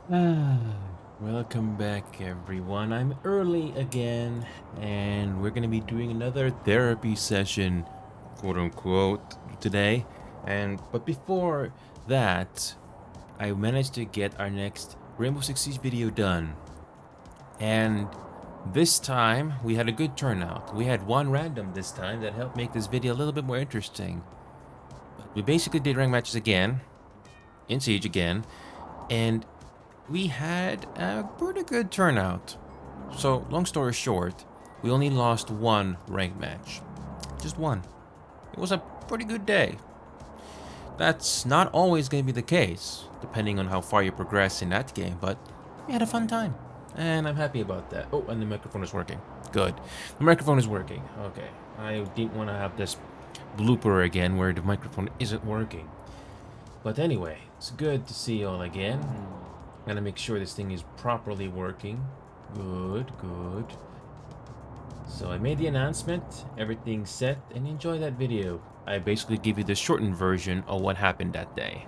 Ah, welcome back, everyone. I'm early again, and we're gonna be doing another therapy session, quote unquote, today. But before that, I managed to get our next Rainbow Six Siege video done, and this time we had a good turnout. We had one random this time that helped make this video a little bit more interesting. But we basically did rank matches again, in Siege again, and we had a pretty good turnout. So, long story short, we only lost one ranked match. Just one. It was a pretty good day. That's not always going to be the case, depending on how far you progress in that game, but we had a fun time. And I'm happy about that. Oh, and the microphone is working. Good. The microphone is working. Okay. I didn't want to have this blooper again where the microphone isn't working. But anyway, it's good to see you all again. I'm gonna make sure this thing is properly working. Good, good. So I made the announcement, everything's set, and enjoy that video. I basically give you the shortened version of what happened that day.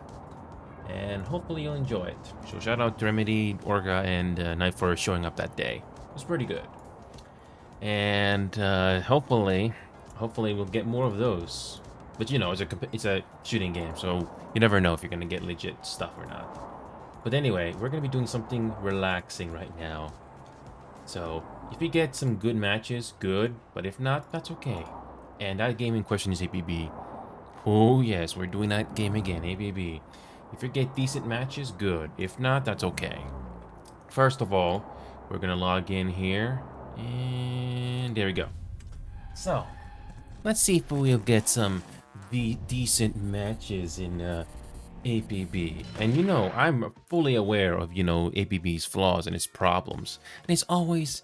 And hopefully you'll enjoy it. So shout out to Remedy, Orga, and Knife for showing up that day. It was pretty good. And hopefully we'll get more of those. But you know, it's a shooting game, so you never know if you're gonna get legit stuff or not. But anyway, we're gonna be doing something relaxing right now. So, if you get some good matches, good. But if not, that's okay. And that game in question is APB. Oh yes, we're doing that game again, APB. If you get decent matches, good. If not, that's okay. First of all, we're gonna log in here. And there we go. So, let's see if we'll get some decent matches in APB. And you know, I'm fully aware of, APB's flaws and its problems. And it's always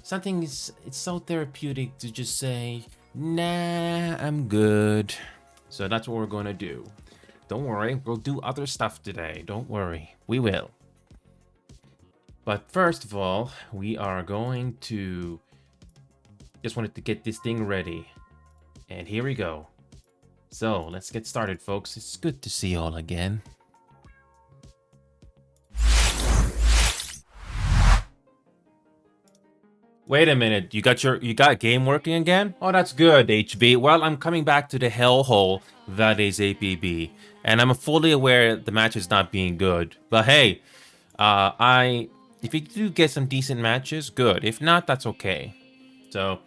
it's so therapeutic to just say, nah, I'm good. So that's what we're going to do. Don't worry, we'll do other stuff today. Don't worry, we will. But first of all, we are going to just wanted to get this thing ready. And here we go. So let's get started, folks. It's good to see you all again. Wait a minute, you got game working again? Oh, that's good, HB. Well, I'm coming back to the hellhole that is APB, and I'm fully aware the match is not being good. But hey, if you do get some decent matches, good. If not, that's okay. So,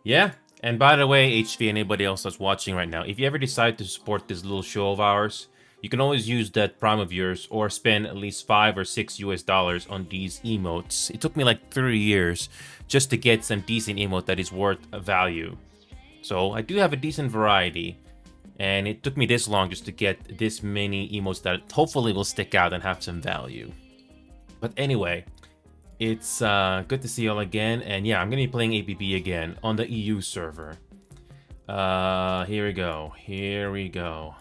yeah. And by the way, HV, anybody else that's watching right now, if you ever decide to support this little show of ours, you can always use that Prime of yours or spend at least $5 or $6 US on these emotes. It took me like 3 years just to get some decent emote that is worth a value. So I do have a decent variety, and it took me this long just to get this many emotes that hopefully will stick out and have some value. But anyway, it's good to see you all again, and yeah, I'm gonna be playing APB again on the EU server. Here we go. Here we go.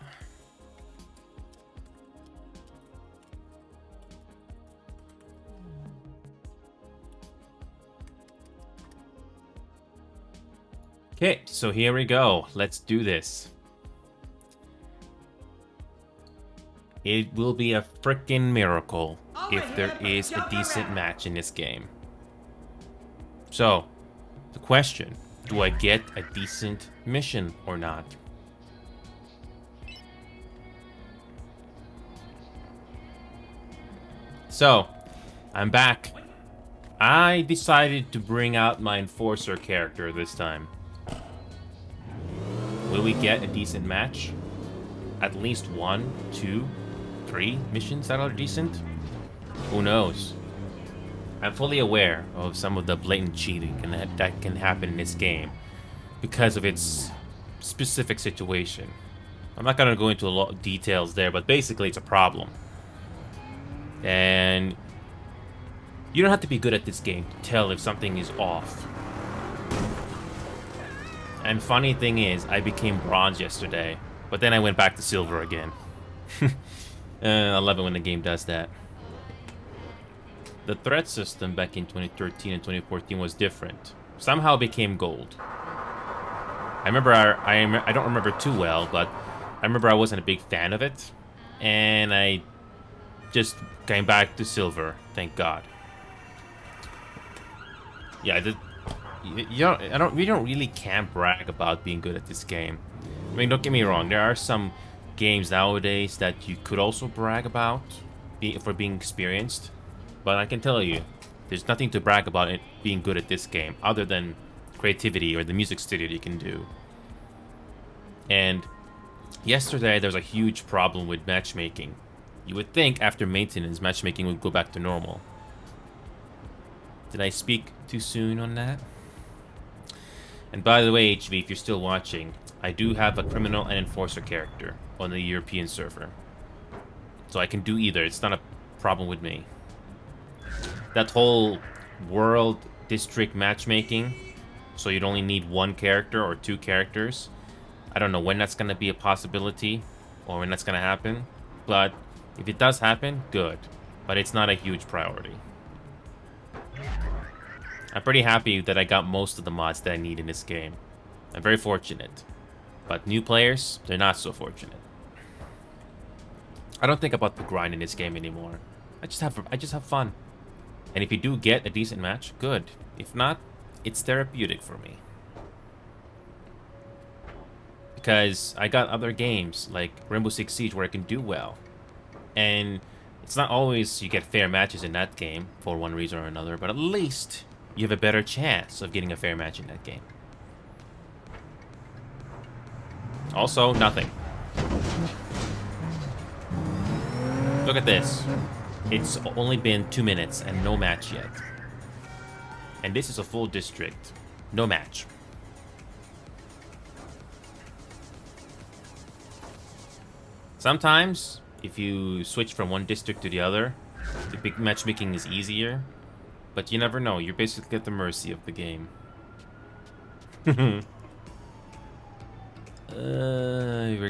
Okay, so here we go. Let's do this. It will be a freaking miracle if there is a decent match in this game. So, the question, do I get a decent mission or not? So, I'm back. I decided to bring out my Enforcer character this time. Will we get a decent match? At least 1, 2, 3 missions that are decent? Who knows? I'm fully aware of some of the blatant cheating that can happen in this game because of its specific situation. I'm not gonna go into a lot of details there, but basically it's a problem. And you don't have to be good at this game to tell if something is off. And funny thing is, I became bronze yesterday, but then I went back to silver again. I love it when the game does that. The threat system back in 2013 and 2014 was different. Somehow it became gold. I remember, I don't remember too well, but I remember I wasn't a big fan of it. And I just came back to silver, thank God. Yeah, we don't really can't brag about being good at this game. I mean, don't get me wrong. There are some games nowadays that you could also brag about for being experienced, but I can tell you, there's nothing to brag about it being good at this game other than creativity or the music studio you can do. And yesterday, there's a huge problem with matchmaking. You would think after maintenance, matchmaking would go back to normal. Did I speak too soon on that? And by the way, HV, if you're still watching, I do have a criminal and enforcer character on the European server. So I can do either. It's not a problem with me. That whole world district matchmaking, so you'd only need one character or two characters. I don't know when that's going to be a possibility or when that's going to happen. But if it does happen, good. But it's not a huge priority. I'm pretty happy that I got most of the mods that I need in this game. I'm very fortunate. But new players, they're not so fortunate. I don't think about the grind in this game anymore. I just have fun. And if you do get a decent match, good. If not, it's therapeutic for me. Because I got other games like Rainbow Six Siege where I can do well. And it's not always you get fair matches in that game for one reason or another, but at least you have a better chance of getting a fair match in that game. Also, nothing. Look at this. It's only been 2 minutes and no match yet. And this is a full district. No match. Sometimes, if you switch from one district to the other, the big matchmaking is easier. But you never know. You're basically at the mercy of the game. We're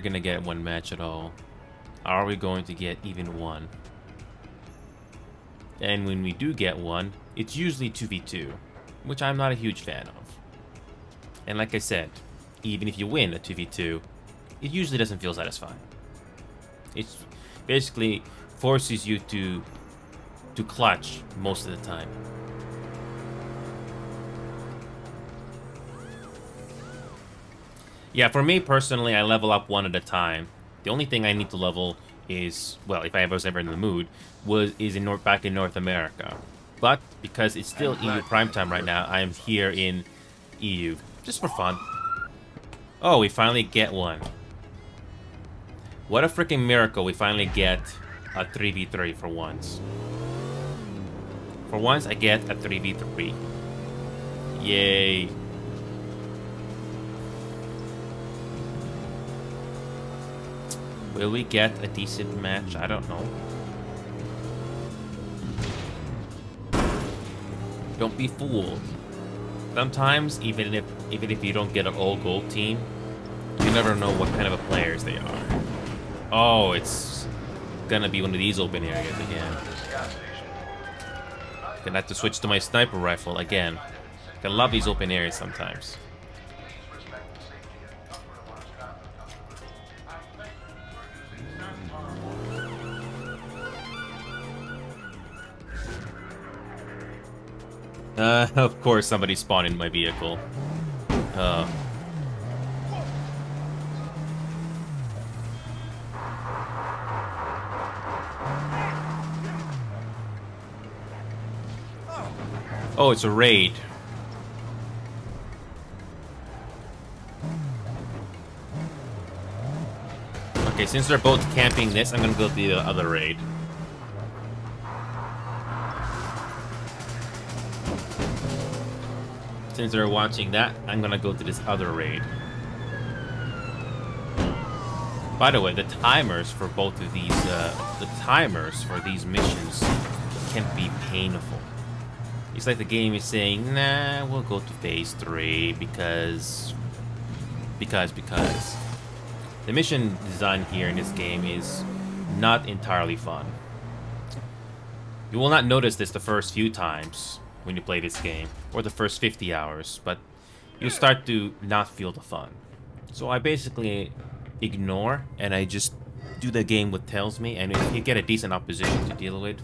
gonna get one match at all. Are we going to get even one? And when we do get one, it's usually 2v2, which I'm not a huge fan of. And like I said, even if you win a 2v2, it usually doesn't feel satisfying. It basically forces you to clutch most of the time. Yeah, for me personally, I level up one at a time. The only thing I need to level is, well, if I was ever in the mood, is back in North America. But because it's still EU prime time right now, I am here in EU just for fun. Oh, we finally get one. What a freaking miracle! We finally get a 3v3 for once. For once, I get a 3v3. Yay! Will we get a decent match? I don't know. Don't be fooled. Sometimes, even if you don't get an all-gold team, you never know what kind of a players they are. Oh, it's gonna be one of these open areas again. Gonna have to switch to my sniper rifle again. I love these open areas sometimes. Of course somebody spawned in my vehicle. Oh, it's a raid. Okay, since they're both camping this, I'm gonna go to the other raid. Since they're watching that, I'm gonna go to this other raid. By the way, the timers for both of these, missions can be painful. It's like the game is saying, nah, we'll go to phase 3 because the mission design here in this game is not entirely fun. You will not notice this the first few times when you play this game, or the first 50 hours, but you start to not feel the fun. So I basically ignore, and I just do the game what tells me, and if you get a decent opposition to deal with,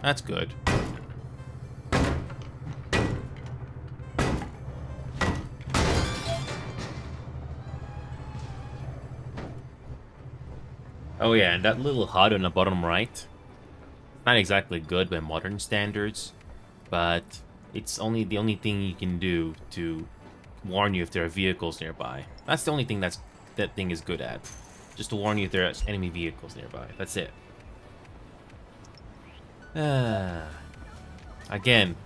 that's good. Oh yeah, and that little HUD on the bottom right, not exactly good by modern standards, but it's only the only thing you can do to warn you if there are vehicles nearby. That's the only thing that thing is good at. Just to warn you if there are enemy vehicles nearby. That's it. Again,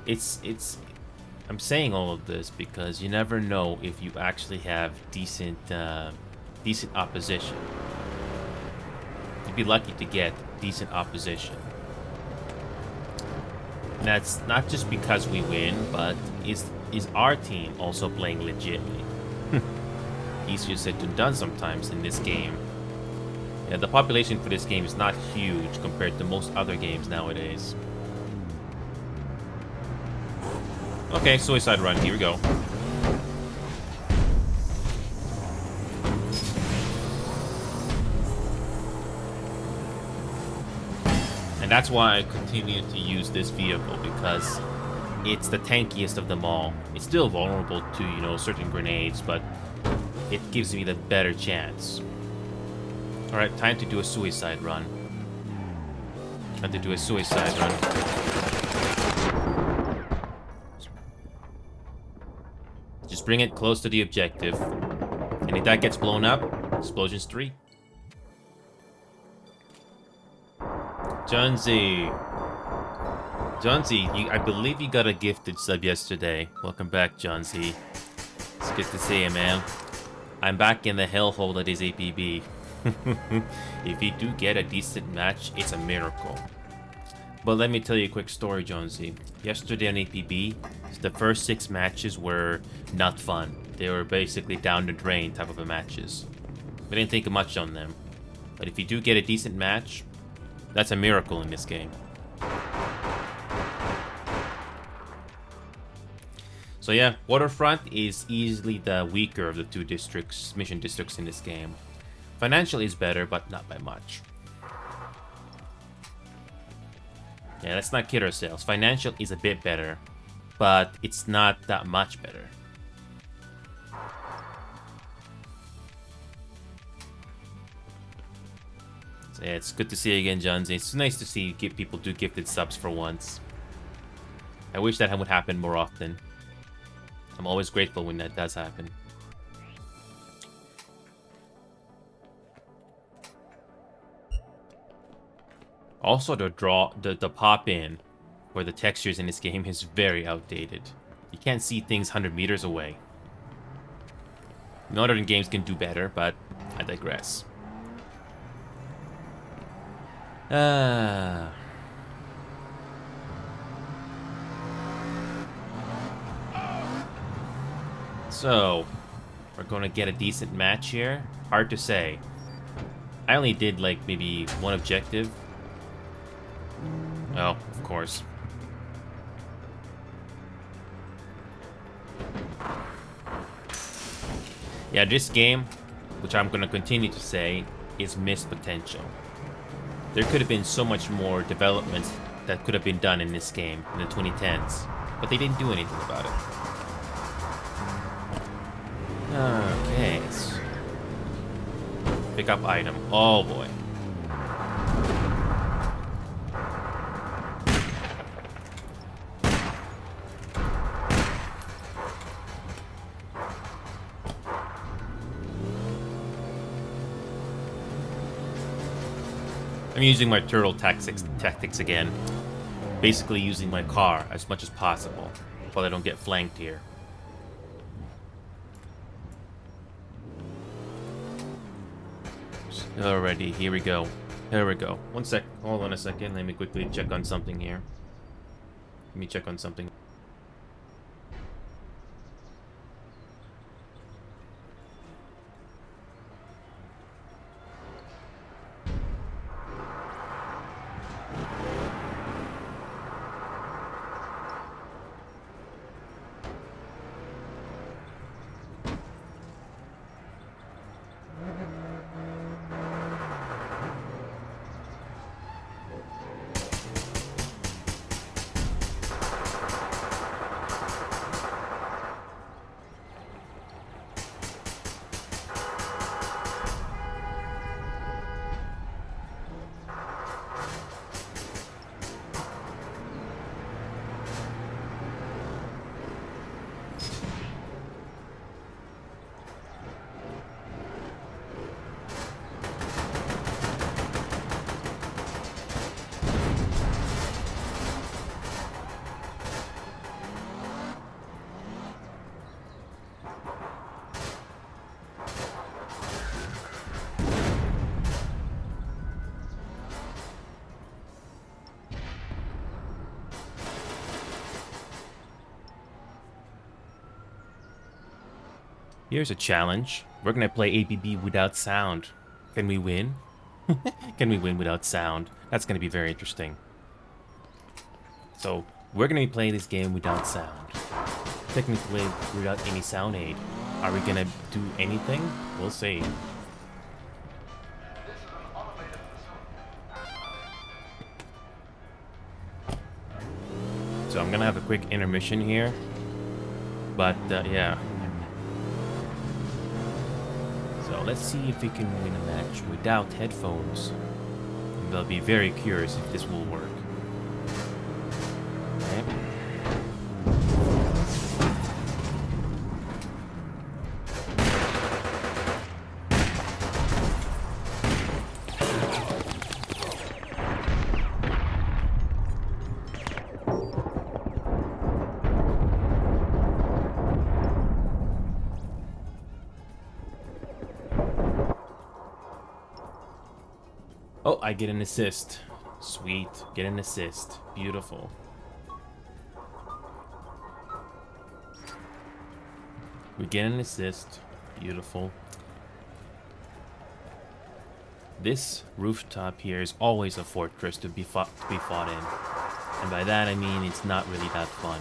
I'm saying all of this because you never know if you actually have decent opposition. You'd be lucky to get decent opposition. And that's not just because we win, but is our team also playing legitly? Easier said than done sometimes in this game. Yeah, the population for this game is not huge compared to most other games nowadays. Okay, suicide run, here we go. And that's why I continue to use this vehicle, because it's the tankiest of them all. It's still vulnerable to, you know, certain grenades, but it gives me the better chance. Alright, time to do a suicide run. Time to do a suicide run. Just bring it close to the objective. And if that gets blown up, explosions 3. Johnsy, I believe you got a gifted sub yesterday. Welcome back, Johnsy. It's good to see you, man. I'm back in the hellhole that is APB. If you do get a decent match, it's a miracle. But let me tell you a quick story, Jonesy. Yesterday on APB, the first 6 matches were not fun. They were basically down the drain type of matches. We didn't think much on them. But if you do get a decent match, that's a miracle in this game. So yeah, Waterfront is easily the weaker of the 2 districts, mission districts in this game. Financial is better, but not by much. Yeah, let's not kid ourselves. Financial is a bit better, but it's not that much better. So yeah, it's good to see you again, Johnsy. It's nice to see people do gifted subs for once. I wish that would happen more often. I'm always grateful when that does happen. Also, the pop-in for the textures in this game is very outdated. You can't see things 100 meters away. Modern games can do better, but I digress. So, we're gonna get a decent match here. Hard to say. I only did like maybe 1 objective. Oh, of course. Yeah, this game, which I'm gonna continue to say, is missed potential. There could have been so much more development that could have been done in this game in the 2010s, but they didn't do anything about it. Okay. Pick up item. Oh boy. I'm using my turtle tactics again. Basically using my car as much as possible while I don't get flanked here. Alrighty, here we go. Here we go. One sec. Hold on a second. Let me quickly check on something here. Let me check on something. Here's a challenge. We're gonna play APB without sound. Can we win? Can we win without sound? That's gonna be very interesting. So, we're gonna be playing this game without sound. Technically, without any sound aid. Are we gonna do anything? We'll see. So I'm gonna have a quick intermission here. But, yeah. So let's see if we can win a match without headphones. And I'll be very curious if this will work. Okay. Oh, I get an assist. Sweet. Get an assist. Beautiful. We get an assist. Beautiful. This rooftop here is always a fortress to be fought in. And by that I mean it's not really that fun.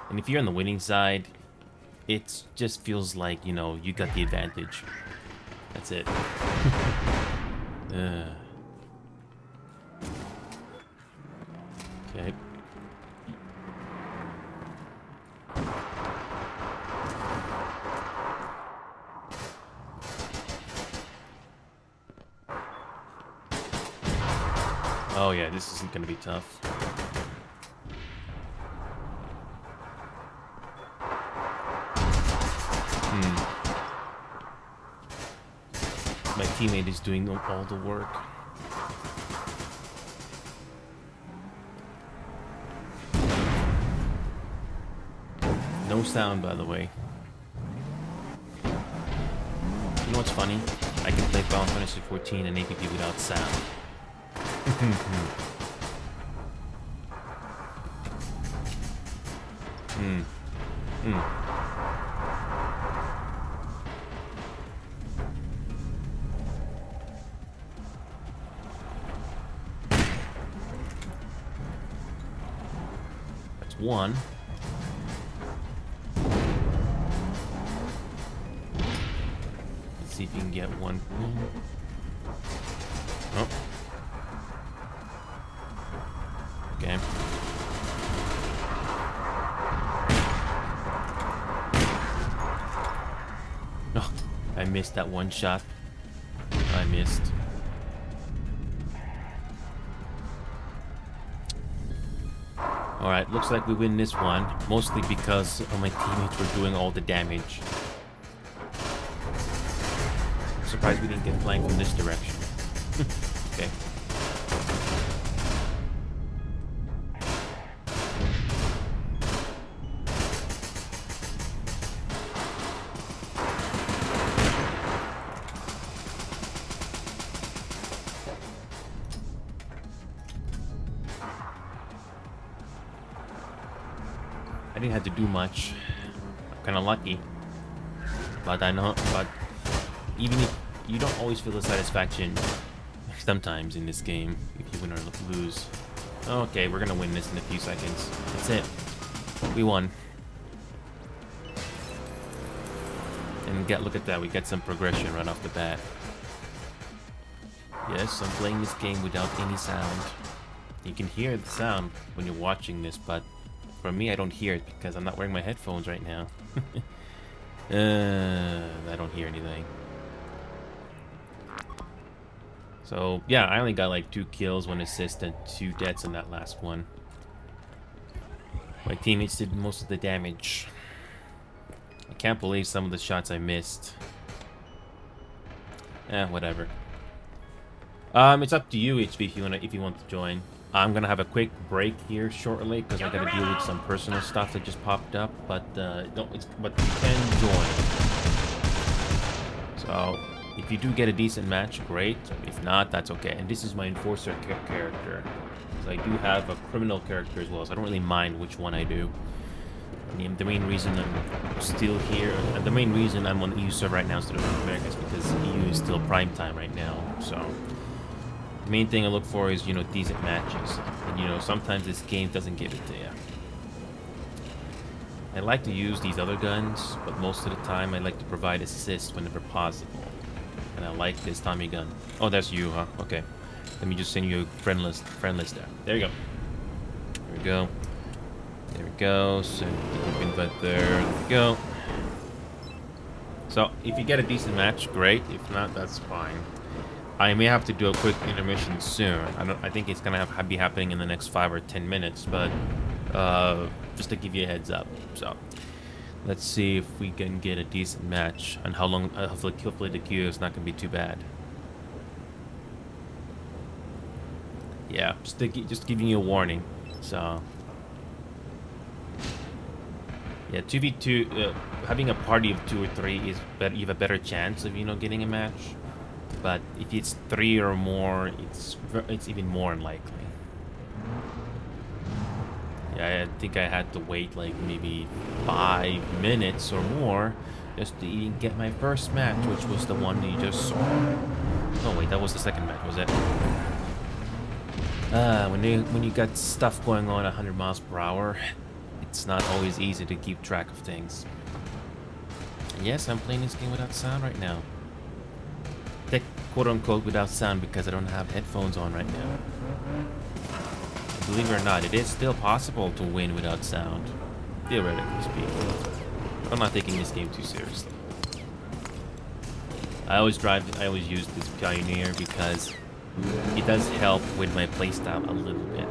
And if you're on the winning side, it just feels like, you know, you got the advantage. That's it. Okay. Oh yeah, this isn't gonna be tough. My teammate is doing all the work. No sound, by the way. You know what's funny? I can play Final Fantasy 14 and APP without sound. That's one. Let's see if you can get one. Oh. Okay. Oh, I missed that one shot. I missed. Alright, looks like we win this one, mostly because my teammates were doing all the damage. I'm surprised we didn't get flanked from this direction. Okay. I didn't have to do much. I'm kind of lucky. But I know, but even if you don't always feel the satisfaction sometimes in this game, if you win or lose. Okay, we're gonna win this in a few seconds. That's it. We won. And look at that, we get some progression right off the bat. Yes, I'm playing this game without any sound. You can hear the sound when you're watching this, but for me, I don't hear it because I'm not wearing my headphones right now. I don't hear anything. So, yeah, I only got like 2 kills, 1 assist, and 2 deaths in that last one. My teammates did most of the damage. I can't believe some of the shots I missed. Whatever. It's up to you, HB, if you want to join. I'm gonna have a quick break here shortly because I gotta deal with some personal stuff that just popped up. But no, but you can join. So if you do get a decent match, great. If not, that's okay. And this is my enforcer character. So I do have a criminal character as well, so I don't really mind which one I do. And the main reason I'm still here, the main reason I'm on the EU server right now instead of North America is because EU is still prime time right now. So the main thing I look for is, you know, decent matches. And, you know, sometimes this game doesn't give it to you. I like to use these other guns, but most of the time I like to provide assist whenever possible. And I like this Tommy gun. Oh, that's you, huh? Okay. Let me just send you a friend list there. There you go. There we go. There we go. So invite there. There we go. So if you get a decent match, great. If not, that's fine. I may have to do a quick intermission soon. I think it's gonna be happening in the next 5 or 10 minutes, but just to give you a heads up. So let's see if we can get a decent match and how long. Hopefully the queue is not gonna be too bad. Yeah, just giving you a warning. So yeah, 2v2, having a party of 2 or 3 is better. You have a better chance of, you know, getting a match. But if it's 3 or more, it's even more unlikely. Yeah, I think I had to wait like maybe 5 minutes or more just to even get my first match, which was the one that you just saw. Oh wait, that was the second match, was it? When you got stuff going on 100 miles per hour, it's not always easy to keep track of things. And yes, I'm playing this game without sound right now. Quote unquote without sound because I don't have headphones on right now. Believe it or not, it is still possible to win without sound, theoretically speaking. I'm not taking this game too seriously. I always use this Pioneer because it does help with my playstyle a little bit.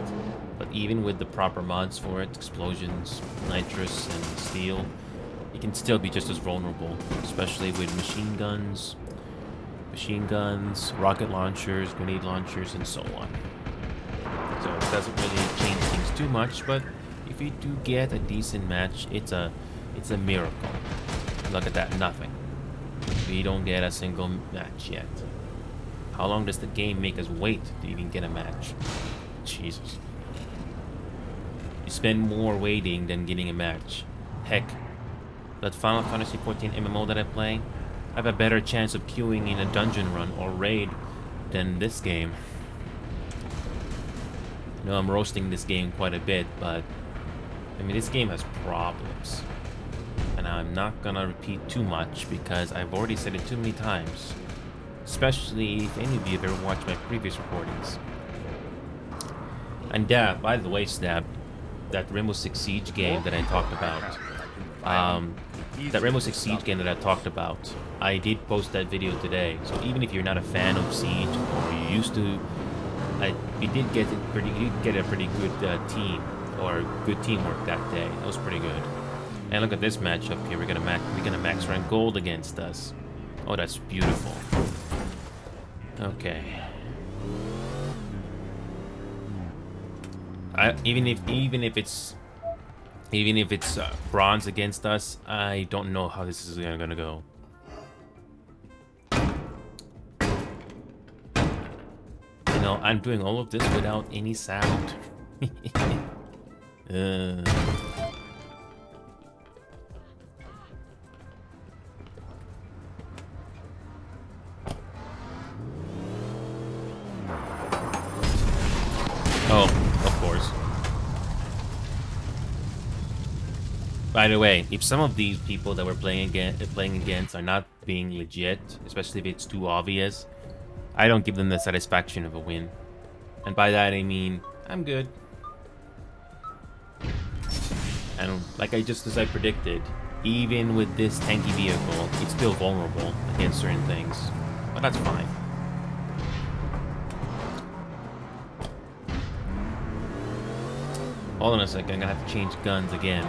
But even with the proper mods for it, explosions, nitrous, and steel, it can still be just as vulnerable, especially with machine guns, rocket launchers, grenade launchers, and so on. So it doesn't really change things too much, but if you do get a decent match, it's a miracle. Look at that, nothing. We don't get a single match yet. How long does the game make us wait to even get a match? Jesus. You spend more waiting than getting a match. Heck, that Final Fantasy XIV MMO that I play, I have a better chance of queuing in a dungeon run or raid than this game. I know I'm roasting this game quite a bit, but I mean, this game has problems. And I'm not gonna repeat too much because I've already said it too many times. Especially if any of you have ever watched my previous recordings. And yeah, by the way, Snap, that Rainbow Six Siege game that I talked about, I did post that video today. So even if you're not a fan of Siege or you used to, we did get a pretty good team or good teamwork that day. That was pretty good. And look at this matchup here. We're gonna max rank gold against us. Oh, that's beautiful. Okay. Even if it's bronze against us, I don't know how this is gonna go. You know, I'm doing all of this without any sound. Oh, of course. By the way, if some of these people that we're playing against are not being legit, especially if it's too obvious, I don't give them the satisfaction of a win. And by that I mean, I'm good. And like as I predicted, even with this tanky vehicle, it's still vulnerable against certain things. But that's fine. Hold on a second, I'm gonna have to change guns again.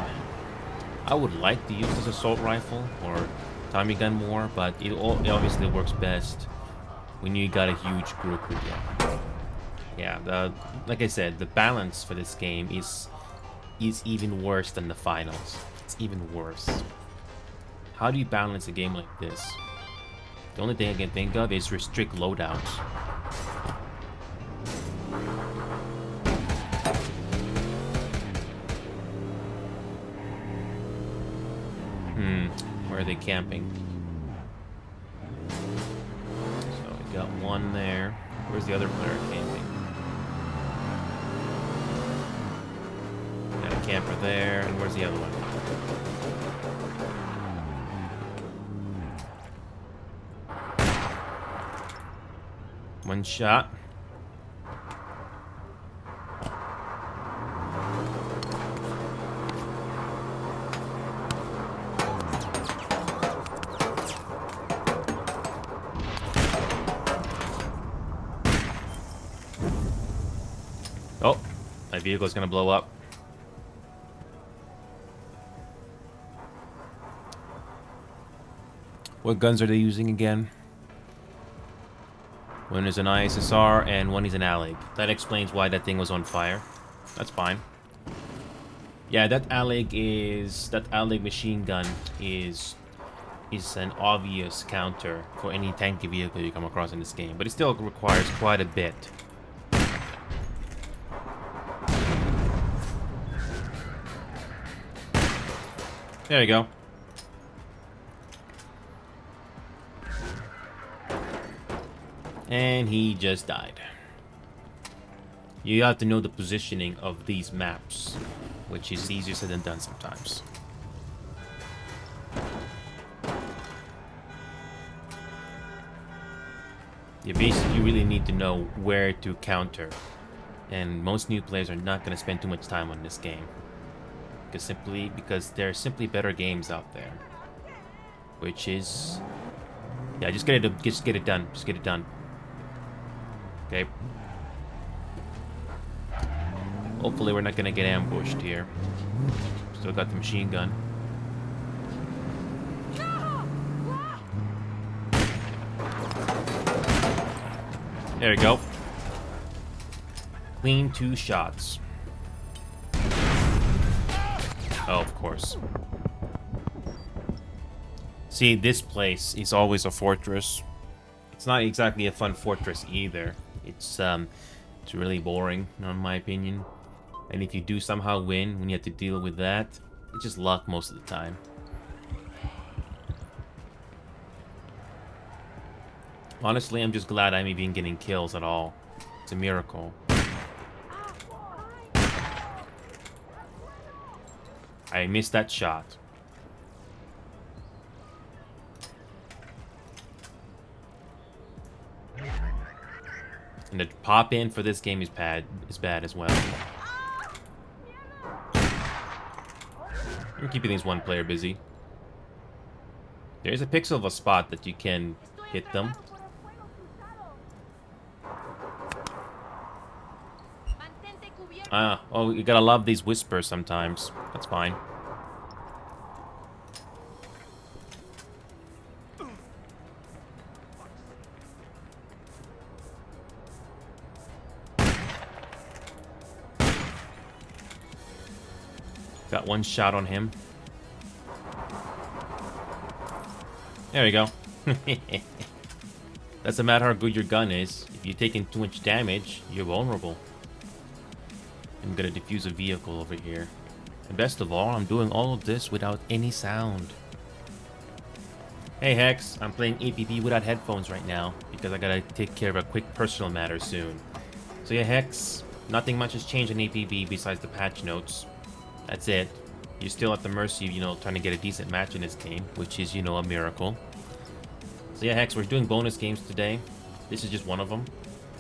I would like to use this assault rifle or Tommy gun more, but it obviously works best when you got a huge group with you. Yeah, like I said, the balance for this game is even worse than the finals. It's even worse. How do you balance a game like this? The only thing I can think of is restrict loadouts. Where are they camping? So we got one there. Where's the other player camping? Got a camper there, and where's the other one? One shot. Oh, my vehicle is gonna blow up. What guns are they using again? One is an ISSR and one is an ALIG. That explains why that thing was on fire. That's fine. Yeah, that ALIG machine gun is an obvious counter for any tanky vehicle you come across in this game, but it still requires quite a bit. There you go. And he just died. You have to know the positioning of these maps, which is easier said than done sometimes. You really need to know where to counter, and most new players are not going to spend too much time on this game, because there are simply better games out there. Which is, yeah, just get it done. Just get it done. Okay. Hopefully we're not gonna get ambushed here. Still got the machine gun. There we go. Clean 2 shots. Oh, of course. See, this place is always a fortress. It's not exactly a fun fortress either. It's really boring, in my opinion. And if you do somehow win when you have to deal with that, it's just luck most of the time. Honestly, I'm just glad I'm even getting kills at all. It's a miracle. I missed that shot. And the pop in for this game is bad as well. I'm keeping these one player busy. There's a pixel of a spot that you can hit them. Oh, you gotta love these whispers sometimes. That's fine. Got one shot on him. There we go. Doesn't matter how good your gun is. If you're taking too much damage, you're vulnerable. I'm gonna defuse a vehicle over here. And best of all, I'm doing all of this without any sound. Hey Hex, I'm playing APP without headphones right now because I gotta take care of a quick personal matter soon. So yeah, Hex, nothing much has changed in APP besides the patch notes. That's it. You're still at the mercy of, trying to get a decent match in this game, which is, a miracle. So yeah, Hex, we're doing bonus games today. This is just one of them.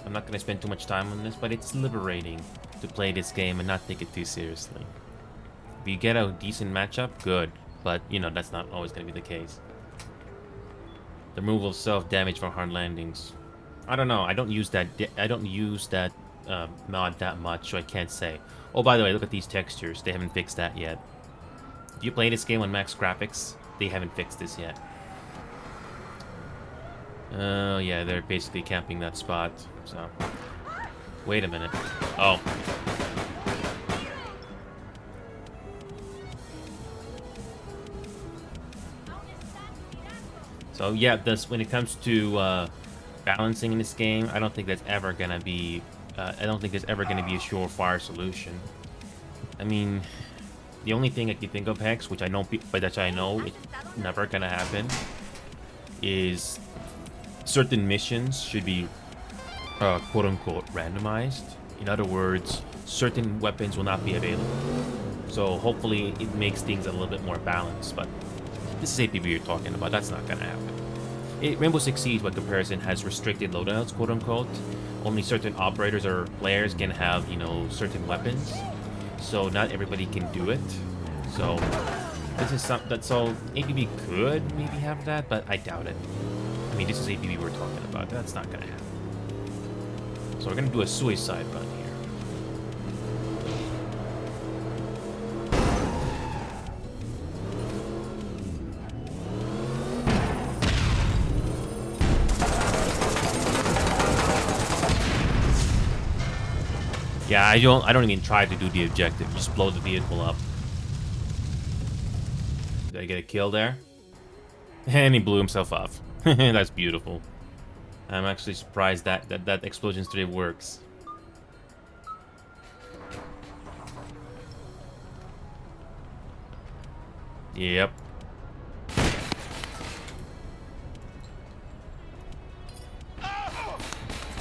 I'm not going to spend too much time on this, but it's liberating to play this game and not take it too seriously. If you get a decent matchup, good. But, that's not always going to be the case. The removal of self-damage for hard landings. I don't know. I don't use that mod that much, so I can't say. Oh, by the way, look at these textures. They haven't fixed that yet. If you play this game on max graphics, they haven't fixed this yet. Oh, yeah, they're basically camping that spot, so... Wait a minute. Oh. So, yeah, when it comes to balancing in this game, I don't think that's ever gonna be... I don't think there's ever gonna be a surefire solution. I mean... The only thing I can think of, Hex, which I know, but that I know it's never gonna happen, is certain missions should be quote-unquote randomized. In other words, certain weapons will not be available. So hopefully it makes things a little bit more balanced, but this is APB you're talking about. That's not gonna happen. Rainbow Six Siege, by comparison, has restricted loadouts, quote-unquote. Only certain operators or players can have, you know, certain weapons. So not everybody can do it. So this is something so APB could maybe have that, but I doubt it. I mean, this is APB we're talking about. That's not gonna happen. So we're gonna do a suicide run here. Yeah, I don't even try to do the objective. Just blow the vehicle up. Did I get a kill there? And he blew himself off. That's beautiful. I'm actually surprised that explosion today works. Yep.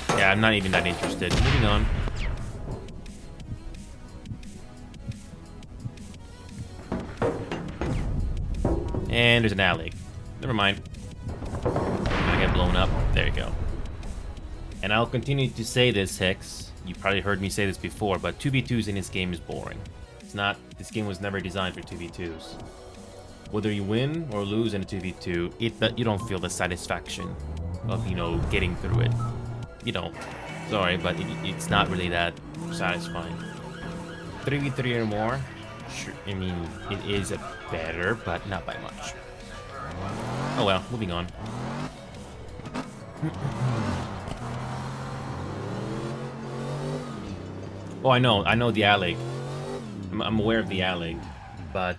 Yeah, I'm not even that interested. Moving on. And there's an alley. Never mind. I get blown up. There you go. And I'll continue to say this, Hex. You probably heard me say this before, but 2v2s in this game is boring. It's not. This game was never designed for 2v2s. Whether you win or lose in a 2v2, you don't feel the satisfaction of, you know, getting through it. You don't. Sorry, but it's not really that satisfying. 3v3 or more, sure. I mean, it is better, but not by much. Oh well, moving on. Oh, I know the alley. I'm aware of the alley, but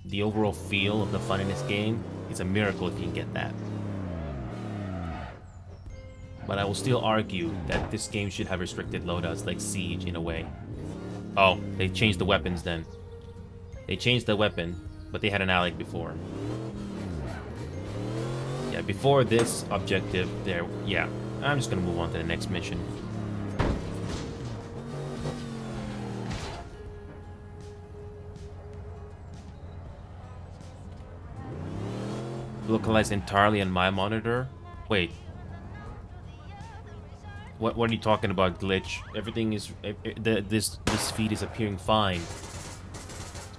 the overall feel of the fun in this game, it's a miracle if you can get that. But I will still argue that this game should have restricted loadouts like Siege in a way. Oh, they changed the weapons then. They changed the weapon, but they had an alley before. Yeah, before this objective there, yeah. I'm just gonna move on to the next mission. Localized entirely on my monitor? Wait. What are you talking about, glitch? Everything is... This feed is appearing fine.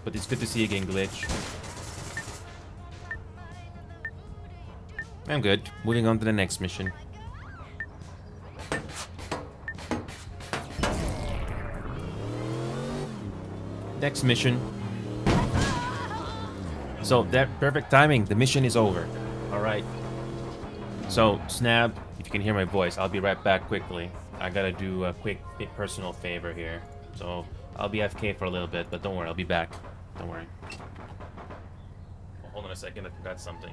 But it's good to see you again, glitch. I'm good. Moving on to the next mission. Next mission. So, that perfect timing. The mission is over. Alright. So, Snap, if you can hear my voice, I'll be right back quickly. I gotta do a quick personal favor here. So, I'll be FK for a little bit, but don't worry, I'll be back. Don't worry. Oh, hold on a second, I forgot something.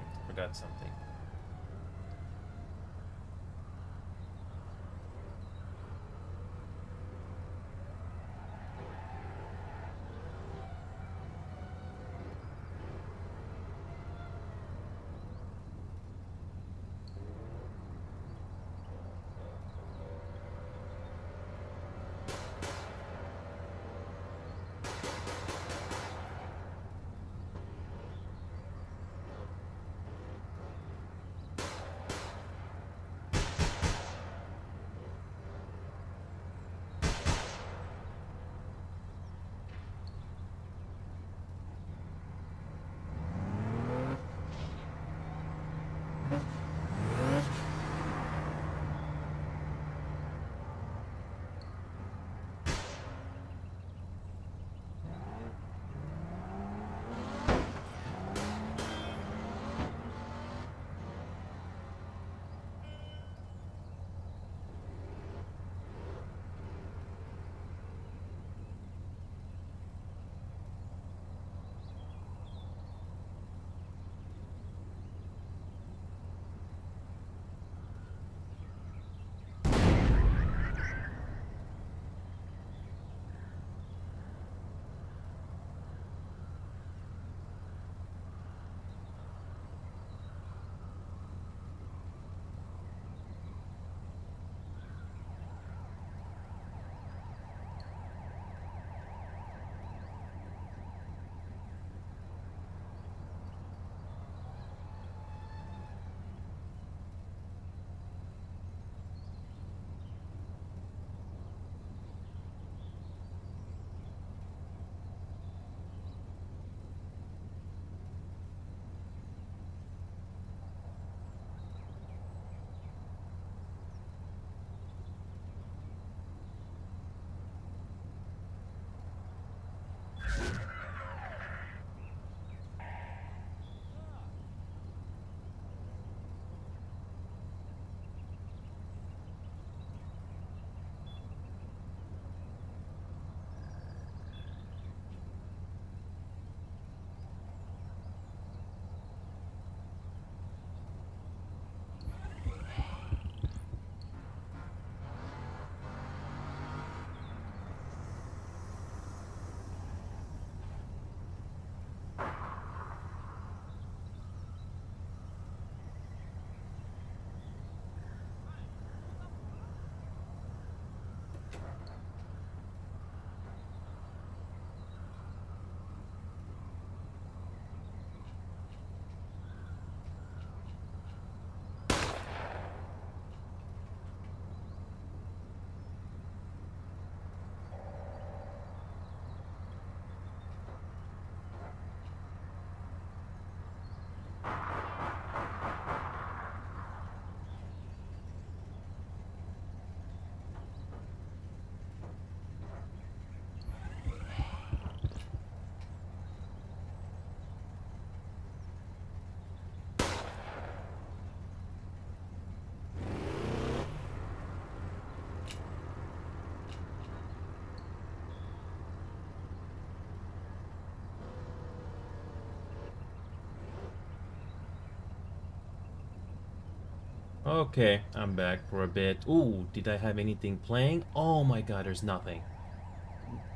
Okay, I'm back for a bit. Ooh, did I have anything playing? Oh my god, there's nothing.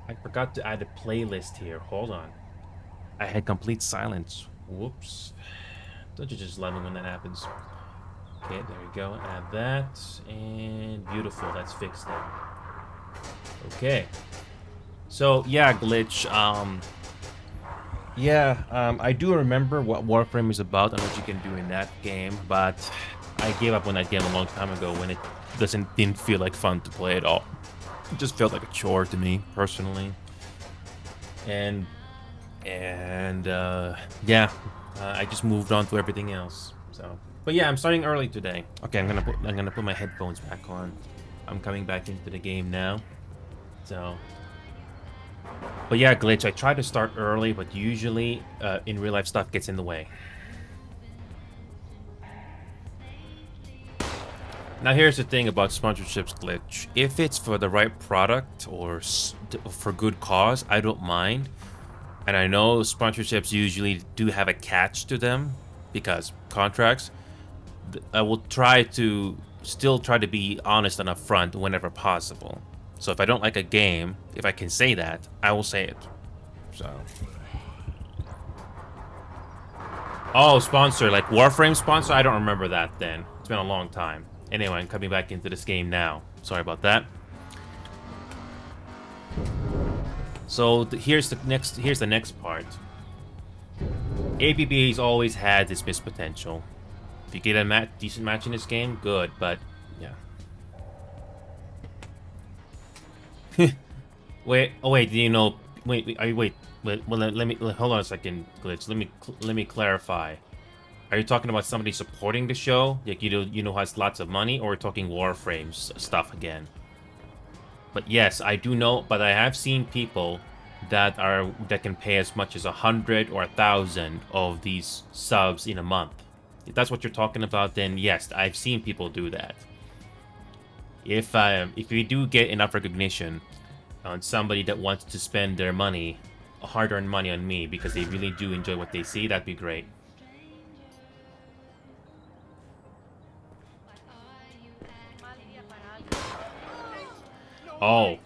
I forgot to add a playlist here. Hold on. I had complete silence. Whoops. Don't you just love me when that happens? Okay, there you go. Add that. And beautiful. That's fixed now. Okay. So, yeah, Glitch. I do remember what Warframe is about and what you can do in that game, but I gave up on that game a long time ago when it didn't feel like fun to play at all. It just felt like a chore to me personally, and I just moved on to everything else. So, but yeah, I'm starting early today. Okay, I'm gonna put my headphones back on. I'm coming back into the game now. So. But yeah, Glitch, I try to start early, but usually in real life stuff gets in the way. Now here's the thing about sponsorships, Glitch. If it's for the right product or for good cause, I don't mind. And I know sponsorships usually do have a catch to them because contracts. I will still try to be honest and upfront whenever possible. So if I don't like a game, if I can say that, I will say it. So. Oh, sponsor, like Warframe sponsor? I don't remember that then. It's been a long time. Anyway, I'm coming back into this game now. Sorry about that. So here's the next part. ABB's always had this missed potential. If you get a decent match in this game, good, but yeah. Wait, do you know? Wait, well, let me hold on a second, Glitch. Let me clarify. Are you talking about somebody supporting the show, like you know has lots of money, or we're talking Warframes stuff again? But yes, I do know. But I have seen people that can pay as much as 100 or 1,000 of these subs in a month. If that's what you're talking about, then yes, I've seen people do that. If we do get enough recognition on somebody that wants to spend their money, hard-earned money on me because they really do enjoy what they see, that'd be great. Oh.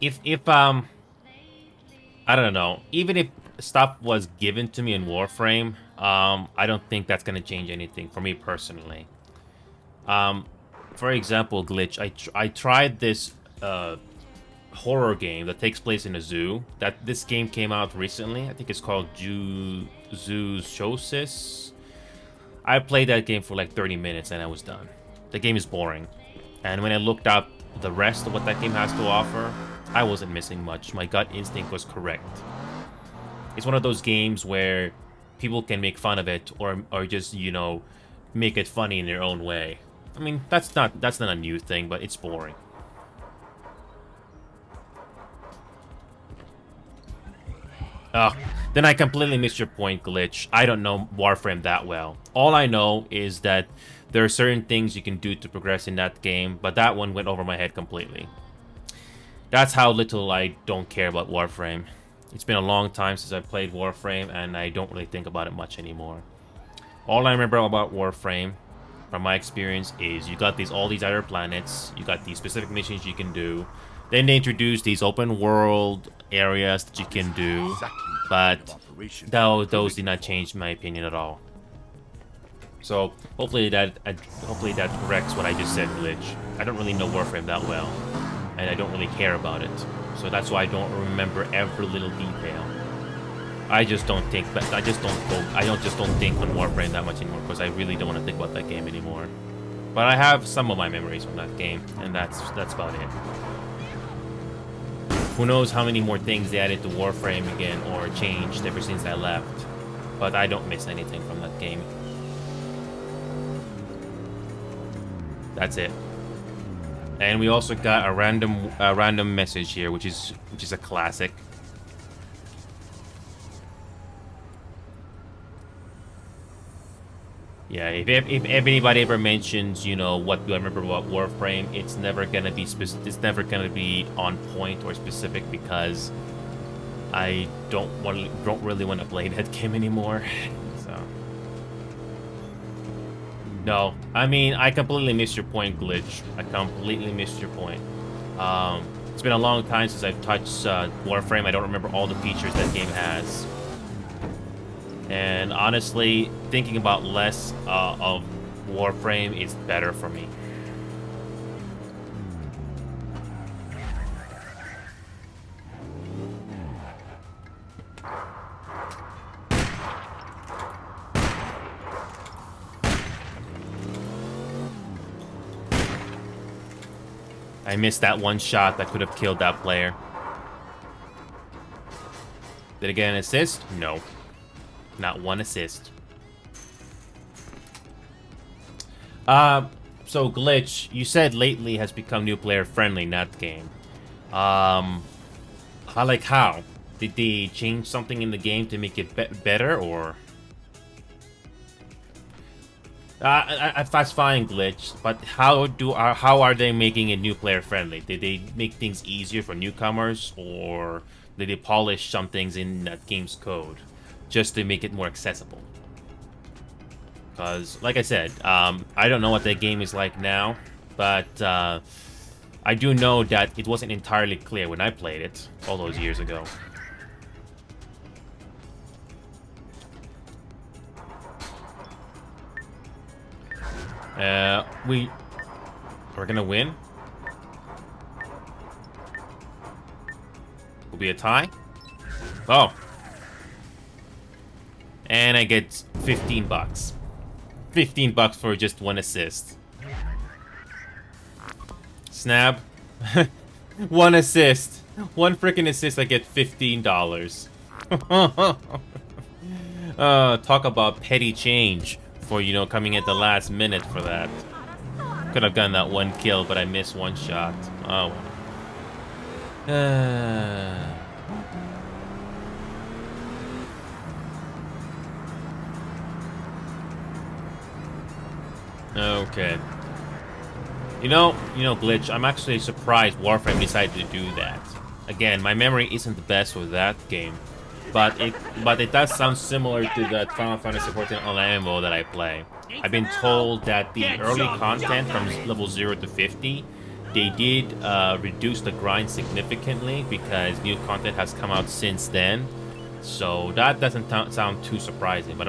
If I don't know. Even if stuff was given to me in Warframe, I don't think that's gonna change anything for me personally. For example, Glitch, I tried this horror game that takes place in a zoo. This game came out recently. I think it's called Zoochosis. I played that game for like 30 minutes and I was done. The game is boring. And when I looked up the rest of what that game has to offer, I wasn't missing much. My gut instinct was correct. It's one of those games where people can make fun of it or just, make it funny in their own way. I mean, that's not a new thing, but it's boring. Then I completely missed your point, Glitch. I don't know Warframe that well. All I know is that there are certain things you can do to progress in that game, but that one went over my head completely. That's how little I don't care about Warframe. It's been a long time since I played Warframe, and I don't really think about it much anymore. All I remember about Warframe, from my experience, is you got all these other planets, you got these specific missions you can do, then they introduced these open world areas that you can do, but those did not change my opinion at all. So hopefully that corrects what I just said, Glitch. I don't really know Warframe that well, and I don't really care about it. So that's why I don't remember every little detail. I just don't think on Warframe that much anymore because I really don't want to think about that game anymore. But I have some of my memories from that game, and that's about it. Who knows how many more things they added to Warframe again or changed ever since I left. But I don't miss anything from that game. That's it. And we also got a random message here, which is a classic. Yeah, if anybody ever mentions, what do I remember about Warframe, it's never gonna be it's never gonna be on point or specific because I don't really want to play that game anymore. So No, I mean, I completely missed your point, Glitch. I completely missed your point. It's been a long time since I've touched Warframe. I don't remember all the features that game has. And honestly, thinking about less of Warframe is better for me. I missed that one shot that could have killed that player. Did I get an assist? No. Not one assist. So Glitch, you said lately has become new player friendly, not game. How? Did they change something in the game to make it better, or? That's fine, Glitch. But how are they making it new player friendly? Did they make things easier for newcomers, or did they polish some things in that game's code just to make it more accessible? Because, like I said, I don't know what that game is like now, but I do know that it wasn't entirely clear when I played it all those years ago. We're gonna win. Will be a tie. Oh. And I get 15 bucks. 15 bucks for just one assist. Snap. One assist. One freaking assist, I get $15. Talk about petty change for, you know, coming at the last minute for that. Could have gotten that one kill, but I missed one shot. Oh. Okay. You know, Glitch, I'm actually surprised Warframe decided to do that. Again, my memory isn't the best with that game, but it does sound similar to the Final Fantasy XIV Online MMO that I play. I've been told that the early content from level 0 to 50, they did reduce the grind significantly because new content has come out since then. So that doesn't sound too surprising, but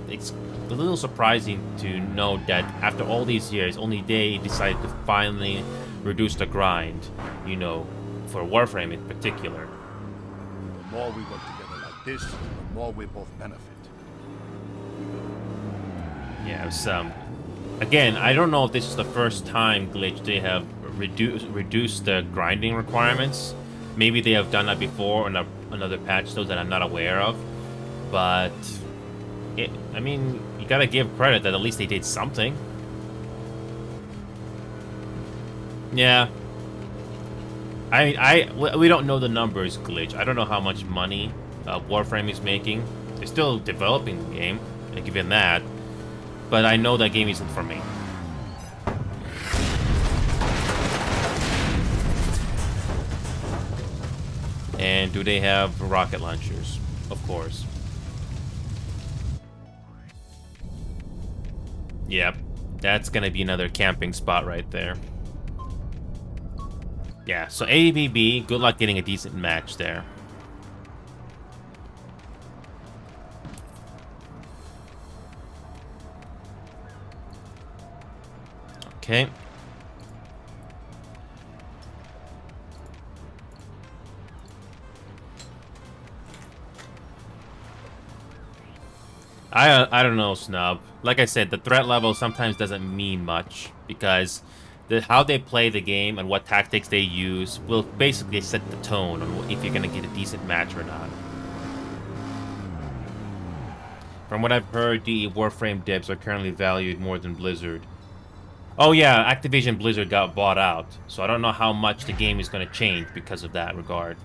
it's a little surprising to know that after all these years, only they decided to finally reduce the grind, you know, for Warframe in particular. The more we work together like this, the more we both benefit. Yeah, so, again, I don't know if this is the first time, Glitch, they have reduced the grinding requirements. Maybe they have done that before in another patch, though, that I'm not aware of. But, I mean, you gotta give credit that at least they did something. Yeah. We don't know the numbers, Glitch. I don't know how much money Warframe is making. They're still developing the game, I give them that. But I know that game isn't for me. And do they have rocket launchers? Of course. Yep. That's gonna be another camping spot right there. Yeah, so ABB, good luck getting a decent match there. Okay. I don't know, Snub. Like I said, the threat level sometimes doesn't mean much because how they play the game and what tactics they use will basically set the tone on if you're gonna get a decent match or not. From what I've heard, the Warframe devs are currently valued more than Blizzard. Oh yeah, Activision Blizzard got bought out, so I don't know how much the game is gonna change because of that regard.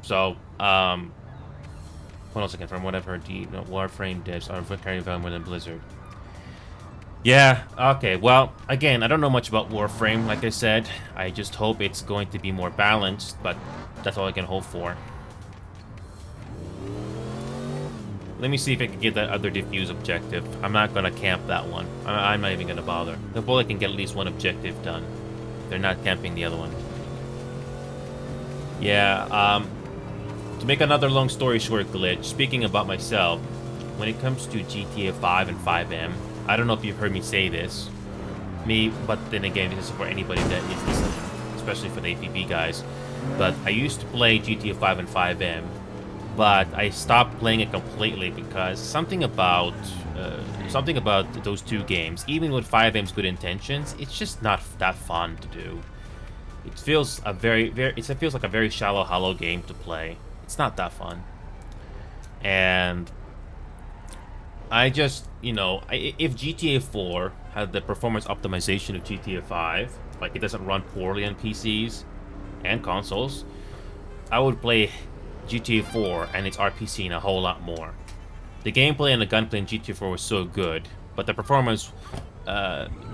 So, hold on a second. From what I've heard, the Warframe devs are currently valued more than Blizzard. Yeah, okay, well, again, I don't know much about Warframe, like I said. I just hope it's going to be more balanced, but that's all I can hope for. Let me see if I can get that other diffuse objective. I'm not gonna camp that one. I'm not even gonna bother. Hopefully I can get at least one objective done. They're not camping the other one. Yeah, to make another long story short, Glitch, speaking about myself, when it comes to GTA 5 and 5M, I don't know if you've heard me say this, but then again, this is for anybody that is listening, especially for the APB guys, but I used to play GTA 5 and 5M, but I stopped playing it completely because something about those two games, even with 5M's good intentions, it's just not that fun to do. It feels it feels like a very shallow, hollow game to play. It's not that fun. And I just, if GTA 4 had the performance optimization of GTA 5, like it doesn't run poorly on PCs and consoles, I would play GTA 4 and its RPC a whole lot more. The gameplay and the gunplay in GTA 4 was so good, but the performance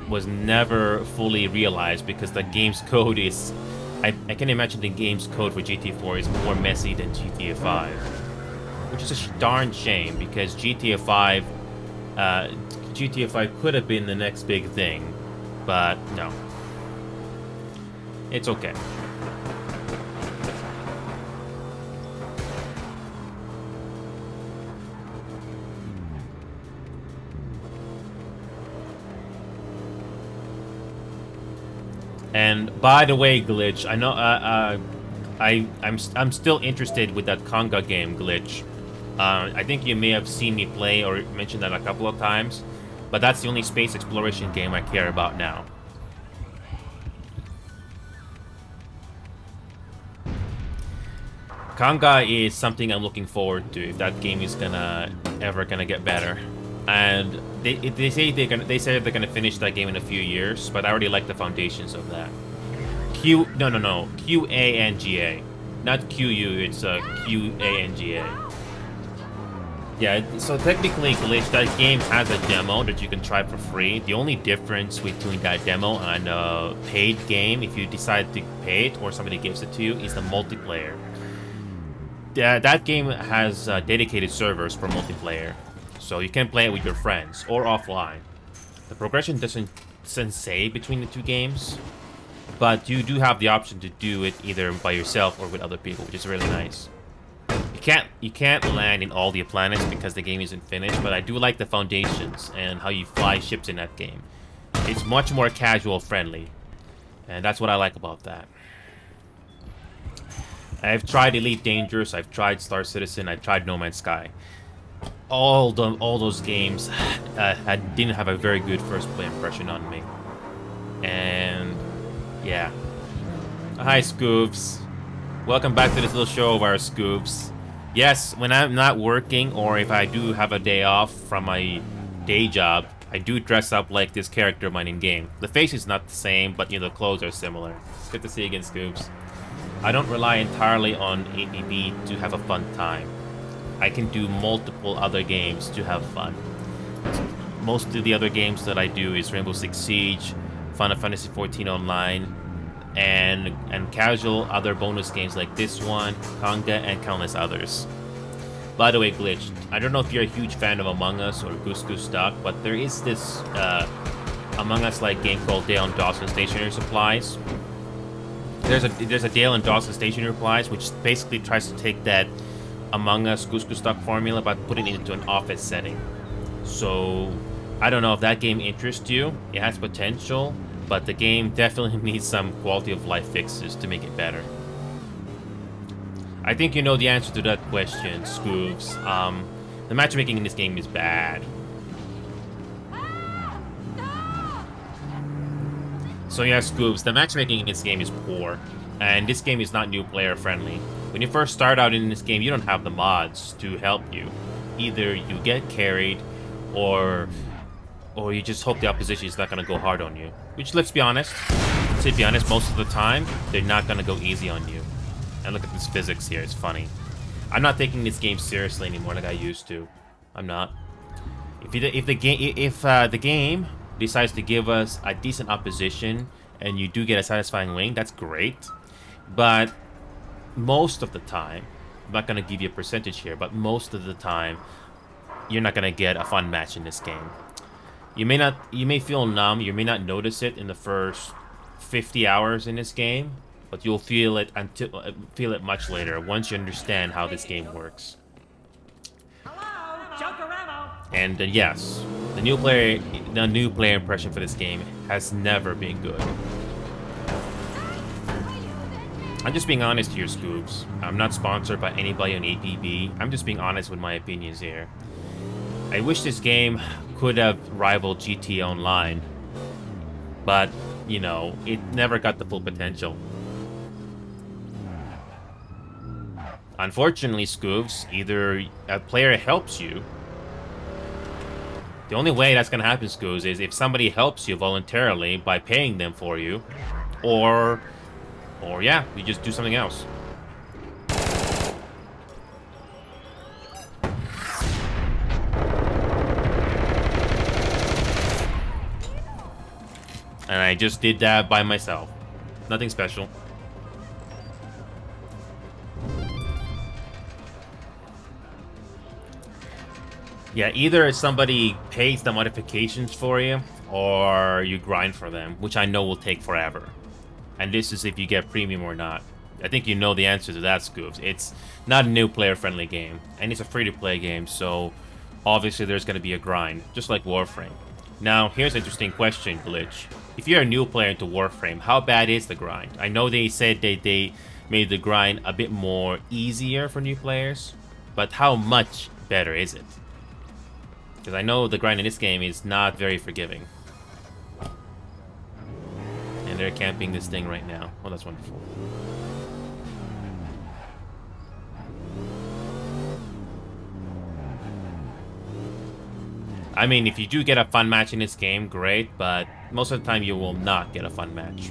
was never fully realized because the game's code is... I can imagine the game's code for GTA 4 is more messy than GTA 5. Which is a darn shame because GTA 5 could have been the next big thing, but no. It's okay. And by the way, Glitch, I know I'm still interested with that Conga game, Glitch. I think you may have seen me play or mentioned that a couple of times, but that's the only space exploration game I care about now. Conga is something I'm looking forward to if that game is ever gonna get better. And they say they're gonna finish that game in a few years, but I already like the foundations of that. No. QANGA. Not QU, it's QANGA. Yeah, so technically, Glitch, that game has a demo that you can try for free. The only difference between that demo and a paid game, if you decide to pay it or somebody gives it to you, is the multiplayer. That game has dedicated servers for multiplayer, so you can play it with your friends or offline. The progression doesn't say between the two games, but you do have the option to do it either by yourself or with other people, which is really nice. You can't land in all the planets because the game isn't finished, but I do like the foundations and how you fly ships in that game. It's much more casual friendly, and that's what I like about that. I've tried Elite Dangerous, I've tried Star Citizen, I've tried No Man's Sky. All those games didn't have a very good first play impression on me. And yeah. Hi, Scoops. Welcome back to this little show of our Scoops. Yes, when I'm not working or if I do have a day off from my day job, I do dress up like this character of mine in game. The face is not the same, but the clothes are similar. It's good to see you again, Scoops. I don't rely entirely on APB to have a fun time. I can do multiple other games to have fun. Most of the other games that I do is Rainbow Six Siege, Final Fantasy XIV Online, and casual other bonus games like this one, Conga, and countless others. By the way, Glitch, I don't know if you're a huge fan of Among Us or Goose Goose Duck, but there is this Among Us-like game called Dale and Dawson Stationery Supplies. There's a Dale and Dawson Stationery Supplies, which basically tries to take that Among Us Goose Goose Duck formula but put it into an office setting. So I don't know if that game interests you. It has potential, but the game definitely needs some quality of life fixes to make it better. I think you know the answer to that question, Scoops. The matchmaking in this game is bad. So yeah, Scoops, the matchmaking in this game is poor. And this game is not new player friendly. When you first start out in this game, you don't have the mods to help you. Either you get carried, or you just hope the opposition is not going to go hard on you. Which, let's be honest, most of the time, they're not going to go easy on you. And look at this physics here, it's funny. I'm not taking this game seriously anymore like I used to. I'm not. If the game decides to give us a decent opposition, and you do get a satisfying win, that's great. But most of the time, I'm not going to give you a percentage here, but most of the time, you're not gonna get a fun match in this game. You may feel numb, you may not notice it in the first 50 hours in this game, but you'll feel it much later once you understand how this game works. And yes, the new player impression for this game has never been good. I'm just being honest here, Scoobs. I'm not sponsored by anybody on APB. I'm just being honest with my opinions here. I wish this game could have rivaled GTA Online, but, you know, it never got the full potential. Unfortunately, Scoobs, either a player helps you. The only way that's going to happen, Scoobs, is if somebody helps you voluntarily by paying them for you, or yeah, you just do something else. And I just did that by myself. Nothing special. Yeah, either somebody pays the modifications for you, or you grind for them, which I know will take forever. And this is if you get premium or not. I think you know the answer to that, Scoobs. It's not a new player-friendly game, and it's a free-to-play game, so obviously there's going to be a grind, just like Warframe. Now, here's an interesting question, Glitch. If you're a new player into Warframe, how bad is the grind? I know they said they made the grind a bit more easier for new players, but how much better is it? Because I know the grind in this game is not very forgiving. And they're camping this thing right now. Oh, that's wonderful. I mean, if you do get a fun match in this game, great, but most of the time you will not get a fun match.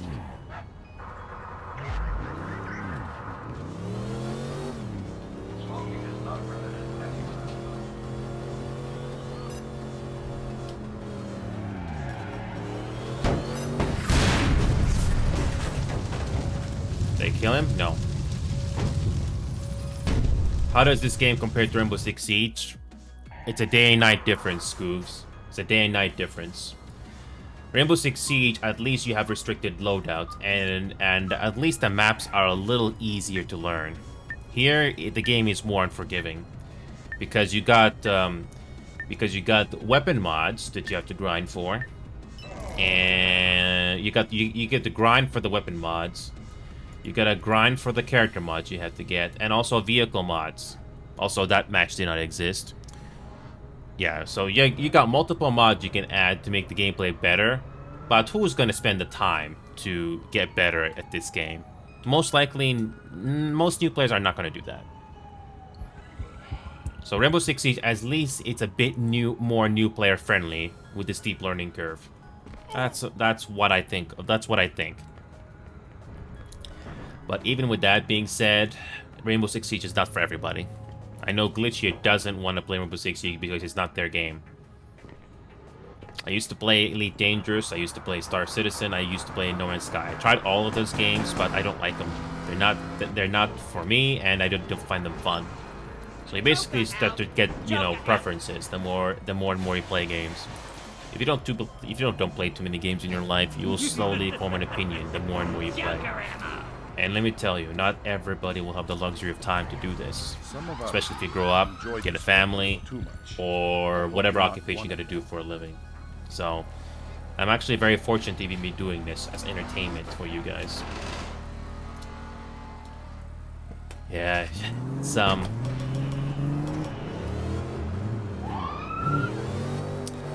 They kill him? No. How does this game compare to Rainbow Six Siege? It's a day and night difference, Scoobs. It's a day and night difference. Rainbow Six Siege, at least you have restricted loadout, and at least the maps are a little easier to learn. Here, the game is more unforgiving, because you got weapon mods that you have to grind for, and you get to grind for the weapon mods. You gotta grind for the character mods you have to get, and also vehicle mods. Also, that match did not exist. Yeah, so you got multiple mods you can add to make the gameplay better, but who's gonna spend the time to get better at this game? Most likely, most new players are not gonna do that. So Rainbow Six Siege, at least it's a bit more new player friendly with the steep learning curve. That's what I think. That's what I think. But even with that being said, Rainbow Six Siege is not for everybody. I know Glitch here doesn't want to play Rainbow Six Siege because it's not their game. I used to play Elite Dangerous, I used to play Star Citizen, I used to play No Man's Sky. I tried all of those games, but I don't like them. They're not for me, and I don't find them fun. So you basically start to get, you know, preferences the more and more you play games. If you don't play too many games in your life, you will slowly form an opinion the more and more you play. And let me tell you, not everybody will have the luxury of time to do this. Especially if you grow up, get a family, or whatever occupation you gotta do for a living. So, I'm actually very fortunate to even be doing this as entertainment for you guys. Yeah, it's, I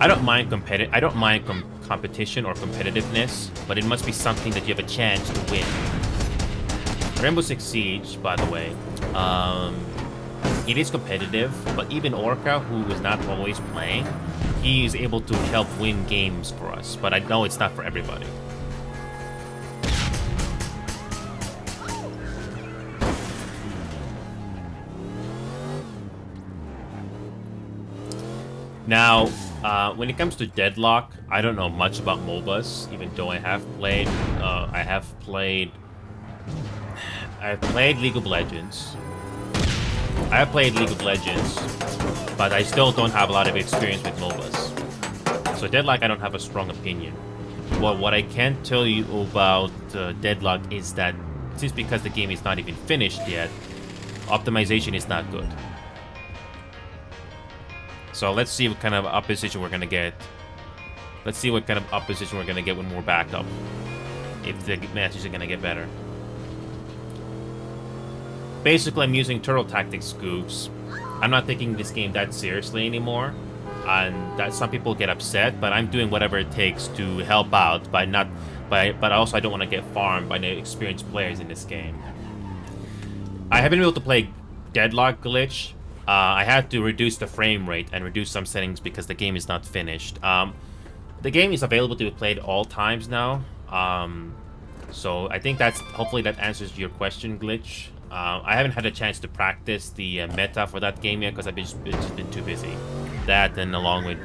don't mind competition or competitiveness, but it must be something that you have a chance to win. Rainbow Six Siege, by the way, it is competitive, but even Orca, who is not always playing, he is able to help win games for us, but I know it's not for everybody. Now, when it comes to Deadlock, I don't know much about MOBAs, even though I have played League of Legends. I have played League of Legends. but I still don't have a lot of experience with MOBAs. So Deadlock, I don't have a strong opinion. Well, what I can tell you about Deadlock is that since because the game is not even finished yet, optimization is not good. So let's see what kind of opposition we're gonna get. Let's see what kind of opposition we're gonna get when we're back up. If the matches are gonna get better. Basically, I'm using turtle tactics scoops. I'm not taking this game that seriously anymore. And that some people get upset, but I'm doing whatever it takes to help out but also I don't want to get farmed by the experienced players in this game. I haven't been able to play Deadlock Glitch. I had to reduce the frame rate and reduce some settings because the game is not finished. The game is available to be played all times now. So I think hopefully that answers your question, Glitch. I haven't had a chance to practice the meta for that game yet because I've just been too busy. That and along with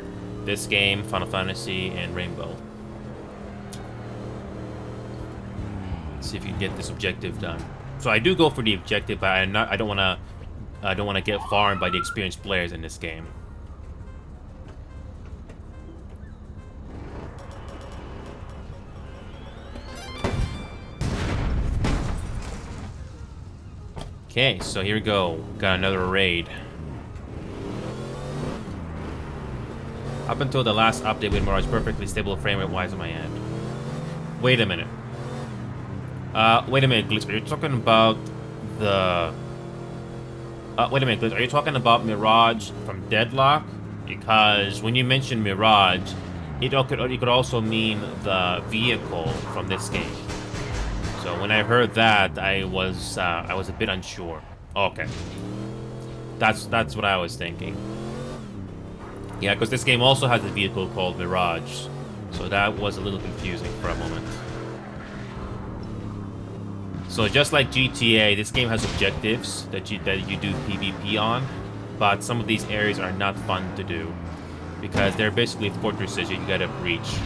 this game, Final Fantasy, and Rainbow. Let's see if you can get this objective done. So I do go for the objective, but I don't wanna get farmed by the experienced players in this game. Okay, so here we go. Got another raid. Up until the last update with Mirage, perfectly stable frame rate wise on my end. Wait a minute. Wait a minute, Glitch. Are you talking about the... wait a minute, Glitch. Are you talking about Mirage from Deadlock? Because when you mention Mirage, it could also mean the vehicle from this game. So when I heard that, I was a bit unsure. Okay. That's what I was thinking. Yeah, because this game also has a vehicle called Mirage. So that was a little confusing for a moment. So just like GTA, this game has objectives that you do PvP on, but some of these areas are not fun to do because they're basically fortresses you gotta breach,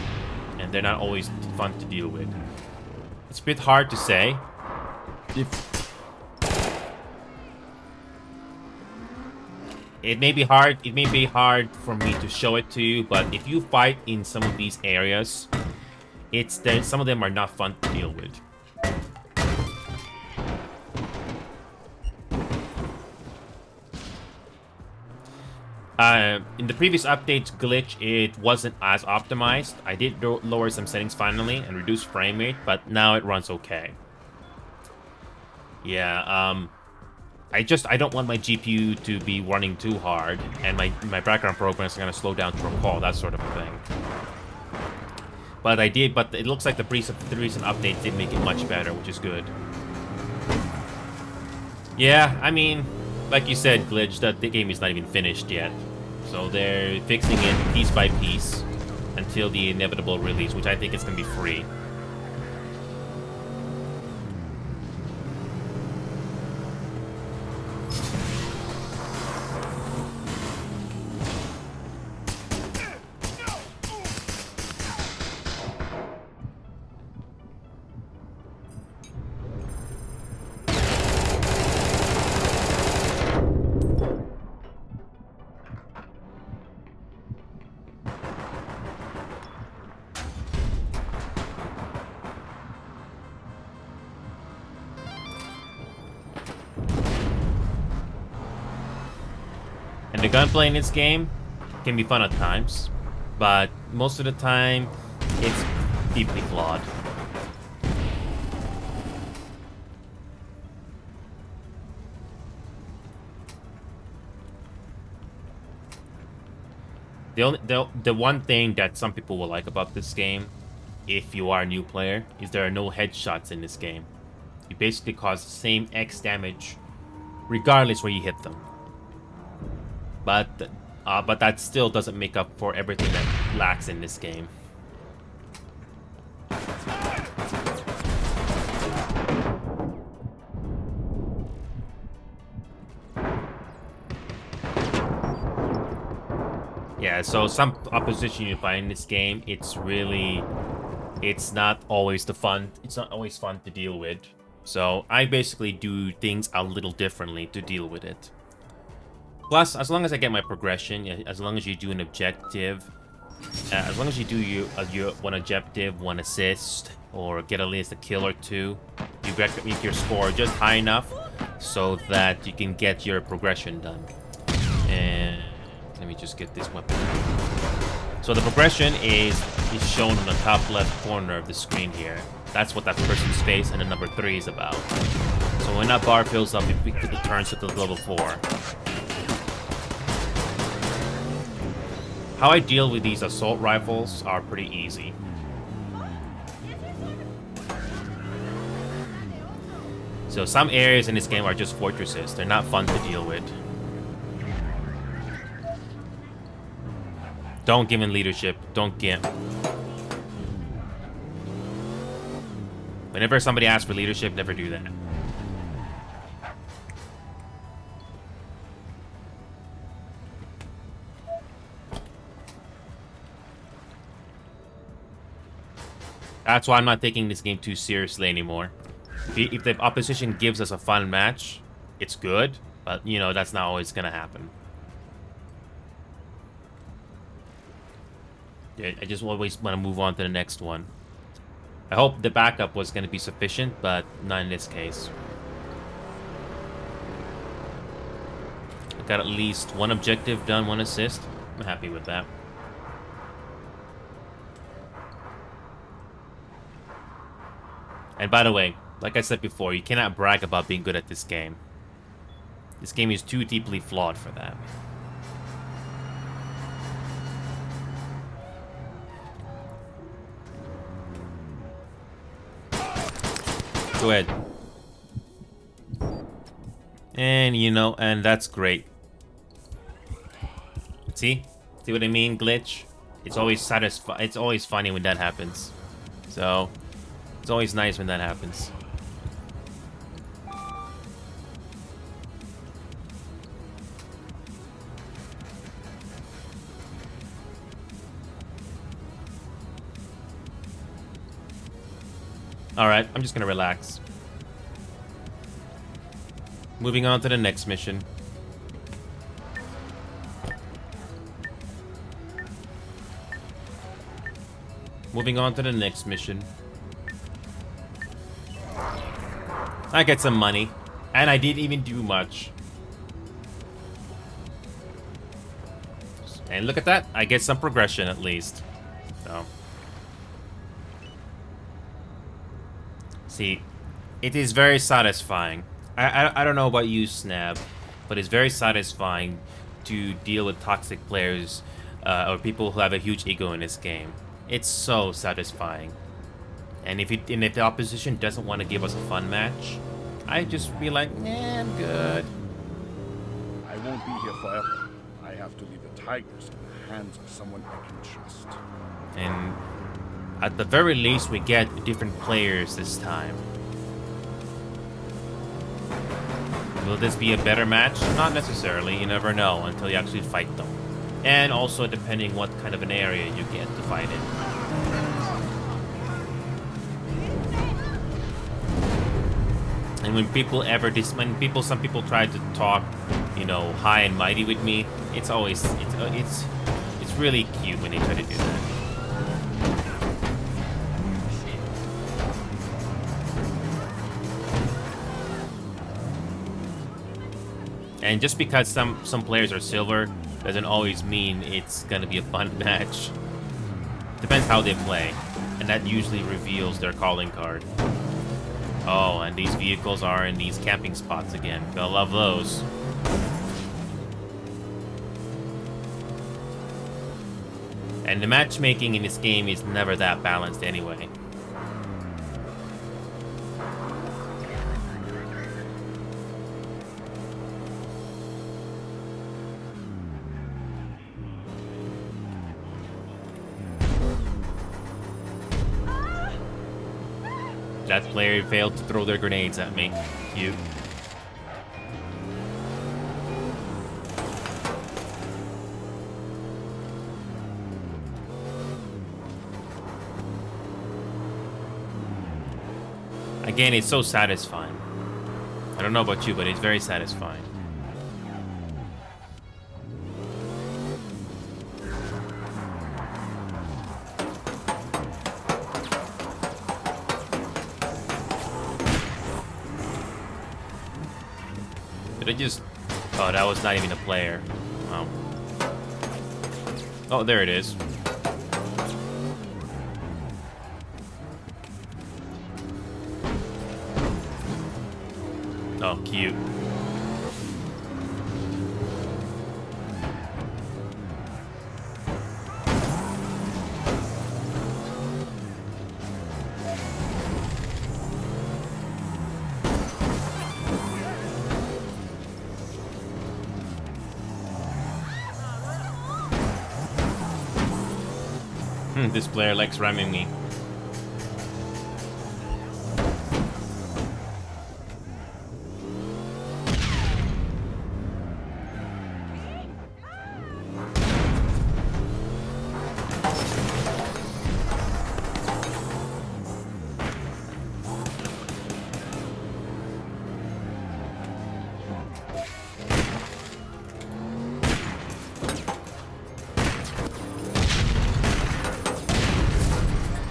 and they're not always fun to deal with. It's a bit hard to say. It may be hard for me to show it to you, but if you fight in some of these areas, some of them are not fun to deal with. In the previous updates, Glitch, it wasn't as optimized. I did lower some settings finally and reduce frame rate, but now it runs okay. Yeah, I don't want my GPU to be running too hard, and my background programs are gonna slow down to a call, that sort of thing. But it looks like the recent updates did make it much better, which is good. Yeah, I mean, like you said, Glitch, that the game is not even finished yet. So they're fixing it piece by piece until the inevitable release, which I think is going to be free. And the gunplay in this game can be fun at times, but most of the time, it's deeply flawed. The one thing that some people will like about this game, if you are a new player, is there are no headshots in this game. You basically cause the same X damage, regardless where you hit them. But that still doesn't make up for everything that lacks in this game. Yeah, so some opposition you find in this game, it's not always fun to deal with. So I basically do things a little differently to deal with it. Plus, as long as I get my progression, as long as you do an objective, as long as you do your one objective, one assist, or get at least a kill or two, you make your score just high enough so that you can get your progression done. And let me just get this weapon. So the progression is shown on the top left corner of the screen here. That's what that person's face and the number 3 is about. So when that bar fills up, it turns to the level 4. How I deal with these assault rifles are pretty easy. So some areas in this game are just fortresses. They're not fun to deal with. Don't give in leadership. Don't gimp. Whenever somebody asks for leadership, never do that. That's why I'm not taking this game too seriously anymore. If the opposition gives us a fun match, it's good, but, you know, that's not always gonna happen. Yeah, I just always want to move on to the next one. I hope the backup was going to be sufficient, but not in this case. I got at least one objective done, one assist. I'm happy with that. And by the way, like I said before, you cannot brag about being good at this game. This game is too deeply flawed for that. Go ahead. And, you know, and that's great. See? See what I mean, glitch? It's always satisfying. It's always funny when that happens. So, it's always nice when that happens. Alright, I'm just gonna relax. Moving on to the next mission. Moving on to the next mission. I get some money. And I didn't even do much. And look at that. I get some progression at least. So. See, it is very satisfying. I don't know about you, Snap, but it's very satisfying to deal with toxic players or people who have a huge ego in this game. It's so satisfying. And if the opposition doesn't want to give us a fun match, I just be like, nah, I'm good. I won't be here forever. I have to leave the tigers in the hands of someone I can trust. And at the very least, we get different players this time. Will this be a better match? Not necessarily. You never know until you actually fight them. And also depending what kind of an area you get to fight in. And when some people try to talk, you know, high and mighty with me, it's always it's really cute when they try to do that. And just because some players are silver doesn't always mean it's gonna be a fun match. Depends how they play, and that usually reveals their calling card. Oh, and these vehicles are in these camping spots again. Gotta love those. And the matchmaking in this game is never that balanced anyway. That player failed to throw their grenades at me. Cute. Again, it's so satisfying. I don't know about you, but it's very satisfying. Did I just... Oh, that was not even a player. Oh. Oh, there it is. Oh, cute. This player likes ramming me.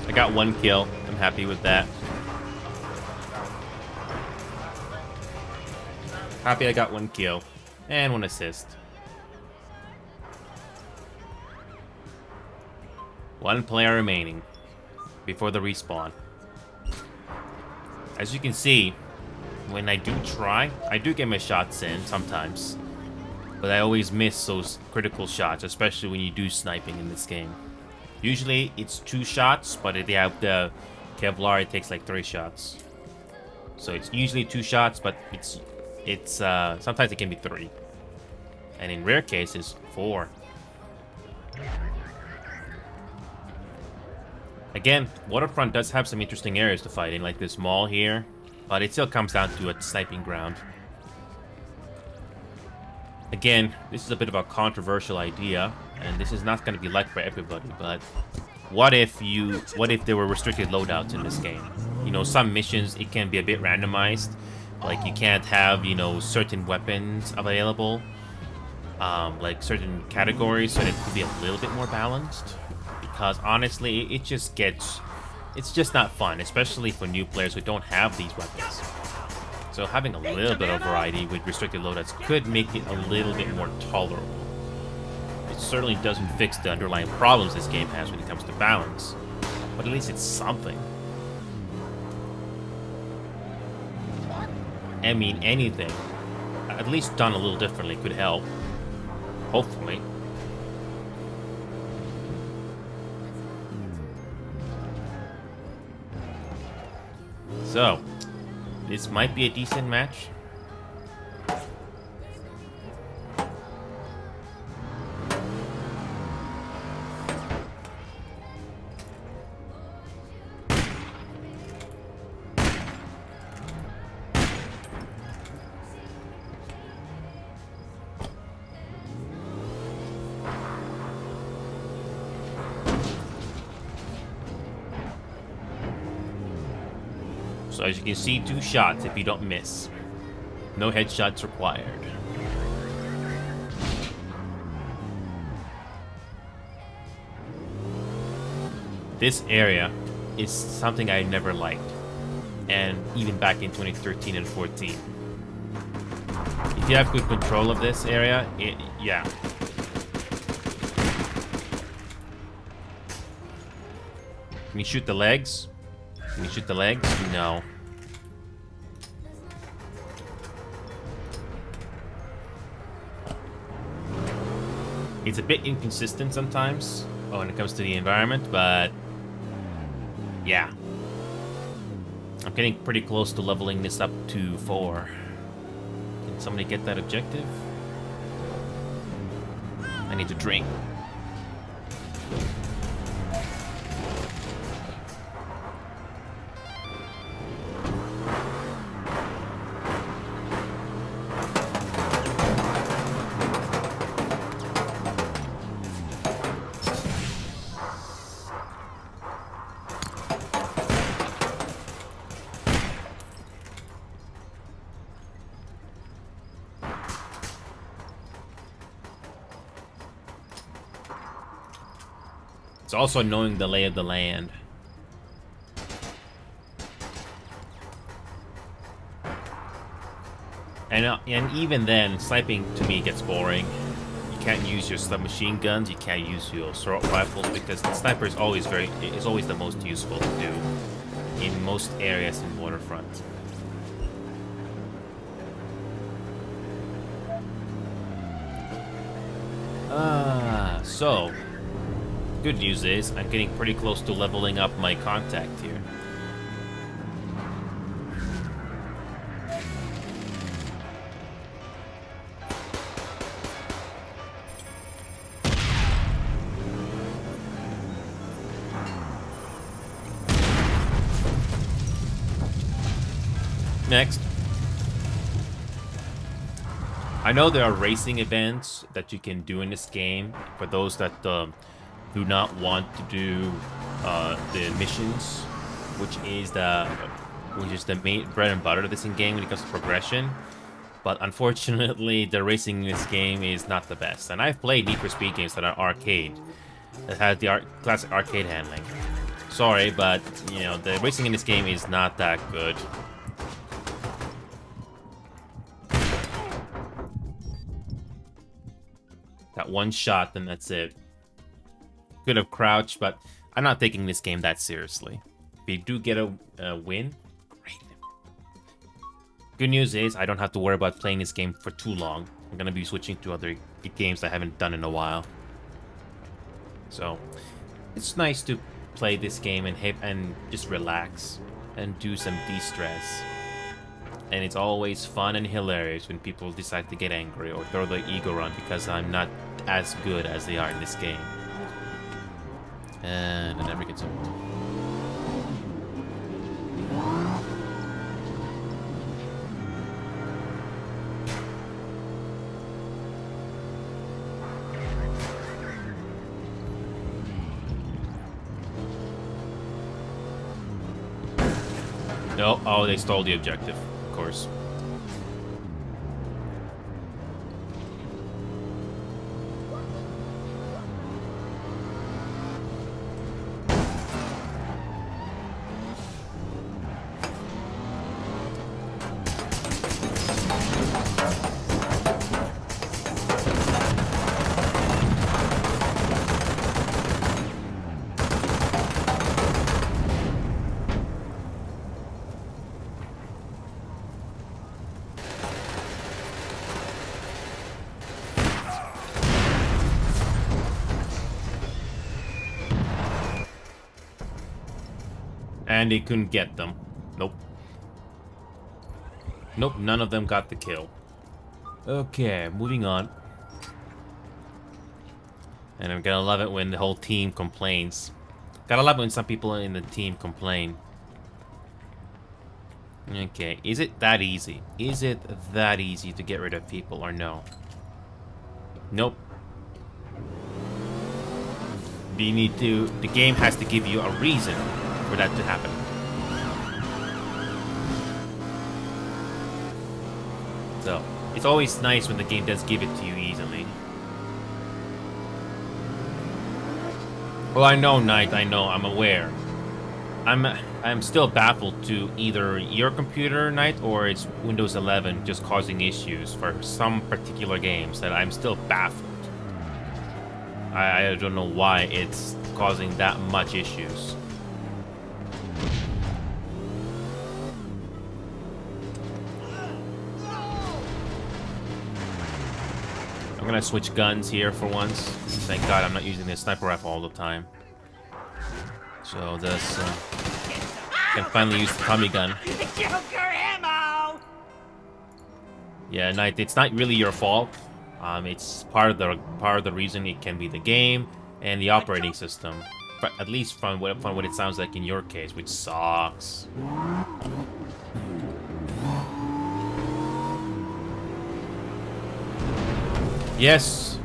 I got 1 kill. I'm happy with that. Happy I got 1 kill. And 1 assist. 1 player remaining before the respawn. As you can see, when I do try, I do get my shots in sometimes. But I always miss those critical shots, especially when you do sniping in this game. Usually it's 2 shots, but if they have the Kevlar, it takes like 3 shots. So it's usually 2 shots, but it's sometimes it can be 3. And in rare cases, 4. Again, Waterfront does have some interesting areas to fight in, like this mall here, but it still comes down to a sniping ground. Again, this is a bit of a controversial idea, and this is not going to be liked by everybody, but what if there were restricted loadouts in this game? You know, some missions, it can be a bit randomized, like you can't have, you know, certain weapons available, like certain categories, so that it could be a little bit more balanced. Because honestly, it's just not fun, especially for new players who don't have these weapons. So having a little bit of variety with restricted loadouts could make it a little bit more tolerable. It certainly doesn't fix the underlying problems this game has when it comes to balance, but at least it's something. I mean, anything, at least done a little differently, could help. Hopefully. So, this might be a decent match. So as you can see, 2 shots if you don't miss. No headshots required. This area is something I never liked, and even back in 2013 and 14. If you have good control of this area, yeah. Can you shoot the legs? Can you shoot the legs? No. It's a bit inconsistent sometimes when it comes to the environment, but yeah. I'm getting pretty close to leveling this up to 4. Can somebody get that objective? I need to drink. It's also knowing the lay of the land. And even then, sniping to me gets boring. You can't use your submachine guns. You can't use your assault rifles because the sniper is always the most useful to do in most areas in Waterfront. So good news is I'm getting pretty close to leveling up my contact here. Next. I know there are racing events that you can do in this game for those that do not want to do the missions, which is the main bread and butter of this game when it comes to progression. But unfortunately, the racing in this game is not the best. And I've played Need for Speed games that are arcade, that have the classic arcade handling. Sorry, but you know the racing in this game is not that good. That one shot, then that's it. Could have crouched, but I'm not taking this game that seriously. If you do get a win, great. Good news is I don't have to worry about playing this game for too long. I'm gonna be switching to other games I haven't done in a while. So it's nice to play this game and just relax and do some de-stress. And it's always fun and hilarious when people decide to get angry or throw the ego run because I'm not as good as they are in this game. And it never gets old. No, oh, they stole the objective, of course. And they couldn't get them. Nope. Nope, none of them got the kill. Okay, moving on. And I'm gonna love it when the whole team complains. Gotta love it when some people in the team complain. Okay, is it that easy? Is it that easy to get rid of people or no? Nope. The game has to give you a reason for that to happen. So, it's always nice when the game does give it to you easily. Well, I know, Knight, I know, I'm aware. I'm still baffled to either your computer, Knight, or it's Windows 11 just causing issues for some particular games that I'm still baffled. I don't know why it's causing that much issues. I'm gonna switch guns here for once. Thank God I'm not using the sniper rifle all the time. So this can finally use the Tommy gun. Yeah, Knight, it's not really your fault. It's part of the reason. It can be the game and the operating system, but at least from what it sounds like in your case, which sucks. Yes,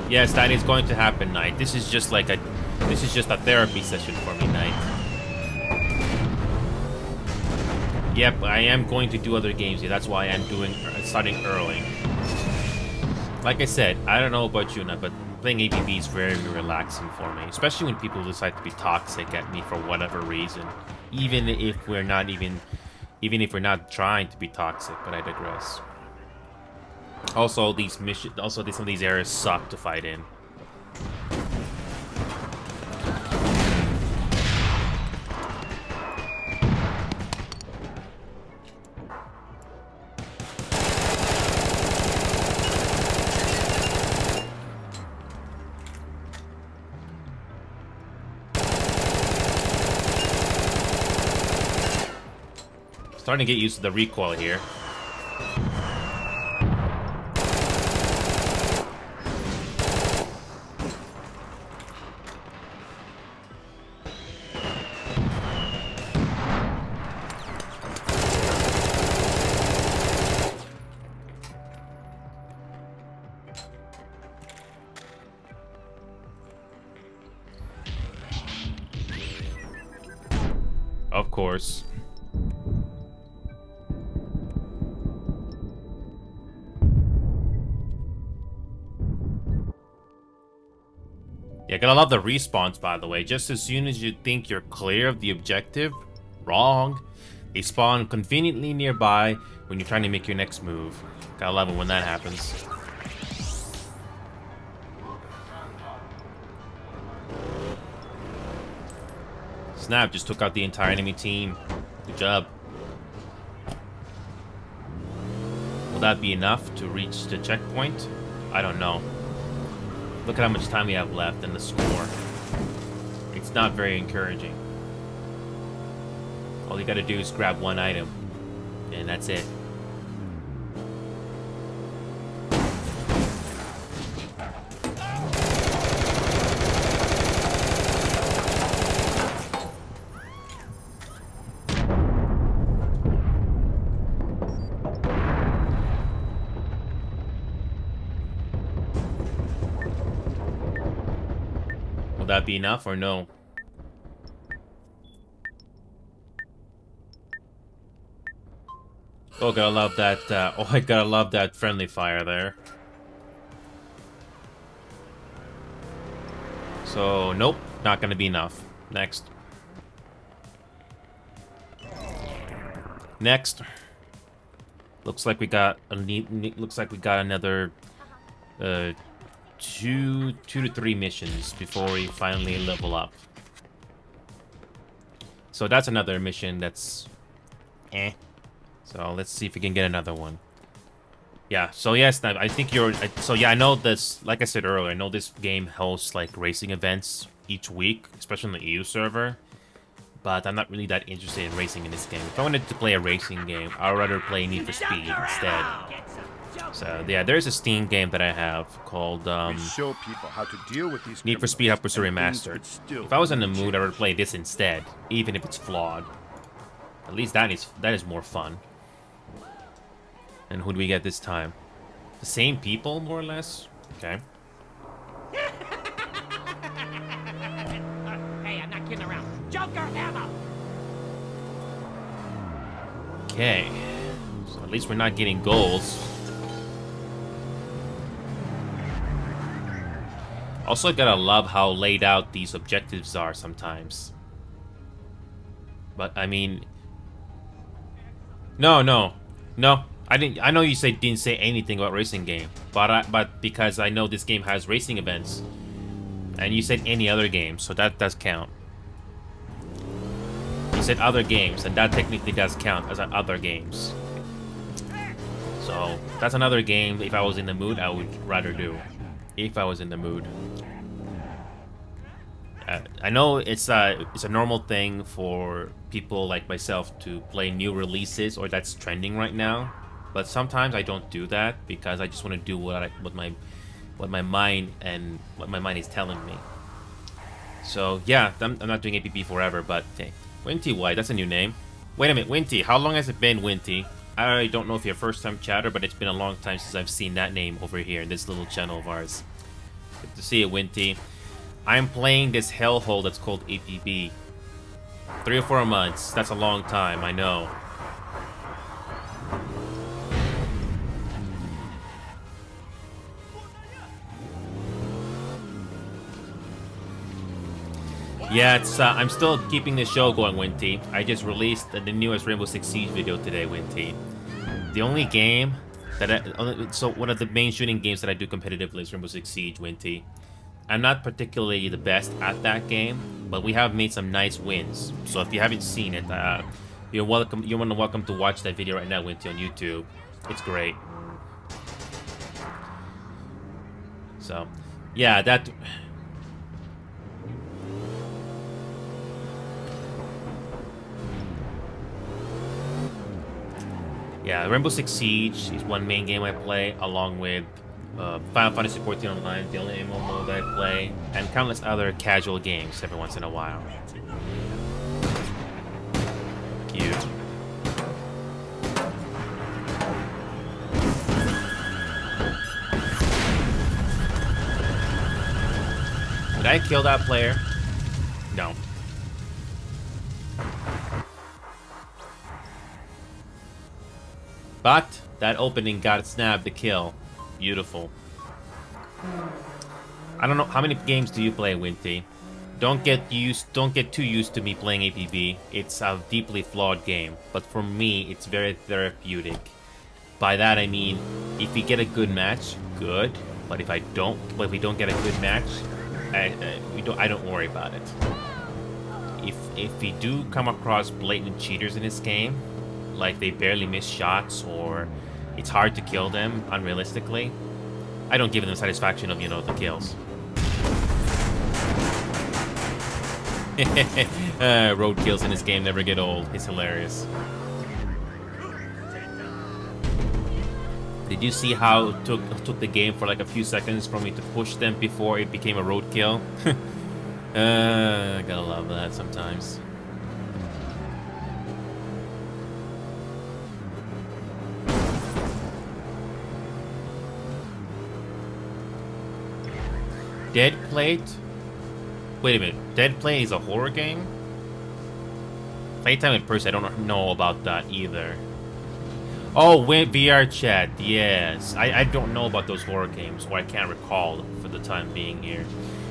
yes, that is going to happen, Knight. This is just a therapy session for me, Knight. Yep, I am going to do other games here. That's why I'm starting early. Like I said, I don't know about you, Knight, but playing ABB is very relaxing for me, especially when people decide to be toxic at me for whatever reason, even if we're not trying to be toxic. But I digress. Also, some of these areas suck to fight in. Starting to get used to the recoil here. Of course. Yeah, gotta love the respawns, by the way. Just as soon as you think you're clear of the objective, wrong. They spawn conveniently nearby when you're trying to make your next move. Gotta love it when that happens. Snap just took out the entire enemy team. Good job. Will that be enough to reach the checkpoint? I don't know. Look at how much time we have left and the score. It's not very encouraging. All you gotta do is grab one item, and that's it. Will that be enough or no? Oh, gotta love that. Oh, I gotta love that friendly fire there. So, nope, not gonna be enough. Next. Next. Looks like we got a looks like we got another two to three missions before we finally level up. So that's another mission that's So let's see if we can get another one. Yeah, so yes, I think you're... So yeah, I know this, like I said earlier, I know this game hosts like racing events each week, especially on the EU server. But I'm not really that interested in racing in this game. If I wanted to play a racing game, I'd rather play Need for Speed instead. So yeah, there's a Steam game that I have called show people how to deal with these Need for Speed Hot Pursuit Remastered. If I was in the mood, I would play this instead, even if it's flawed. At least that is more fun. And who do we get this time? The same people, more or less? Okay. Hey, I'm not kidding around. Joker ammo! Okay. So at least we're not getting goals. Also gotta love how laid out these objectives are sometimes. But, I mean... No. I know you didn't say anything about racing game, but because I know this game has racing events, and you said any other game, so that does count. You said other games, and that technically does count as other games. So that's another game. If I was in the mood, I would rather do. If I was in the mood. I know it's a normal thing for people like myself to play new releases, or that's trending right now. But sometimes I don't do that because I just want to do what my mind is telling me. So yeah, I'm not doing APP forever, but hey, Winty White, that's a new name. Wait a minute, Winty, how long has it been, Winty? I don't know if you're a first-time chatter, but it's been a long time since I've seen that name over here in this little channel of ours. Good to see you, Winty. I'm playing this hellhole that's called APB. 3 or 4 months. That's a long time, I know. Yeah, it's I'm still keeping this show going, Winty. I just released the newest Rainbow Six Siege video today, Winty. The only game So one of the main shooting games that I do competitively is Rainbow Six Siege, Winty. I'm not particularly the best at that game, but we have made some nice wins. So if you haven't seen it, you're welcome. You're welcome to watch that video right now, Winty, on YouTube. It's great. So, yeah, that. Yeah, Rainbow Six Siege is one main game I play, along with Final Fantasy XIV Online, the only MMO that I play, and countless other casual games every once in a while. Cute. Did I kill that player? No. But that opening got snapped the kill. Beautiful. I don't know how many games do you play, Winty? Don't get too used to me playing APB. It's a deeply flawed game, but for me, it's very therapeutic. By that I mean, if we get a good match, good. But if we don't get a good match, I don't worry about it. If we do come across blatant cheaters in this game, like they barely miss shots or it's hard to kill them unrealistically, I don't give them satisfaction of, the kills. Road kills in this game never get old. It's hilarious. Did you see how it took the game for like a few seconds for me to push them before it became a road kill? I gotta love that sometimes. Dead Plate? Wait a minute. Dead Plate is a horror game? Playtime in person, I don't know about that either. Oh, VR chat, yes. I don't know about those horror games, or I can't recall for the time being here.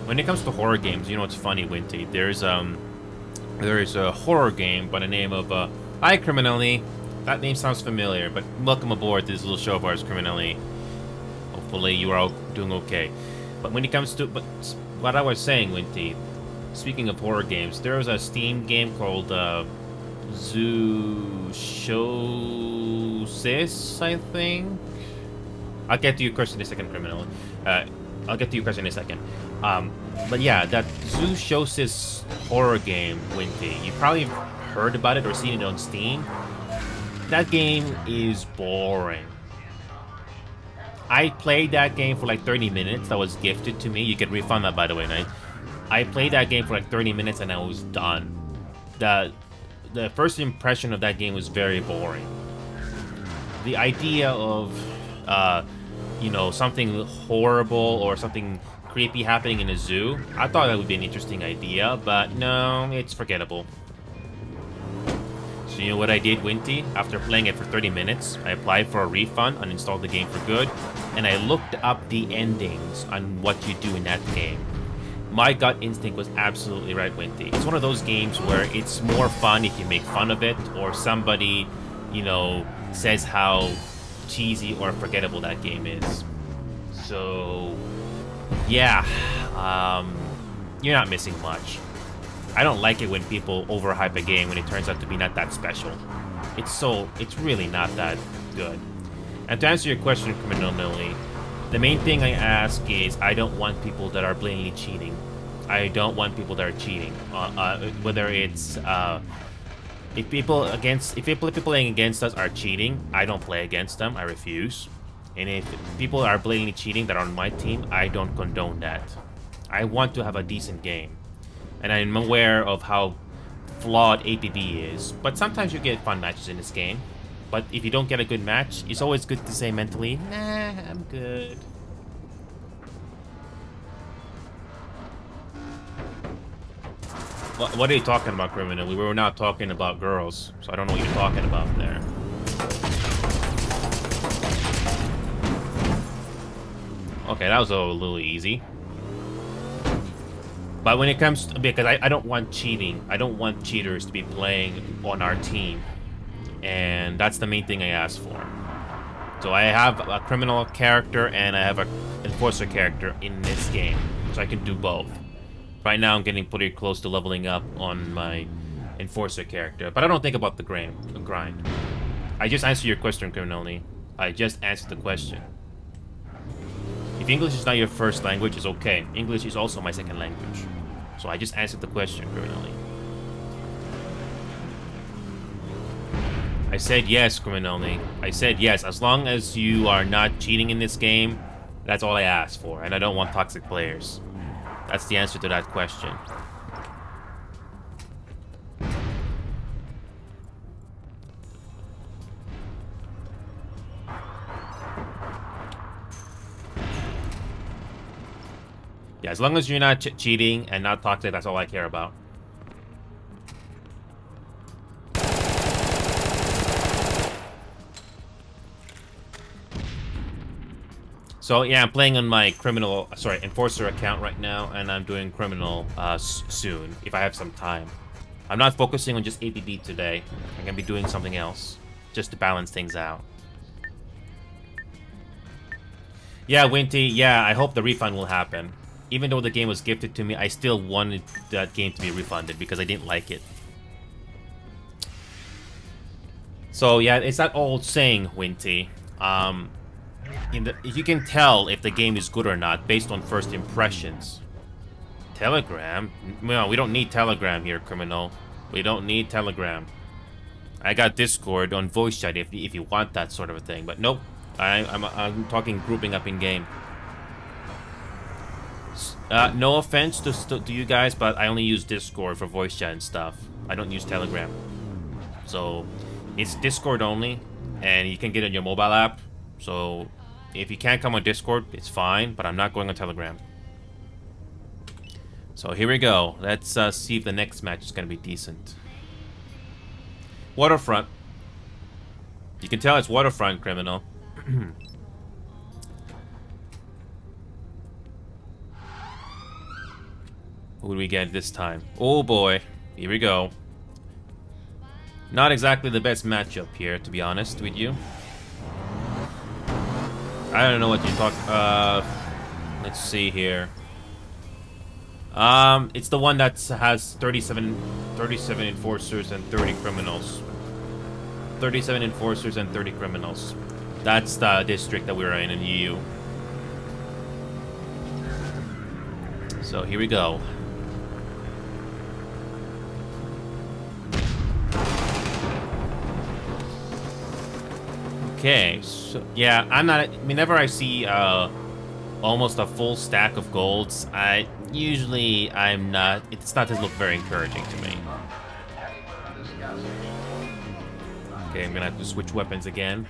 When it comes to horror games, you know what's funny, Winty? There's a horror game by the name of Hi Criminally. That name sounds familiar, but welcome aboard to this little show of ours, Criminally. Hopefully you are all doing okay. But when it comes to what I was saying, Winty, speaking of horror games, there was a Steam game called Zooshowsis, I think. I'll get to your question in a second, Criminal. I'll get to your question in a second. But yeah, that Zooshowsis horror game, Winty, you probably heard about it or seen it on Steam. That game is boring. I played that game for like 30 minutes. That was gifted to me. You can refund that, by the way, Knight. I played that game for like 30 minutes and I was done. The first impression of that game was very boring. The idea of, something horrible or something creepy happening in a zoo, I thought that would be an interesting idea, but no, it's forgettable. So you know what I did, Winty? After playing it for 30 minutes, I applied for a refund, uninstalled the game for good, and I looked up the endings on what you do in that game. My gut instinct was absolutely right, Winty. It's one of those games where it's more fun if you make fun of it, or somebody, says how cheesy or forgettable that game is. So, yeah, you're not missing much. I don't like it when people overhype a game when it turns out to be not that special. It's really not that good. And to answer your question, criminally, the main thing I ask is I don't want people that are blatantly cheating. I don't want people that are cheating. Whether it's if people playing against us are cheating, I don't play against them. I refuse. And if people are blatantly cheating that are on my team, I don't condone that. I want to have a decent game. And I'm aware of how flawed APB is, but sometimes you get fun matches in this game. But if you don't get a good match, it's always good to say mentally, nah, I'm good. What are you talking about, Criminal? We were not talking about girls, so I don't know what you're talking about there. Okay, that was a little easy. But when it comes to, because I don't want cheating. I don't want cheaters to be playing on our team. And that's the main thing I asked for. So I have a criminal character and I have a enforcer character in this game, so I can do both. Right now I'm getting pretty close to leveling up on my enforcer character, but I don't think about the grind. I just answered your question, criminally. I just answered the question. If English is not your first language, it's okay. English is also my second language. So I just answered the question, criminally. I said yes, criminally. I said yes. As long as you are not cheating in this game, that's all I asked for. And I don't want toxic players. That's the answer to that question. Yeah, as long as you're not cheating and not toxic, that's all I care about. So yeah, I'm playing on my enforcer account right now, and I'm doing criminal soon, if I have some time. I'm not focusing on just ABB today. I'm gonna be doing something else, just to balance things out. Yeah, Winty, yeah, I hope the refund will happen. Even though the game was gifted to me, I still wanted that game to be refunded because I didn't like it. So yeah, it's that old saying, Winty. You can tell if the game is good or not based on first impressions. Telegram? No, we don't need Telegram here, criminal. We don't need Telegram. I got Discord on voice chat if you want that sort of a thing, but nope. I'm talking grouping up in game. No offense to you guys, but I only use Discord for voice chat and stuff. I don't use Telegram. So it's Discord only, and you can get it on your mobile app. So if you can't come on Discord, it's fine, but I'm not going on Telegram. So here we go. Let's see if the next match is going to be decent. Waterfront. You can tell it's Waterfront, criminal. Who do we get this time? Oh boy. Here we go. Not exactly the best matchup here, to be honest with you. I don't know what you're talking. Let's see here. It's the one that has 37 enforcers and 30 criminals. 37 enforcers and 30 criminals. That's the district that we're in EU. So here we go. Okay, so yeah, whenever I see almost a full stack of golds, it doesn't look very encouraging to me. Okay, I'm gonna have to switch weapons again.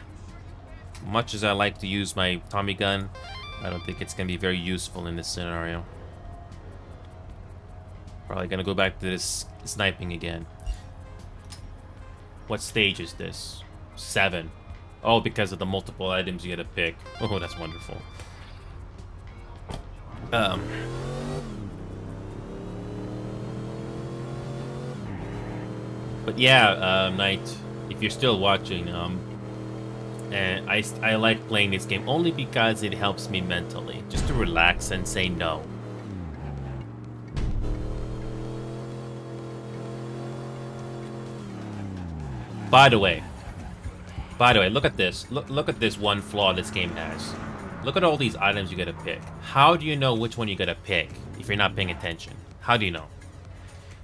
Much as I like to use my Tommy gun, I don't think it's gonna be very useful in this scenario. Probably gonna go back to this sniping again. What stage is this? 7. Oh, because of the multiple items you get to pick. Oh, that's wonderful. But yeah, Knight, if you're still watching, and I like playing this game only because it helps me mentally, just to relax and say no. By the way, look at this. Look at this one flaw this game has. Look at all these items you gotta pick. How do you know which one you gotta pick if you're not paying attention? How do you know?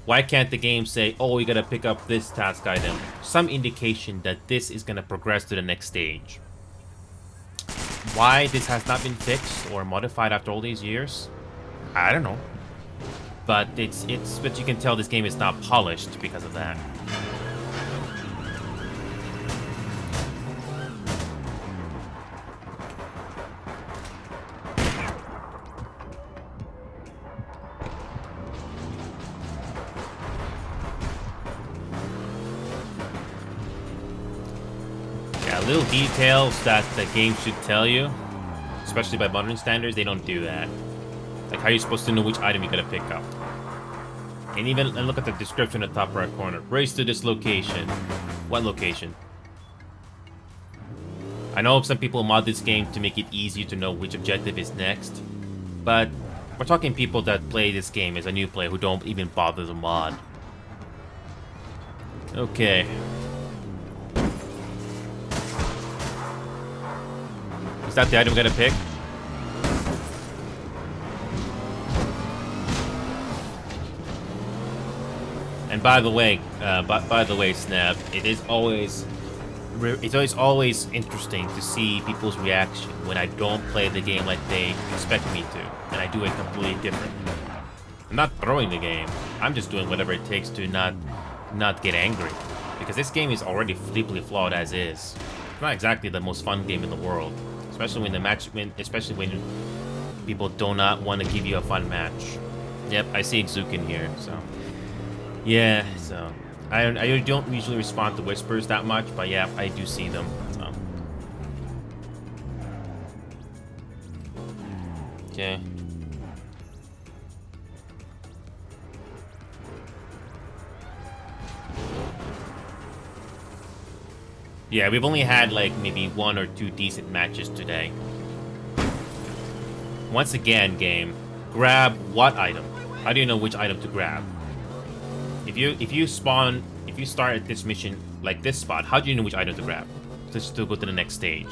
Why can't the game say, oh, you gotta pick up this task item? Some indication that this is gonna progress to the next stage. Why this has not been fixed or modified after all these years? I don't know. But but you can tell this game is not polished because of that. Little details that the game should tell you, especially by modern standards, they don't do that. Like, how are you supposed to know which item you gotta pick up? And look at the description at the top right corner. Race to this location. What location? I know some people mod this game to make it easier to know which objective is next, but we're talking people that play this game as a new player who don't even bother to mod. Okay. Is that the item we're gonna pick? And by the way, Snap, it's always interesting to see people's reaction when I don't play the game like they expect me to, and I do it completely different. I'm not throwing the game. I'm just doing whatever it takes to not get angry, because this game is already deeply flawed as is. It's not exactly the most fun game in the world, especially when people do not want to give you a fun match. Yep, I see Zukin here, so. Yeah, so I don't usually respond to whispers that much, but yeah, I do see them. So. Okay. Yeah, we've only had like maybe 1 or 2 decent matches today. Once again, game, grab what item? How do you know which item to grab? If you start at this mission like this spot, how do you know which item to grab to still go to the next stage?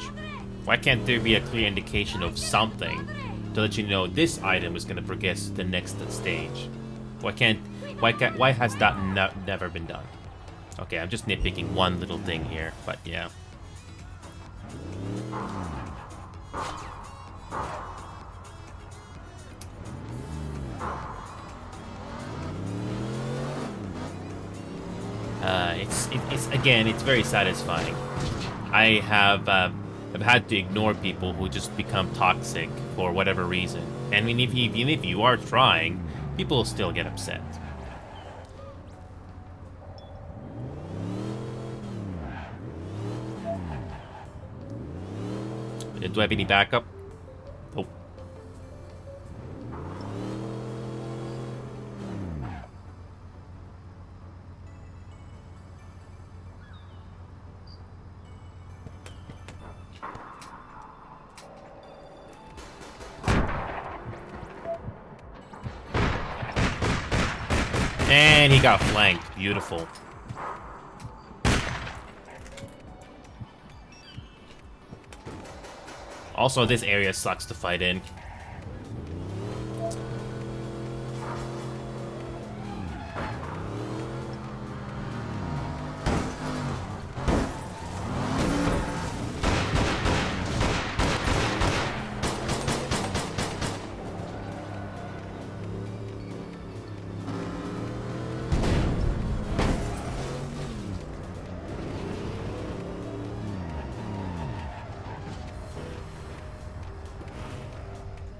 Why can't there be a clear indication of something to let you know this item is gonna progress to the next stage? Why has that never been done? Okay, I'm just nitpicking one little thing here, but yeah. It's very satisfying. I have had to ignore people who just become toxic for whatever reason, and even if you are trying, people still get upset. Do I have any backup? Oh. And he got flanked. Beautiful. Also, this area sucks to fight in.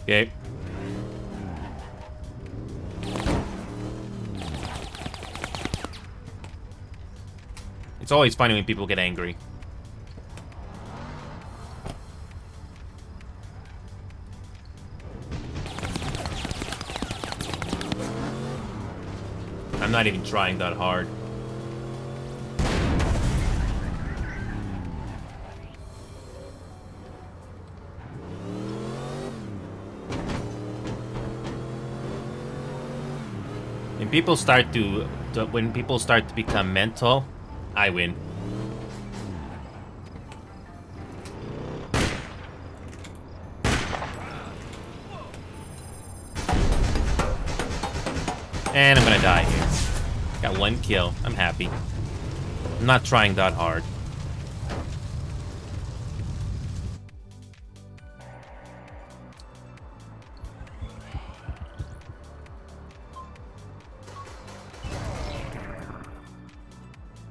Okay. It's always funny when people get angry. I'm not even trying that hard. When people start to become mental, I win. And I'm gonna die here. Got 1 kill. I'm happy. I'm not trying that hard.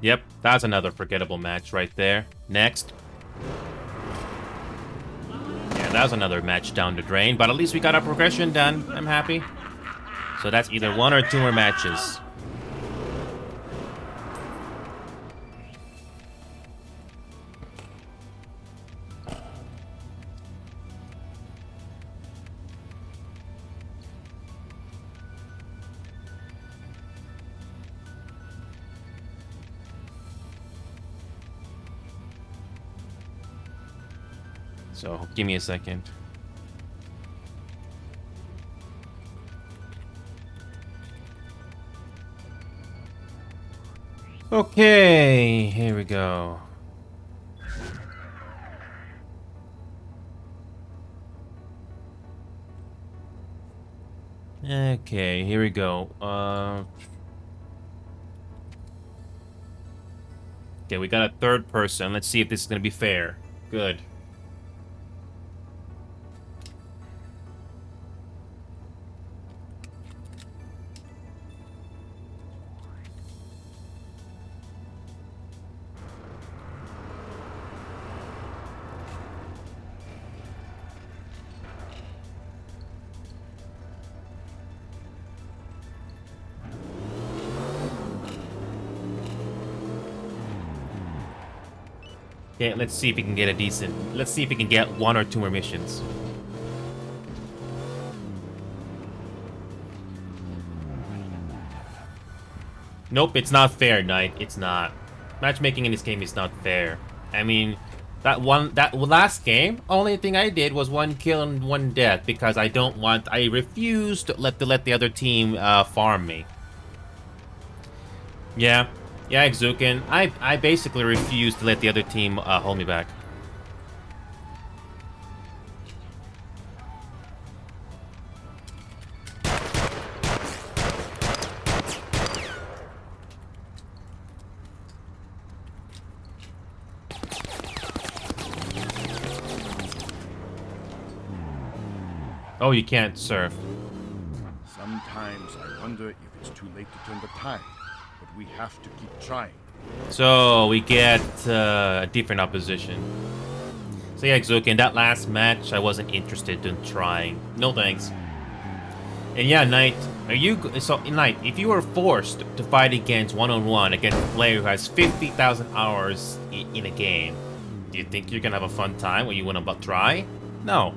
Yep, that's another forgettable match right there. Next. Yeah, that was another match down the drain, but at least we got our progression done. I'm happy. So that's either 1 or 2 more matches. So give me a second. Okay, here we go. Okay, here we go. Okay, we got a third person. Let's see if this is gonna be fair. Good. Okay, let's see if we can get a decent. Let's see if we can get 1 or 2 more missions. Nope, it's not fair, Knight. It's not. Matchmaking in this game is not fair. I mean, that last game, only thing I did was 1 kill and 1 death because I refuse to let the other team farm me. Yeah, Exukin. I basically refuse to let the other team hold me back. Oh, you can't surf. Sometimes I wonder if it's too late to turn the tide, but we have to keep trying. So we get a different opposition. So yeah, Exukin, that last match I wasn't interested in trying. No thanks. And yeah, Knight, Knight, if you were forced to fight against one-on-one against a player who has 50,000 hours in a game, do you think you're gonna have a fun time when you want to try? No.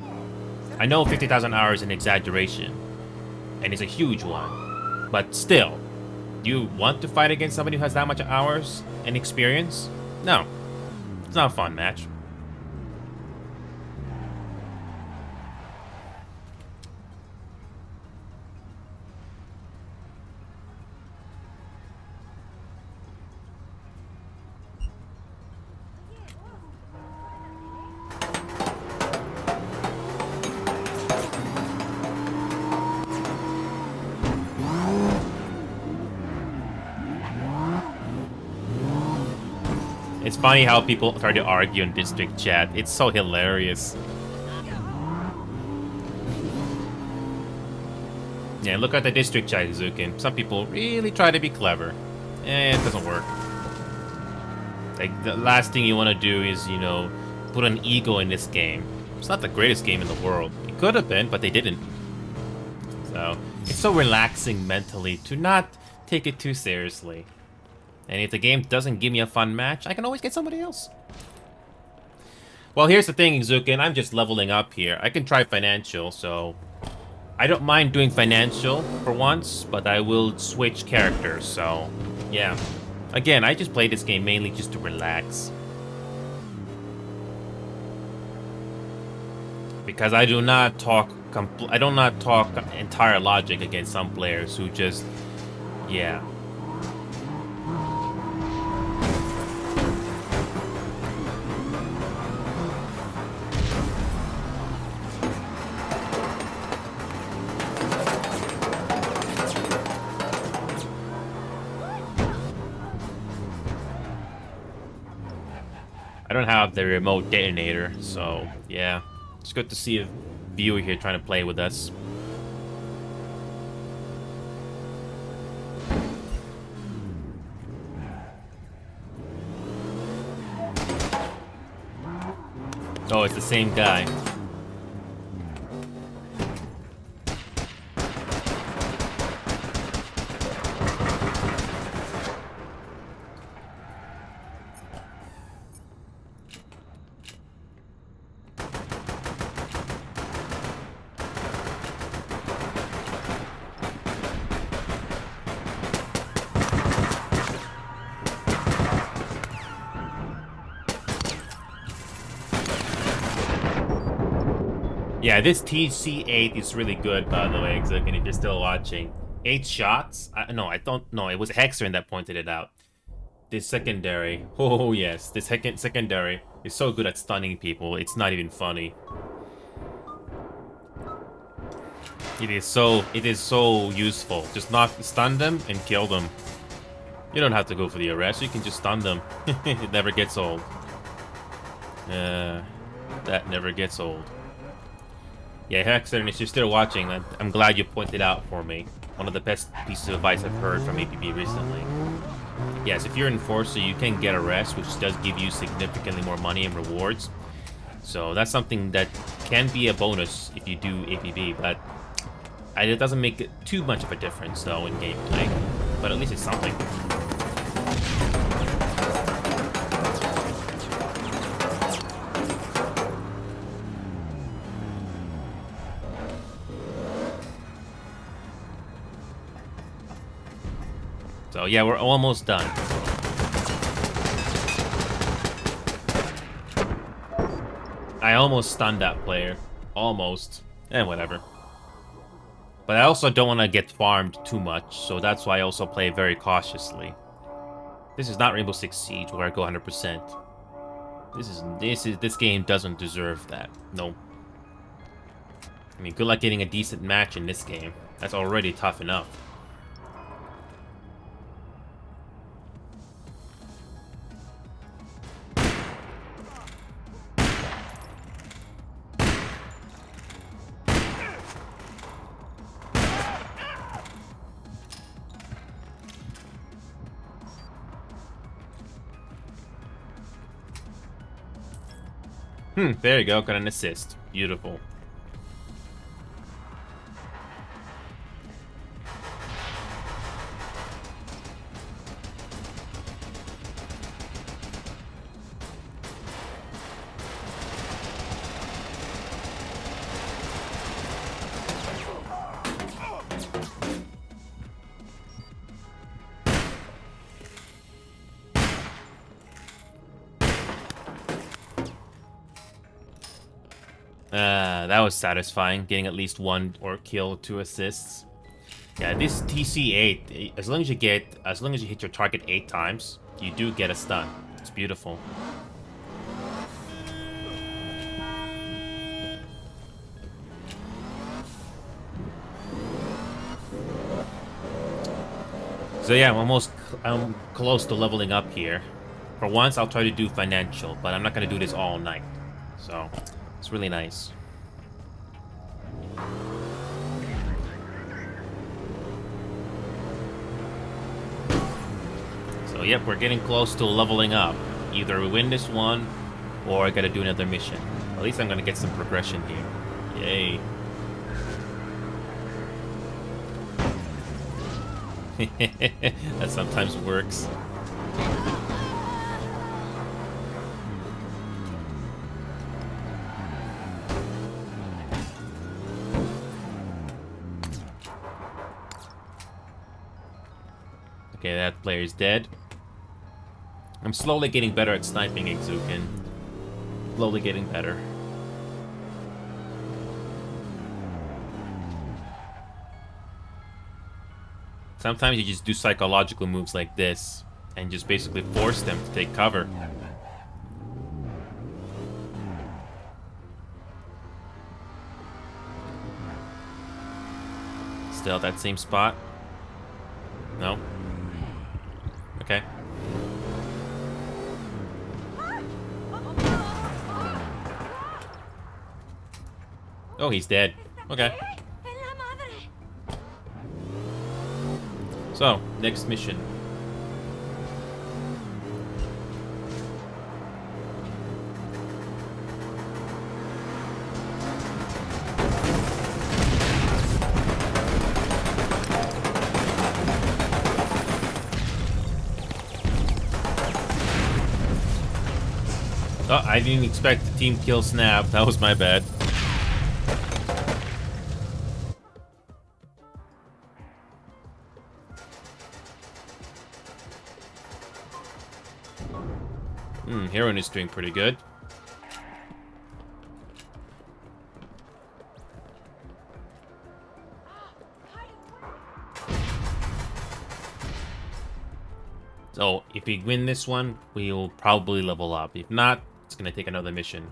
I know 50,000 hours is an exaggeration, and it's a huge one, but still, do you want to fight against somebody who has that much hours and experience? No. It's not a fun match. It's funny how people try to argue in district chat. It's so hilarious. Yeah, look at the district chat, Zukin. Some people really try to be clever. And it doesn't work. Like, the last thing you want to do is, you know, put an ego in this game. It's not the greatest game in the world. It could have been, but they didn't. So, it's so relaxing mentally to not take it too seriously. And if the game doesn't give me a fun match, I can always get somebody else. Well, here's the thing, Zukin. I'm just leveling up here. I can try financial, so I don't mind doing financial for once, but I will switch characters, so yeah. Again, I just play this game mainly just to relax. Because I do not talk entire logic against some players who just, yeah. I don't have the remote detonator, so yeah. It's good to see a viewer here trying to play with us. Oh, it's the same guy. Yeah, this TC8 is really good, by the way, Exokin, if you're still watching. 8 shots? No, I don't know. It was Hexerin that pointed it out. This secondary. Oh, yes. This secondary is so good at stunning people. It's not even funny. It is so useful. Just stun them and kill them. You don't have to go for the arrest. You can just stun them. It never gets old. That never gets old. Yeah, Hexerin, if you're still watching, I'm glad you pointed out for me. One of the best pieces of advice I've heard from APB recently. Yes, if you're an enforcer, you can get arrest, which does give you significantly more money and rewards. So that's something that can be a bonus if you do APB, but it doesn't make it too much of a difference, though, in gameplay. But at least it's something. So yeah, we're almost done. I almost stunned that player. Almost. Whatever. But I also don't want to get farmed too much, so that's why I also play very cautiously. This is not Rainbow Six Siege where I go 100%. This game doesn't deserve that. No. I mean, good luck getting a decent match in this game. That's already tough enough. There you go, got an assist. Beautiful. That was satisfying, getting at least 1 or kill, 2 assists. Yeah, this TC8, as long as you hit your target 8 times, you do get a stun. It's beautiful. So yeah, I'm close to leveling up here. For once, I'll try to do financial, but I'm not gonna do this all night. So, it's really nice. So yep, we're getting close to leveling up. Either we win this one, or I gotta do another mission. At least I'm gonna get some progression here. Yay. That sometimes works. Okay, that player's dead. I'm slowly getting better at sniping, Exukin. Slowly getting better. Sometimes you just do psychological moves like this and just basically force them to take cover. Still that same spot? No? Okay. Oh, he's dead. Okay. So, next mission. Oh, I didn't expect the team kill snap. That was my bad. Heron is doing pretty good. So if we win this one, we'll probably level up. If not, it's gonna take another mission.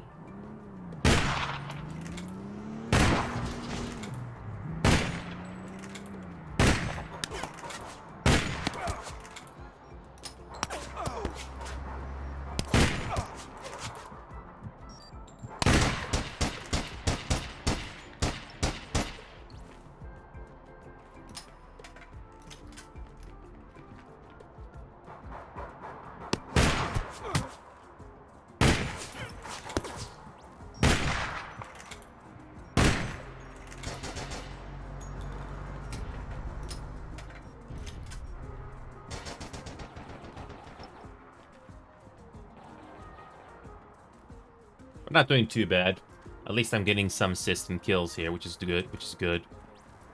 We're not doing too bad. At least I'm getting some system kills here, which is good.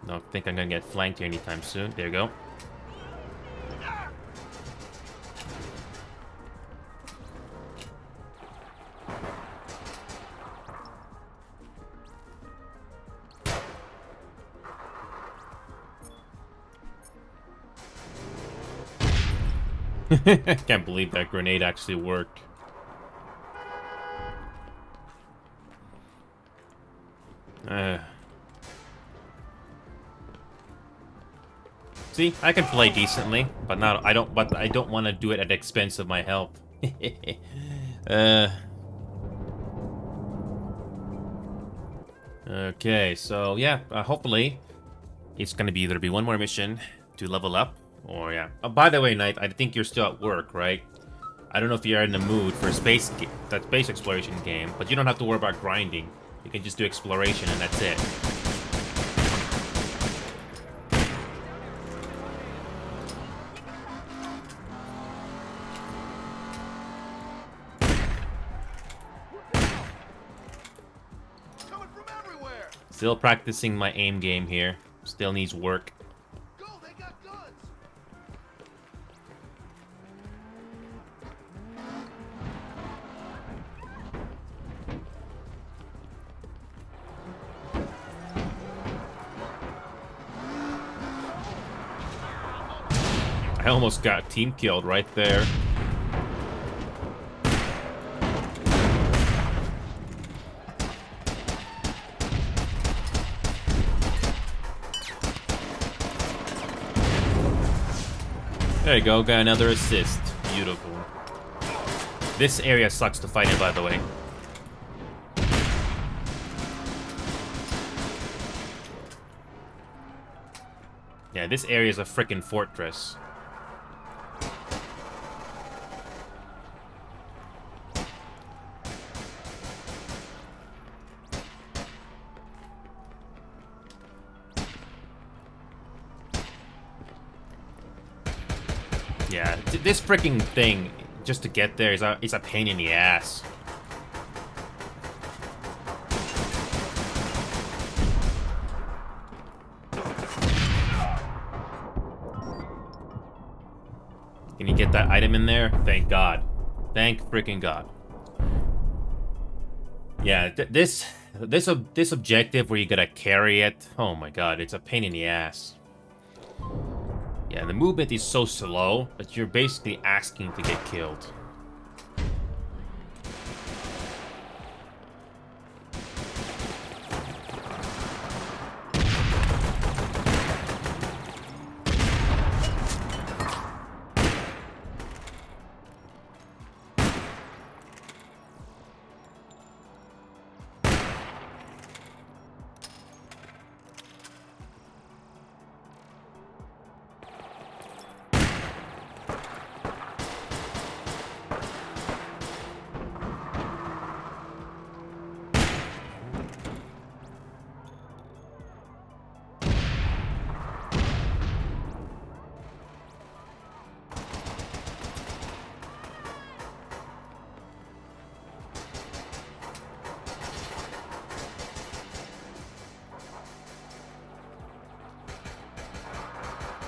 Don't think I'm gonna get flanked here anytime soon. There you go. Can't believe that grenade actually worked. See, I can play decently, but not. I don't. But I don't want to do it at the expense of my health. Okay, so yeah, hopefully it's gonna be either be one more mission to level up, or yeah. By the way, Knight, I think you're still at work, right? I don't know if you're in the mood for that space exploration game, but you don't have to worry about grinding. You can just do exploration and that's it. Coming from everywhere. Still practicing my aim game here. Still needs work. Go, they got guns. I almost got team killed right there. There you go, got another assist. Beautiful. This area sucks to fight in, by the way. Yeah, this area is a freaking fortress. Yeah, this freaking thing, just to get there, is a pain in the ass. Can you get that item in there? Thank God. Thank freaking God. Yeah, this objective where you gotta carry it, oh my God, it's a pain in the ass. Yeah, the movement is so slow that you're basically asking to get killed.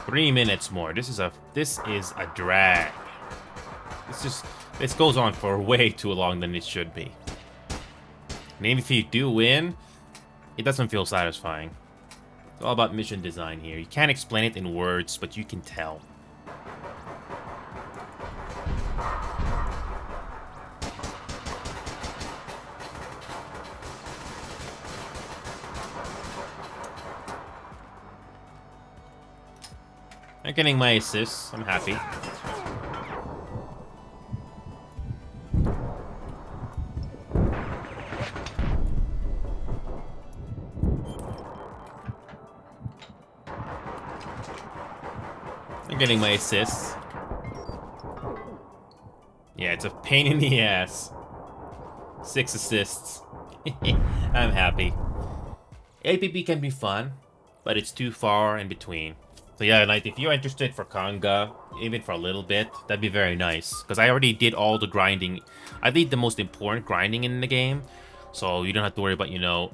Three minutes more. This is a drag. This goes on for way too long than it should be. And even if you do win, it doesn't feel satisfying. It's all about mission design here. You can't explain it in words, but you can tell. I'm getting my assists. I'm happy. I'm getting my assists. Yeah, it's a pain in the ass. 6 assists. I'm happy. APB can be fun, but it's too far in between. So yeah, like if you're interested for Kanga, even for a little bit, that'd be very nice. Because I already did all the grinding. I did the most important grinding in the game, so you don't have to worry about, you know,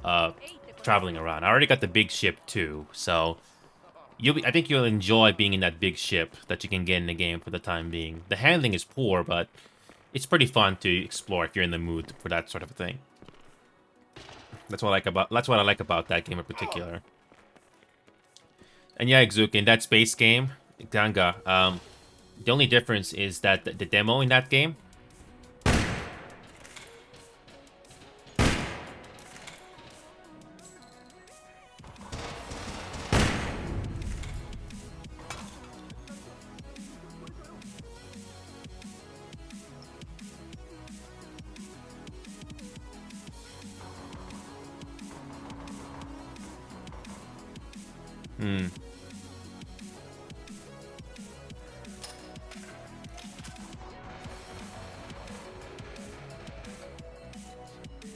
traveling around. I already got the big ship too, so I think you'll enjoy being in that big ship that you can get in the game for the time being. The handling is poor, but it's pretty fun to explore if you're in the mood for that sort of thing. That's what I like about that game in particular. And yeah, Exuki, in that space game, Ganga, the only difference is that the demo in that game.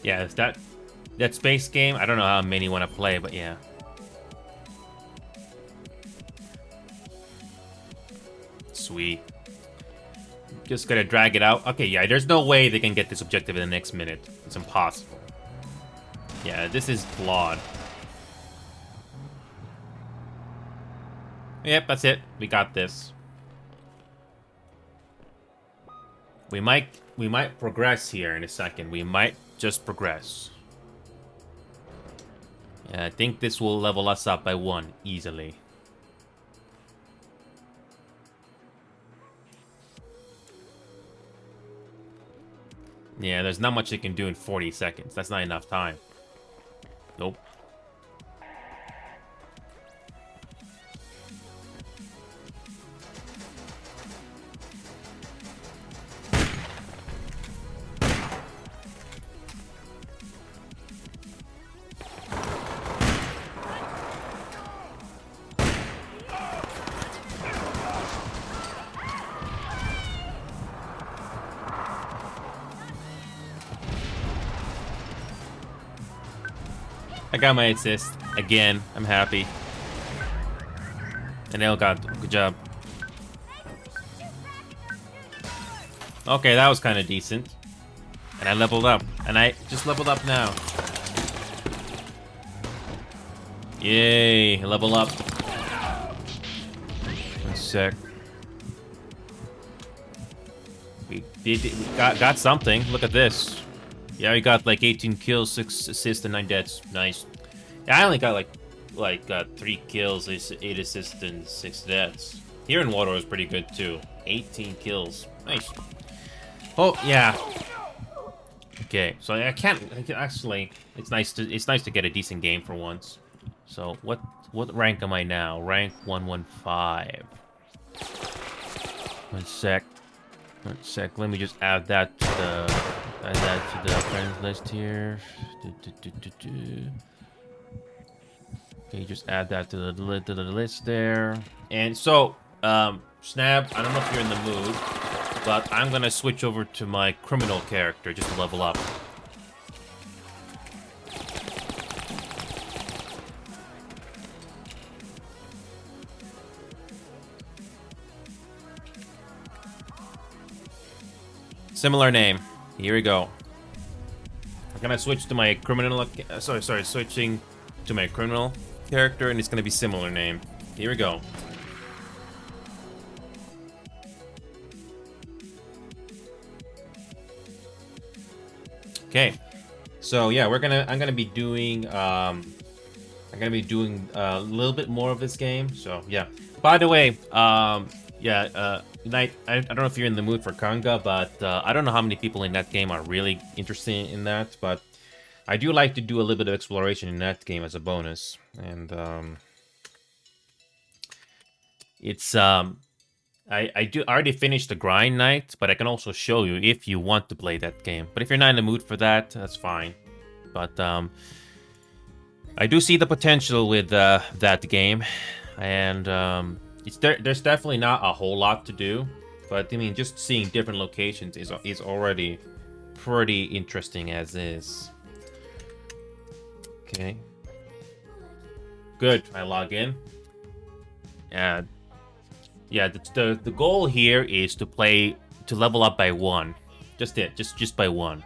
Yeah, it's that space game. I don't know how many want to play, but yeah. Sweet. Just gotta drag it out. Okay, yeah, there's no way they can get this objective in the next minute. It's impossible. Yeah, this is flawed. Yep, that's it. We got this. We might progress here in a second. We might just progress. Yeah, I think this will level us up by 1 easily. Yeah, there's not much you can do in 40 seconds. That's not enough time. Nope. I got my assist. Again, I'm happy. And Elgod, good job. Okay, that was kind of decent. And I leveled up. And I just leveled up now. Yay, level up. One sec. We got something. Look at this. Yeah, we got like 18 kills, 6 assists, and 9 deaths. Nice. Yeah, I only got like 3 kills, 8 assists, and 6 deaths. Here in Water was pretty good too. 18 kills. Nice. Oh yeah. Okay, so I can actually. It's nice to get a decent game for once. So what rank am I now? Rank 115. One sec. One sec. Let me just add that to the friends list here. Okay, just add that to the list there. And so, Snap, I don't know if you're in the mood, but I'm gonna switch over to my criminal character just to level up. Similar name. Here we go. I'm gonna switch to my criminal. Switching to my criminal character, and it's gonna be similar name. Here we go. Okay, so yeah, I'm gonna be doing a little bit more of this game. So yeah. By the way, Knight, I don't know if you're in the mood for Kanga, but I don't know how many people in that game are really interested in that, but I do like to do a little bit of exploration in that game as a bonus. And It's I already finished the grind night, but I can also show you if you want to play that game. But if you're not in the mood for that, that's fine. But I do see the potential with that game, and there's definitely not a whole lot to do. But I mean, just seeing different locations is already pretty interesting as is. Okay. Good. I log in. And yeah, the goal here is to level up by 1. Just by 1.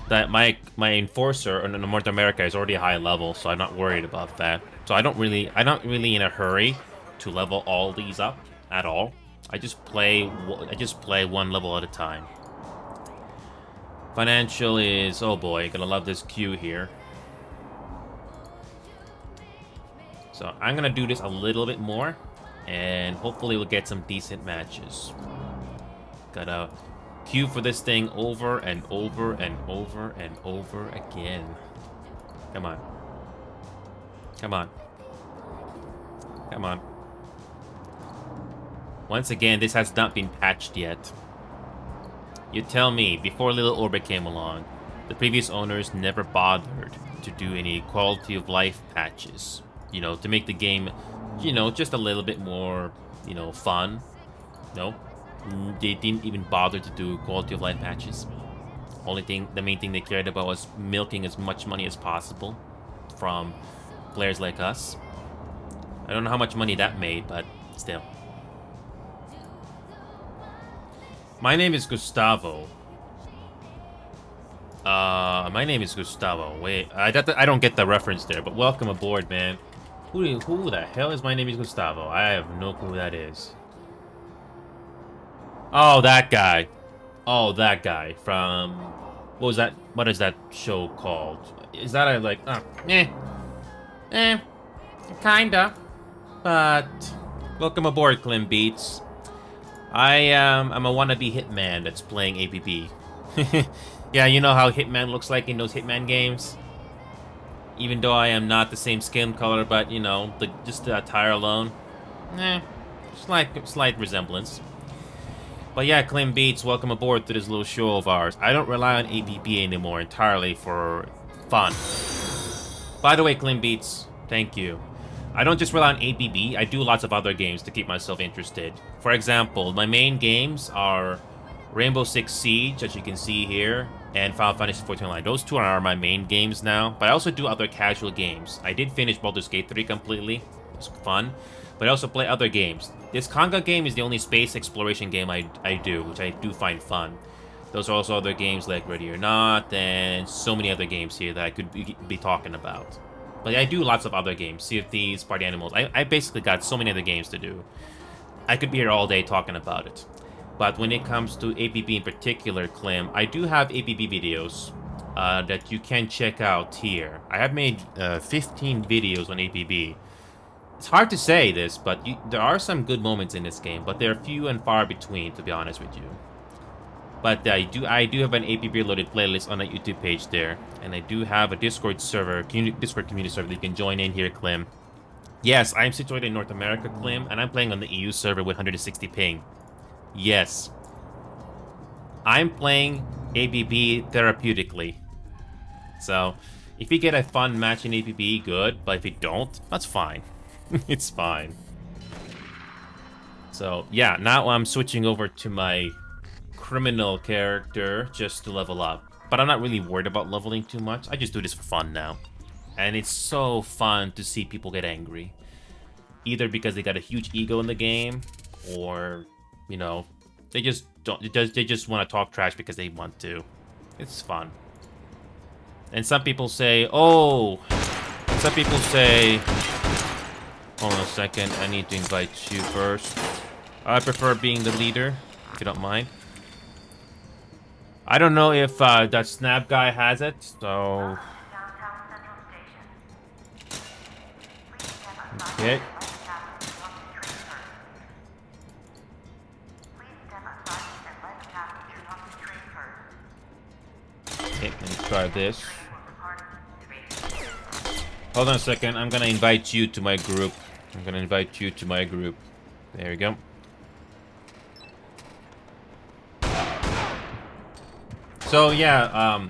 That my enforcer in North America is already a high level, so I'm not worried about that. So I'm not really in a hurry to level all these up at all. I just play 1 level at a time. Financial is, oh boy, gonna love this queue here. So I'm gonna do this a little bit more, and hopefully we'll get some decent matches. Gotta queue for this thing over and over and over and over again. Come on. Come on. Come on. Once again, this has not been patched yet. You tell me, before Little Orbit came along, the previous owners never bothered to do any quality of life patches. You know, to make the game, you know, just a little bit more, you know, fun. No? They didn't even bother to do quality of life patches. The main thing they cared about was milking as much money as possible from players like us. I don't know how much money that made, but still. My name is Gustavo. My name is Gustavo. Wait, I don't get the reference there, but welcome aboard, man. Who the hell is my name is Gustavo? I have no clue who that is. Oh, that guy. Oh, that guy from... What was that? What is that show called? Is that a, like... Kinda. But... Welcome aboard, Clem Beats. I'm a wannabe hitman that's playing APB. Yeah, you know how Hitman looks like in those Hitman games? Even though I am not the same skin color, but, you know, just the attire alone. Slight resemblance. But yeah, Clem Beats, welcome aboard to this little show of ours. I don't rely on APB anymore entirely for fun. By the way, Clem Beats, thank you. I don't just rely on APB, I do lots of other games to keep myself interested. For example, my main games are Rainbow Six Siege, as you can see here, and Final Fantasy XIV Online. Those two are my main games now, but I also do other casual games. I did finish Baldur's Gate 3 completely. It was fun. But I also play other games. This Conga game is the only space exploration game I do, which I do find fun. Those are also other games like Ready or Not, and so many other games here that I could be talking about. But I do lots of other games. Sea of Thieves, Party Animals. I basically got so many other games to do. I could be here all day talking about it. But when it comes to APB in particular, Clem, I do have APB videos that you can check out here. I have made 15 videos on APB. It's hard to say this, but there are some good moments in this game, but they're few and far between, to be honest with you. But I do have an APB loaded playlist on a YouTube page there, and I do have a Discord community server that you can join in here, Clem. Yes, I'm situated in North America, Clem, and I'm playing on the EU server with 160 ping. Yes. I'm playing APB therapeutically. So, if you get a fun match in APB, good, but if you don't, that's fine. It's fine. So, yeah, now I'm switching over to my criminal character just to level up. But I'm not really worried about leveling too much. I just do this for fun now. And it's so fun to see people get angry. Either because they got a huge ego in the game, or, you know, they just want to talk trash because they want to. It's fun. And some people say, hold on a second, I need to invite you first. I prefer being the leader, if you don't mind. I don't know if that Snap guy has it, so... Okay. Okay, let me try this. Hold on a second, I'm gonna invite you to my group. I'm gonna invite you to my group. There you go. So yeah,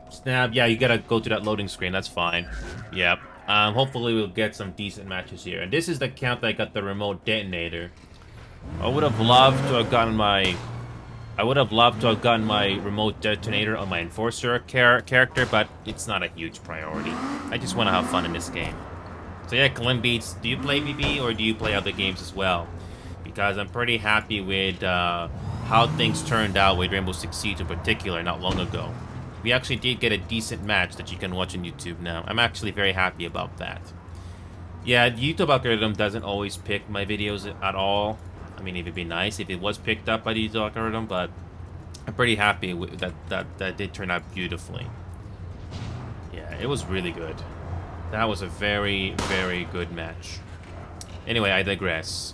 Snap, yeah, you gotta go to that loading screen, that's fine. Yep. Hopefully we'll get some decent matches here. And this is the count that I got the remote detonator. I would have loved to have gotten my remote detonator on my Enforcer character, but it's not a huge priority. I just want to have fun in this game. So yeah, Beats, do you play PB or do you play other games as well? Because I'm pretty happy with how things turned out with Rainbow Six Siege in particular not long ago. We actually did get a decent match that you can watch on YouTube now. I'm actually very happy about that. Yeah, the YouTube algorithm doesn't always pick my videos at all. I mean, it'd be nice if it was picked up by the YouTube algorithm, but I'm pretty happy with that did turn out beautifully. Yeah, it was really good. That was a very, very good match. Anyway, I digress.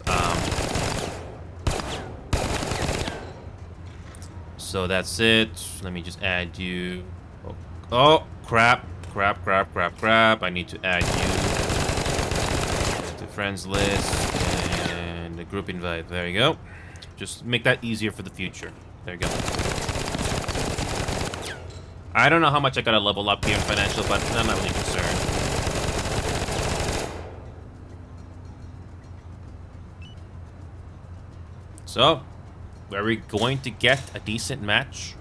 So that's it. Let me just add you. Oh, crap. I need to add you to friends list and the group invite. There you go. Just make that easier for the future. There you go. I don't know how much I gotta level up here in financial, but I'm not really concerned. So, are we going to get a decent match?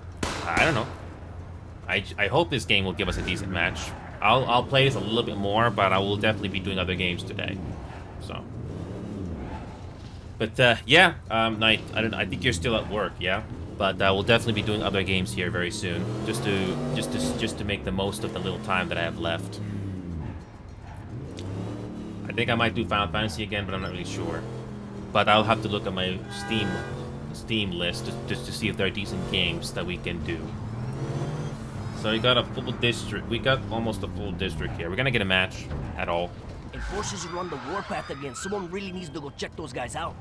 I don't know. I hope this game will give us a decent match. I'll play this a little bit more, but I will definitely be doing other games today. So, but yeah, Knight, I think you're still at work, yeah. But we'll definitely be doing other games here very soon, just to make the most of the little time that I have left. I think I might do Final Fantasy again, but I'm not really sure. But I'll have to look at my Steam list just to see if there are decent games that we can do. So we got a full district. We got almost a full district here. We're gonna get a match at all. Enforcers are on the warpath again. Someone really needs to go check those guys out.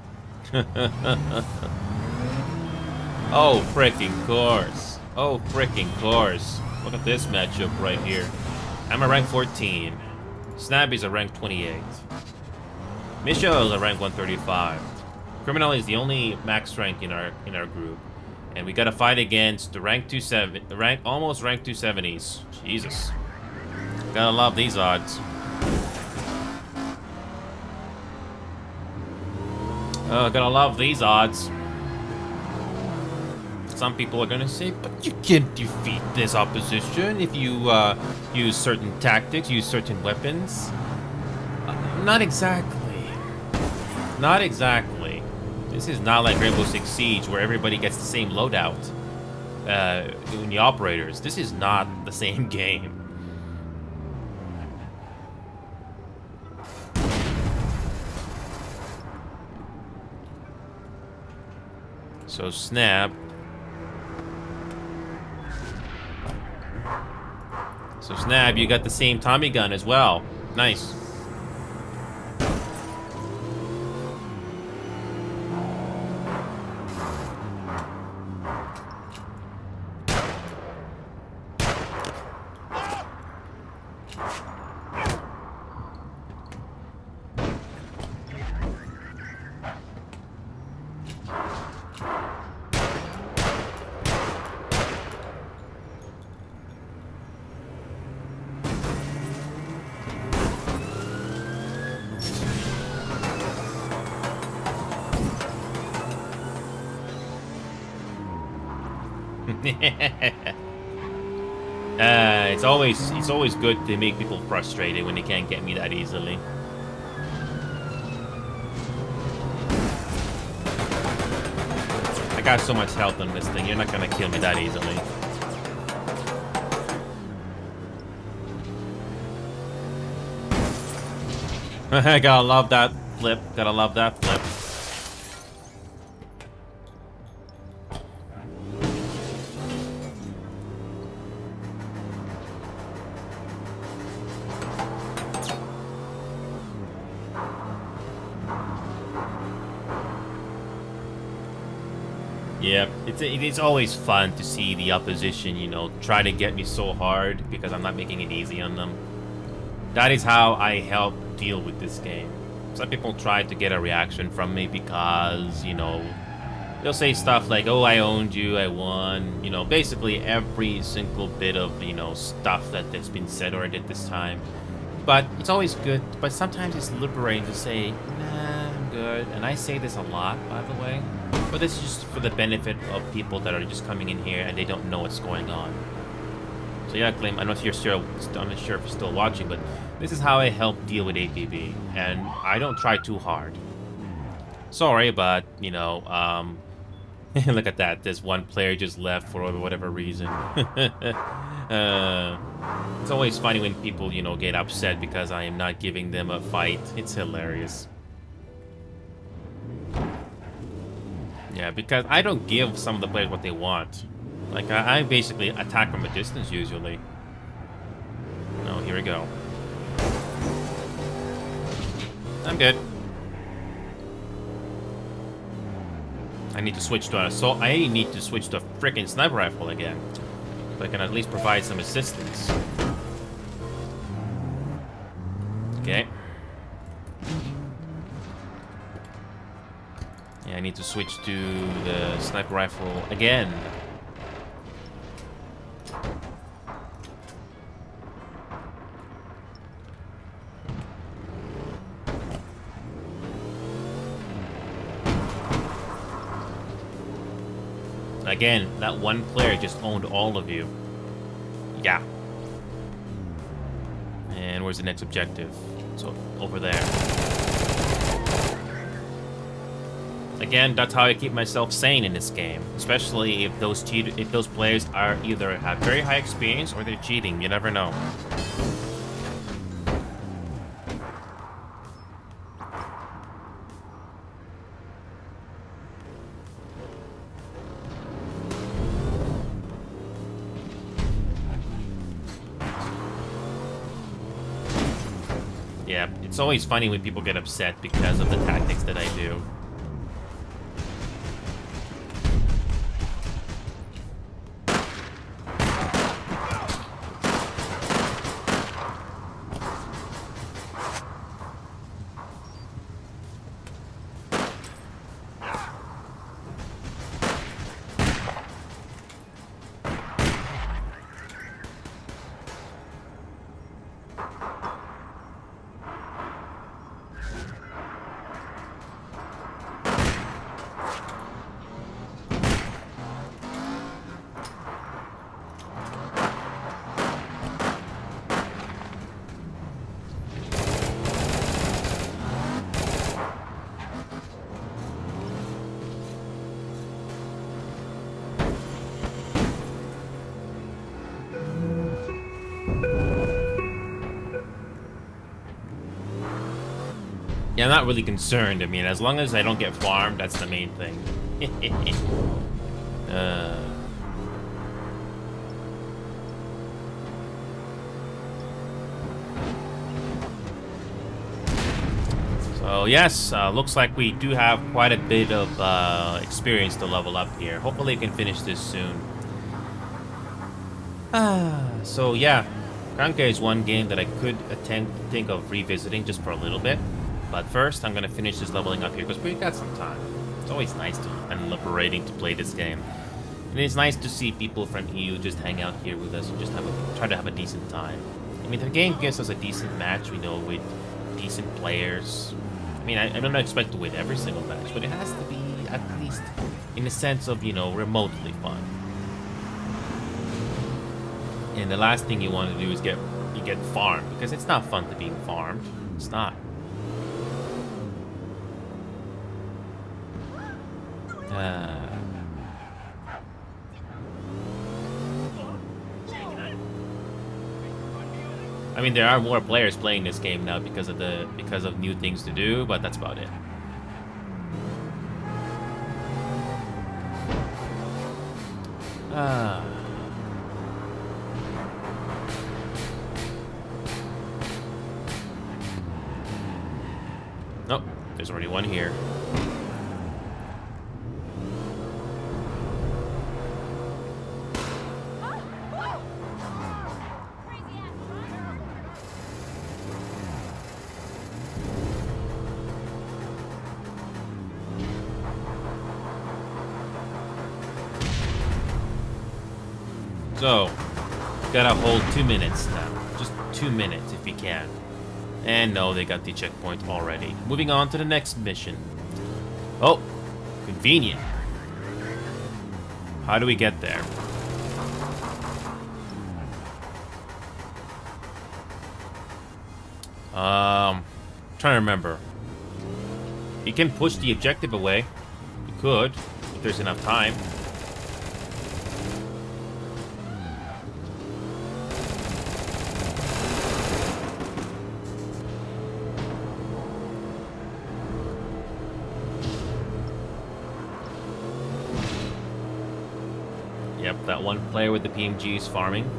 Oh, freaking course. Oh, freaking course. Look at this matchup right here. I'm a rank 14. Snabby's a rank 28. Michelle is a rank 135. Criminal is the only max rank in our group. And we gotta fight against the almost rank 270s. Jesus. Gotta love these odds. Oh, gotta love these odds. Some people are gonna say, but you can't defeat this opposition if you use certain tactics, use certain weapons. Not exactly. Not exactly. This is not like Rainbow Six Siege where everybody gets the same loadout in the operators. This is not the same game. So Snap. So Snap, you got the same Tommy gun as well. Nice. It's always good to make people frustrated when they can't get me that easily. I got so much health on this thing, you're not gonna kill me that easily. Gotta love that flip, gotta love that flip. Yeah, it's always fun to see the opposition, you know, try to get me so hard because I'm not making it easy on them. That is how I help deal with this game. Some people try to get a reaction from me because, you know, they'll say stuff like, oh, I owned you, I won. You know, basically every single bit of, you know, stuff that has been said already at this time. But it's always good, but sometimes it's liberating to say, nah, I'm good. And I say this a lot, by the way. But this is just for the benefit of people that are just coming in here and they don't know what's going on. So yeah, Glim, I don't know if you're still, I'm not sure if you're still watching, but this is how I help deal with APB, and I don't try too hard. Sorry, but, you know, look at that. This one player just left for whatever reason. It's always funny when people, you know, get upset because I am not giving them a fight. It's hilarious. Yeah, because I don't give some of the players what they want. Like, I basically attack from a distance, usually. No, here we go. I'm good. I need to switch to an assault. I need to switch to a freaking sniper rifle again. So I can at least provide some assistance. Okay. Yeah, I need to switch to the sniper rifle again. Again, that one player just owned all of you. Yeah. And where's the next objective? So, over there. Again, that's how I keep myself sane in this game. Especially if those players are either have very high experience or they're cheating. You never know. Yeah, it's always funny when people get upset because of the tactics that I do. Yeah, I'm not really concerned. I mean, as long as I don't get farmed, that's the main thing. So yes, looks like we do have quite a bit of experience to level up here. Hopefully, we can finish this soon. So yeah, Kranke is one game that I could think of revisiting just for a little bit. But first, I'm gonna finish this leveling up here because we got some time. It's always nice and liberating to play this game. And it's nice to see people from EU just hang out here with us and just try to have a decent time. I mean, the game gives us a decent match, we know, with decent players. I mean, I don't expect to win every single match, but it has to be at least in the sense of, you know, remotely fun. And the last thing you want to do is get farmed, because it's not fun to being farmed. It's not. I mean, there are more players playing this game now because of new things to do, but that's about it. Oh, there's already one here. So, gotta hold 2 minutes now. Just 2 minutes if you can. And no, they got the checkpoint already. Moving on to the next mission. Oh, convenient. How do we get there? Trying to remember. You can push the objective away. You could, if there's enough time. Yep, that one player with the PMG is farming.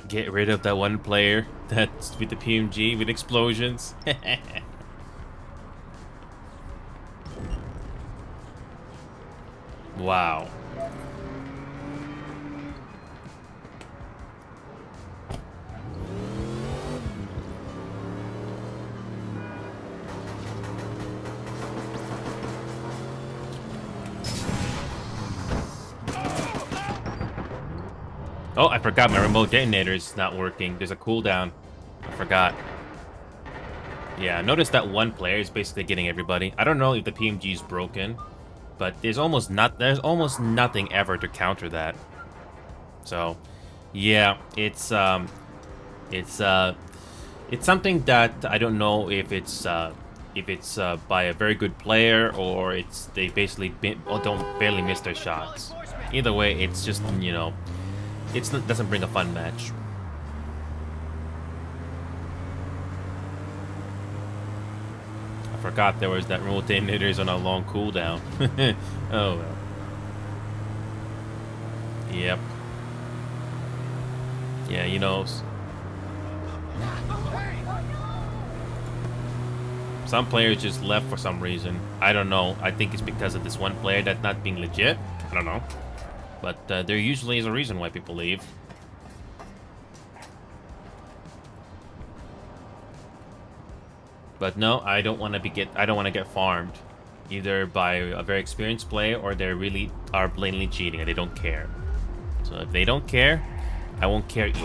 Get rid of that one player that's with the PMG with explosions. Wow. Oh, I forgot my remote detonator is not working. There's a cooldown. I forgot. Yeah, notice that one player is basically getting everybody. I don't know if the PMG is broken, but there's almost nothing ever to counter that. So, yeah, it's something that I don't know if it's by a very good player or it's they basically don't barely miss their shots. Either way, it's just, you know, it doesn't bring a fun match. I forgot there was that remote detonators on a long cooldown. Oh well. Yep. Yeah, you know. Some players just left for some reason. I don't know. I think it's because of this one player that's not being legit. I don't know. But there usually is a reason why people leave. But no, I don't want to get farmed, either by a very experienced player or they really are blatantly cheating and they don't care. So if they don't care, I won't care either.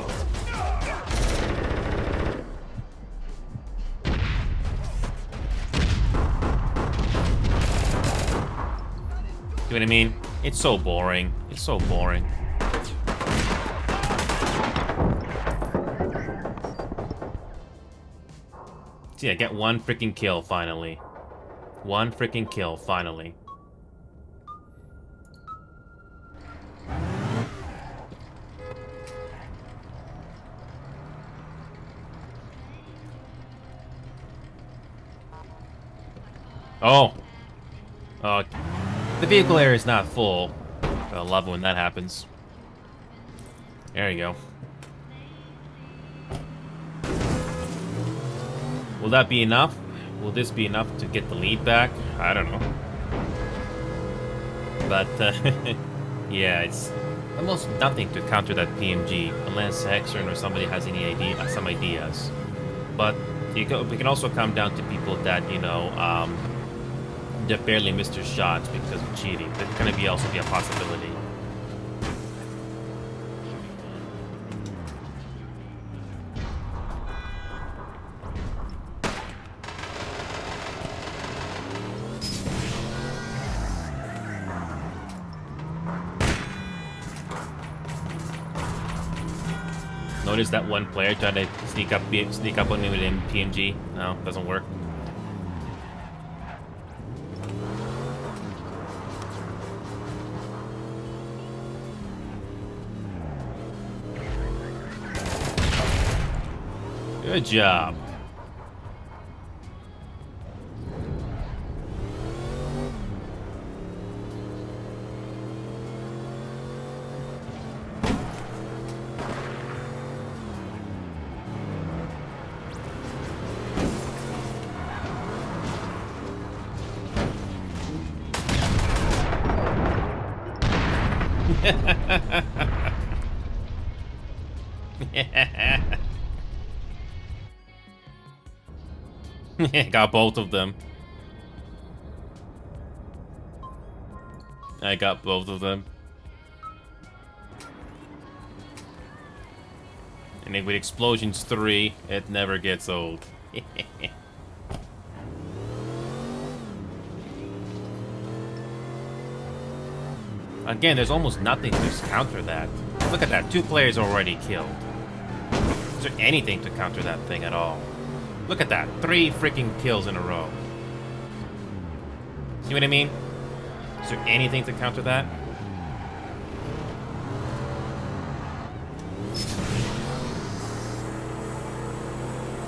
See what I mean? It's so boring. It's so boring. See, I get one freaking kill finally. One freaking kill finally. Oh. The vehicle area is not full. I love when that happens. There you go. Will that be enough? Will this be enough to get the lead back? I don't know. But, yeah, it's almost nothing to counter that PMG, unless Hexern or somebody has some ideas. But we can also come down to people that, you know, that barely missed their shots because of cheating. That's going to also be a possibility. What is that one player trying to sneak up on me with an PMG? No, doesn't work. Good job. Got both of them. I got both of them. And then with Explosions 3, it never gets old. Again, there's almost nothing to counter that. Look at that, 2 players already killed. Is there anything to counter that thing at all? Look at that, 3 freaking kills in a row. See what I mean? Is there anything to counter that?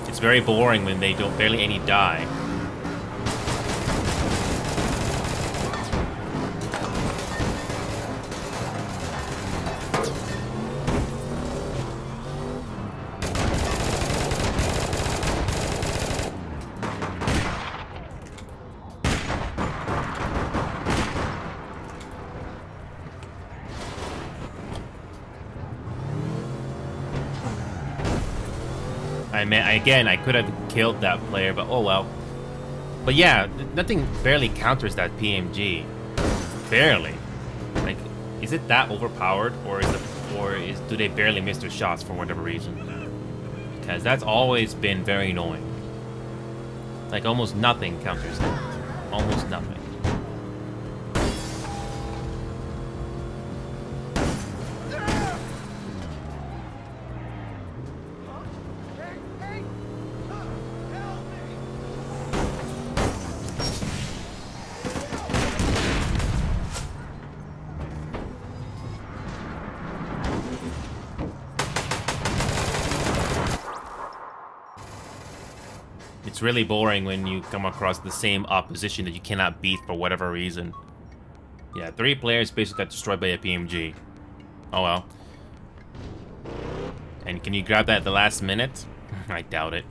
It's very boring when they don't barely any die. Again, I could have killed that player, but oh well. But yeah, nothing barely counters that PMG. Barely. Like, is it that overpowered, or do they barely miss their shots for whatever reason? Because that's always been very annoying. Like, almost nothing counters that. Almost nothing. It's really boring when you come across the same opposition that you cannot beat for whatever reason. Yeah, 3 players basically got destroyed by a PMG. Oh well. And can you grab that at the last minute? I doubt it.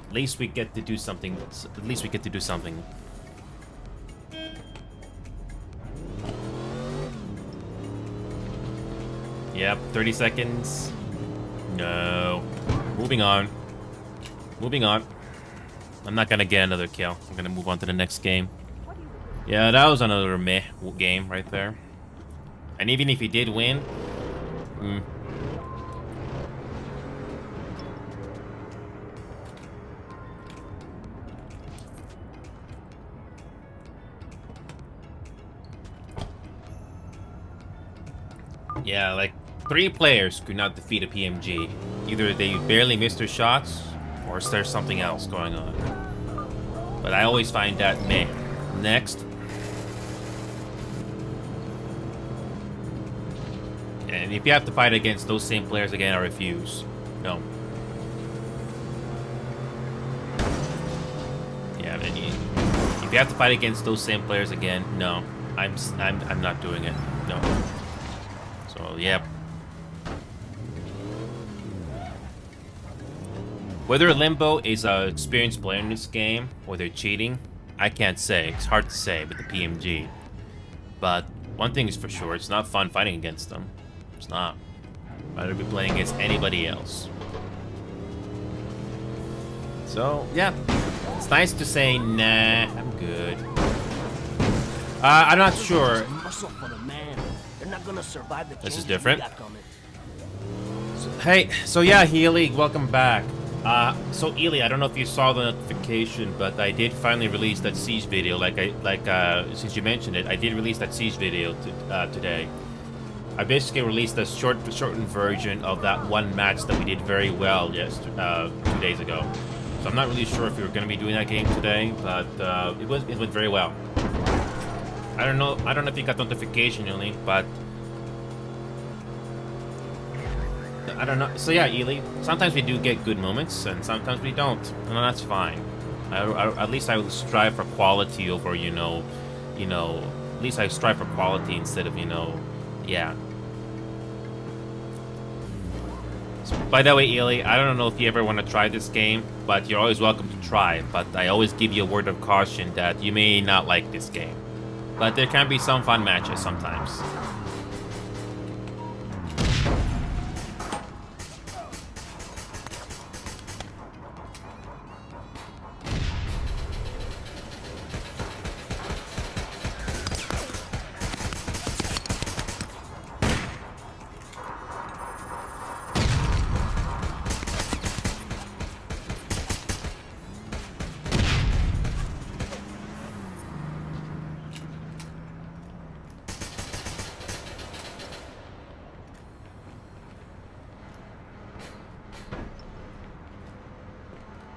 At least we get to do something. At least we get to do something. Yep, 30 seconds. No. Moving on. Moving on. I'm not gonna get another kill. I'm gonna move on to the next game. Yeah, that was another meh game right there. And even if he did win... Yeah, like, 3 players could not defeat a PMG. Either they barely missed their shots, or is there something else going on? But I always find that meh. Next. And if you have to fight against those same players again, I refuse. No. Yeah, then if you have to fight against those same players again, no. I'm not doing it. No. So, yep. Whether Limbo is an experienced player in this game, or they're cheating, I can't say. It's hard to say with the PMG. But one thing is for sure, it's not fun fighting against them. It's not. I'd rather be playing against anybody else. So, yeah. It's nice to say, nah, I'm good. I'm not sure. This is different. Hey, so yeah, Healy, welcome back. So Ely, I don't know if you saw the notification, but I did finally release that Siege video. Since you mentioned it, I did release that Siege video today. I basically released a shortened version of that one match that we did very well 2 days ago. So I'm not really sure if we were going to be doing that game today, but it went very well. I don't know if you got notification, Ely, but I don't know. So yeah, Ely, sometimes we do get good moments, and sometimes we don't, and that's fine. At least I will strive for quality over, at least I strive for quality instead of, yeah. By the way, Ely, I don't know if you ever want to try this game, but you're always welcome to try. But I always give you a word of caution that you may not like this game. But there can be some fun matches sometimes.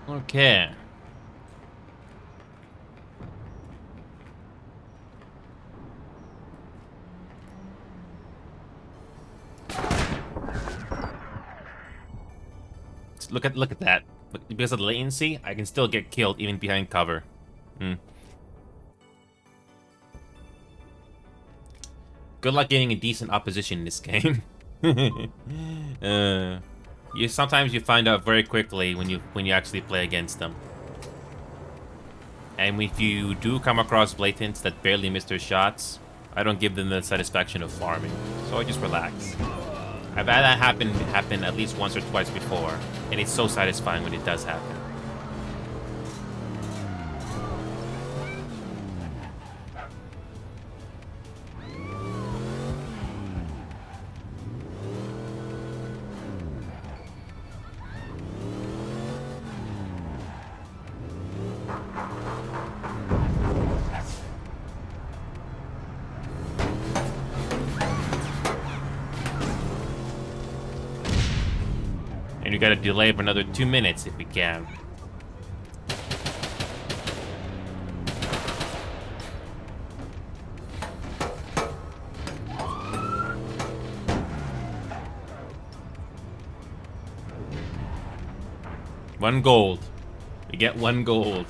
Okay. Look at that. Because of the latency, I can still get killed even behind cover. Good luck getting a decent opposition in this game. Sometimes you find out very quickly when you actually play against them. And if you do come across blatants that barely miss their shots, I don't give them the satisfaction of farming. So I just relax. I've had that happen at least once or twice before, and it's so satisfying when it does happen. And you got to delay for another 2 minutes if we can. One gold. We get 1 gold.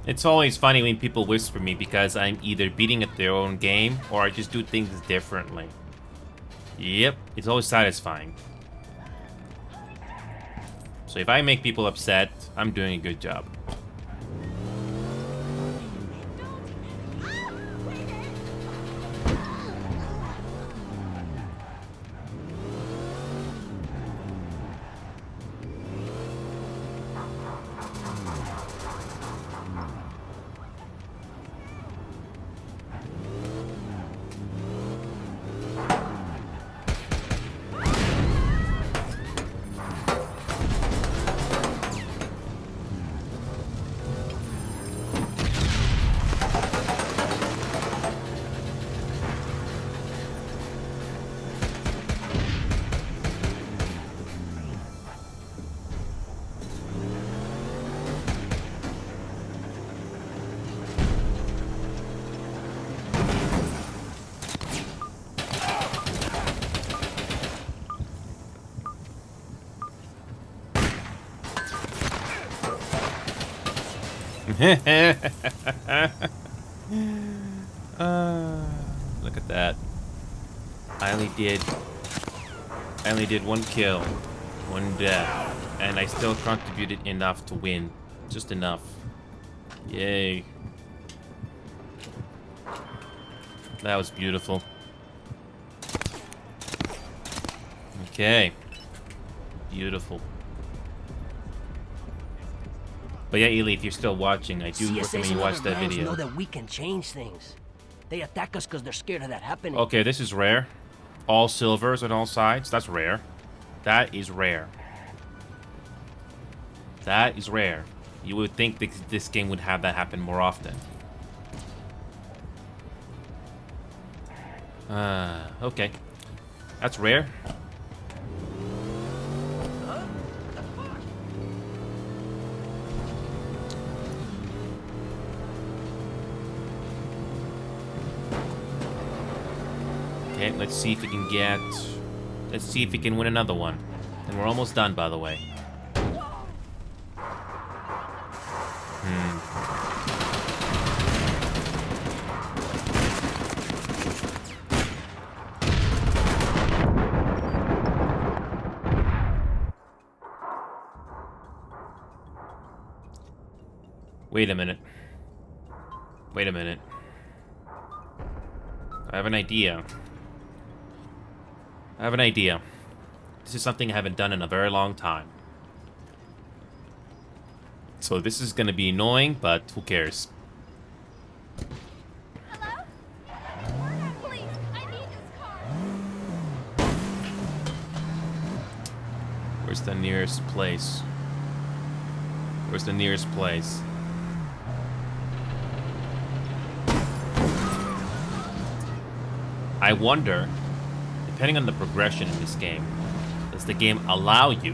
It's always funny when people whisper me because I'm either beating at their own game or I just do things differently. Yep, it's always satisfying. So if I make people upset, I'm doing a good job. Look at that. I only did 1 kill, 1 death, and I still contributed enough to win. Just enough. Yay. That was beautiful. Okay. Beautiful. But yeah, Ely, if you're still watching, I do CSS recommend you and watch other that gangs video. know that we can change things. They attack us because they're scared of that happening. Okay, this is rare. All silvers on all sides. That's rare. That is rare. That is rare. You would think this game would have that happen more often. Okay. That's rare. Okay, let's see if we can get... Let's see if we can win another one. And we're almost done, by the way. Wait a minute. Wait a minute. I have an idea. I have an idea. This is something I haven't done in a very long time. So this is gonna be annoying, but who cares? Hello? Please, I need this car. Where's the nearest place? Where's the nearest place? I wonder, depending on the progression in this game, does the game allow you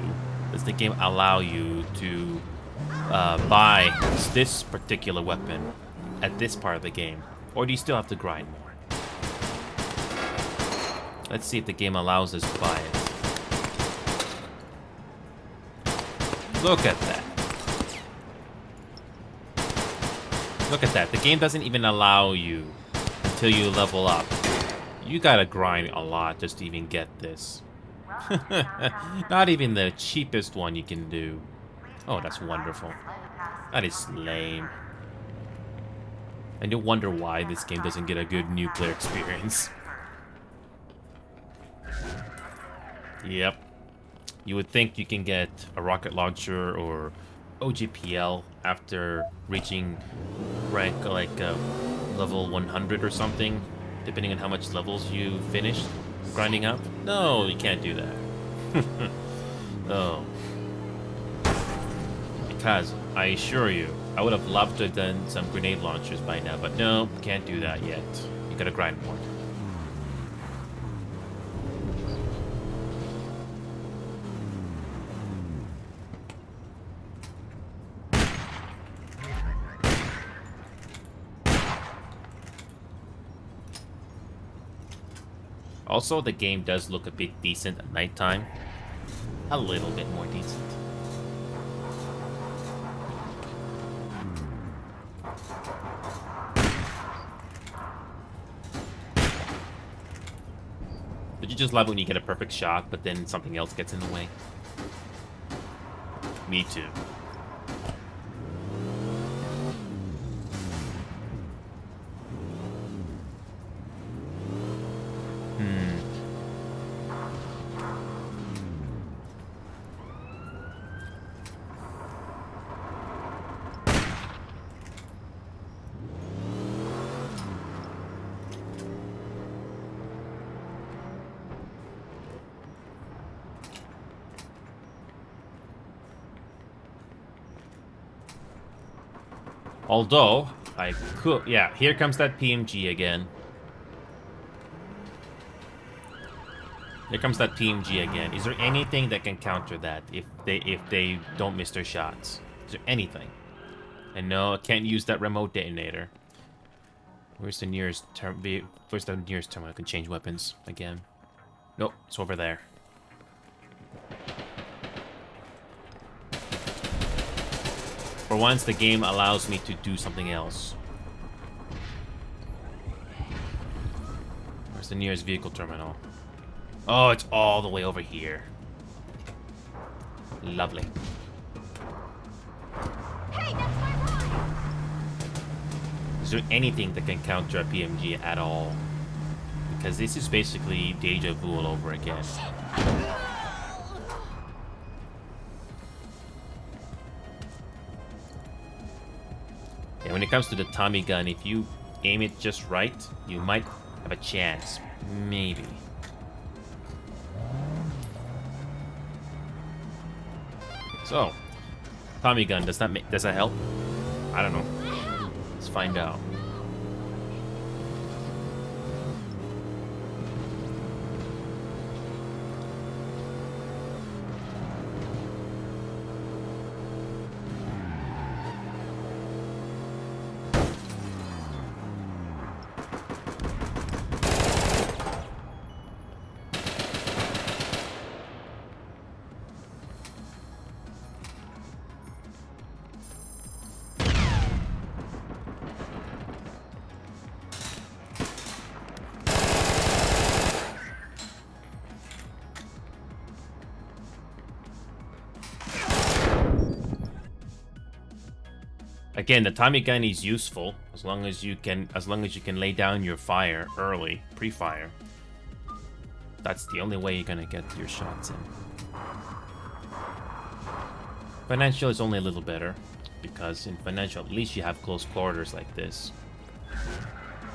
to buy this particular weapon at this part of the game? Or do you still have to grind more? Let's see if the game allows us to buy it. Look at that. Look at that. The game doesn't even allow you until you level up. You gotta grind a lot just to even get this. Not even the cheapest one you can do. Oh, that's wonderful. That is lame. And you'll wonder why this game doesn't get a good nuclear experience. Yep. You would think you can get a rocket launcher or OGPL after reaching rank like level 100 or something, depending on how much levels you finish grinding up. No, you can't do that. Oh. Because, I assure you, I would have loved to have done some grenade launchers by now, but no, can't do that yet. You gotta grind more. Also, the game does look a bit decent at nighttime. A little bit more decent. Did you just love when you get a perfect shot, but then something else gets in the way? Me too. Although, I could... Yeah, here comes that PMG again. Here comes that PMG again. Is there anything that can counter that if they don't miss their shots? Is there anything? And no, I can't use that remote detonator. Where's the nearest terminal I can change weapons again? Nope, it's over there. For once, the game allows me to do something else. Where's the nearest vehicle terminal? Oh, it's all the way over here. Lovely. Hey, that's my ride. Is there anything that can counter a PMG at all? because this is basically deja vu all over again. Yeah, when it comes to the Tommy gun, if you aim it just right, you might have a chance. Maybe. So, Tommy gun, does that help? I don't know. Let's find out. Again, the Tommy gun is useful as long as you can lay down your fire early, pre-fire. That's the only way you're gonna get your shots in. Financial is only a little better because in financial, at least you have close quarters like this.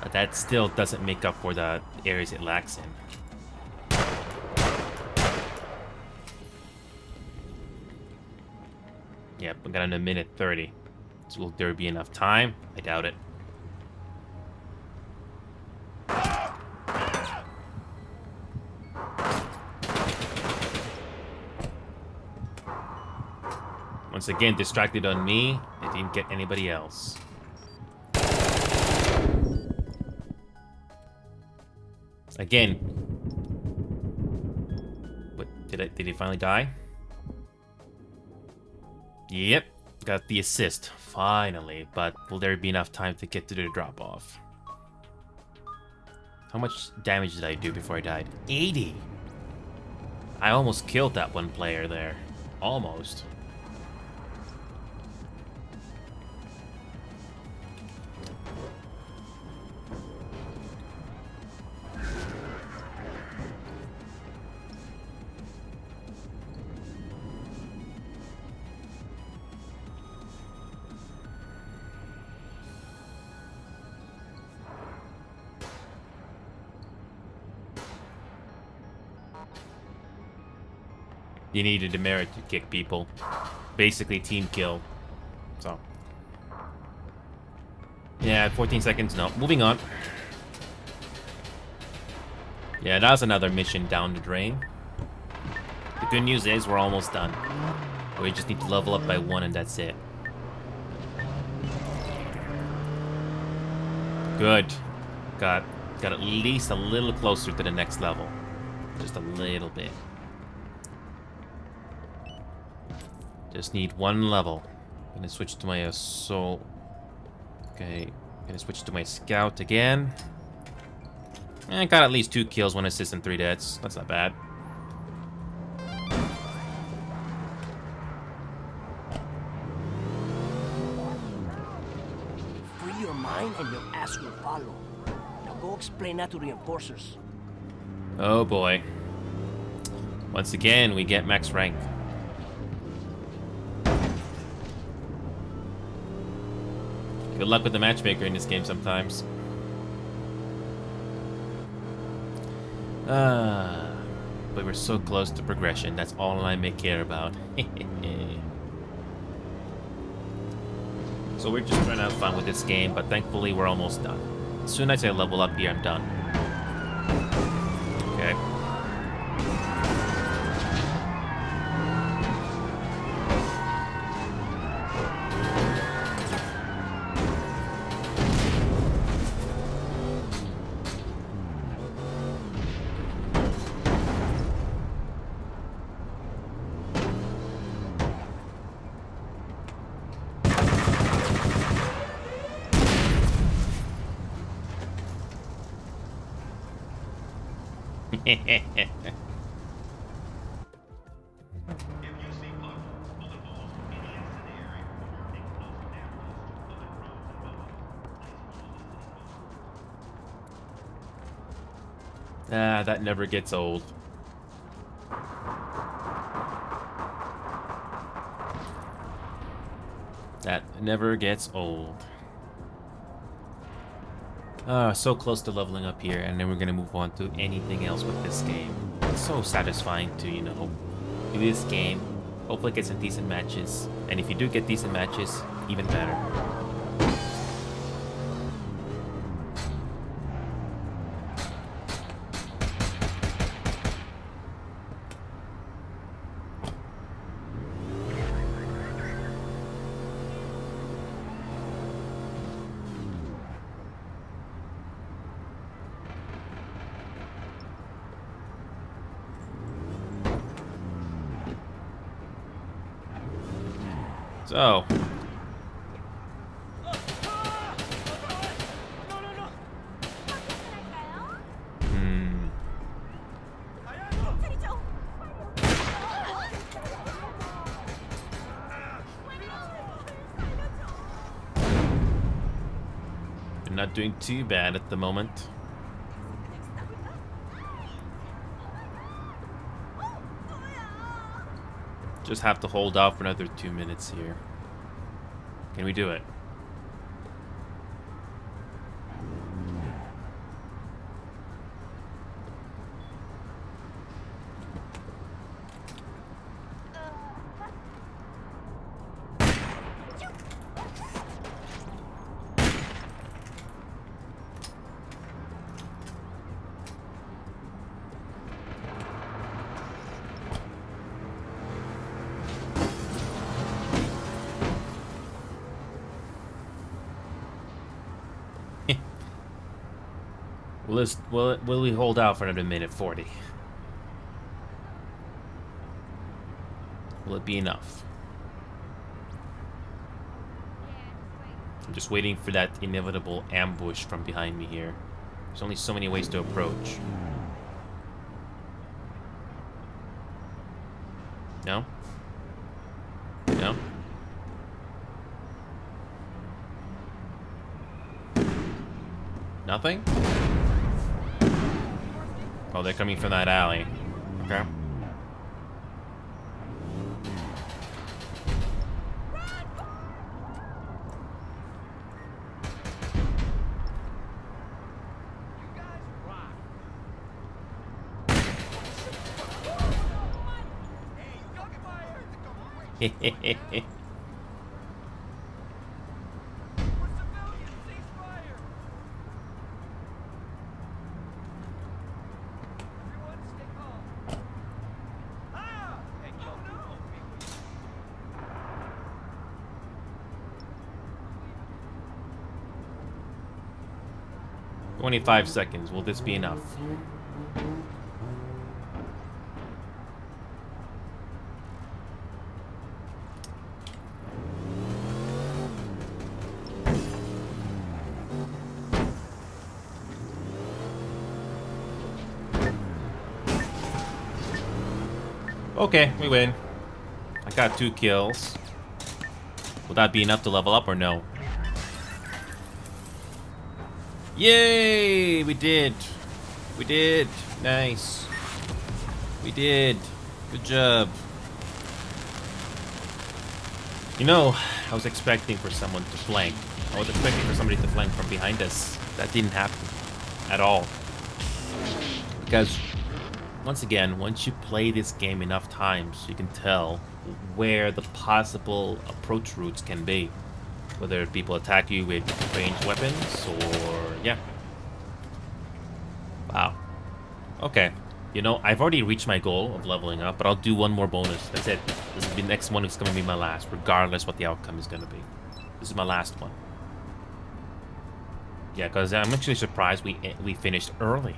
But that still doesn't make up for the areas it lacks in. Yep, we got in a minute 30. So will there be enough time? I doubt it. Once again, distracted on me. I didn't get anybody else. Again. What, did he finally die? Yep. Got the assist, finally, but will there be enough time to get to the drop-off? How much damage did I do before I died? 80! I almost killed that one player there. Almost. You needed a demerit to kick people. Basically team kill. So. Yeah, 14 seconds, no. Moving on. Yeah, that was another mission down the drain. The good news is we're almost done. We just need to level up by 1 and that's it. Good. Got at least a little closer to the next level. Just a little bit. Just need 1 level. Gonna switch to my assault. Okay, gonna switch to my scout again. And got at least 2 kills, 1 assist, and 3 deaths. That's not bad. Free your mind and your ass will follow. Now go explain that to the enforcers. Oh boy. Once again, we get max rank. Good luck with the matchmaker in this game sometimes. But we're so close to progression. That's all I may care about. So we're just trying to have fun with this game, but thankfully we're almost done. As soon as I level up here, I'm done. Okay. Ah, that never gets old. That never gets old. So close to leveling up here, and then we're gonna move on to anything else with this game. It's so satisfying to, do this game. Hopefully get some decent matches. And if you do get decent matches, even better. So, hmm, you're not doing too bad at the moment. Just have to hold off for another 2 minutes here. Can we do it? Will we hold out for another minute 40? Will it be enough? I'm just waiting for that inevitable ambush from behind me here. There's only so many ways to approach. No? No? Nothing? Oh, they're coming from that alley. Okay. Hehehehe. 25 seconds. Will this be enough? Okay, we win. I got 2 kills. Will that be enough to level up or no? Yay! We did. We did. Nice. We did. Good job. You know, I was expecting for someone to flank. I was expecting for somebody to flank from behind us. That didn't happen at all. Because, once again, once you play this game enough times, you can tell where the possible approach routes can be. Whether people attack you with ranged weapons or... yeah. Wow. Okay. You know, I've already reached my goal of leveling up, but I'll do one more bonus. That's it. This is the next one is going to be my last, regardless what the outcome is going to be. This is my last one. Yeah, because I'm actually surprised we finished early.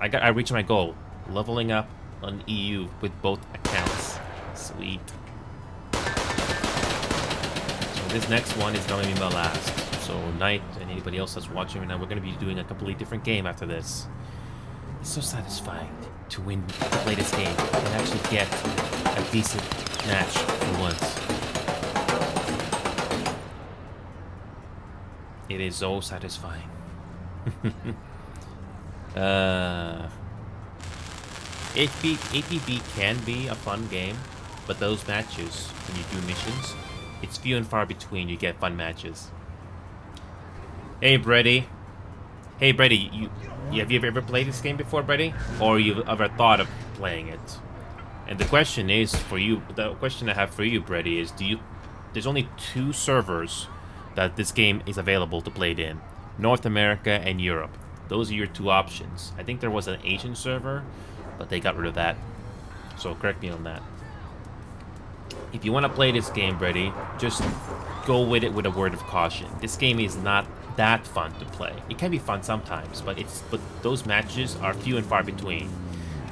I reached my goal. Leveling up on EU with both accounts. Sweet. So this next one is going to be my last. So Knight and anybody else that's watching right now, we're going to be doing a completely different game after this. It's so satisfying to play this game and actually get a decent match for once. It is so satisfying. APB can be a fun game, but those matches, when you do missions, it's few and far between you get fun matches. Hey, Brady. Hey, Brady, have you ever played this game before, Brady? Or you've ever thought of playing it? And the question is for you, the question I have for you, Brady, is there's only 2 servers that this game is available to play it in. North America and Europe. Those are your 2 options. I think there was an Asian server, but they got rid of that. So correct me on that. If you want to play this game, Brady, just go with it with a word of caution. This game is not that fun to play. It can be fun sometimes, but those matches are few and far between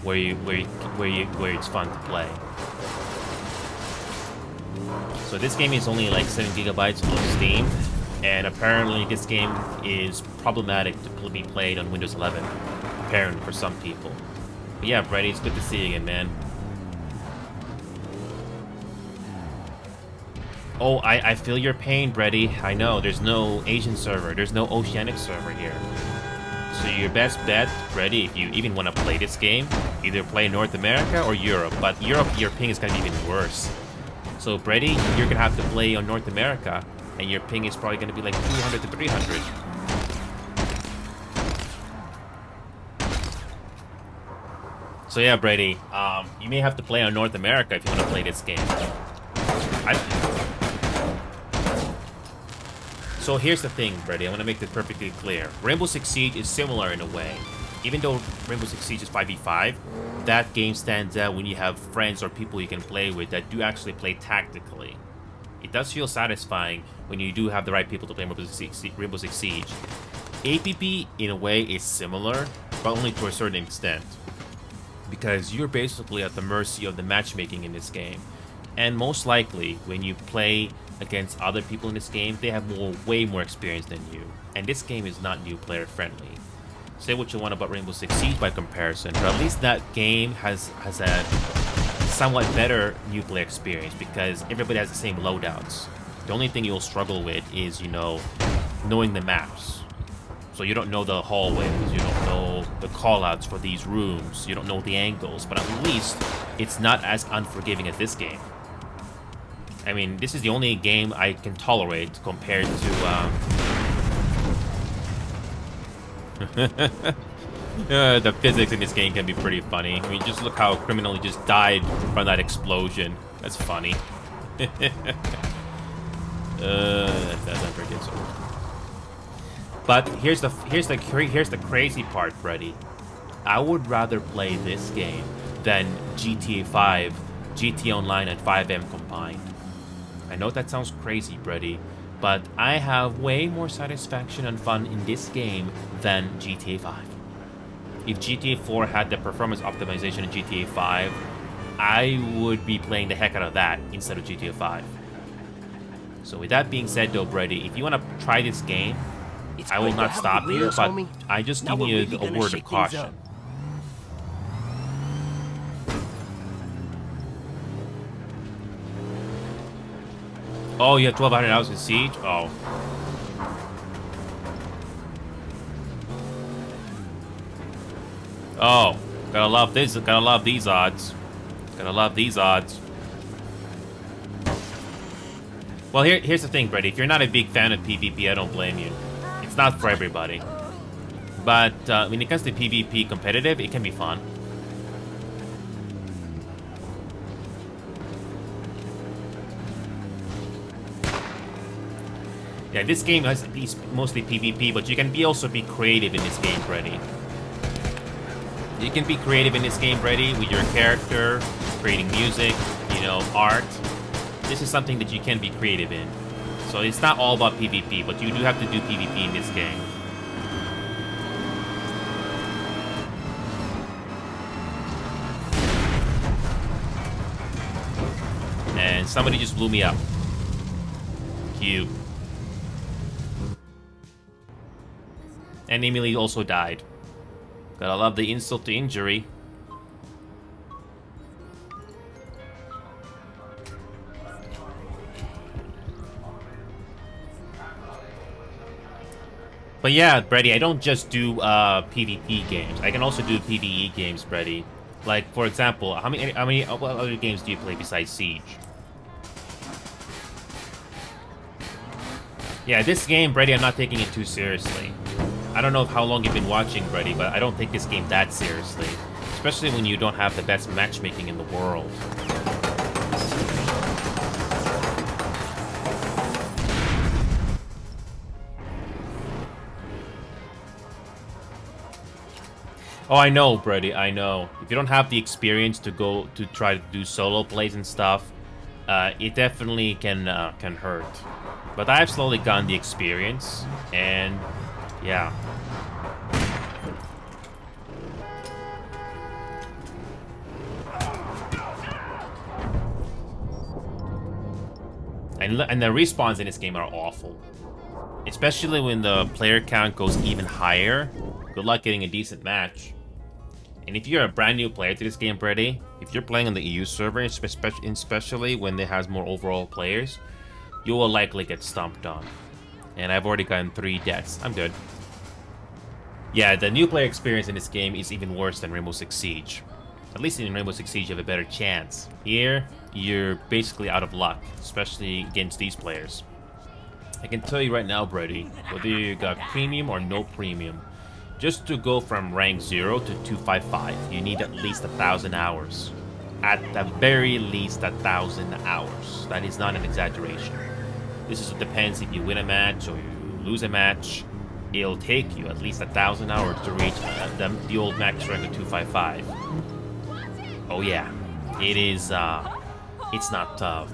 where it's fun to play. So this game is only like 7 gigabytes on Steam, and apparently this game is problematic to be played on Windows 11. Apparently for some people. But yeah, Brady, it's good to see you again, man. Oh, I feel your pain, Brady. I know, there's no Asian server. There's no Oceanic server here. So your best bet, Brady, if you even want to play this game, either play North America or Europe. But Europe, your ping is going to be even worse. So, Brady, you're going to have to play on North America, and your ping is probably going to be like 200 to 300. So yeah, Brady, you may have to play on North America if you want to play this game. So here's the thing, Brady, I want to make this perfectly clear. Rainbow Six Siege is similar in a way. Even though Rainbow Six Siege is 5v5, that game stands out when you have friends or people you can play with that do actually play tactically. It does feel satisfying when you do have the right people to play Rainbow Six Siege. APP, in a way, is similar, but only to a certain extent. Because you're basically at the mercy of the matchmaking in this game. And most likely, when you play against other people in this game, they have way more experience than you. And this game is not new player friendly. Say what you want about Rainbow Six Siege by comparison, but at least that game has a somewhat better new player experience because everybody has the same loadouts. The only thing you'll struggle with is, knowing the maps. So you don't know the hallways, you don't know the callouts for these rooms, you don't know the angles, but at least it's not as unforgiving as this game. I mean, this is the only game I can tolerate compared to, the physics in this game can be pretty funny. I mean, just look how criminally just died from that explosion. That's funny. That's not very good. But here's the crazy part, Freddy. I would rather play this game than GTA 5, GTA Online, and 5M combined. I know that sounds crazy, Freddy, but I have way more satisfaction and fun in this game than GTA 5. If GTA 4 had the performance optimization in GTA 5, I would be playing the heck out of that instead of GTA 5. So with that being said though, Brady, if you want to try this game, I will not stop you, but I just give you a word of caution. Oh, you have 1,200 hours in Siege? Oh. Oh, gotta love this. Gotta love these odds. Gotta love these odds. Well, here's the thing, Brady. If you're not a big fan of PvP, I don't blame you. It's not for everybody. But when it comes to PvP competitive, it can be fun. Yeah, this game has mostly PvP, but you can also be creative in this game, Brady. You can be creative in this game, Brady, with your character, creating music, art. This is something that you can be creative in. So it's not all about PvP, but you do have to do PvP in this game. And somebody just blew me up. Cute. And Emily also died. Gotta love the insult to injury. But yeah, Brady, I don't just do PvP games. I can also do PvE games, Brady. Like, for example, how many what other games do you play besides Siege? Yeah, this game, Brady, I'm not taking it too seriously. I don't know how long you've been watching, Brady, but I don't take this game that seriously. Especially when you don't have the best matchmaking in the world. Oh, I know, Brady, I know. If you don't have the experience to go to try to do solo plays and stuff, it definitely can hurt. But I've slowly gotten the experience, and yeah. And the respawns in this game are awful. Especially when the player count goes even higher. Good luck getting a decent match. And if you're a brand new player to this game, Brady, if you're playing on the EU server, especially when it has more overall players, you will likely get stomped on. And I've already gotten 3 deaths. I'm good. Yeah, the new player experience in this game is even worse than Rainbow Six Siege. At least in Rainbow Six Siege, you have a better chance. Here, you're basically out of luck, especially against these players. I can tell you right now, Brady, whether you got premium or no premium, just to go from rank 0 to 255, you need at least 1,000 hours. At the very least 1,000 hours. That is not an exaggeration. This is depends if you win a match or you lose a match. It'll take you at least 1,000 hours to reach the old max rank of 255. Oh yeah, it is. It's not tough.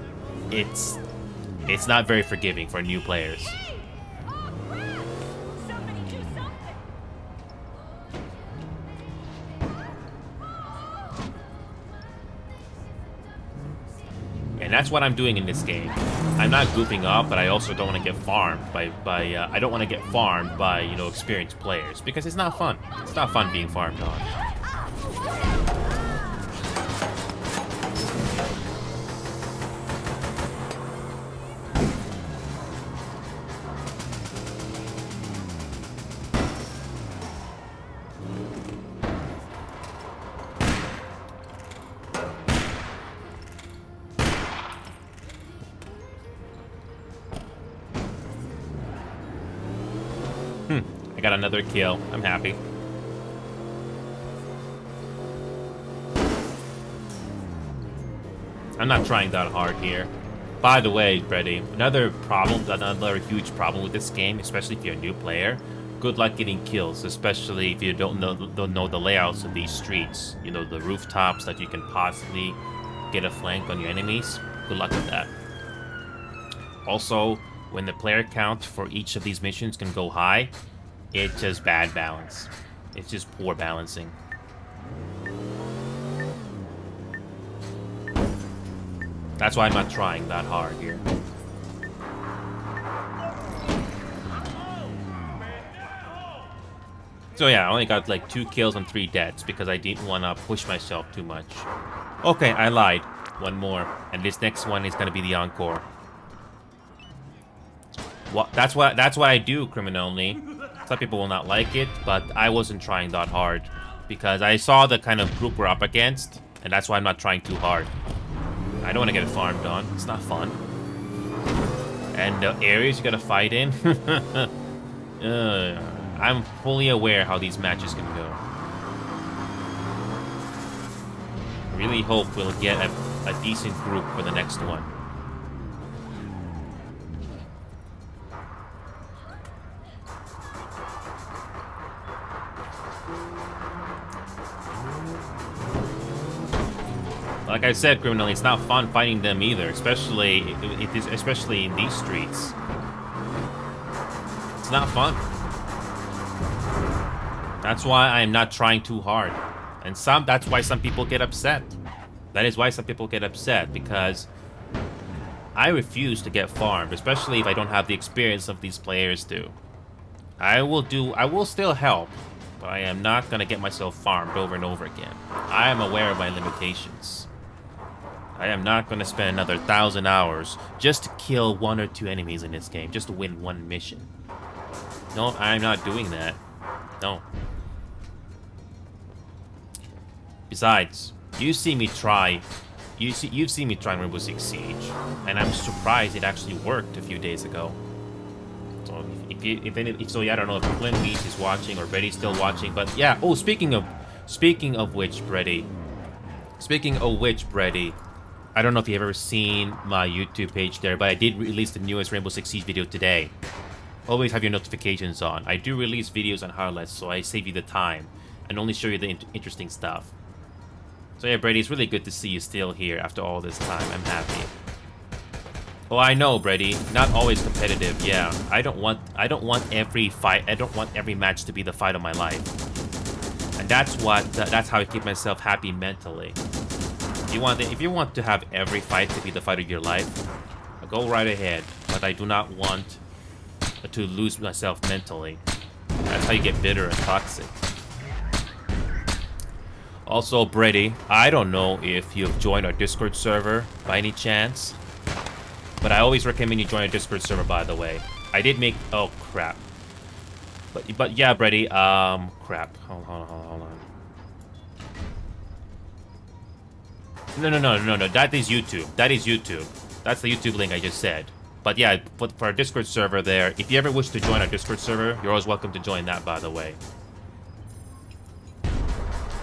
It's not very forgiving for new players. Somebody do something. And that's what I'm doing in this game. I'm not goofing up, but I also don't want to get farmed by I don't want to get farmed by, you know, experienced players, because it's not fun. It's not fun being farmed on. I got another kill. I'm happy. I'm not trying that hard here. By the way, Brady, another huge problem with this game, especially if you're a new player, good luck getting kills, especially if you don't know the layouts of these streets. You know, the rooftops that you can possibly get a flank on your enemies. Good luck with that. Also, when the player count for each of these missions can go high, it's just bad balance. It's just poor balancing. That's why I'm not trying that hard here. So yeah, I only got like 2 kills and 3 deaths because I didn't want to push myself too much. Okay, I lied. One more. And this next one is going to be the encore. That's what I do, criminally. Some people will not like it, but I wasn't trying that hard because I saw the kind of group we're up against, and that's why I'm not trying too hard. I don't want to get farmed on. It's not fun. And the areas you gotta fight in, I'm fully aware how these matches can go. I really hope we'll get a decent group for the next one. Like I said, criminally, it's not fun fighting them either, especially in these streets. It's not fun. That's why I'm not trying too hard, and that's why some people get upset. That is why some people get upset, because I refuse to get farmed, especially if I don't have the experience of these players do. I will still help, but I am not gonna get myself farmed over and over again. I am aware of my limitations. I am not going to spend another 1,000 hours just to kill 1 or 2 enemies in this game, just to win 1 mission. No, I'm not doing that. No. Besides, you see me try. You've seen me try Rainbow Six Siege, and I'm surprised it actually worked a few days ago. So I don't know if Clint Beach is watching or Betty's still watching, but yeah. Oh, speaking of which, Brady. Speaking of which, Brady. I don't know if you've ever seen my YouTube page there, but I did release the newest Rainbow Six Siege video today. Always have your notifications on. I do release videos on highlights, so I save you the time and only show you the interesting stuff. So yeah, Brady, it's really good to see you still here after all this time. I'm happy. Oh, I know, Brady. Not always competitive. Yeah, I don't want every fight. I don't want every match to be the fight of my life. And that's how I keep myself happy mentally. If you want to have every fight to be the fight of your life, go right ahead. But I do not want to lose myself mentally. That's how you get bitter and toxic. Also, Brady, I don't know if you've joined our Discord server by any chance, but I always recommend you join our Discord server, by the way. I did make... Oh, crap. But yeah, Brady, crap. Hold on. No. That is YouTube. That's the YouTube link I just said. But yeah, for our Discord server there, if you ever wish to join our Discord server, you're always welcome to join that, by the way.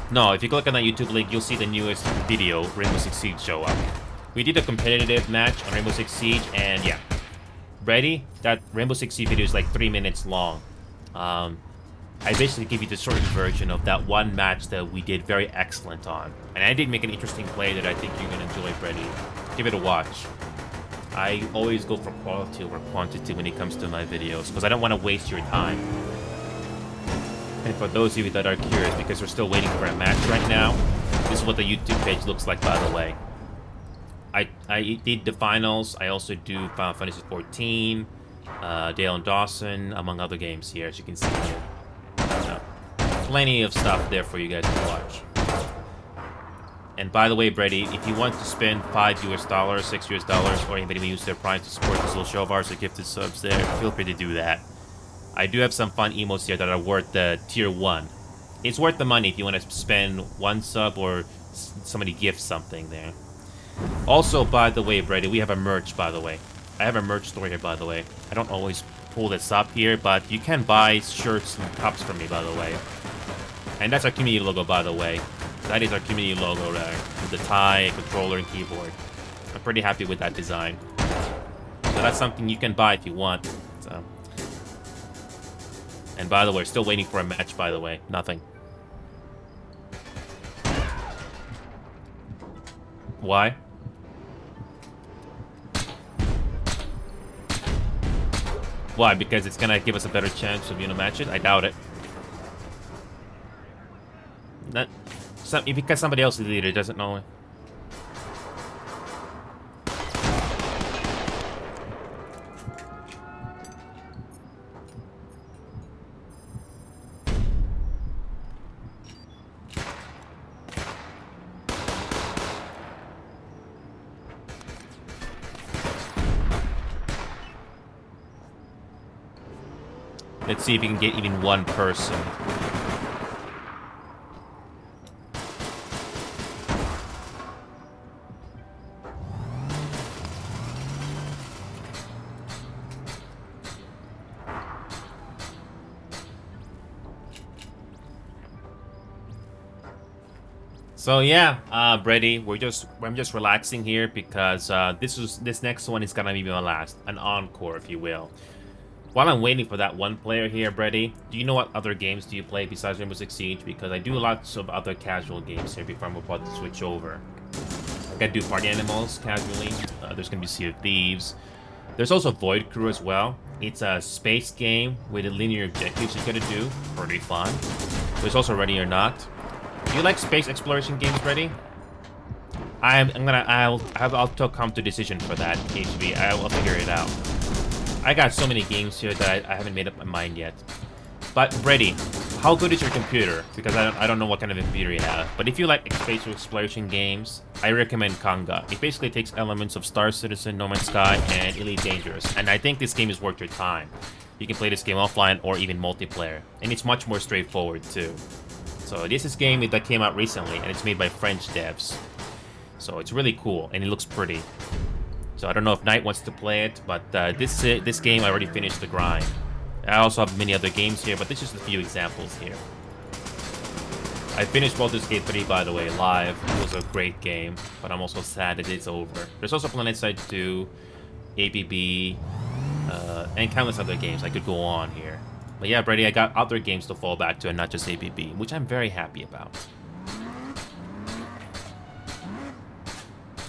No, if you click on that YouTube link, you'll see the newest video, Rainbow Six Siege, show up. We did a competitive match on Rainbow Six Siege, and yeah. Ready? That Rainbow Six Siege video is like 3 minutes long. I basically give you the shortened version of that one match that we did very excellent on. And I did make an interesting play that I think you're going to enjoy, Brady. Give it a watch. I always go for quality over quantity when it comes to my videos, because I don't want to waste your time. And for those of you that are curious, because we're still waiting for a match right now, this is what the YouTube page looks like, by the way. I did the finals. I also do Final Fantasy 14, Dale and Dawson, among other games here, as you can see here. So, plenty of stuff there for you guys to watch. And by the way, Brady, if you want to spend $5 US, $6 US, or anybody use their Prime to support this little show of ours or gifted subs there, feel free to do that. I do have some fun emotes here that are worth the tier 1. It's worth the money if you want to spend 1 sub or somebody gifts something there. Also, by the way, Brady, we have a merch, by the way. I have a merch store here, by the way. I don't always pull this up here, but you can buy shirts and cups from me, by the way. And that's our community logo, by the way. That is our community logo there, with the tie, controller, and keyboard. I'm pretty happy with that design. So that's something you can buy if you want. So. And by the way, still waiting for a match, by the way. Nothing. Why? Why? Because it's gonna give us a better chance of, match it? I doubt it. Because somebody else is the leader doesn't know. Let's see if we can get even one person. So yeah, Brady, I'm just relaxing here because this next one is gonna be my last, an encore, if you will. While I'm waiting for that one player here, Brady, do you know what other games do you play besides Rainbow Six Siege? Because I do lots of other casual games here before I'm about to switch over. I gotta do Party Animals casually. There's gonna be Sea of Thieves. There's also Void Crew as well. It's a space game with linear objectives you gotta do. Pretty fun. There's also Ready or Not. Do you like space exploration games, Brady? I'll come to decision for that, HB. I'll figure it out. I got so many games here that I haven't made up my mind yet. But Brady, how good is your computer? Because I don't know what kind of a computer you have. But if you like space exploration games, I recommend Kanga. It basically takes elements of Star Citizen, No Man's Sky, and Elite Dangerous. And I think this game is worth your time. You can play this game offline or even multiplayer. And it's much more straightforward too. So this is a game that came out recently, and it's made by French devs. So it's really cool, and it looks pretty. So I don't know if Knight wants to play it, but this game I already finished the grind. I also have many other games here, but this is just a few examples here. I finished Baldur's Gate 3, by the way, live. It was a great game, but I'm also sad that it's over. There's also PlanetSide 2, ABB, and countless other games. I could go on here. But yeah, Brady, I got other games to fall back to and not just ABB, which I'm very happy about.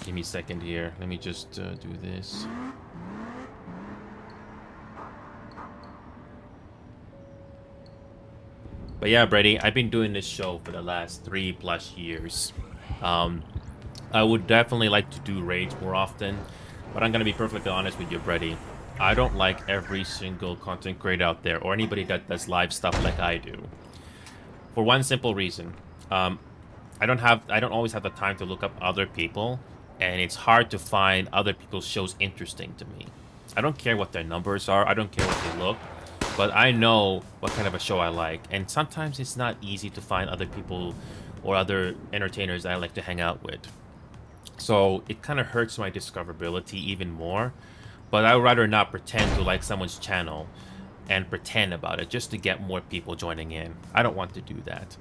Give me a second here. Let me just do this. But yeah, Brady, I've been doing this show for the last 3+ years. I would definitely like to do raids more often, but I'm going to be perfectly honest with you, Brady. I don't like every single content creator out there, or anybody that does live stuff like I do. For one simple reason. I don't always have the time to look up other people, and it's hard to find other people's shows interesting to me. I don't care what their numbers are, I don't care what they look, but I know what kind of a show I like, and sometimes it's not easy to find other people or other entertainers that I like to hang out with. So it kind of hurts my discoverability even more, but I would rather not pretend to like someone's channel and pretend about it just to get more people joining in. I don't want to do that.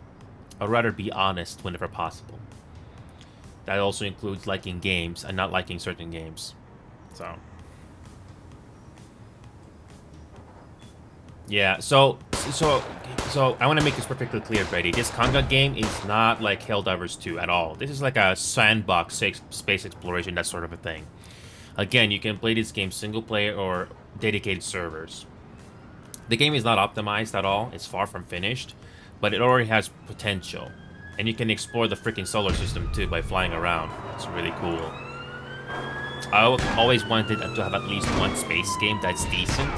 I'd rather be honest whenever possible. That also includes liking games and not liking certain games. So yeah, so I want to make this perfectly clear, Brady. This Conga game is not like Helldivers 2 at all. This is like a sandbox space exploration, that sort of a thing. Again, you can play this game single player or dedicated servers. The game is not optimized at all. It's far from finished, but it already has potential. And you can explore the freaking solar system too by flying around. It's really cool. I always wanted to have at least one space game that's decent.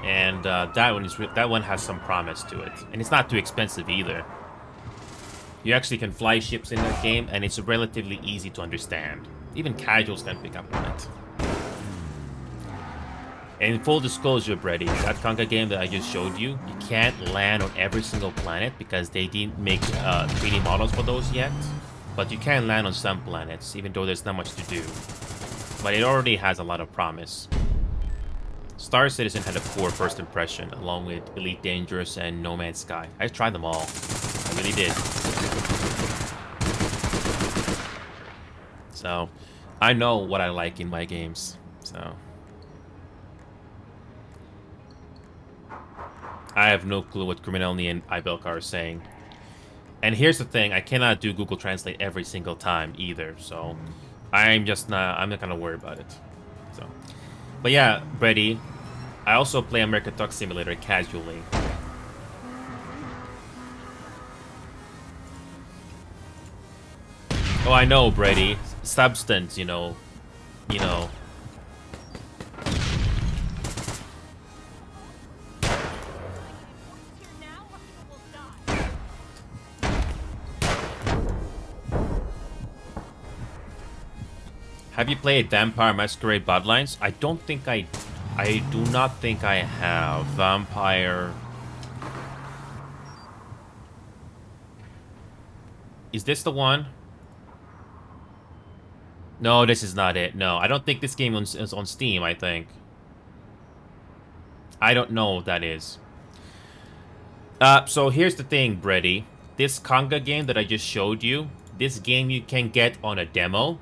And that one has some promise to it, and it's not too expensive either. You actually can fly ships in that game, and it's relatively easy to understand. Even casuals can pick up on it. And in full disclosure, Brady, that Conga game that I just showed you, you can't land on every single planet because they didn't make 3D models for those yet. But you can land on some planets, even though there's not much to do. But it already has a lot of promise. Star Citizen had a poor first impression, along with Elite Dangerous and No Man's Sky. I tried them all. I really did. So, I know what I like in my games. So, I have no clue what Criminelli and Ibelka are saying. And here's the thing, I cannot do Google Translate every single time either, so I'm not gonna worry about it. So, but yeah, Brady, I also play American Truck Simulator casually. Oh, I know, Brady. Substance, you know. Have you played Vampire Masquerade Bloodlines? I do not think I have. Vampire. Is this the one? No, this is not it. No, I don't think this game is on Steam, I think. I don't know what that is. So here's the thing, Brady. This Conga game that I just showed you, this game you can get on a demo.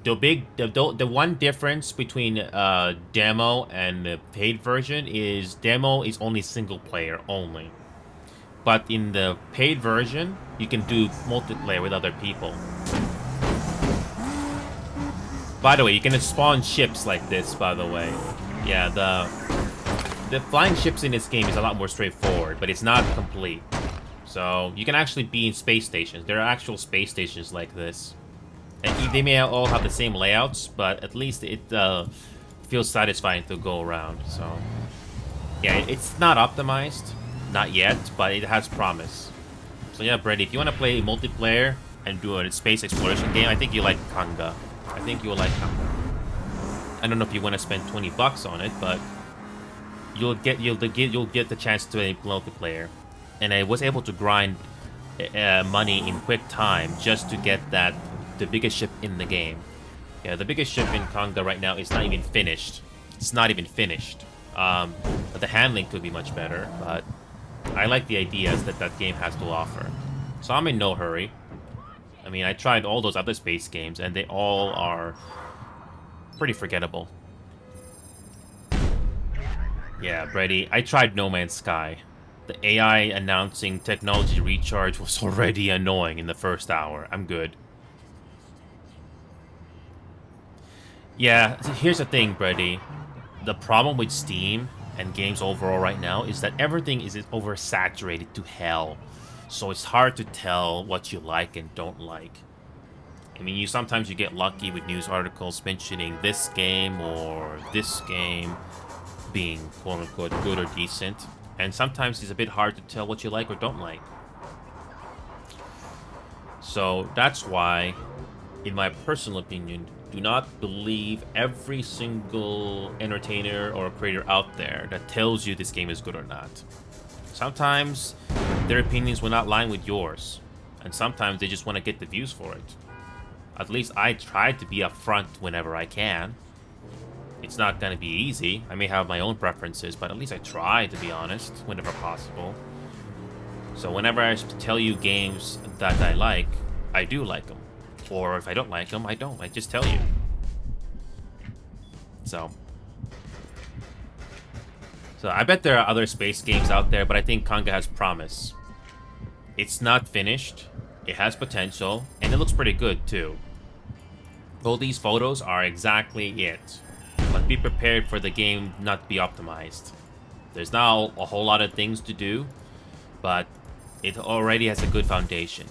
The one difference between demo and the paid version is demo is only single player only. But in the paid version, you can do multiplayer with other people. By the way, you can spawn ships like this, by the way. Yeah, the flying ships in this game is a lot more straightforward, but it's not complete. So, you can actually be in space stations. There are actual space stations like this. And they may all have the same layouts, but at least it feels satisfying to go around. So, yeah, it's not optimized. Not yet, but it has promise. So yeah, Brady, if you want to play multiplayer and do a space exploration game, I think you like Conga. I think you'll like Conga. I don't know if you want to spend $20 on it, but you'll get the chance to play multiplayer. And I was able to grind money in quick time just to get the biggest ship in the game. Yeah, the biggest ship in Conga right now is not even finished. It's not even finished. But the handling could be much better, but I like the ideas that game has to offer. So I'm in no hurry. I mean, I tried all those other space games, and they all are pretty forgettable. Yeah, Brady, I tried No Man's Sky. The AI announcing technology recharge was already annoying in the first hour. I'm good. Yeah, here's the thing, Brady. The problem with Steam and games overall right now is that everything is oversaturated to hell. So it's hard to tell what you like and don't like. I mean, sometimes you get lucky with news articles mentioning this game or this game being quote-unquote good or decent. And sometimes it's a bit hard to tell what you like or don't like. So that's why, in my personal opinion, do not believe every single entertainer or creator out there that tells you this game is good or not. Sometimes their opinions will not line with yours, and sometimes they just want to get the views for it. At least I try to be upfront whenever I can. It's not going to be easy. I may have my own preferences, but at least I try to be honest whenever possible. So whenever I tell you games that I like, I do like them. Or if I don't like them, I don't. I just tell you. So I bet there are other space games out there, but I think Conga has promise. It's not finished. It has potential, and it looks pretty good too. All these photos are exactly it. But be prepared for the game not to be optimized. There's now a whole lot of things to do, but it already has a good foundation.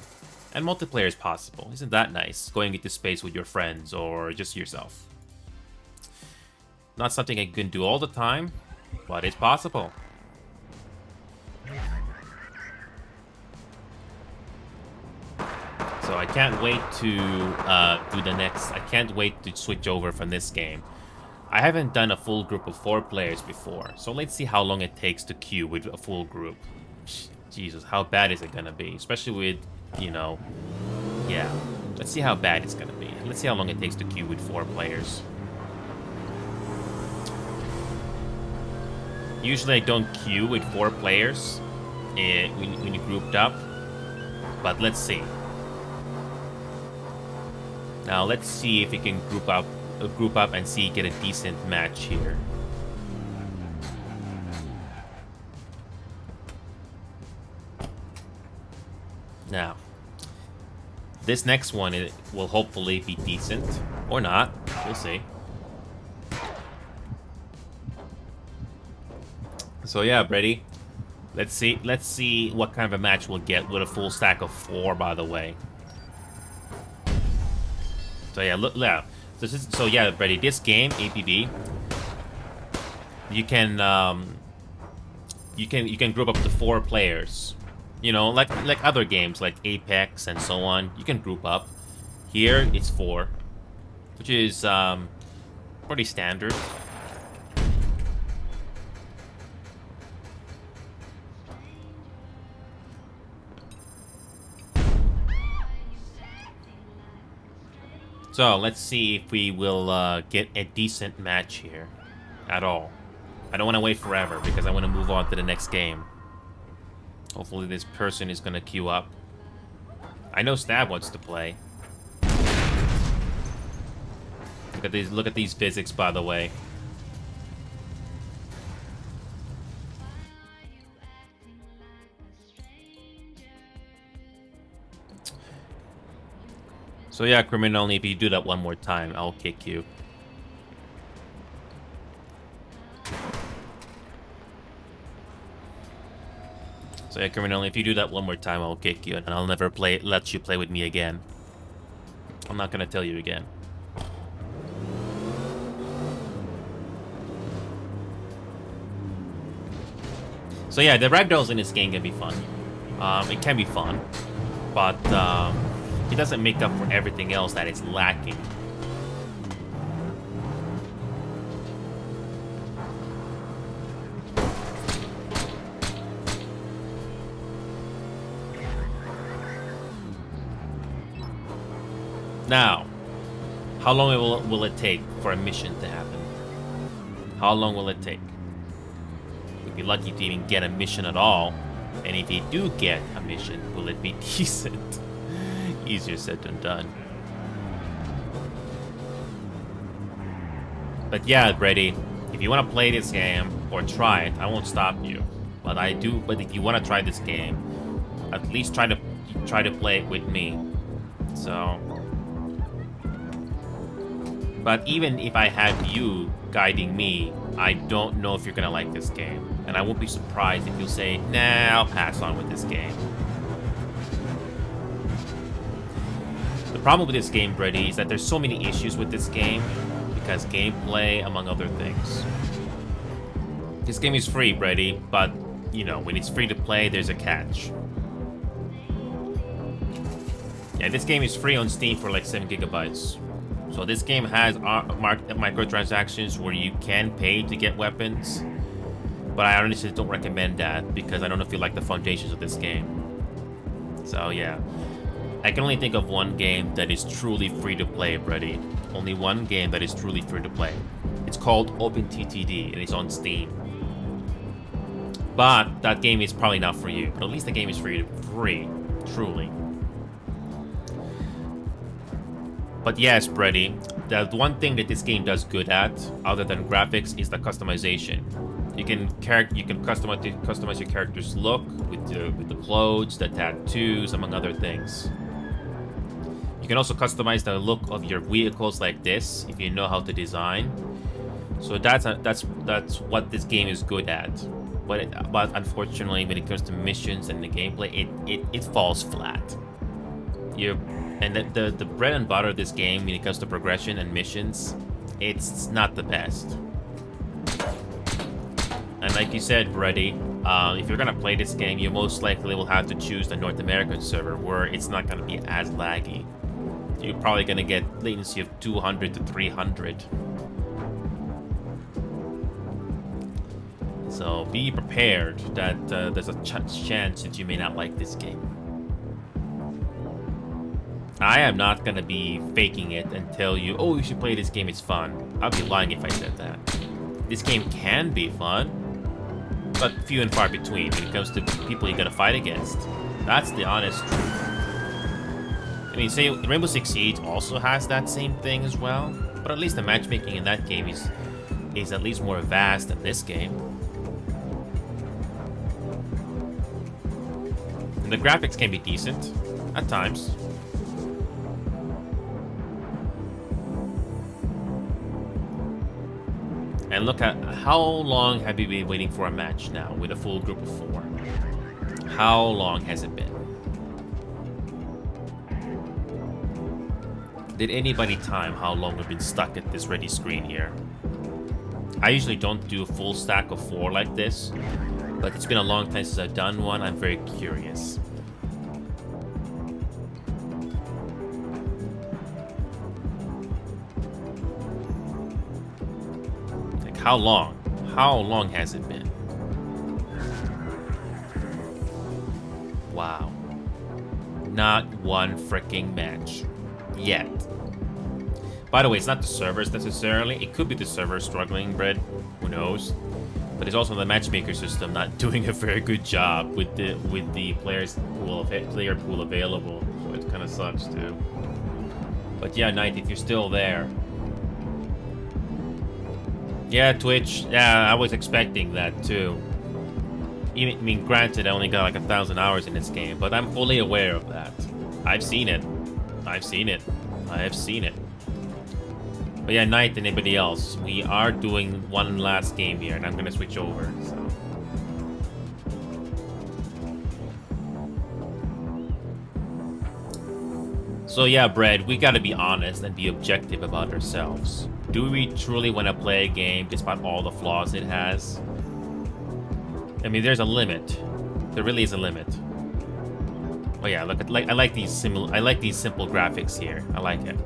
And multiplayer is possible. Isn't that nice? Going into space with your friends or just yourself. Not something I can do all the time, but it's possible. So I can't wait to do the next. I can't wait to switch over from this game. I haven't done a full group of 4 players before, so let's see how long it takes to queue with a full group. Jesus, how bad is it gonna be? Especially with, you know, yeah. Let's see how bad it's gonna be. Let's see how long it takes to queue with 4 players. Usually I don't queue with 4 players when you grouped up, but let's see. Now let's see if we can group up and see get a decent match here. Now, this next one will hopefully be decent or not. We'll see. So yeah, Brady, let's see what kind of a match we'll get with a full stack of 4. By the way. So yeah, look, yeah. So yeah, Brady, this game, APB, you can group up to 4 players. You know, like other games like Apex and so on. You can group up. Here it's 4, which is pretty standard. So let's see if we will get a decent match here at all. I don't want to wait forever because I want to move on to the next game. Hopefully this person is going to queue up. I know Stab wants to play. Look at these physics, by the way. So yeah, criminal, if you do that one more time, I'll kick you. So yeah, criminal, if you do that one more time, I'll kick you, and I'll never let you play with me again. I'm not gonna tell you again. So yeah, the ragdolls in this game can be fun. It can be fun, but it doesn't make up for everything else that is lacking. Now, how long will it take for a mission to happen? How long will it take? You'll be lucky to even get a mission at all. And if you do get a mission, will it be decent? Easier said than done. But yeah, Brady, if you want to play this game or try it, I won't stop you. But if you want to try this game, at least try to play it with me. So, but even if I have you guiding me, I don't know if you're gonna like this game, and I won't be surprised if you'll say, "Nah, I'll pass on with this game." The problem with this game, Brady, is that there's so many issues with this game because gameplay, among other things. This game is free, Brady, but you know when it's free to play, there's a catch. Yeah, this game is free on Steam for like 7 gigabytes. So this game has microtransactions where you can pay to get weapons. But I honestly don't recommend that because I don't feel like the foundations of this game. So yeah. I can only think of one game that is truly free to play, Brady. Only one game that is truly free to play. It's called OpenTTD and it's on Steam. But that game is probably not for you. But at least the game is free, truly. But yes, Brady, the one thing that this game does good at, other than graphics, is the customization. You can customize your character's look with the clothes, the tattoos, among other things. You can also customize the look of your vehicles like this if you know how to design. So that's what this game is good at. But unfortunately, when it comes to missions and the gameplay, it falls flat. And the bread and butter of this game, when it comes to progression and missions, it's not the best. And like you said, Brady, if you're gonna play this game, you most likely will have to choose the North American server, where it's not gonna be as laggy. You're probably gonna get latency of 200 to 300. So be prepared that there's a chance that you may not like this game. I am not gonna be faking it and tell you, oh, you should play this game, it's fun. I'd be lying if I said that. This game can be fun, but few and far between when it comes to people you gotta fight against. That's the honest truth. I mean, say Rainbow Six Siege also has that same thing as well, but at least the matchmaking in that game is at least more vast than this game. And the graphics can be decent at times. And look at how long have you been waiting for a match now with a full group of 4? How long has it been? Did anybody time how long we've been stuck at this ready screen here? I usually don't do a full stack of 4 like this, but it's been a long time since I've done one. I'm very curious. How long? How long has it been? Wow. Not one freaking match. Yet. By the way, it's not the servers necessarily. It could be the servers struggling, Brett. Who knows? But it's also the matchmaker system not doing a very good job with the player pool available. So it kind of sucks too. But yeah, Knight, if you're still there. Yeah, Twitch. Yeah, I was expecting that too. I mean, granted, I only got like 1,000 hours in this game, but I'm fully aware of that. I've seen it. I've seen it. I have seen it. But yeah, Knight and anybody else, we are doing one last game here, and I'm gonna switch over. So yeah, Brad, we gotta be honest and be objective about ourselves. Do we truly want to play a game despite all the flaws it has? I mean, there's a limit. There really is a limit. Oh yeah, look at I like these simple graphics here. I like it.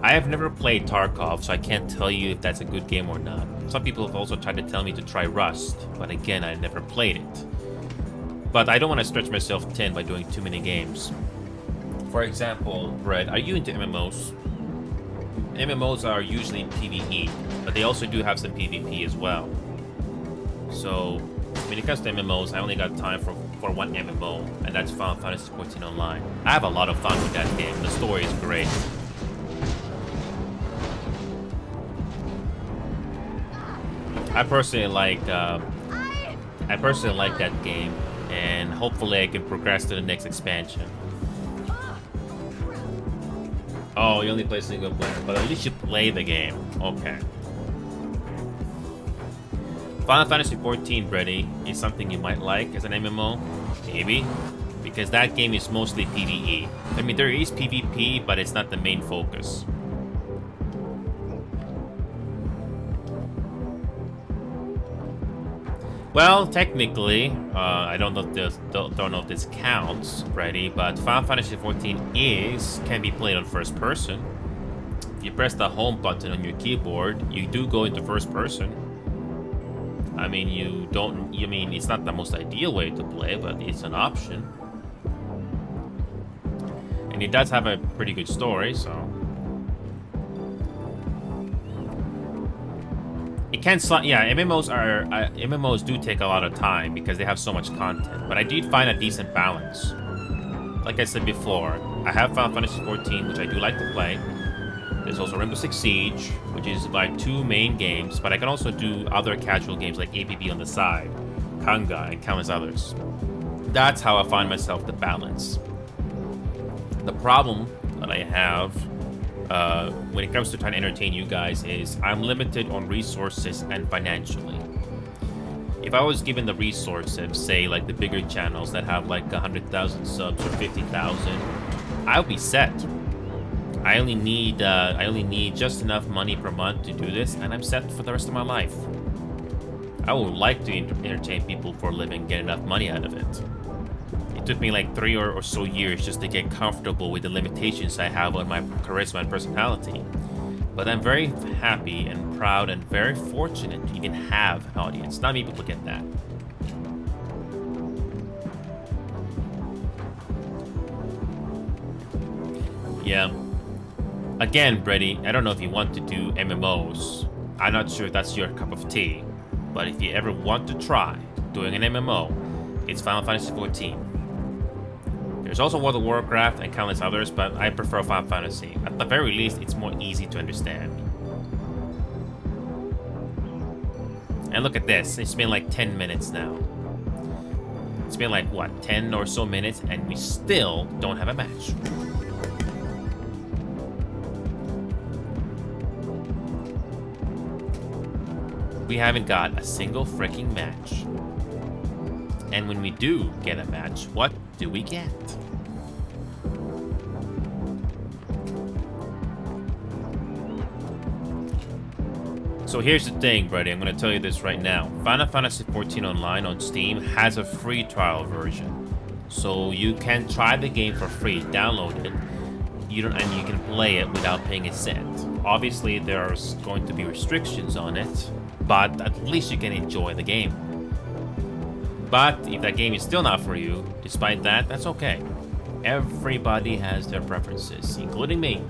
I have never played Tarkov, so I can't tell you if that's a good game or not. Some people have also tried to tell me to try Rust, but again, I never played it. But I don't want to stretch myself thin by doing too many games. For example, Brett, are you into MMOs? MMOs are usually PvE, but they also do have some PvP as well. So when it comes to MMOs, I only got time for one MMO, and that's Final Fantasy XIV Online. I have a lot of fun with that game. The story is great. I personally like that game, and hopefully I can progress to the next expansion. Oh, you only play single player, but at least you play the game. Okay. Final Fantasy XIV, Brady, is something you might like as an MMO, maybe, because that game is mostly PvE. I mean, there is PvP, but it's not the main focus. Well, technically, I don't know if this counts, Brady, but Final Fantasy XIV can be played on first person. If you press the home button on your keyboard, you do go into first person. I mean, it's not the most ideal way to play, but it's an option. And it does have a pretty good story, so. It can MMOs do take a lot of time because they have so much content, but I did find a decent balance. Like I said before, I have Final Fantasy XIV, which I do like to play. There's also Rainbow Six Siege, which is like 2 main games, but I can also do other casual games like APB on the side, Kanga, and countless others. That's how I find myself the balance. The problem that I have when it comes to trying to entertain you guys is I'm limited on resources and financially. If I was given the resources, say like the bigger channels that have like 100,000 subs or 50,000, I would be set. I only need just enough money per month to do this, and I'm set for the rest of my life. I would like to entertain people for a living, get enough money out of it. It took me like 3 or so years just to get comfortable with the limitations I have on my charisma and personality. But I'm very happy and proud and very fortunate to even have an audience. Not many people get that. Yeah. Again, Brady, I don't know if you want to do MMOs. I'm not sure if that's your cup of tea. But if you ever want to try doing an MMO, it's Final Fantasy XIV. There's also World of Warcraft and countless others, but I prefer Final Fantasy. At the very least, it's more easy to understand. And look at this. It's been like 10 minutes now. It's been like, what, 10 or so minutes, and we still don't have a match. We haven't got a single freaking match. And when we do get a match, what do we get? So here's the thing, Brady. I'm going to tell you this right now. Final Fantasy XIV Online on Steam has a free trial version. So you can try the game for free, download it. And you can play it without paying a cent. Obviously, there's going to be restrictions on it, but at least you can enjoy the game. But if that game is still not for you, despite that, that's okay. Everybody has their preferences, including me.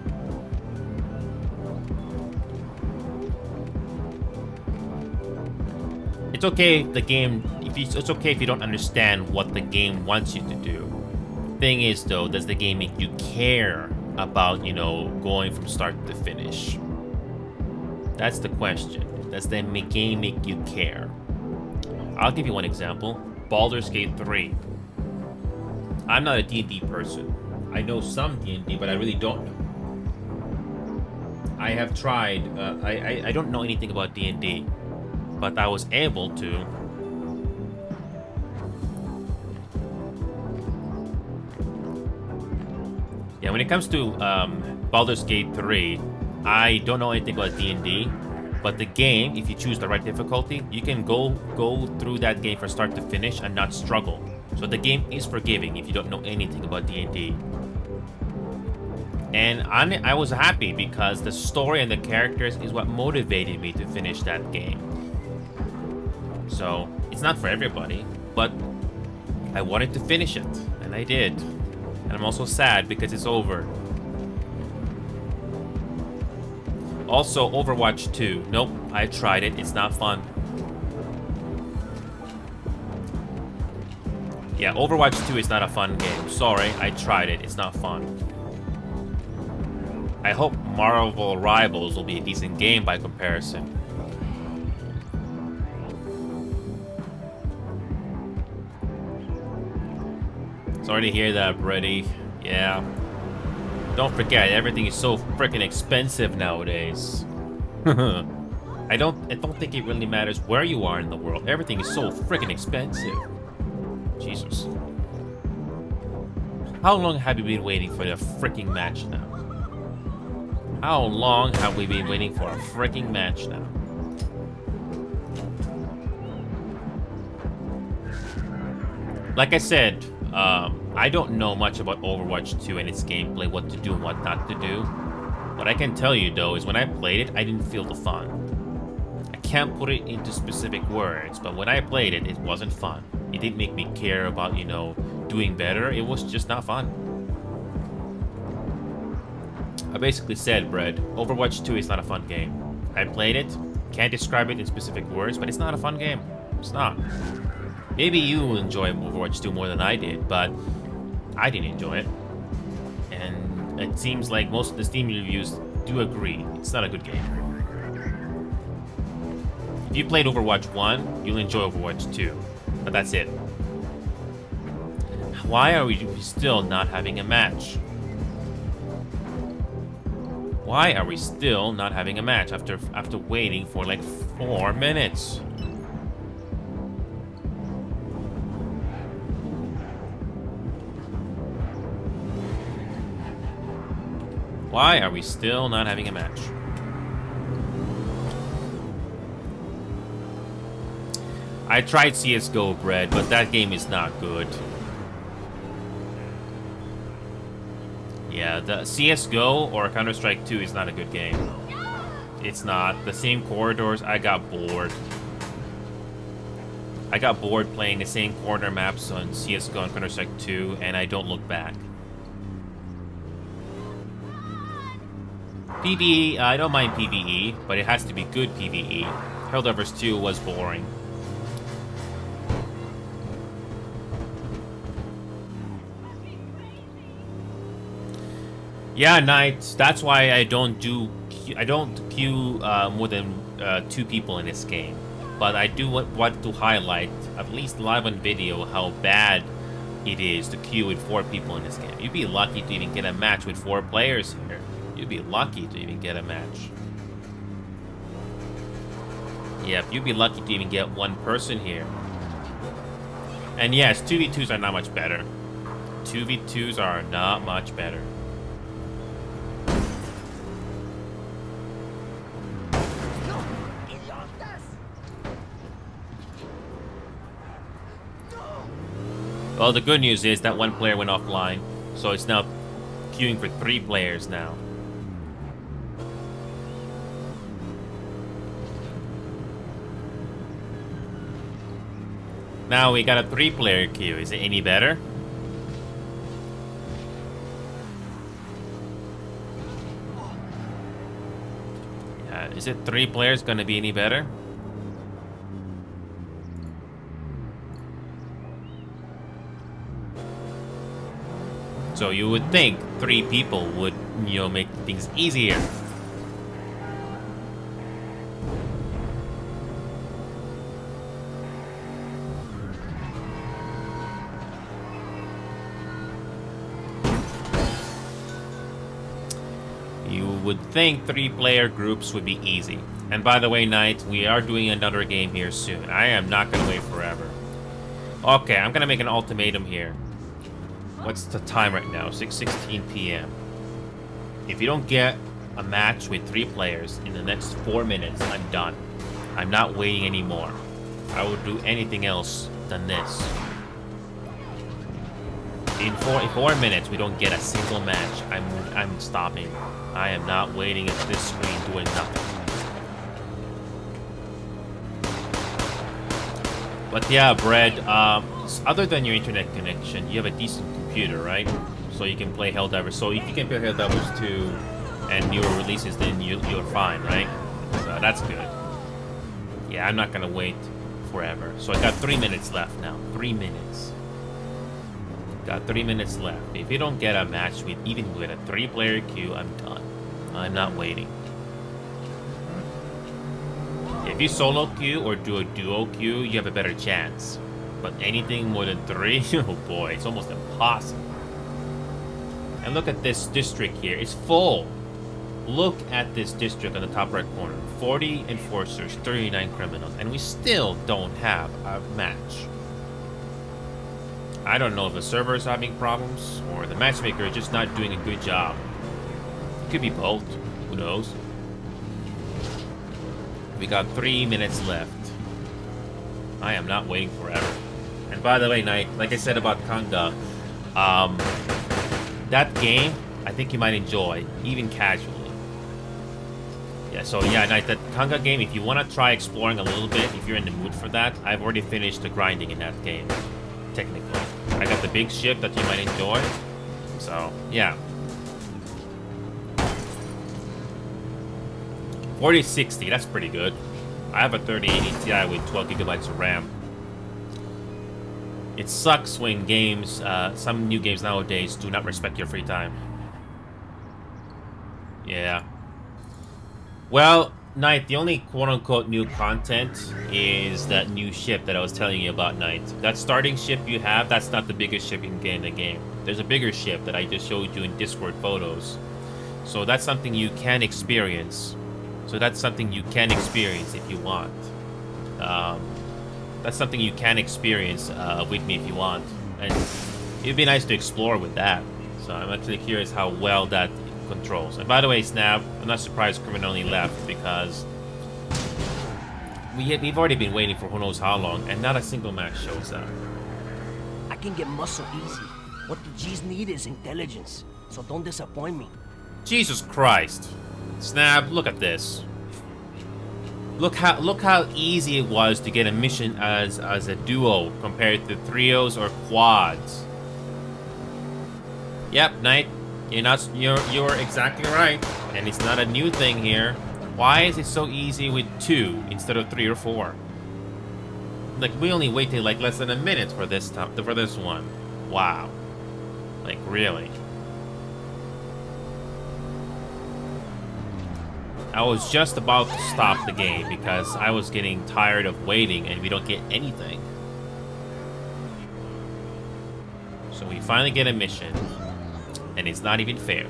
It's okay if it's okay if you don't understand what the game wants you to do. Thing is, though, does the game make you care about, going from start to finish? That's the question. Does the game make you care? I'll give you one example. Baldur's Gate 3. I'm not a D&D person. I know some D&D, but I really don't know. I have tried. I don't know anything about D&D, but I was able to. Yeah, when it comes to Baldur's Gate 3, I don't know anything about D&D. But the game, if you choose the right difficulty, you can go through that game from start to finish and not struggle. So the game is forgiving if you don't know anything about D&D. And I was happy because the story and the characters is what motivated me to finish that game. So it's not for everybody, but I wanted to finish it, and I did. And I'm also sad because it's over. Also, Overwatch 2. Nope, I tried it. It's not fun. Yeah, Overwatch 2 is not a fun game. Sorry, I tried it. It's not fun. I hope Marvel Rivals will be a decent game by comparison. Sorry to hear that, Brady. Yeah. Don't forget, everything is so freaking expensive nowadays. I don't think it really matters where you are in the world. Everything is so freaking expensive. Jesus. How long have you been waiting for the freaking match now? How long have we been waiting for a freaking match now? Like I said, I don't know much about Overwatch 2 and its gameplay, what to do and what not to do. What I can tell you, though, is when I played it, I didn't feel the fun. I can't put it into specific words, but when I played it, it wasn't fun. It didn't make me care about, you know, doing better. It was just not fun. I basically said, Brad, Overwatch 2 is not a fun game. I played it, can't describe it in specific words, but it's not a fun game. It's not. Maybe you will enjoy Overwatch 2 more than I did, but I didn't enjoy it. And it seems like most of the Steam reviews do agree. It's not a good game. If you played Overwatch 1, you'll enjoy Overwatch 2. But that's it. Why are we still not having a match? Why are we still not having a match after waiting for like 4 minutes? Why are we still not having a match? I tried CSGO, Brad, but that game is not good. Yeah, the CSGO or Counter-Strike 2 is not a good game. It's not. The same corridors, I got bored. I got bored playing the same corner maps on CSGO and Counter-Strike 2, and I don't look back. PvE, I don't mind PvE, but it has to be good PvE. Helldivers 2 was boring. Yeah, Knight. That's why I don't queue more than 2 people in this game. But I do want to highlight, at least live on video, how bad it is to queue with 4 people in this game. You'd be lucky to even get a match with 4 players here. You'd be lucky to even get a match. Yep, you'd be lucky to even get 1 person here. And yes, 2v2s are not much better. 2v2s are not much better. Well, the good news is that 1 player went offline, so it's now queuing for 3 players now. Now we got a 3-player queue. Is it any better? Is it 3 players gonna be any better? So you would think 3 people would, you know, make things easier. You would think 3-player groups would be easy. And by the way, Knight, we are doing another game here soon. I am not gonna wait forever. Okay, I'm gonna make an ultimatum here. What's the time right now? 6:16 p.m. If you don't get a match with 3 players in the next 4 minutes, I'm done. I'm not waiting anymore. I will do anything else than this. In 4 minutes, we don't get a single match. I'm stopping. I am not waiting at this screen doing nothing. But yeah, Brad, other than your internet connection, you have a decent computer, right? so you can play Helldivers. So if you can play Helldivers 2 and newer releases, then you're fine, right? So that's good. Yeah, I'm not gonna wait forever. So I got 3 minutes left now. 3 minutes. Got 3 minutes left. If you don't get a match with even with a 3-player queue, I'm done. I'm not waiting. If you solo queue or do a duo queue, you have a better chance. But anything more than 3, oh boy, it's almost impossible. And look at this district here. It's full. Look at this district on the top right corner. 40 enforcers, 39 criminals, and we still don't have a match. I don't know if the server is having problems or the matchmaker is just not doing a good job. It could be both. Who knows? We got 3 minutes left. I am not waiting forever. And by the way, Knight, like I said about Kanga, that game, I think you might enjoy, even casually. Yeah, so yeah, Knight, that Kanga game, if you want to try exploring a little bit, if you're in the mood for that, I've already finished the grinding in that game, technically. I got the big ship that you might enjoy, so yeah. 4060, that's pretty good. I have a 3080 Ti with 12 gigabytes of RAM. It sucks when games, some new games nowadays do not respect your free time. Yeah. Well, Knight, the only quote-unquote new content is that new ship that I was telling you about, Knight. That starting ship you have, that's not the biggest ship you can get in the game. There's a bigger ship that I just showed you in Discord photos. So that's something you can experience. If you want. That's something you can experience with me if you want. And it'd be nice to explore with that. So I'm actually curious how well that controls. And by the way, Snap, I'm not surprised Criminal only left because we've already been waiting for who knows how long, and not a single match shows up. I can get muscle easy. What the G's need is intelligence, so don't disappoint me. Jesus Christ. Snap, look at this. Look how easy it was to get a mission as a duo compared to trios or quads. Yep, Knight. You're exactly right. And it's not a new thing here. Why is it so easy with 2 instead of 3 or 4? Like, we only waited like less than a minute for this one. Wow. Like, really? I was just about to stop the game because I was getting tired of waiting and we don't get anything. So we finally get a mission, and it's not even fair.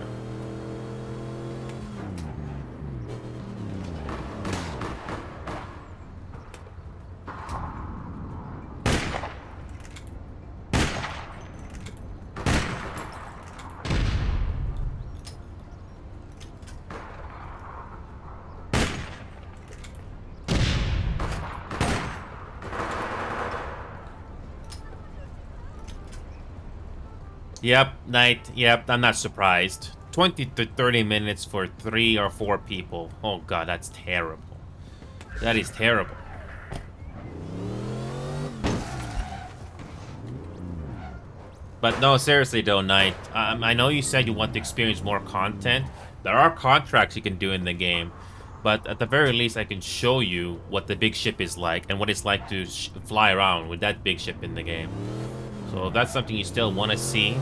Yep, Knight. Yep, I'm not surprised. 20 to 30 minutes for 3 or 4 people. Oh god, that's terrible. That is terrible. But no, seriously though, Knight. I know you said you want to experience more content. There are contracts you can do in the game. But at the very least, I can show you what the big ship is like and what it's like to fly around with that big ship in the game. So if that's something you still want to see,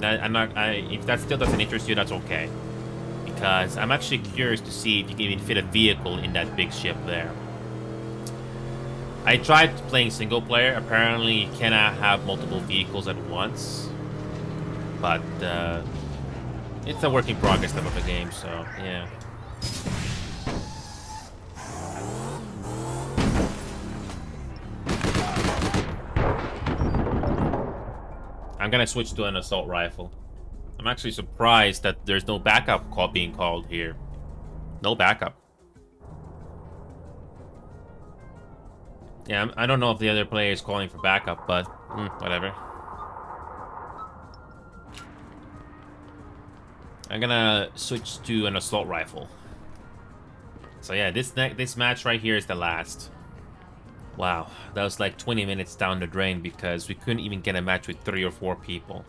if that still doesn't interest you, that's okay. Because I'm actually curious to see if you can even fit a vehicle in that big ship there. I tried playing single player. Apparently, you cannot have multiple vehicles at once. But it's a work in progress type of a game, so yeah. I'm gonna switch to an assault rifle. I'm actually surprised that there's no backup call being called here. No backup. Yeah, I don't know if the other player is calling for backup, but whatever. I'm gonna switch to an assault rifle. So yeah, this match right here is the last. Wow, that was like 20 minutes down the drain because we couldn't even get a match with 3 or 4 people.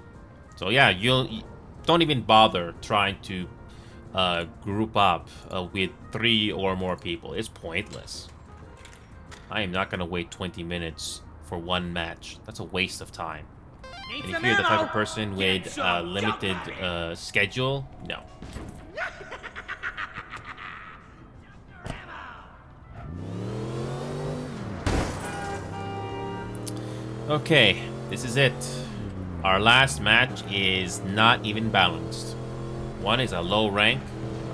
So yeah, don't even bother trying to group up with 3 or more people. It's pointless. I am not gonna wait 20 minutes for one match. That's a waste of time. Need And if some you're the type ammo? of person Get with some limited Joker. schedule, no. Okay, this is it. Our last match is not even balanced. One is a low rank.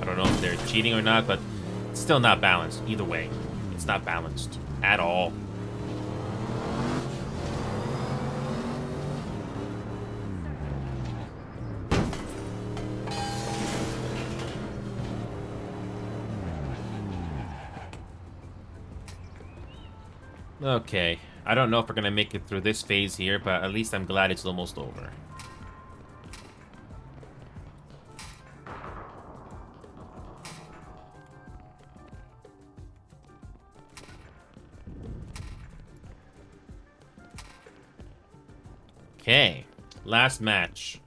I don't know if they're cheating or not, but it's still not balanced. Either way, it's not balanced at all. Okay, I don't know if we're gonna make it through this phase here, but at least I'm glad it's almost over. Okay, last match.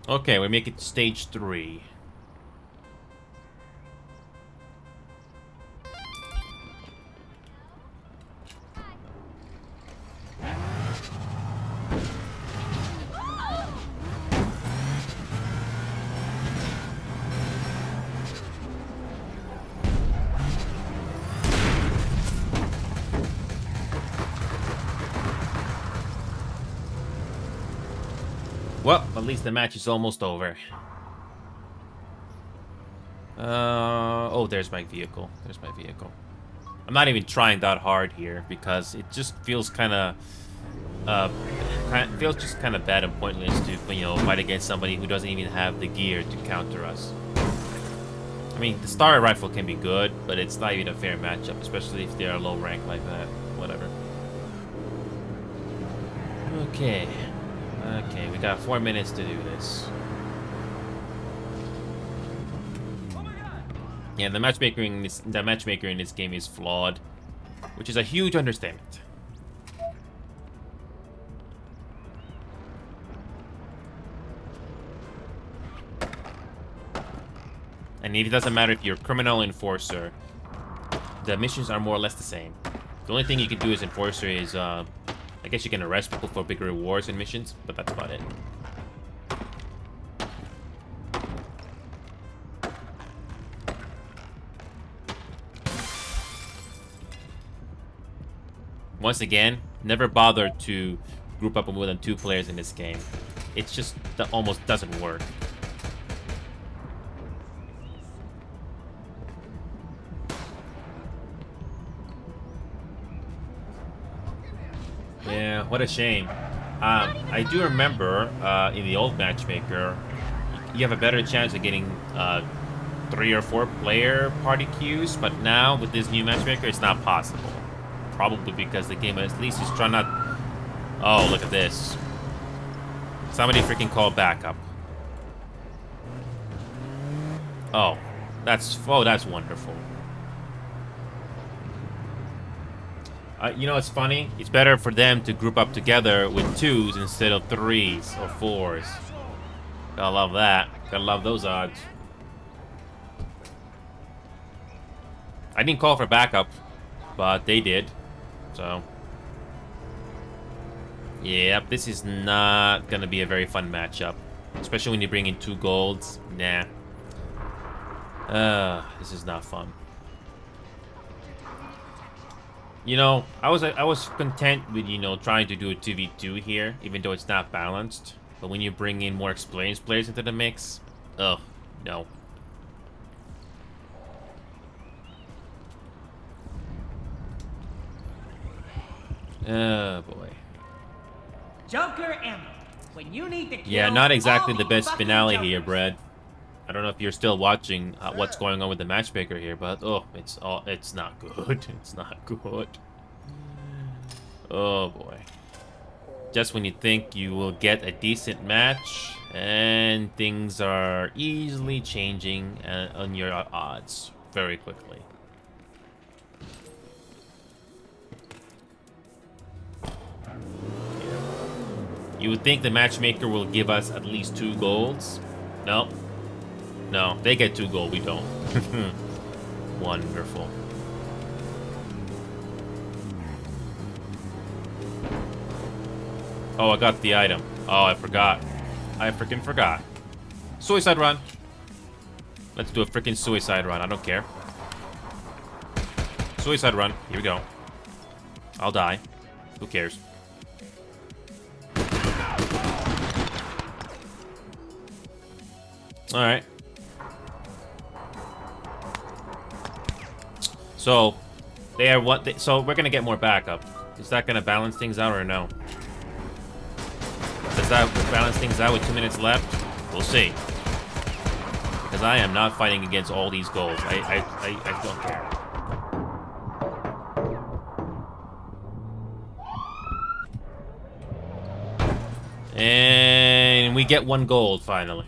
Okay, we make it to stage 3. Well, at least the match is almost over. Oh, there's my vehicle. There's my vehicle. I'm not even trying that hard here because it just feels feels just kind of bad and pointless to, fight against somebody who doesn't even have the gear to counter us. I mean, the Star Rifle can be good, but it's not even a fair matchup, especially if they're low rank like that. Whatever. Okay. Okay, we got 4 minutes to do this. Yeah, the matchmaker in this game is flawed, which is a huge understatement. And it doesn't matter if you're criminal or enforcer, the missions are more or less the same. The only thing you can do as enforcer is, I guess you can arrest people for bigger rewards and missions, but that's about it. Once again, never bother to group up with more than 2 players in this game. It's just that almost doesn't work. Yeah, what a shame. I do remember in the old matchmaker, you have a better chance of getting 3 or 4 player party queues, but now with this new matchmaker, it's not possible. Probably because the game at least is trying not... Oh, look at this. Somebody freaking call backup. Oh, that's wonderful. You know what's funny? It's better for them to group up together with 2s instead of 3s or 4s. Gotta love that. Gotta love those odds. I didn't call for backup, but they did. So, yep, this is not gonna be a very fun matchup, especially when you bring in 2 golds. Nah. This is not fun. You know, I was content with, trying to do a 2v2 here, even though it's not balanced. But when you bring in more experienced players into the mix, ugh, no. Oh boy. Joker ammo. When you need to kill Yeah, not exactly all the best fucking finale here, Jokers. Brad. I don't know if you're still watching what's going on with the matchmaker here, but it's not good. It's not good. Oh boy. just when you think you will get a decent match, and things are easily changing on your odds very quickly. You would think the matchmaker will give us at least 2 golds. No. No, they get 2 gold, we don't. Wonderful. Oh, I got the item. Oh, I forgot. I freaking forgot. Suicide run. Let's do a freaking suicide run. I don't care. Suicide run. Here we go. I'll die. Who cares? Alright. So, they are what they, so we're gonna get more backup. Is that gonna balance things out or no? Does that balance things out with 2 minutes left? We'll see. Because I am not fighting against all these goals. I don't care. And we get 1 gold finally.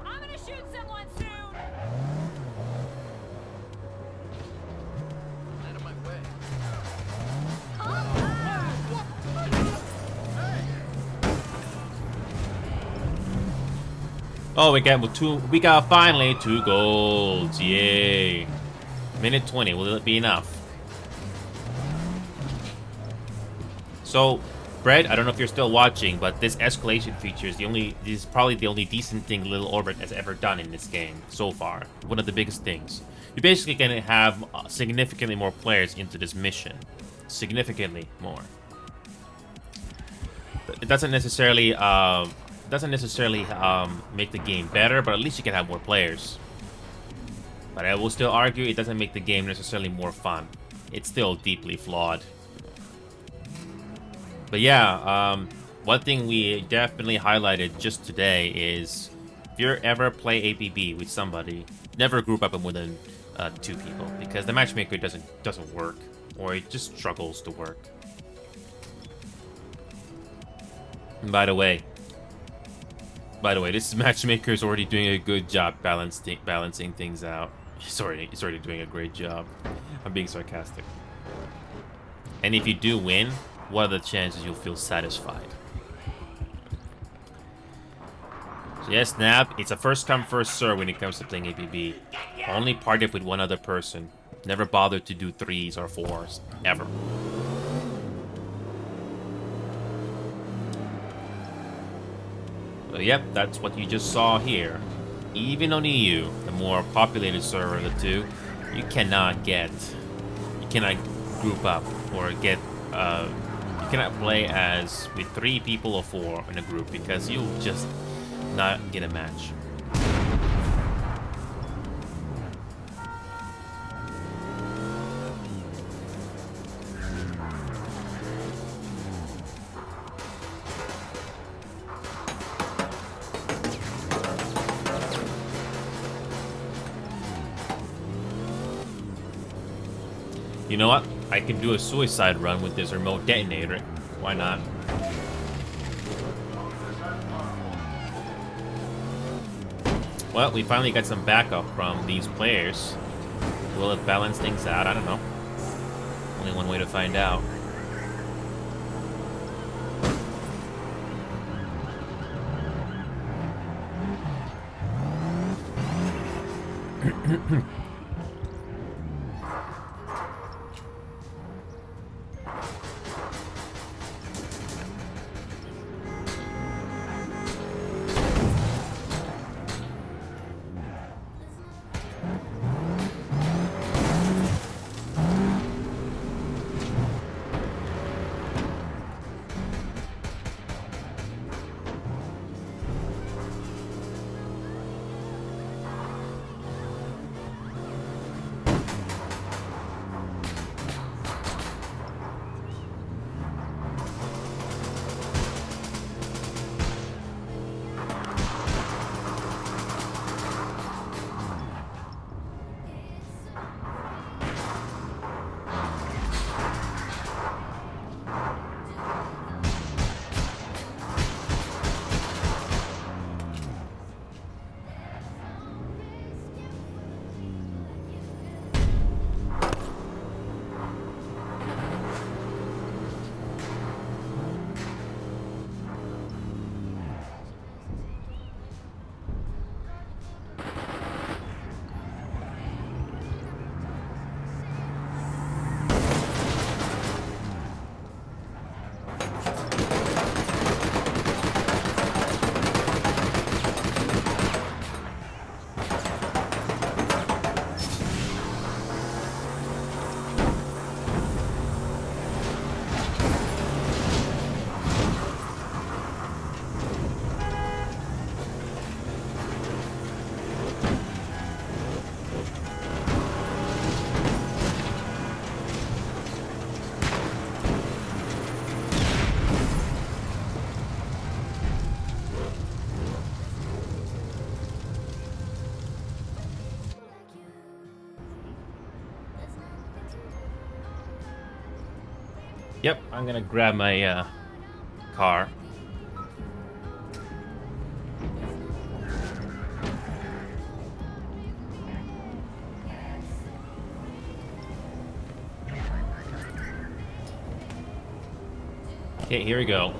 I'm gonna shoot someone soon. Out of my way. Oh, we got finally 2 golds. Yay. Minute 20, will it be enough? So, Brett, I don't know if you're still watching, but this escalation feature is probably the only decent thing Little Orbit has ever done in this game so far. One of the biggest things. You're basically gonna have significantly more players into this mission. Significantly more. It doesn't necessarily make the game better, but at least you can have more players. But I will still argue it doesn't make the game necessarily more fun. It's still deeply flawed. But yeah, one thing we definitely highlighted just today is if you ever play APB with somebody, never group up with more than 2 people, because the matchmaker doesn't work, or it just struggles to work. And by the way, this matchmaker is already doing a good job balancing things out. He's already doing a great job. I'm being sarcastic. And if you do win, what are the chances you'll feel satisfied? So yes, Snap, it's a first come, first serve when it comes to playing APB. Only party up with 1 other person. Never bother to do 3s or 4s, ever. So yep, that's what you just saw here. Even on EU, the more populated server of the 2, you cannot group up or get you cannot play as with 3 people or 4 in a group, because you'll just not get a match. You know what? I can do a suicide run with this remote detonator. Why not? Well, we finally got some backup from these players. Will it balance things out? I don't know. Only one way to find out. Yep, I'm gonna grab my car. Okay, here we go.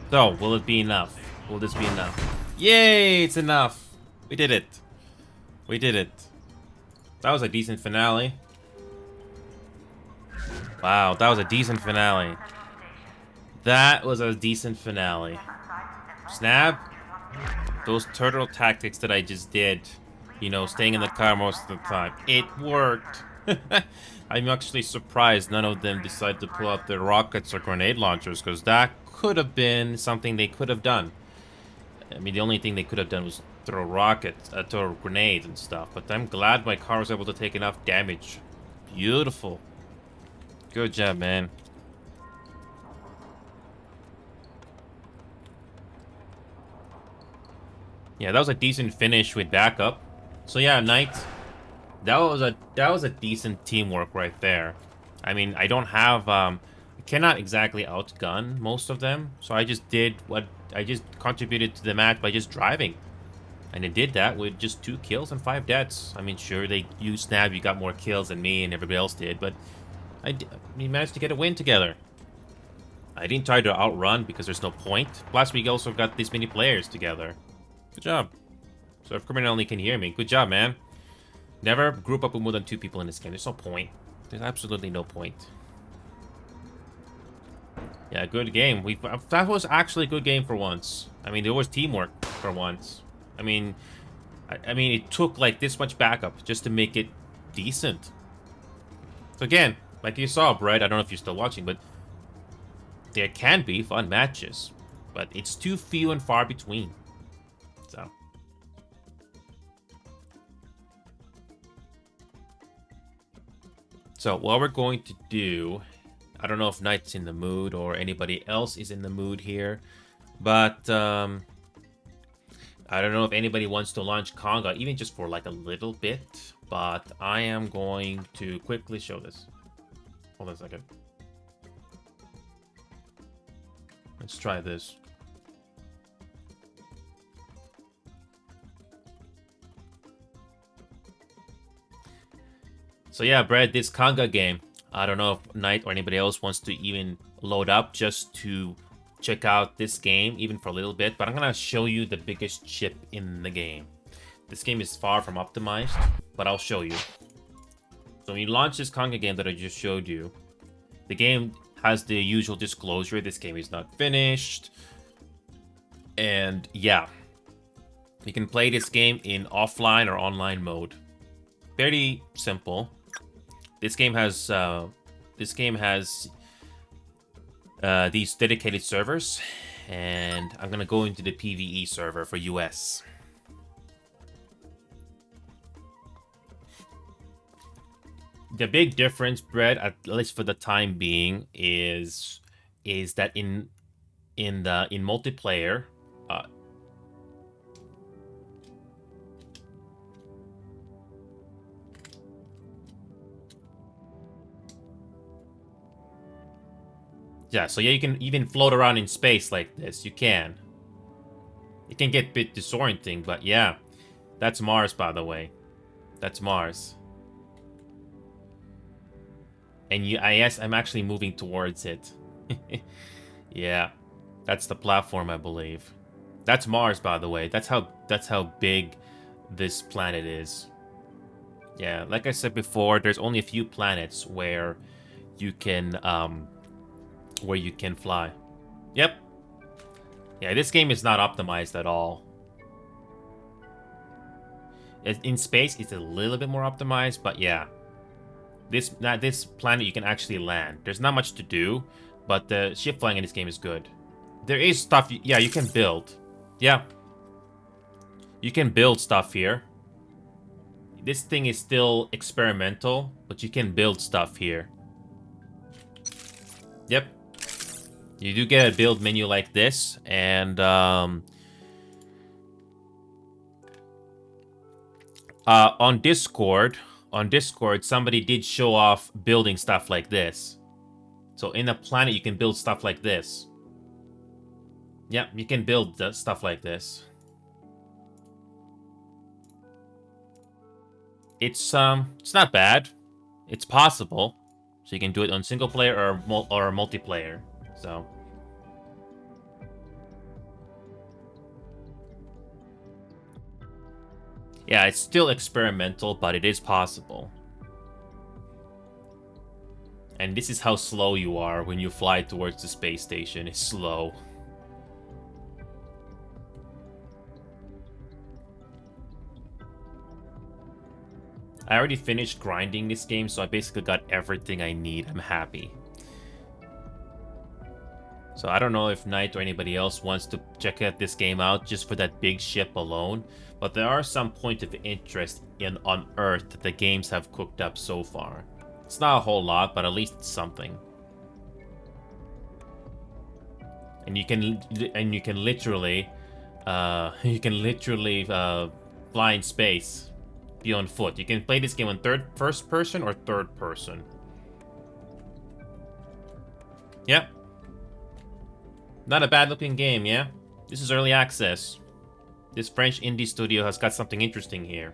So, will it be enough? Will this be enough? Yay, it's enough. We did it. We did it. That was a decent finale. Wow, that was a decent finale. That was a decent finale. Snap, those turtle tactics that I just did, you know, staying in the car most of the time, it worked. I'm actually surprised none of them decided to pull out their rockets or grenade launchers, because that could have been something they could have done. I mean, the only thing they could have done was throw rockets, throw grenades and stuff, but I'm glad my car was able to take enough damage. Beautiful. Good job, man. Yeah, that was a decent finish with backup. So yeah, Knight, that was a decent teamwork right there. I mean, I don't have I cannot exactly outgun most of them, so I just did what I just contributed to the match by just driving. And it did that with just 2 kills and 5 deaths. I mean, sure, you Snap, you got more kills than me and everybody else did, but we managed to get a win together. I didn't try to outrun because there's no point. Plus, we also got this many players together. Good job. So if Criminal only can hear me, good job, man. Never group up with more than 2 people in this game. There's no point. There's absolutely no point. Yeah, good game. That was actually a good game for once. I mean, there was teamwork for once. I mean, it took like this much backup just to make it decent. So again, like you saw, Brett, I don't know if you're still watching, but there can be fun matches, but it's too few and far between. So what we're going to do, I don't know if Knight's in the mood or anybody else is in the mood here, but I don't know if anybody wants to launch Conga, even just for like a little bit, but I am going to quickly show this. Hold on a second. Let's try this. So yeah, Brad, this Conga game, I don't know if Knight or anybody else wants to even load up just to check out this game, even for a little bit, but I'm gonna show you the biggest chip in the game. This game is far from optimized, but I'll show you. So when you launch this Conga game that I just showed you, the game has the usual disclosure, this game is not finished. And yeah, you can play this game in offline or online mode. Very simple. This game has these dedicated servers, and I'm gonna go into the PvE server for US. The big difference, Brett, at least for the time being, is that in multiplayer, uh, yeah, so yeah, you can even float around in space like this. You can. It can get a bit disorienting, but yeah, that's Mars, by the way. That's Mars. And yes, I'm actually moving towards it. Yeah, that's the platform, I believe. That's Mars, by the way. That's how big this planet is. Yeah, like I said before, there's only a few planets where you can fly. Yep. Yeah, this game is not optimized at all. In space, it's a little bit more optimized, but yeah. This planet you can actually land. There's not much to do, but the ship flying in this game is good. There is stuff, yeah, you can build. Yeah. You can build stuff here. This thing is still experimental, but you can build stuff here. Yep. You do get a build menu like this, and on Discord, somebody did show off building stuff like this. So in a planet, you can build stuff like this. Yep, you can build stuff like this. It's not bad. It's possible. So you can do it on single player or multiplayer. So yeah, it's still experimental, but it is possible. And this is how slow you are when you fly towards the space station. It's slow. I already finished grinding this game, so I basically got everything I need. I'm happy. So I don't know if Knight or anybody else wants to check out this game out just for that big ship alone, but there are some points of interest on Earth that the games have cooked up so far. It's not a whole lot, but at least it's something. And you can literally fly in space, be on foot. You can play this game on first person or third person. Yep. Not a bad looking game, yeah? This is early access. This French indie studio has got something interesting here.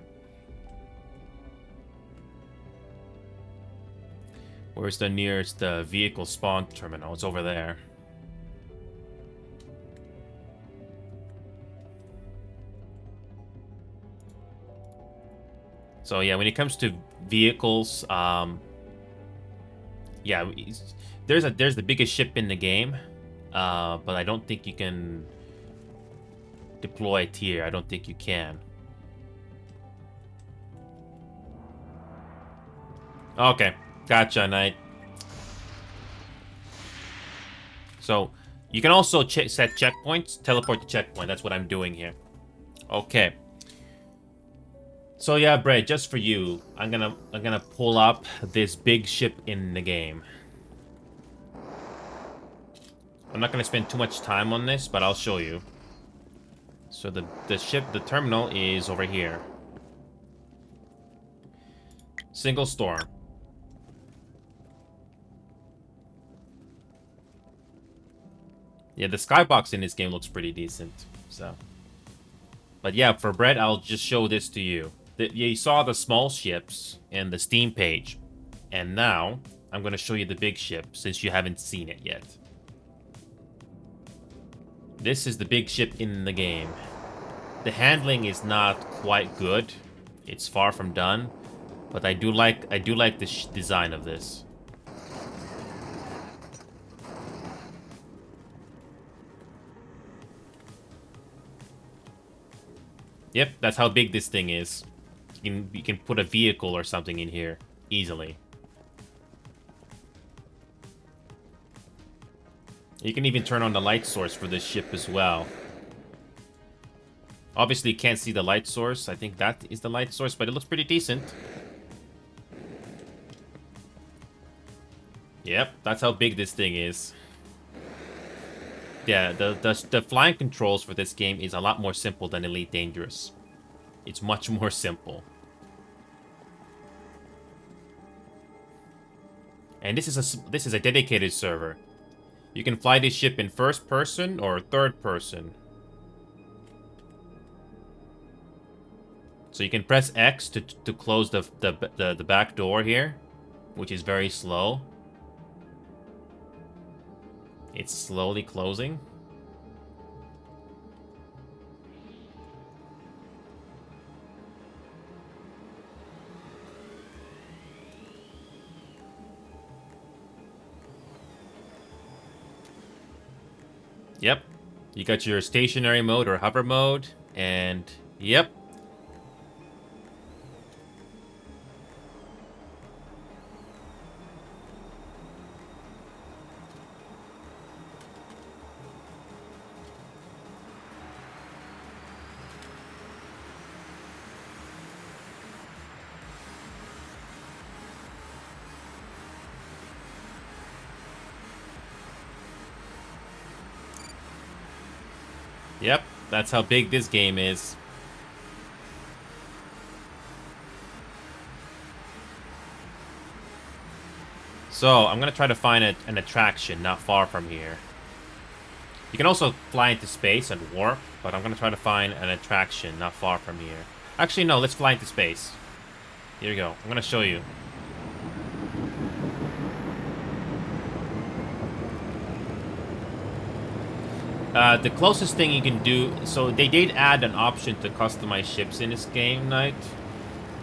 Where's the nearest vehicle spawn terminal? It's over there. So yeah, when it comes to vehicles, yeah, there's the biggest ship in the game, but I don't think you can deploy it here. I don't think you can. Okay, gotcha, Knight. So you can also set checkpoints, teleport to checkpoint. That's what I'm doing here. Okay. So yeah, Brett, just for you, I'm gonna pull up this big ship in the game. I'm not gonna spend too much time on this, but I'll show you. So the terminal is over here. Single storm. Yeah, the skybox in this game looks pretty decent. So, but yeah, for Brett, I'll just show this to you. You saw the small ships in the Steam page, and now I'm going to show you the big ship since you haven't seen it yet. This is the big ship in the game. The handling is not quite good. It's far from done, but I do like the design of this. Yep, that's how big this thing is. You can put a vehicle or something in here easily. You can even turn on the light source for this ship as well. Obviously, you can't see the light source. I think that is the light source, but it looks pretty decent. Yep, that's how big this thing is. Yeah, the flying controls for this game is a lot more simple than Elite Dangerous. It's much more simple. And this is a dedicated server. You can fly this ship in first person or third person. So you can press X to close the back door here, which is very slow. It's slowly closing. Yep. You got your stationary mode or hover mode, and yep. Yep, that's how big this game is. So, I'm gonna try to find an attraction not far from here. You can also fly into space and warp, but I'm gonna try to find an attraction not far from here. Actually, no, let's fly into space. Here we go. I'm gonna show you. The closest thing you can do... So, they did add an option to customize ships in this game, Knight.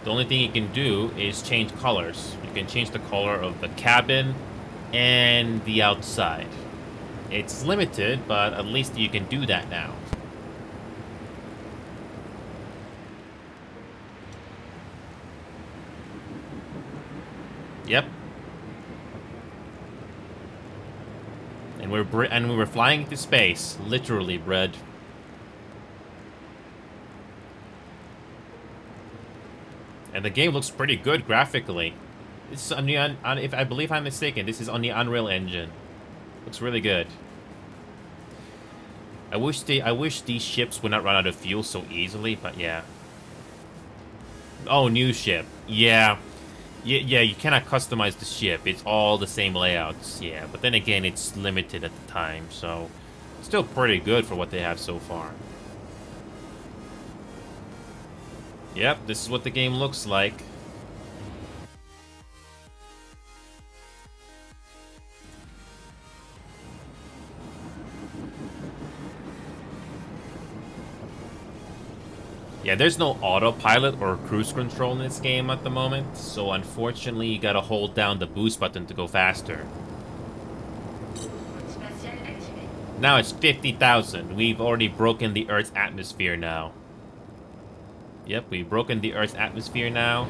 The only thing you can do is change colors. You can change the color of the cabin and the outside. It's limited, but at least you can do that now. Yep. And we were flying into space, literally, Bread. And the game looks pretty good graphically. This is on the if I believe I'm mistaken, this is on the Unreal Engine. Looks really good. I wish these ships would not run out of fuel so easily, but yeah. Oh, new ship. Yeah. Yeah, you cannot customize the ship. It's all the same layouts. Yeah, but then again, it's limited at the time, so still pretty good for what they have so far. Yep, this is what the game looks like. Yeah, there's no autopilot or cruise control in this game at the moment, so unfortunately you gotta hold down the boost button to go faster. Now it's 50,000. We've already broken the Earth's atmosphere now. Yep, we've broken the Earth's atmosphere now.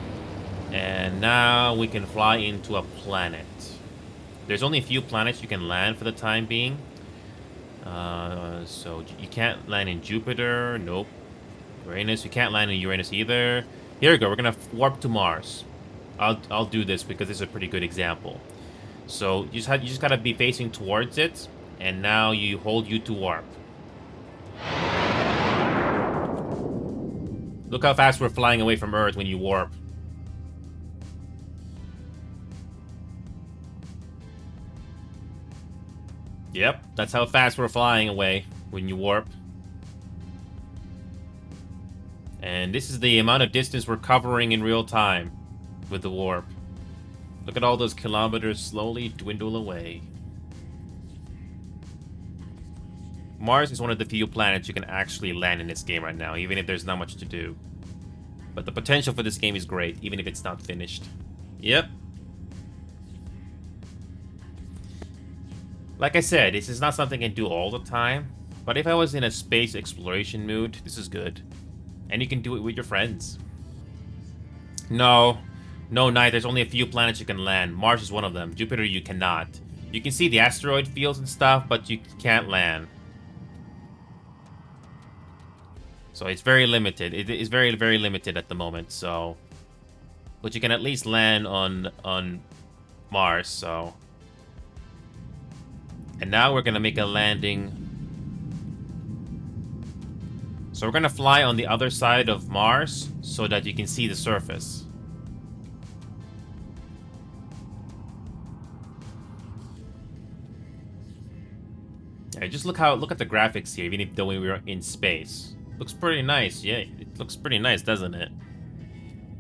And now we can fly into a planet. There's only a few planets you can land for the time being. So you can't land in Jupiter. Nope. Uranus. You can't land in Uranus either. Here we go. We're gonna warp to Mars. I'll do this because this is a pretty good example. So you just gotta be facing towards it, and now you hold U to warp. Look how fast we're flying away from Earth when you warp. Yep, that's how fast we're flying away when you warp. And this is the amount of distance we're covering in real time with the warp. Look at all those kilometers slowly dwindle away. Mars is one of the few planets you can actually land in this game right now, even if there's not much to do. But the potential for this game is great, even if it's not finished. Yep. Like I said, this is not something I can do all the time, but if I was in a space exploration mood, this is good. And you can do it with your friends. No, Knight, there's only a few planets you can land. Mars is one of them. Jupiter, you cannot. You can see the asteroid fields and stuff, but you can't land. So it's very limited. It is very, very limited at the moment, so... But you can at least land on Mars, so... And now we're gonna make a landing. So we're gonna fly on the other side of Mars so that you can see the surface. Yeah, just look at the graphics here, even if though we were in space. Looks pretty nice, yeah. It looks pretty nice, doesn't it?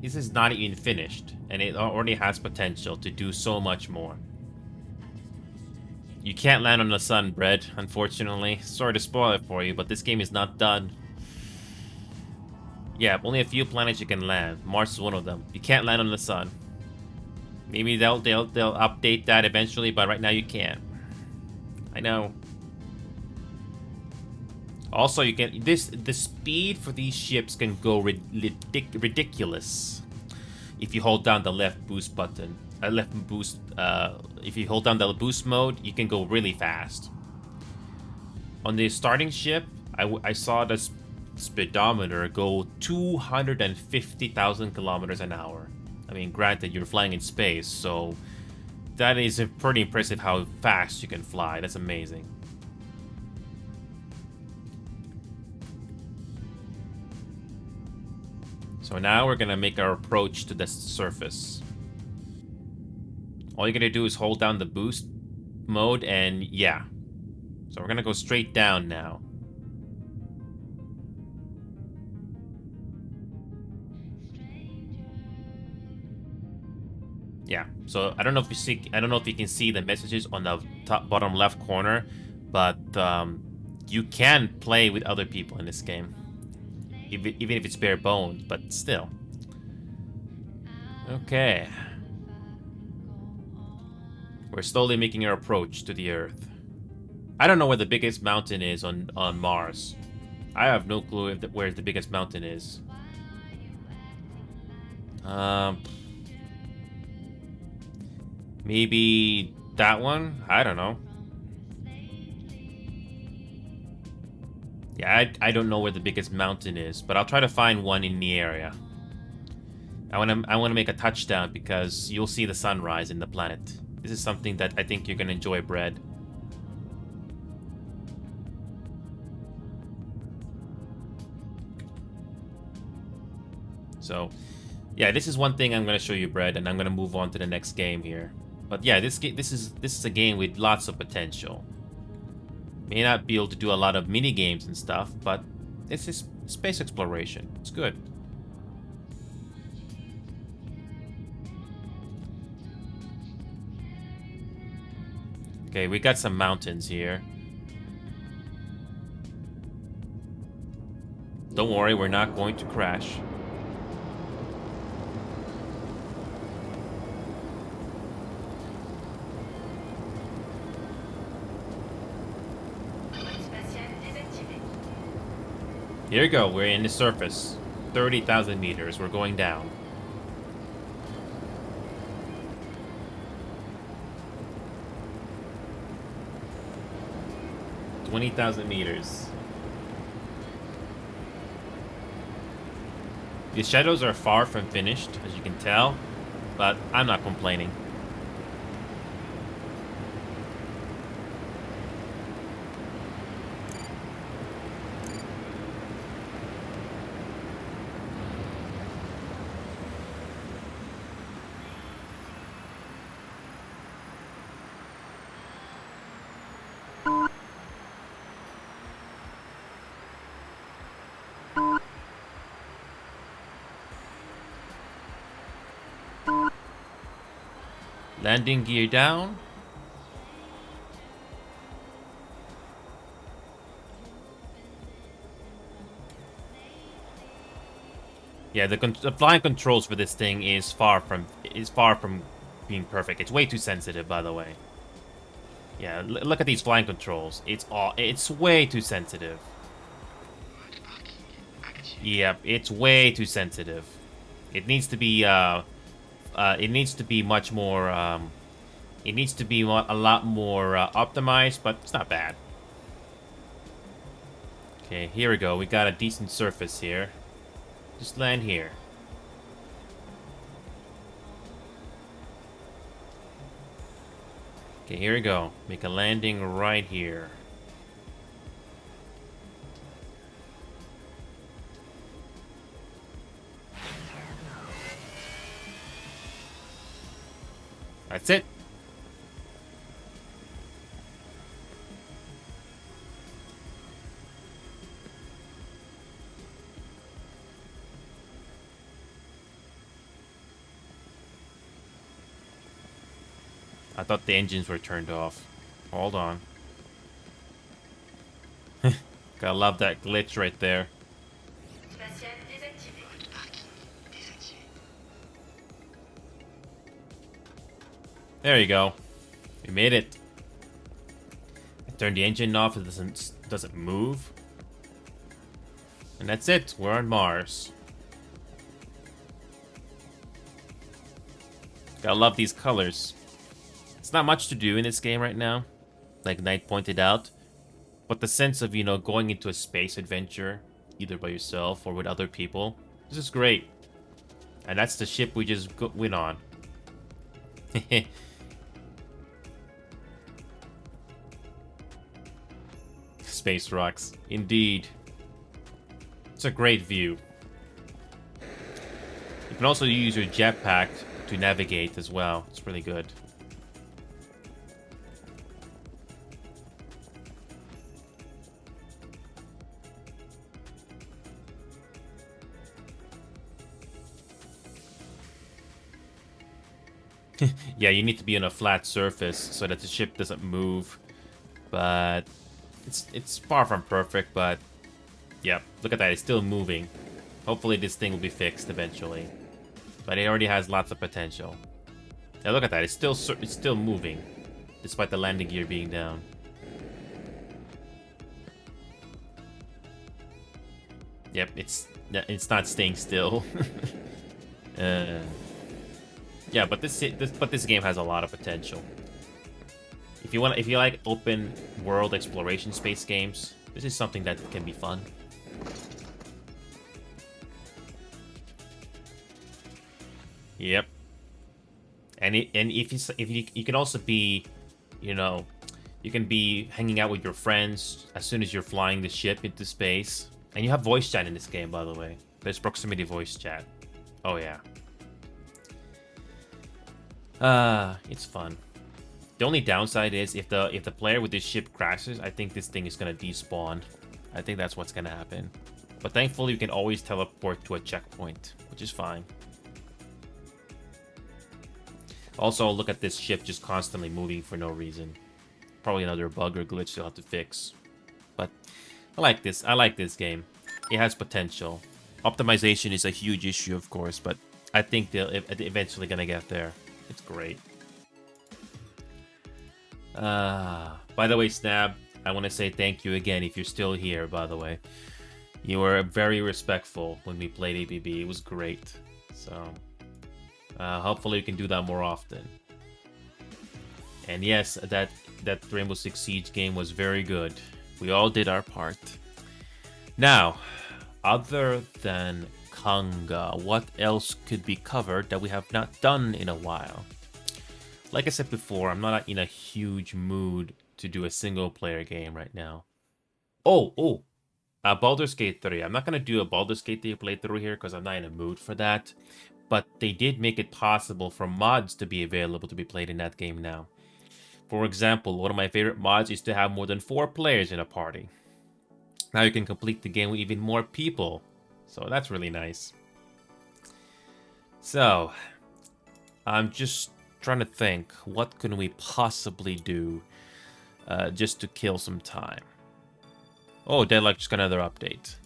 This is not even finished, and it already has potential to do so much more. You can't land on the sun, Bread, unfortunately. Sorry to spoil it for you, but this game is not done. Yeah, only a few planets you can land. Mars is one of them. You can't land on the sun. Maybe they'll update that eventually, but right now you can't. I know. Also, you can the speed for these ships can go ridiculous if you hold down the left boost button. If you hold down the boost mode, you can go really fast. On the starting ship, I saw the speedometer go 250,000 kilometers an hour. I mean, granted, you're flying in space, so that is pretty impressive how fast you can fly. That's amazing. So now we're gonna make our approach to the surface. All you're gonna do is hold down the boost mode and yeah. So we're gonna go straight down now. Yeah, so I don't know if you can see the messages on the bottom left corner, but you can play with other people in this game. Even if it's bare bones, but still. Okay. We're slowly making our approach to the Earth. I don't know where the biggest mountain is on Mars. I have no clue where the biggest mountain is. Maybe that one? I don't know. Yeah, I don't know where the biggest mountain is, but I'll try to find one in the area. I wanna make a touchdown because you'll see the sunrise in the planet. This is something that I think you're gonna enjoy, Bread. So, yeah, this is one thing I'm gonna show you, Bread, and I'm gonna move on to the next game here. But yeah, this is a game with lots of potential. May not be able to do a lot of mini games and stuff, but it's just space exploration. It's good. Okay, we got some mountains here. Don't worry, we're not going to crash. Here we go, we're in the surface. 30,000 meters, we're going down. $20,000 meters. The shadows are far from finished, as you can tell, but I'm not complaining. Landing gear down. Yeah, the flying controls for this thing is far from being perfect. It's way too sensitive, by the way. Yeah, look at these flying controls. It's way too sensitive. Yeah, it's way too sensitive. It needs to be much more It needs to be a lot more optimized, but it's not bad. Okay, here we go. We got a decent surface here. Just land here. Okay, here we go. Make a landing right here. That's it. I thought the engines were turned off. Hold on. Gotta love that glitch right there. There you go. We made it. I turned the engine off. It doesn't move. And that's it. We're on Mars. Gotta love these colors. It's not much to do in this game right now, like Knight pointed out. But the sense of, going into a space adventure, either by yourself or with other people, this is great. And that's the ship we just went on. Space rocks. Indeed. It's a great view. You can also use your jetpack to navigate as well. It's really good. Yeah, you need to be on a flat surface so that the ship doesn't move. But it's far from perfect, but yeah, look at that, it's still moving. Hopefully this thing will be fixed eventually. But it already has lots of potential. Yeah, look at that, it's still moving despite the landing gear being down. Yep, it's not staying still. Yeah, but this game has a lot of potential. If you like open world exploration space games, this is something that can be fun. Yep. And if you can also be, you can be hanging out with your friends as soon as you're flying the ship into space. And you have voice chat in this game, by the way. There's proximity voice chat. Oh yeah. It's fun. The only downside is if the player with this ship crashes, I think this thing is gonna despawn. I think that's what's gonna happen. But thankfully, you can always teleport to a checkpoint, which is fine. Also, look at this ship just constantly moving for no reason. Probably another bug or glitch you'll have to fix. But I like this. I like this game. It has potential. Optimization is a huge issue, of course, but I think they're eventually gonna get there. It's great. By the way, Snab, I want to say thank you again if you're still here, by the way. You were very respectful when we played ABB. It was great. So, hopefully we can do that more often. And yes, that Rainbow Six Siege game was very good. We all did our part. Now, other than Kanga, what else could be covered that we have not done in a while? Like I said before, I'm not in a huge mood to do a single-player game right now. Baldur's Gate 3. I'm not going to do a Baldur's Gate 3 playthrough here because I'm not in a mood for that. But they did make it possible for mods to be available to be played in that game now. For example, one of my favorite mods is to have more than 4 players in a party. Now you can complete the game with even more people. So that's really nice. So, I'm just trying to think, what can we possibly do just to kill some time? Oh, Deadlock just got another update.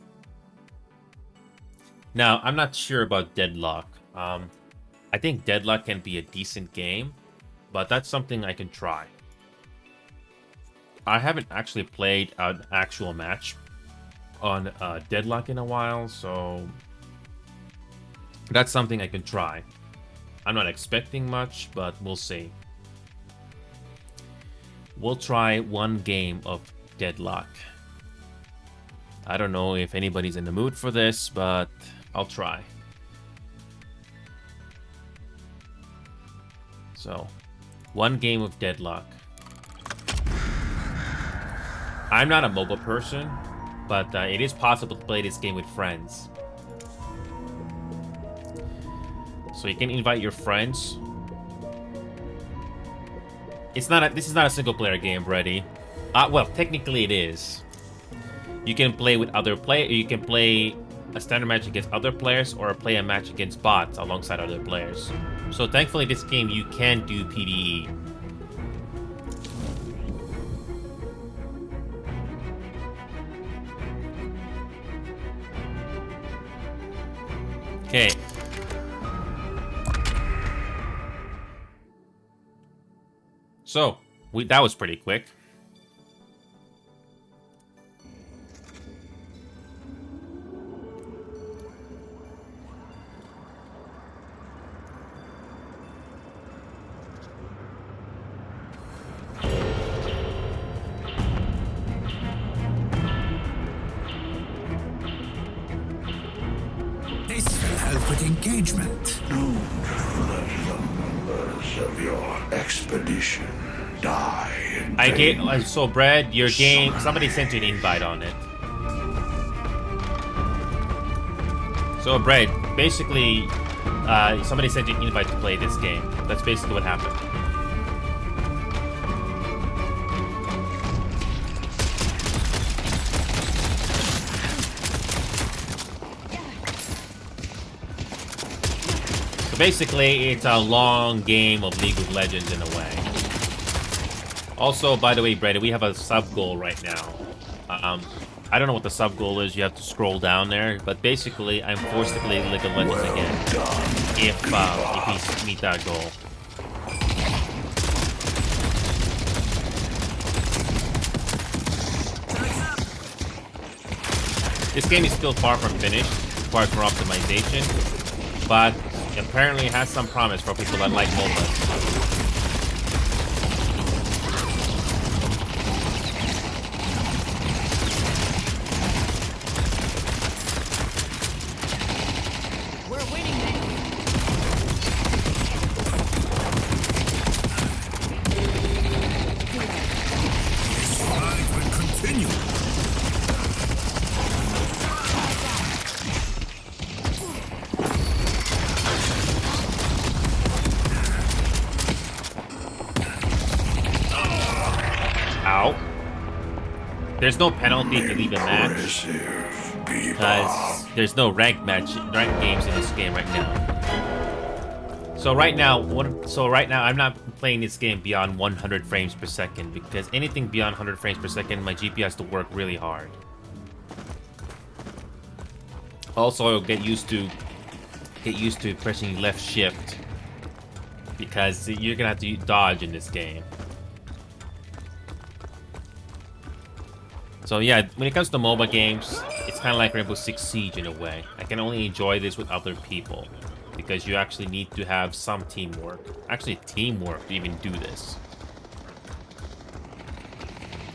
Now, I'm not sure about Deadlock. I think Deadlock can be a decent game, but that's something I can try. I haven't actually played an actual match on Deadlock in a while, so that's something I can try. I'm not expecting much, but we'll see. we'll try one game of Deadlock. I don't know if anybody's in the mood for this, but I'll try. So, one game of Deadlock. I'm not a mobile person, but it is possible to play this game with friends. So you can invite your friends. This is not a single player game, Brady. Well, technically it is. You can play with other players. You can play a standard match against other players or play a match against bots alongside other players. So thankfully this game you can do PvE. Okay. So, that was pretty quick. This will help with engagement. Do not let the members of your expedition die in vain. So Brad, your game, somebody sent you an invite on it. So Brad, basically, somebody sent you an invite to play this game. That's basically what happened. So basically, it's a long game of League of Legends in a way. Also, by the way, Brady, we have a sub-goal right now. I don't know what the sub-goal is. You have to scroll down there. But basically, I'm forced to play League of Legends again. If we meet that goal. This game is still far from finished. Requires more optimization. But apparently it has some promise for people that like MOBAs. There's no penalty to leave a match because there's no ranked games in this game right now. So right now, I'm not playing this game beyond 100 frames per second because anything beyond 100 frames per second, my GPU has to work really hard. Also, I'll get used to pressing left shift because you're gonna have to dodge in this game. So yeah, when it comes to MOBA games, it's kind of like Rainbow Six Siege in a way. I can only enjoy this with other people because you actually need to have some teamwork. Actually, teamwork to even do this.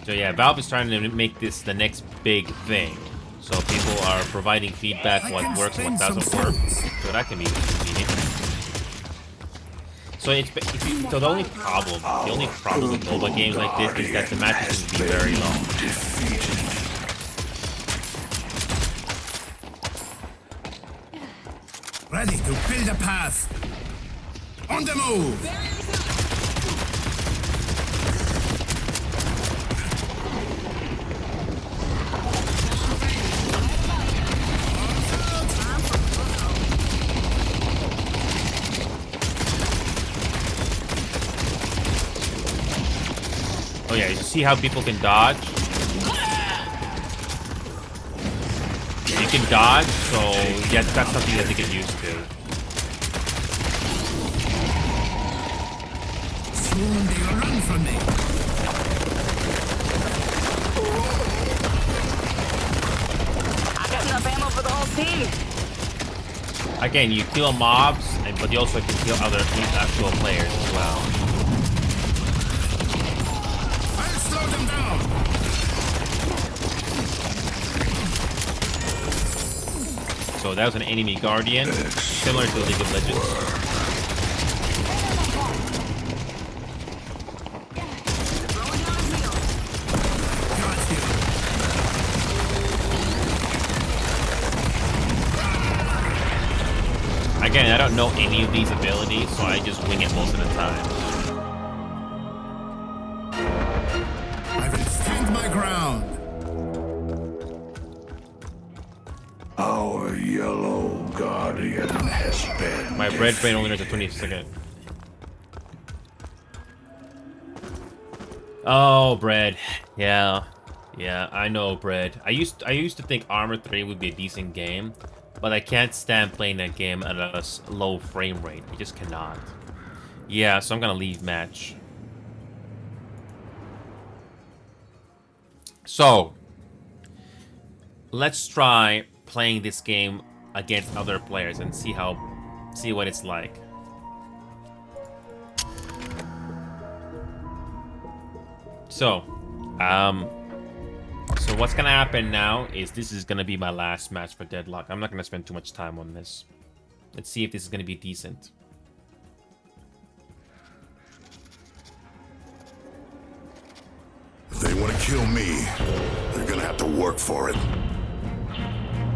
So yeah, Valve is trying to make this the next big thing. So people are providing feedback what works and what doesn't work. So that can be convenient. So the only problem with MOBA games like this is that the matches can be very long. Ready to build a path. On the move. Oh yeah, you see how people can dodge? You can dodge, so yeah, that's something that they get used to. Soon they will run from me. I got enough ammo for the whole team. Again, you kill mobs, but you also can kill other actual players as well. So that was an enemy guardian, similar to League of Legends. Again, I don't know any of these abilities, so I just wing it most of the time. I will stand my ground. Our yellow guardian has been My red brain only has a 20-second. Oh, bread. Yeah, I know, bread. I used to think Armor 3 would be a decent game, but I can't stand playing that game at a low frame rate. I just cannot. Yeah, so I'm gonna leave match. So, let's try playing this game against other players and see what it's like. So, so what's gonna happen now is this is gonna be my last match for Deadlock. I'm not gonna spend too much time on this. Let's see if this is gonna be decent. If they want to kill me, they're gonna have to work for it.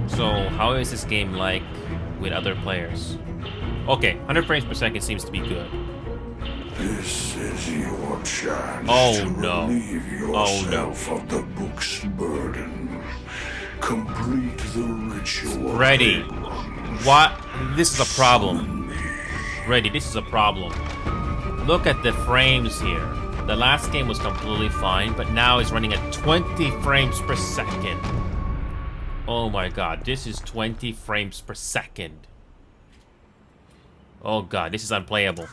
So, how is this game like with other players? Okay, 100 frames per second seems to be good. This is your chance Oh, to no. relieve Oh, no. yourself of the book's burden. Complete the ritual. Ready. What? This is a problem. Ready, this is a problem. Look at the frames here. The last game was completely fine, but now it's running at 20 frames per second. Oh my god, this is 20 frames per second. Oh god, this is unplayable.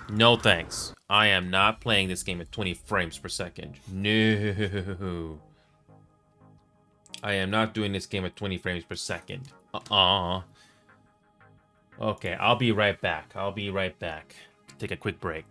No thanks. I am not playing this game at 20 frames per second. No. I am not doing this game at 20 frames per second. Okay, I'll be right back. Take a quick break.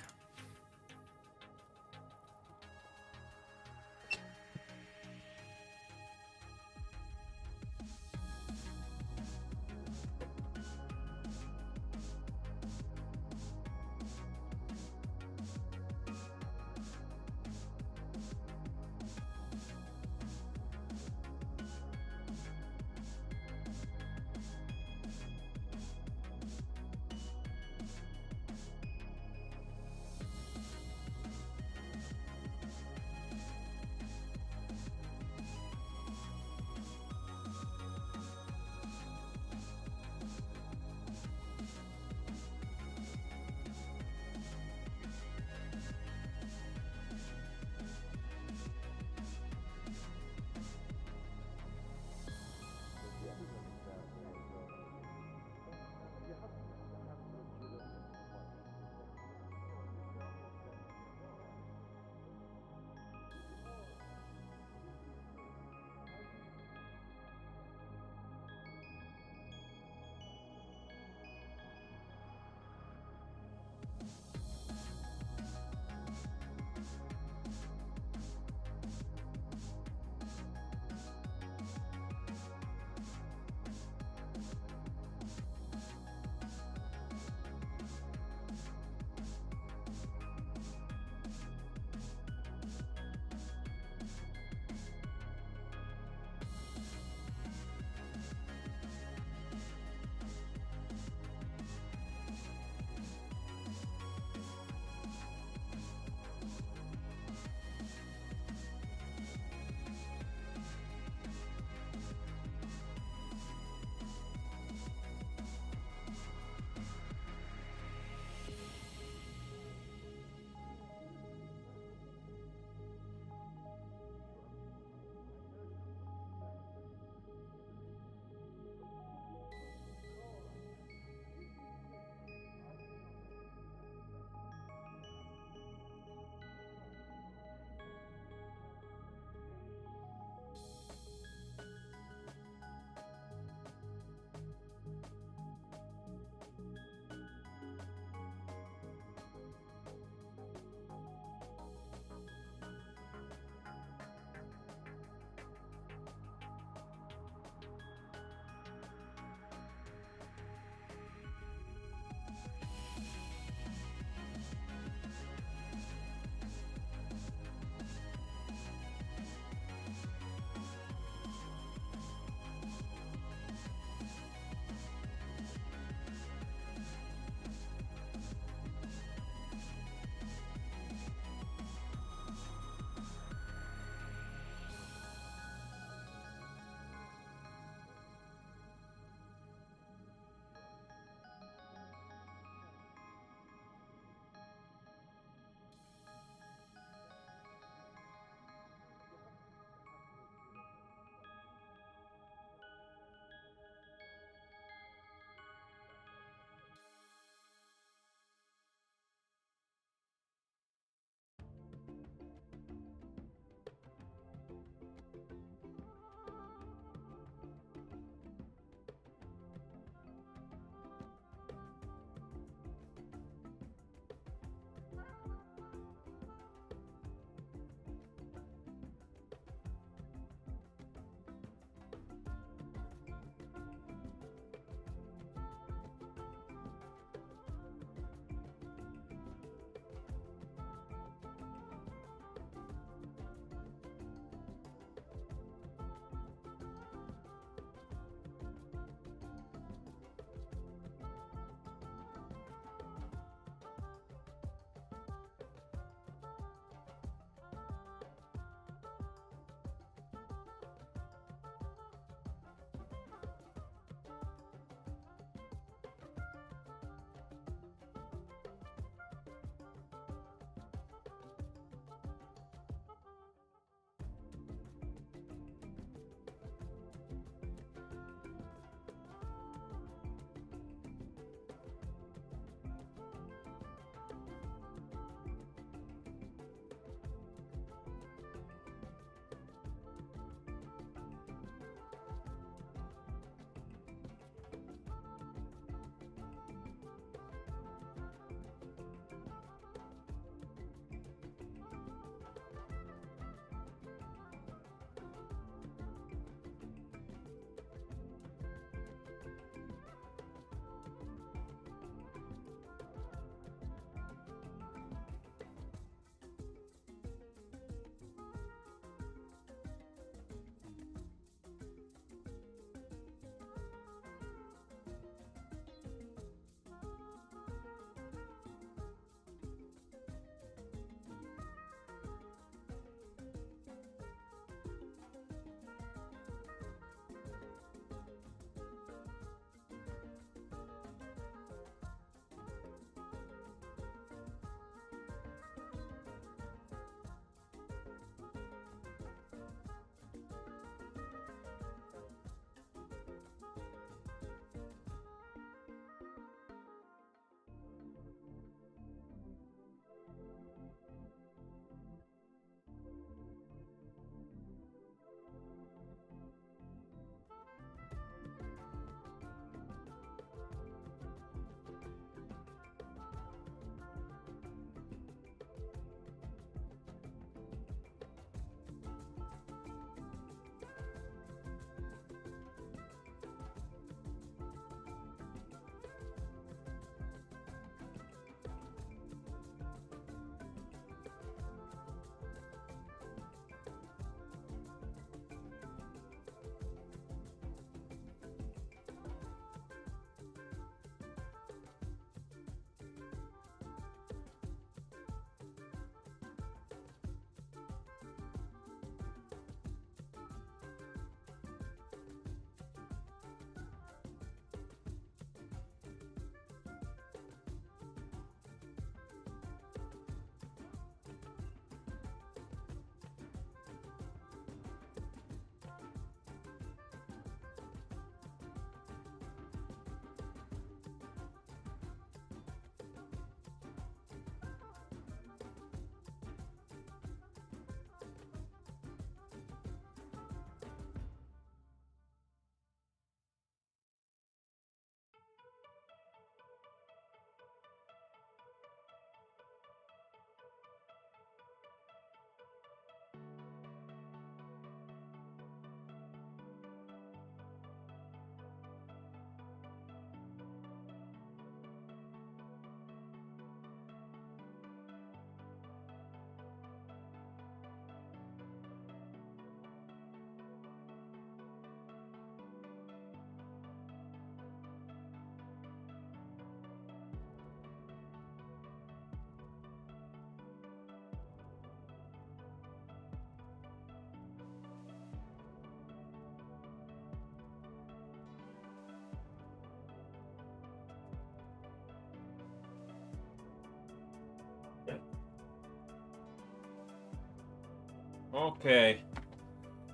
Okay.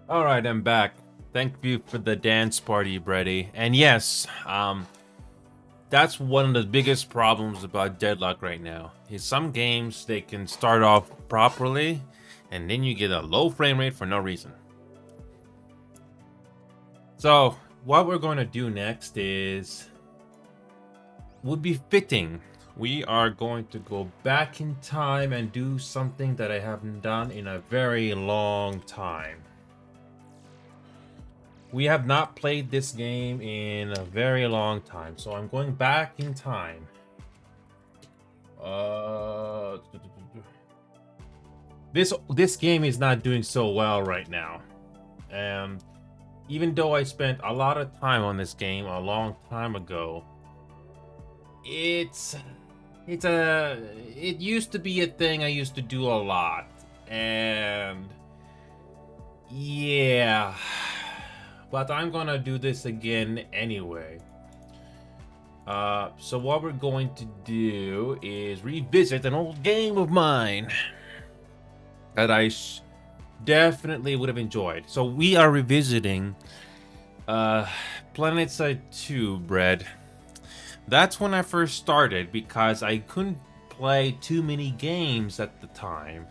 Alright, I'm back. Thank you for the dance party, Brady. And yes, that's one of the biggest problems about Deadlock right now. Is some games they can start off properly, and then you get a low frame rate for no reason. So, what we're going to do next is would be fitting. We are going to go back in time and do something that I haven't done in a very long time. We have not played this game in a very long time, so I'm going back in time. This game is not doing so well right now. Even though I spent a lot of time on this game a long time ago, it used to be a thing I used to do a lot, and yeah, but I'm gonna do this again anyway. So what we're going to do is revisit an old game of mine that I definitely would have enjoyed. So we are revisiting PlanetSide 2, Bread. That's when I first started because I couldn't play too many games at the time,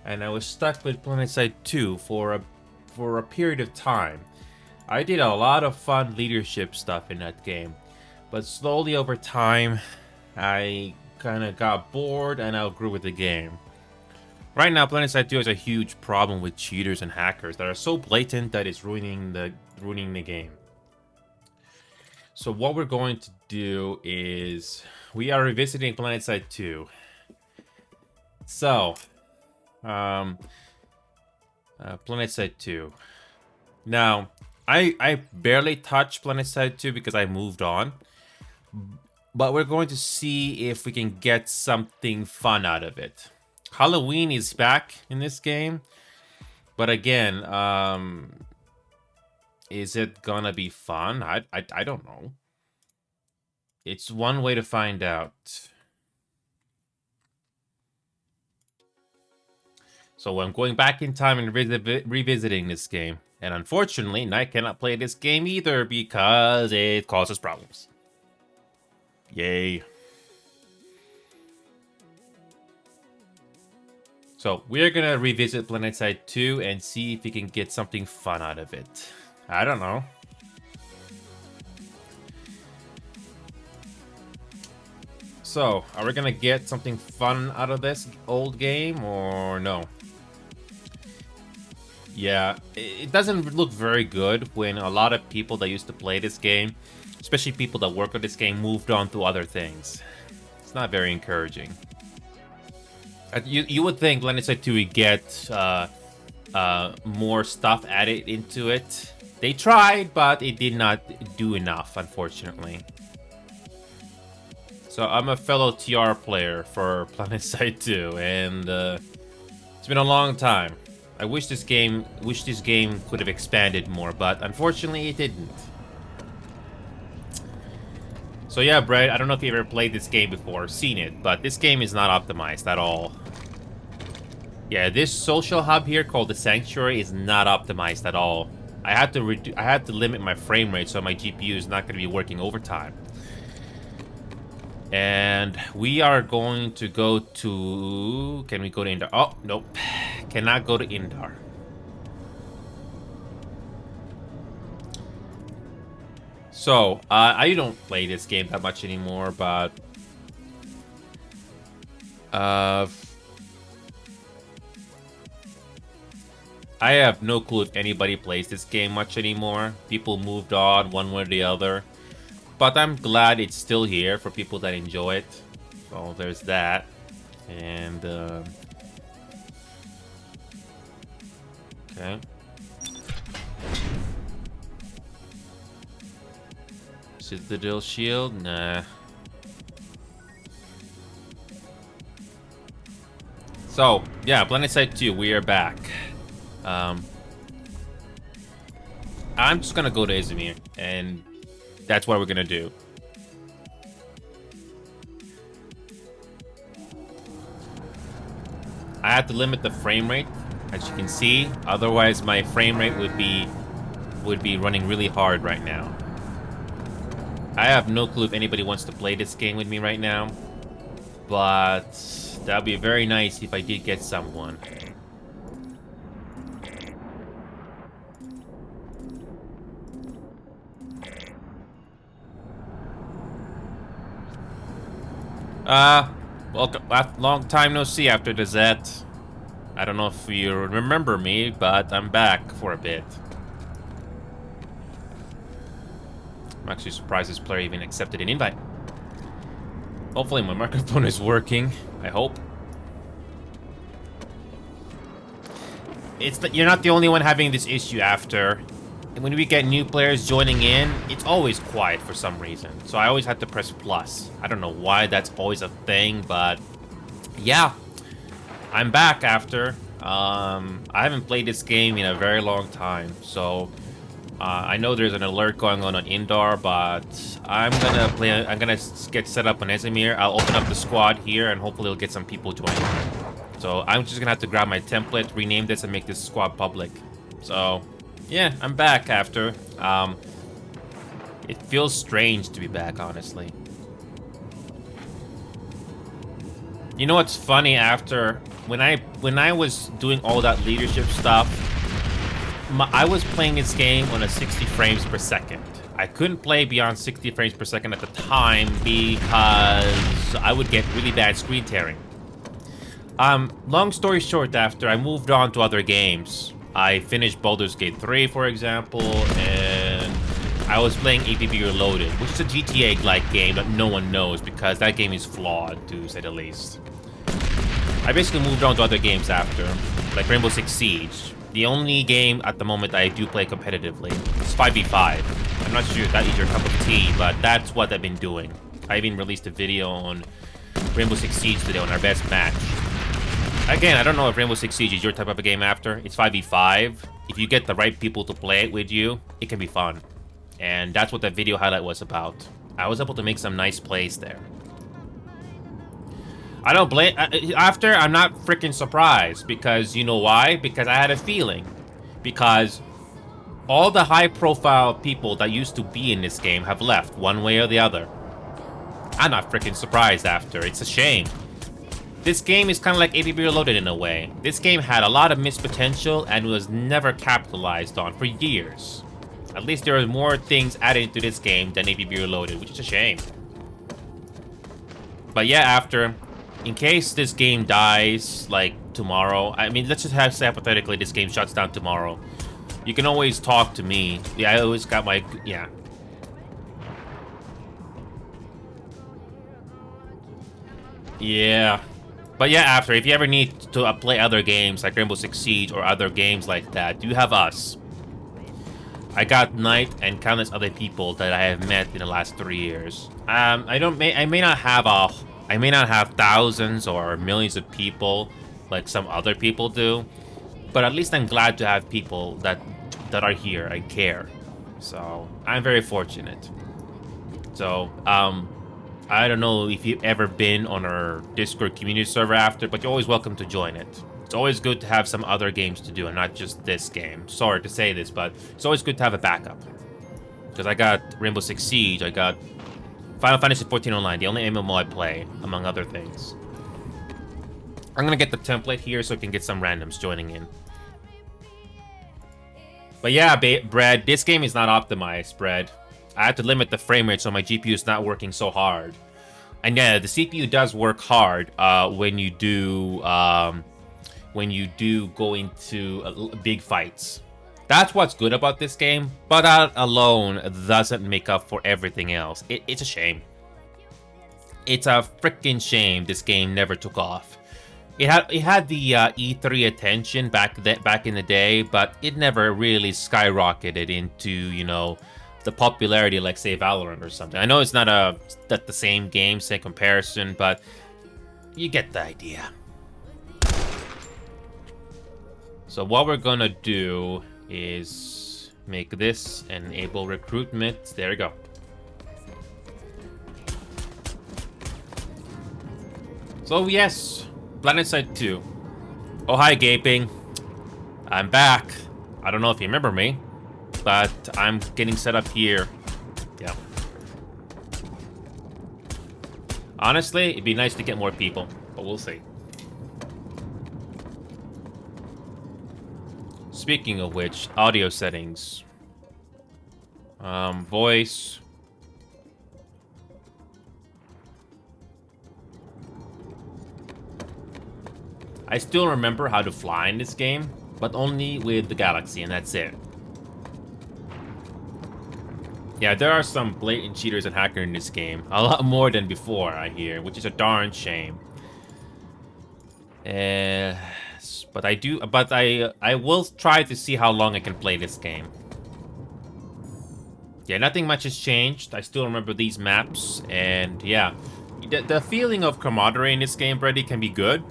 and I was stuck with PlanetSide 2 for a period of time. I did a lot of fun leadership stuff in that game, but slowly over time, I kind of got bored and outgrew with the game. Right now, PlanetSide 2 has a huge problem with cheaters and hackers that are so blatant that it's ruining the game. So what we're going to do is we are revisiting PlanetSide 2. So, PlanetSide 2. Now, I barely touched PlanetSide 2 because I moved on. But we're going to see if we can get something fun out of it. Halloween is back in this game. But again, is it gonna be fun? I don't know. It's one way to find out. So I'm going back in time and revisiting this game. And unfortunately, Knight cannot play this game either because it causes problems. Yay. So we're gonna revisit PlanetSide 2 and see if we can get something fun out of it. I don't know. So, are we gonna get something fun out of this old game or no? Yeah, it doesn't look very good when a lot of people that used to play this game, especially people that work on this game, moved on to other things. It's not very encouraging. You would think PlanetSide 2 would get more stuff added into it. They tried, but it did not do enough, unfortunately. So I'm a fellow TR player for PlanetSide 2, and it's been a long time. I wish this game could have expanded more, but unfortunately it didn't. So yeah, Brett, I don't know if you ever played this game before or seen it, but this game is not optimized at all. Yeah, this social hub here called the Sanctuary is not optimized at all. I had to limit my frame rate so my GPU is not going to be working overtime. And we are going to go to... Can we go to Indar? Oh, nope. Cannot go to Indar. So, I don't play this game that much anymore, but... I have no clue if anybody plays this game much anymore. People moved on one way or the other. But I'm glad it's still here for people that enjoy it. So there's that. And, okay. Citadel Shield? Nah. So, yeah, PlanetSide 2, we are back. I'm just gonna go to Izmir, and that's what we're gonna do. I have to limit the frame rate as you can see. Otherwise, my frame rate would be running really hard right now. I have no clue if anybody wants to play this game with me right now, but that'd be very nice if I did get someone. Welcome. Long time no see after the Zet. I don't know if you remember me, but I'm back for a bit. I'm actually surprised this player even accepted an invite. Hopefully my microphone is working. I hope. You're not the only one having this issue after. And when we get new players joining in, it's always quiet for some reason. So I always have to press plus. I don't know why that's always a thing, but yeah. I'm back after. I haven't played this game in a very long time, so I know there's an alert going on Indar, but I'm gonna get set up on Esamir. I'll open up the squad here, and hopefully we'll get some people joining. So I'm just gonna have to grab my template, rename this, and make this squad public. So yeah, I'm back after. It feels strange to be back, honestly. You know what's funny? After when I was doing all that leadership stuff, I was playing this game on a 60 frames per second. I couldn't play beyond 60 frames per second at the time because I would get really bad screen tearing. Long story short, after I moved on to other games, I finished Baldur's Gate 3, for example, and I was playing APB Reloaded, which is a GTA-like game that no one knows because that game is flawed, to say the least. I basically moved on to other games after, like Rainbow Six Siege. The only game at the moment I do play competitively is 5v5. I'm not sure if that is your cup of tea, but that's what I've been doing. I even released a video on Rainbow Six Siege today on our best match. Again, I don't know if Rainbow Six Siege is your type of a game after. It's 5v5. If you get the right people to play it with you, it can be fun. And that's what that video highlight was about. I was able to make some nice plays there. I don't blame... After, I'm not freaking surprised. Because, you know why? Because I had a feeling. Because all the high-profile people that used to be in this game have left, one way or the other. I'm not freaking surprised after. It's a shame. This game is kind of like APB Reloaded in a way. This game had a lot of missed potential and was never capitalized on for years. At least there are more things added into this game than APB Reloaded, which is a shame. But yeah, after... In case this game dies, like, tomorrow... I mean, let's just say hypothetically this game shuts down tomorrow. You can always talk to me. Yeah, I always got my... Yeah. Yeah. But yeah, after, if you ever need to play other games like Rainbow Six Siege or other games like that, you have us. I got Knight and countless other people that I have met in the last 3 years. I may not have thousands or millions of people like some other people do, but at least I'm glad to have people that are here and care. So I'm very fortunate. So I don't know if you've ever been on our Discord community server after, but you're always welcome to join it. It's always good to have some other games to do and not just this game. Sorry to say this, but it's always good to have a backup. Because I got Rainbow Six Siege, I got Final Fantasy XIV Online, the only MMO I play, among other things. I'm gonna get the template here so I can get some randoms joining in. But yeah, Brad, this game is not optimized, Brad. I have to limit the frame rate so my GPU is not working so hard. And yeah, the CPU does work hard when you do go into big fights. That's what's good about this game, but that alone doesn't make up for everything else. It's a shame. It's a freaking shame this game never took off. It had the E3 attention back in the day, but it never really skyrocketed into, you know, the popularity like, say, Valorant or something. I know it's not the same game, same comparison, but you get the idea. So what we're gonna do is make this enable recruitment. There we go. So yes, PlanetSide 2. Oh hi, Gaping. I'm back. I don't know if you remember me, but I'm getting set up here. Yeah. Honestly, it'd be nice to get more people, but we'll see. Speaking of which, audio settings. Voice. I still remember how to fly in this game, but only with the Galaxy, and that's it. Yeah, there are some blatant cheaters and hackers in this game. A lot more than before, I hear, which is a darn shame. But I will try to see how long I can play this game. Yeah, nothing much has changed. I still remember these maps, and yeah. The feeling of camaraderie in this game, Brady, can be good,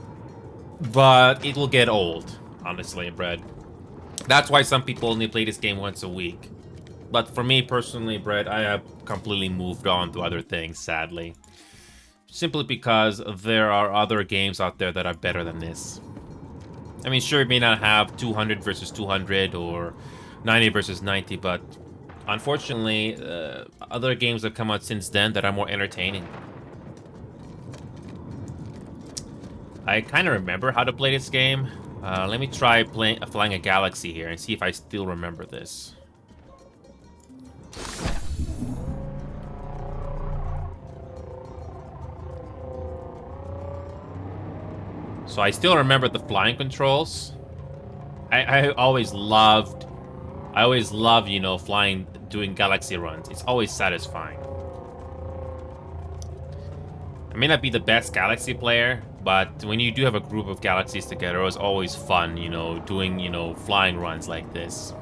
but it will get old, honestly, Brad. That's why some people only play this game once a week. But for me, personally, Brad, I have completely moved on to other things, sadly. Simply because there are other games out there that are better than this. I mean, sure, it may not have 200 versus 200 or 90 versus 90, but unfortunately, other games have come out since then that are more entertaining. I kind of remember how to play this game. Let me try flying a Galaxy here and see if I still remember this. So I still remember the flying controls. I always loved, you know, flying, doing Galaxy runs. It's always satisfying. I may not be the best Galaxy player, but when you do have a group of Galaxies together, it was always fun, you know, doing, you know, flying runs like this.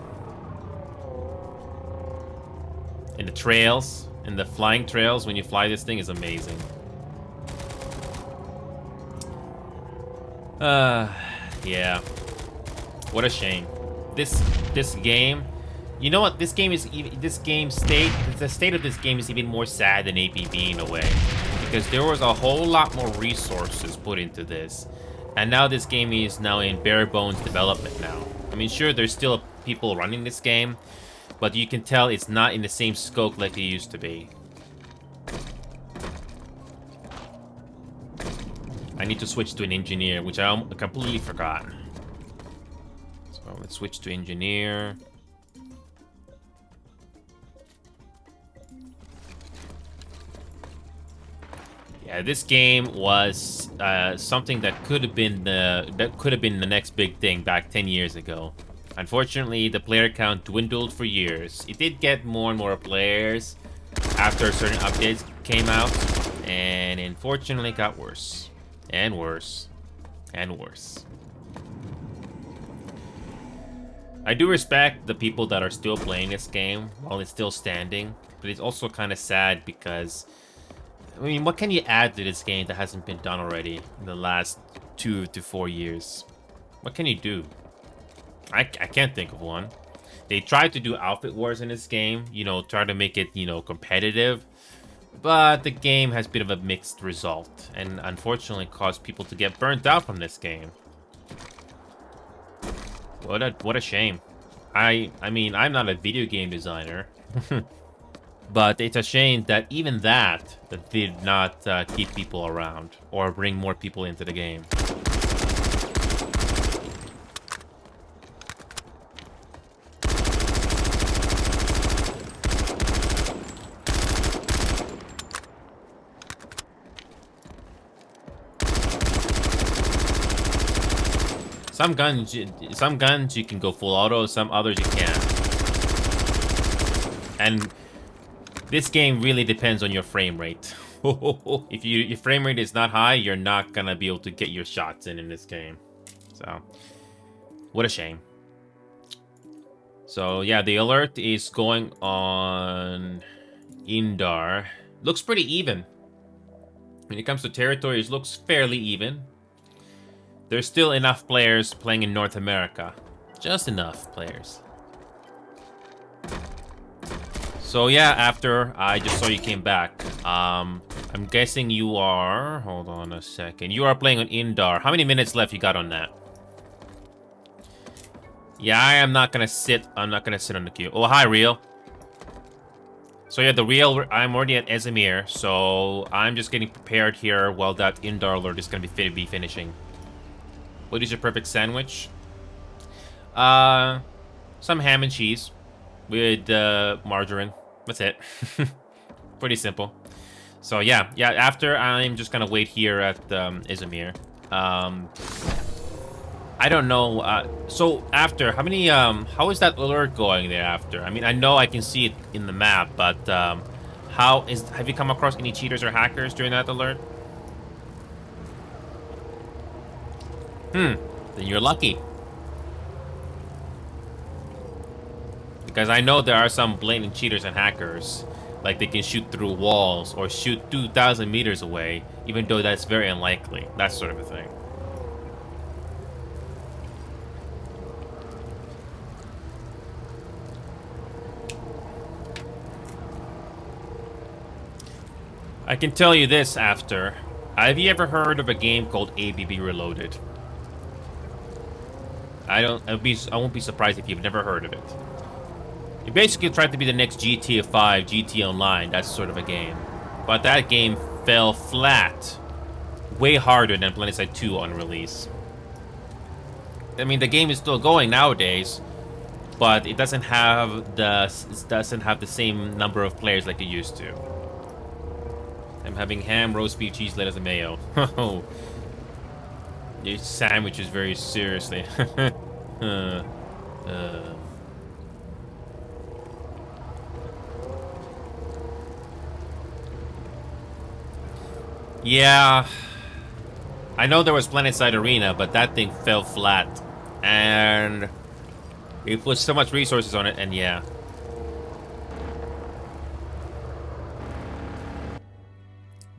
And the trails, and the flying trails when you fly this thing is amazing. Yeah. What a shame. This game, you know what? The state of this game is even more sad than APB in a way, because there was a whole lot more resources put into this, and now this game is now in bare bones development now. I mean, sure, there's still people running this game, but you can tell it's not in the same scope like it used to be. I need to switch to an engineer, which I completely forgot. So let's switch to engineer. Yeah, this game was something that could have been the next big thing back 10 years ago. Unfortunately, the player count dwindled for years. It did get more and more players after certain updates came out, and unfortunately it got worse. And worse. And worse. I do respect the people that are still playing this game while it's still standing, but it's also kind of sad because, I mean, what can you add to this game that hasn't been done already in the last 2 to 4 years? What can you do? I can't think of one. They tried to do outfit wars in this game, you know, try to make it, you know, competitive. But the game has a bit of a mixed result, and unfortunately caused people to get burnt out from this game. What a shame. I mean, I'm not a video game designer, but it's a shame that even that did not keep people around or bring more people into the game. Some guns you can go full auto, some others you can't. And this game really depends on your frame rate. If your frame rate is not high, you're not gonna be able to get your shots in this game. So, what a shame. So yeah, the alert is going on Indar. Looks pretty even. When it comes to territories, looks fairly even. There's still enough players playing in North America. Just enough players. So yeah, after I just saw you came back. I'm guessing you are... Hold on a second. You are playing on Indar. How many minutes left you got on that? Yeah, I am not gonna sit. I'm not gonna sit on the queue. Oh, hi, Real. So yeah, the Real. I'm already at Ezimir, so I'm just getting prepared here while that Indar alert is gonna be finishing. What is your perfect sandwich? Some ham and cheese with margarine. That's it. Pretty simple. So yeah. After I'm just gonna wait here at Izmir. I don't know. So after, how is that alert going there after? I mean, I know I can see it in the map, but have you come across any cheaters or hackers during that alert? Then you're lucky. Because I know there are some blatant cheaters and hackers. Like they can shoot through walls or shoot 2,000 meters away, even though that's very unlikely. That sort of a thing. I can tell you this after. Have you ever heard of a game called ABB Reloaded? I won't be surprised if you've never heard of it. It basically tried to be the next GTA 5, GTA Online, that sort of a game. But that game fell flat. Way harder than PlanetSide 2 on release. I mean, the game is still going nowadays, but it doesn't have the same number of players like it used to. I'm having ham, roast beef, cheese, lettuce, and mayo. Oh, your sandwich is very seriously. Yeah, I know there was PlanetSide Arena, but that thing fell flat, and it put so much resources on it, and yeah.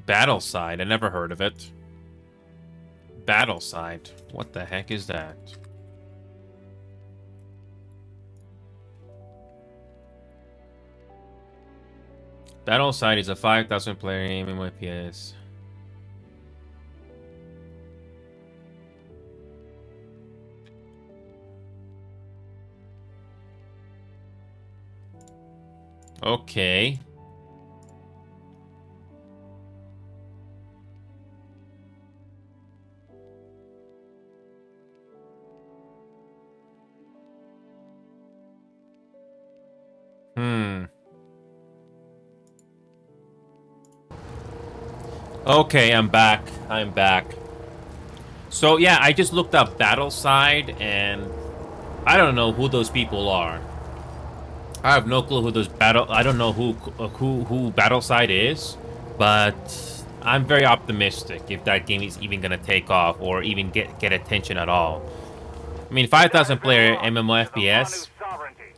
Battleside, I never heard of it. Battleside, what the heck is that? Battleside is a 5,000 player game in FPS. Okay. Okay, I'm back. So yeah, I just looked up Battleside, and I don't know who those people are. I have no clue who those I don't know who Battleside is, but I'm very optimistic if that game is even gonna take off or even get attention at all. I mean, 5,000 player MMO FPS.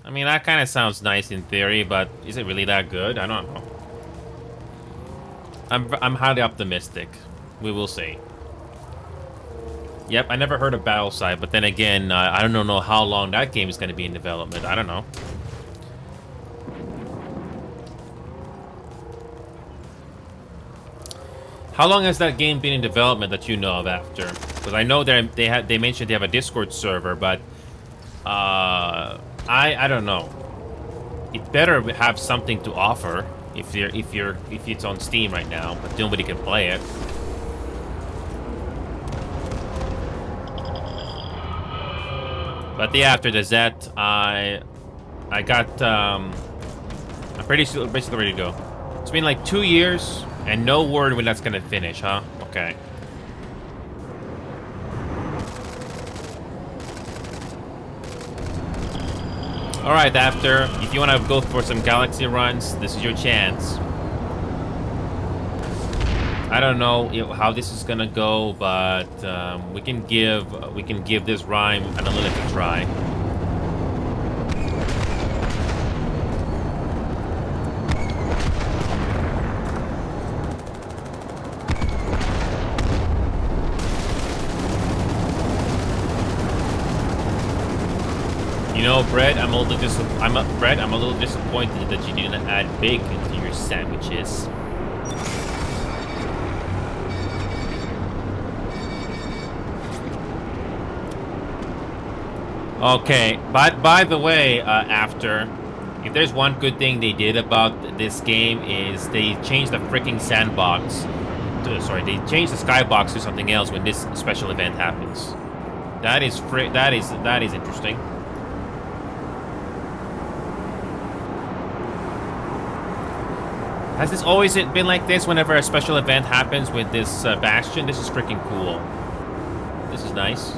I mean, that kind of sounds nice in theory, but is it really that good? I don't know. I'm highly optimistic. We will see. Yep, I never heard of Battleside, but then again, I don't know how long that game is going to be in development. I don't know. How long has that game been in development that you know of after? Because I know they mentioned they have a Discord server, but I don't know. It better have something to offer if it's on Steam right now, but nobody can play it. But yeah, after the Z, I got I'm basically ready to go. It's been like 2 years and no word when that's gonna finish, huh? Okay. Alright, after, if you want to go for some galaxy runs, this is your chance. I don't know how this is gonna go, but we can give this rhyme an analytic try. You know, Brett, I'm a little disappointed that you didn't add bacon to your sandwiches. Okay, but by the way, after, if there's one good thing they did about this game is they changed the freaking sandbox. Sorry, they changed the skybox to something else when this special event happens. That is that is interesting. Has this always been like this whenever a special event happens with this Bastion? This is freaking cool. This is nice.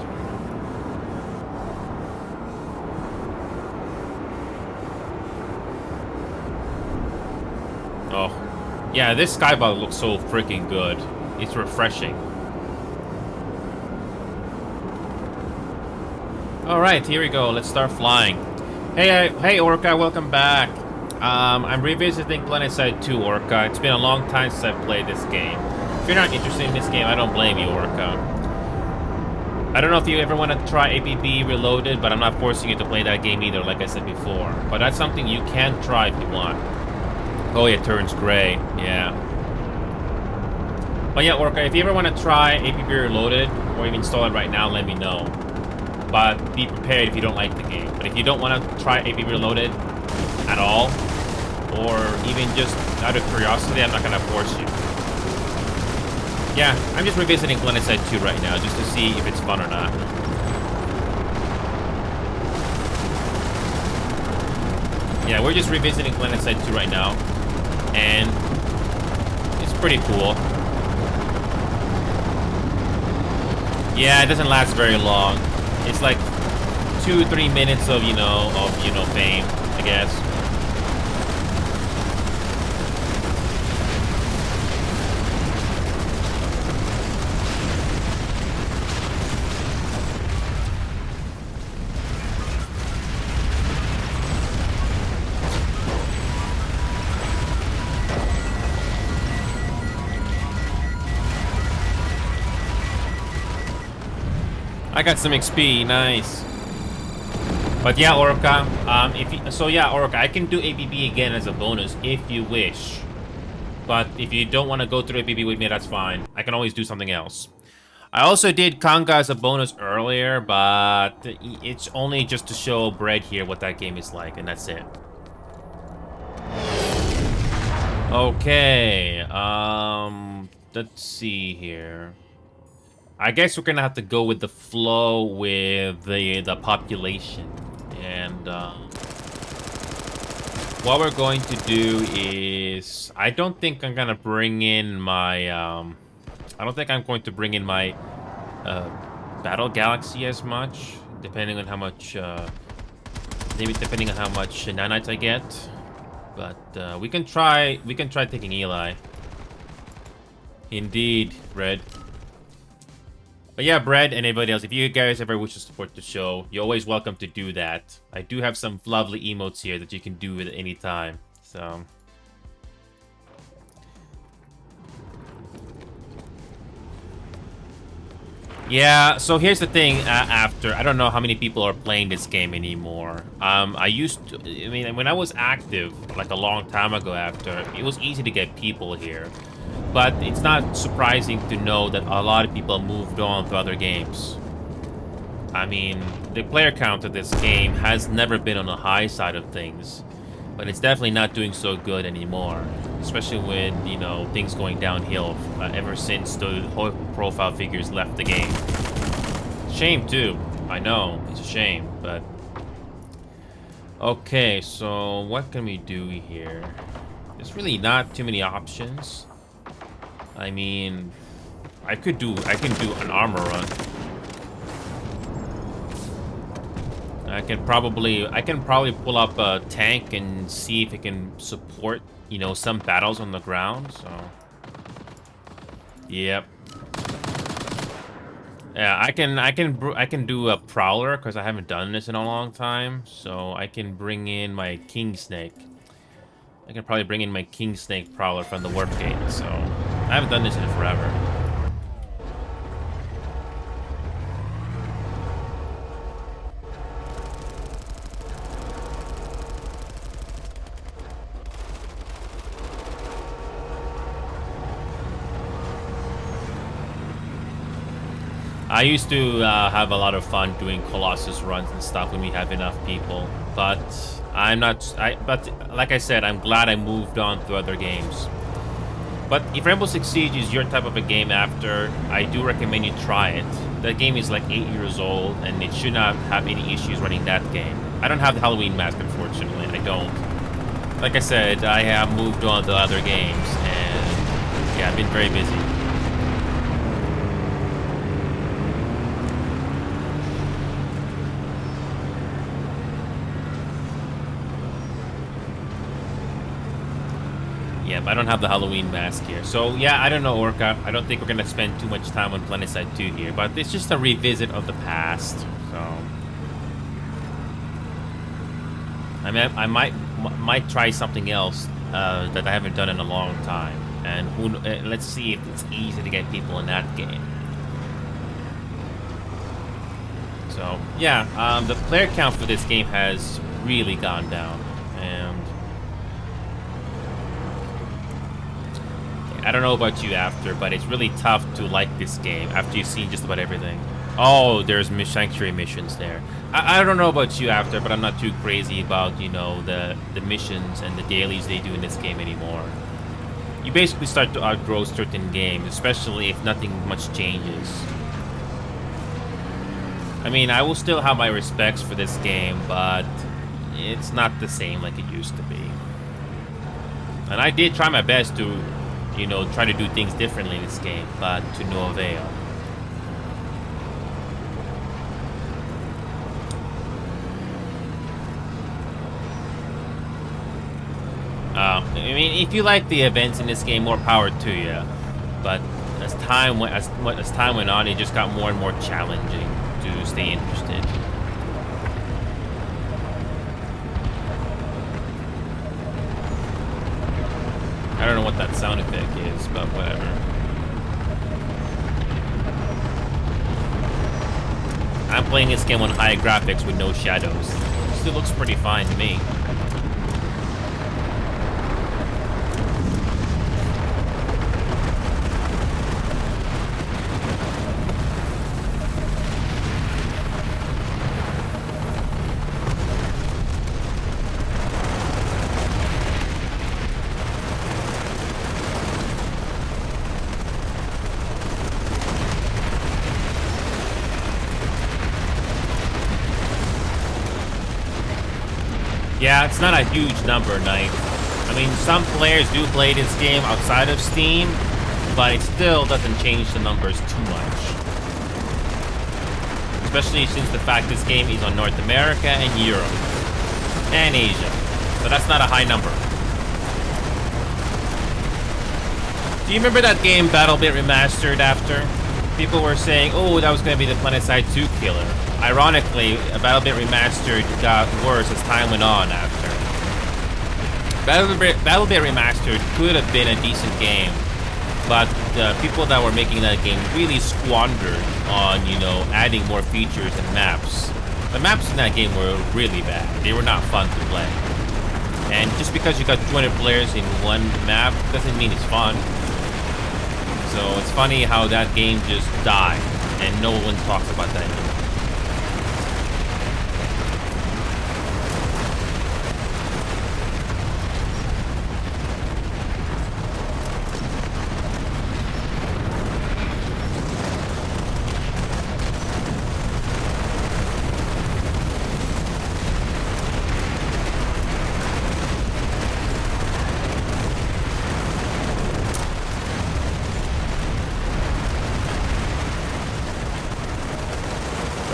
Oh, yeah, this skybox looks so freaking good. It's refreshing. All right, here we go. Let's start flying. Hey, Orca, welcome back. I'm revisiting PlanetSide 2, Orca. It's been a long time since I've played this game. If you're not interested in this game, I don't blame you, Orca. I don't know if you ever want to try APB Reloaded, but I'm not forcing you to play that game either, like I said before. But that's something you can try if you want. Oh, it turns gray. Yeah. But yeah, Orca, if you ever want to try APB Reloaded, or even install it right now, let me know. But be prepared if you don't like the game. But if you don't want to try APB Reloaded at all, or even just out of curiosity, I'm not going to force you. Yeah, I'm just revisiting PlanetSide 2 right now, just to see if it's fun or not. Yeah, we're just revisiting PlanetSide 2 right now, and it's pretty cool. Yeah, it doesn't last very long. It's like 2-3 minutes of, fame, I guess. I got some XP, nice. But yeah, Orca, Orca, I can do APB again as a bonus if you wish. But if you don't want to go through APB with me, that's fine. I can always do something else. I also did Kanga as a bonus earlier, but it's only just to show Bread here what that game is like, and that's it. Okay, let's see here. I guess we're gonna have to go with the flow with the population, and what we're going to do is I don't think I'm gonna bring in my I don't think I'm going to bring in my Battle Galaxy as much, depending on how much maybe depending on how much nanites I get, but we can try taking Eli. Indeed, Red. But yeah, Brad and anybody else, if you guys ever wish to support the show, you're always welcome to do that. I do have some lovely emotes here that you can do at any time. So yeah, so here's the thing, after, I don't know how many people are playing this game anymore. When I was active, like a long time ago after, it was easy to get people here. But it's not surprising to know that a lot of people moved on to other games. I mean, the player count of this game has never been on the high side of things. But it's definitely not doing so good anymore. Especially when, things going downhill ever since the whole profile figures left the game. Shame, too. I know, it's a shame, but... Okay, so what can we do here? There's really not too many options. I mean, I can do an armor run. I can probably pull up a tank and see if it can support, some battles on the ground. So, yep. Yeah, I can do a prowler because I haven't done this in a long time. So I can bring in my king snake. I can probably bring in my king snake prowler from the warp gate. So I haven't done this in forever. I used to have a lot of fun doing Colossus runs and stuff when we have enough people, but I'm not. But like I said, I'm glad I moved on to other games. But if Rainbow Six Siege is your type of a game after, I do recommend you try it. That game is like 8 years old, and it should not have any issues running that game. I don't have the Halloween mask, unfortunately. I don't. Like I said, I have moved on to other games, and yeah, I've been very busy. Yeah, but I don't have the Halloween mask here. So, yeah, I don't know, Orca. I don't think we're going to spend too much time on PlanetSide 2 here. But it's just a revisit of the past. So, I mean, I might try something else that I haven't done in a long time. And let's see if it's easy to get people in that game. So, yeah, the player count for this game has really gone down. And I don't know about you after, but it's really tough to like this game after you've seen just about everything. Oh, there's Sanctuary missions there. I don't know about you after, but I'm not too crazy about, you know, the missions and the dailies they do in this game anymore. You basically start to outgrow certain games, especially if nothing much changes. I mean, I will still have my respects for this game, but it's not the same like it used to be. And I did try my best to, you know, try to do things differently in this game, but to no avail. I mean, if you like the events in this game, more power to you. But as time went on, it just got more and more challenging to stay interested. I don't know what that sound effect is, but whatever. I'm playing this game on high graphics with no shadows. Still looks pretty fine to me. Yeah, it's not a huge number, Knight. I mean, some players do play this game outside of Steam, but it still doesn't change the numbers too much. Especially since the fact this game is on North America and Europe. And Asia. So that's not a high number. Do you remember that game BattleBit Remastered after? People were saying, oh, that was going to be the PlanetSide 2 killer. Ironically, BattleBit Remastered got worse as time went on after. BattleBit Remastered could have been a decent game, but the people that were making that game really squandered on, you know, adding more features and maps. The maps in that game were really bad. They were not fun to play. And just because you got 200 players in one map doesn't mean it's fun. So it's funny how that game just died, and no one talks about that anymore.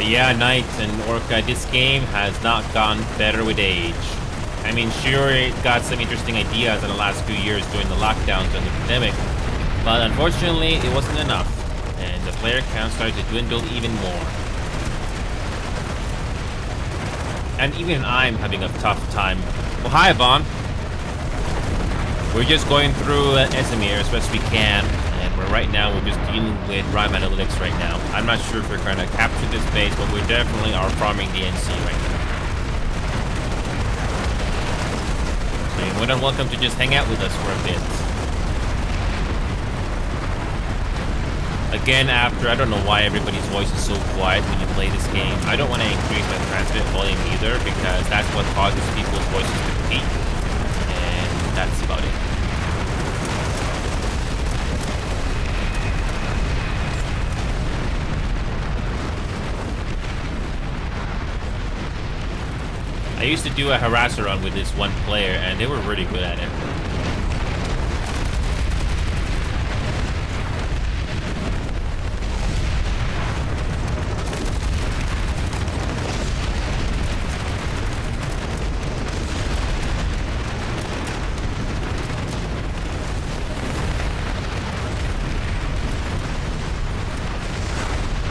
Yeah, Knight and Orca, this game has not gotten better with age. I mean, sure, it got some interesting ideas in the last few years during the lockdowns and the pandemic, but unfortunately, it wasn't enough, and the player count started to dwindle even more. And even I'm having a tough time. Well, hi, Vaughn. We're just going through Esamir as best we can. Right now, we're just dealing with Rime Analytics right now. I'm not sure if we're going to capture this base, but we definitely are farming the NC right now. So you're more than welcome to just hang out with us for a bit. Again, after, I don't know why everybody's voice is so quiet when you play this game. I don't want to increase my transmit volume either, because that's what causes people's voices to peak. And that's about it. I used to do a harasser run with this one player, and they were really good at it.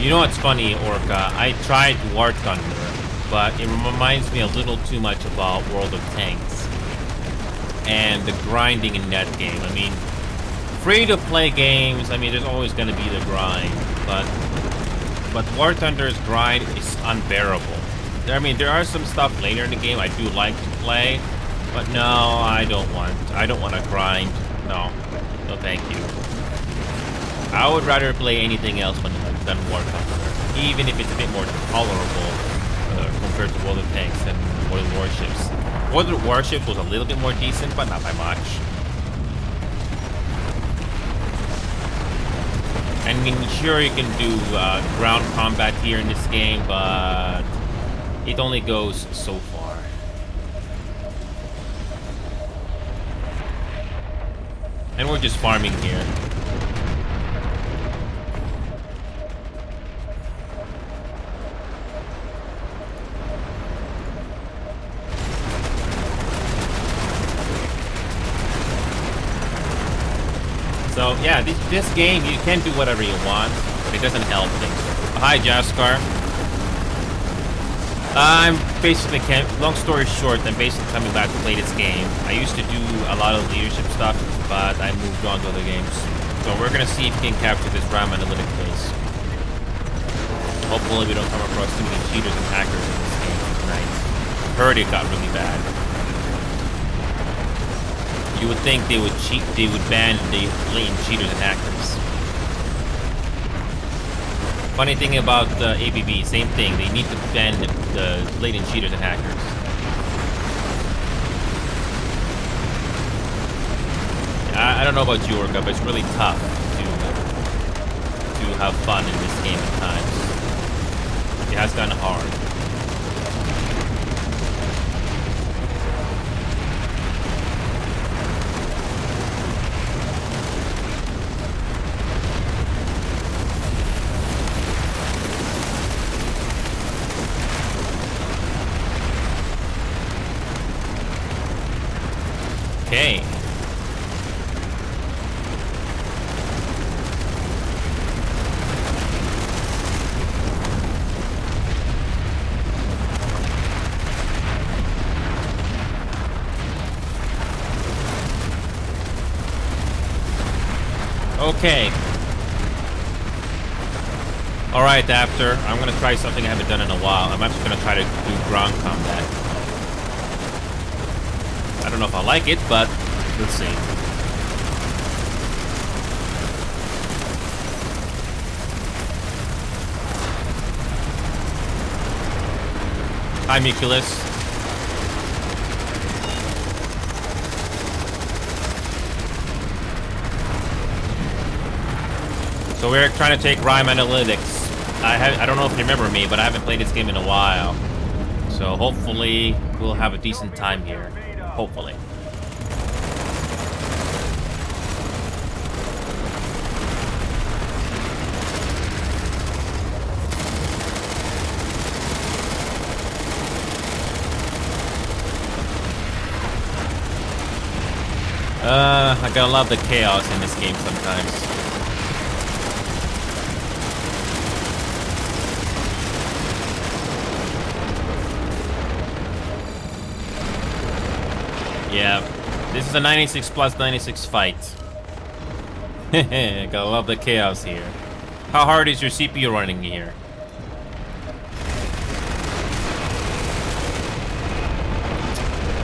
You know what's funny, Orca? I tried War Thunder, but it reminds me a little too much about World of Tanks and the grinding in that game. I mean, free-to-play games, I mean, there's always going to be the grind, but War Thunder's grind is unbearable. I mean, there are some stuff later in the game I do like to play, but no, I don't want to grind. No, thank you. I would rather play anything else than War Thunder, even if it's a bit more tolerable compared to World of Tanks and World of Warships. World of Warships was a little bit more decent, but not by much. I mean, sure, you can do ground combat here in this game, but it only goes so far. And we're just farming here. So yeah, this game, you can do whatever you want, but it doesn't help things. Hi, Jaskar. I'm basically, long story short, I'm basically coming back to play this game. I used to do a lot of leadership stuff, but I moved on to other games. So we're gonna see if we can capture this RAM analytic base. Hopefully we don't come across too many cheaters and hackers in this game tonight. Heard it got really bad. You would think they would ban the blatant cheaters and hackers. Funny thing about ABB, same thing. They need to ban the blatant cheaters and hackers. I don't know about you, Orca, but it's really tough to have fun in this game at times. It has gotten hard. Okay. Okay. Alright, After. I'm gonna try something I haven't done in a while. I'm actually gonna try to do ground combat. I don't know if I like it, but we'll see. Hi, Mikulus. So we're trying to take Rhyme Analytics. I don't know if you remember me, but I haven't played this game in a while. So hopefully we'll have a decent time here. Hopefully. I gotta love the chaos in this game sometimes. Yeah, this is a 96 plus 96 fight. Gotta love the chaos here. How hard is your CPU running here?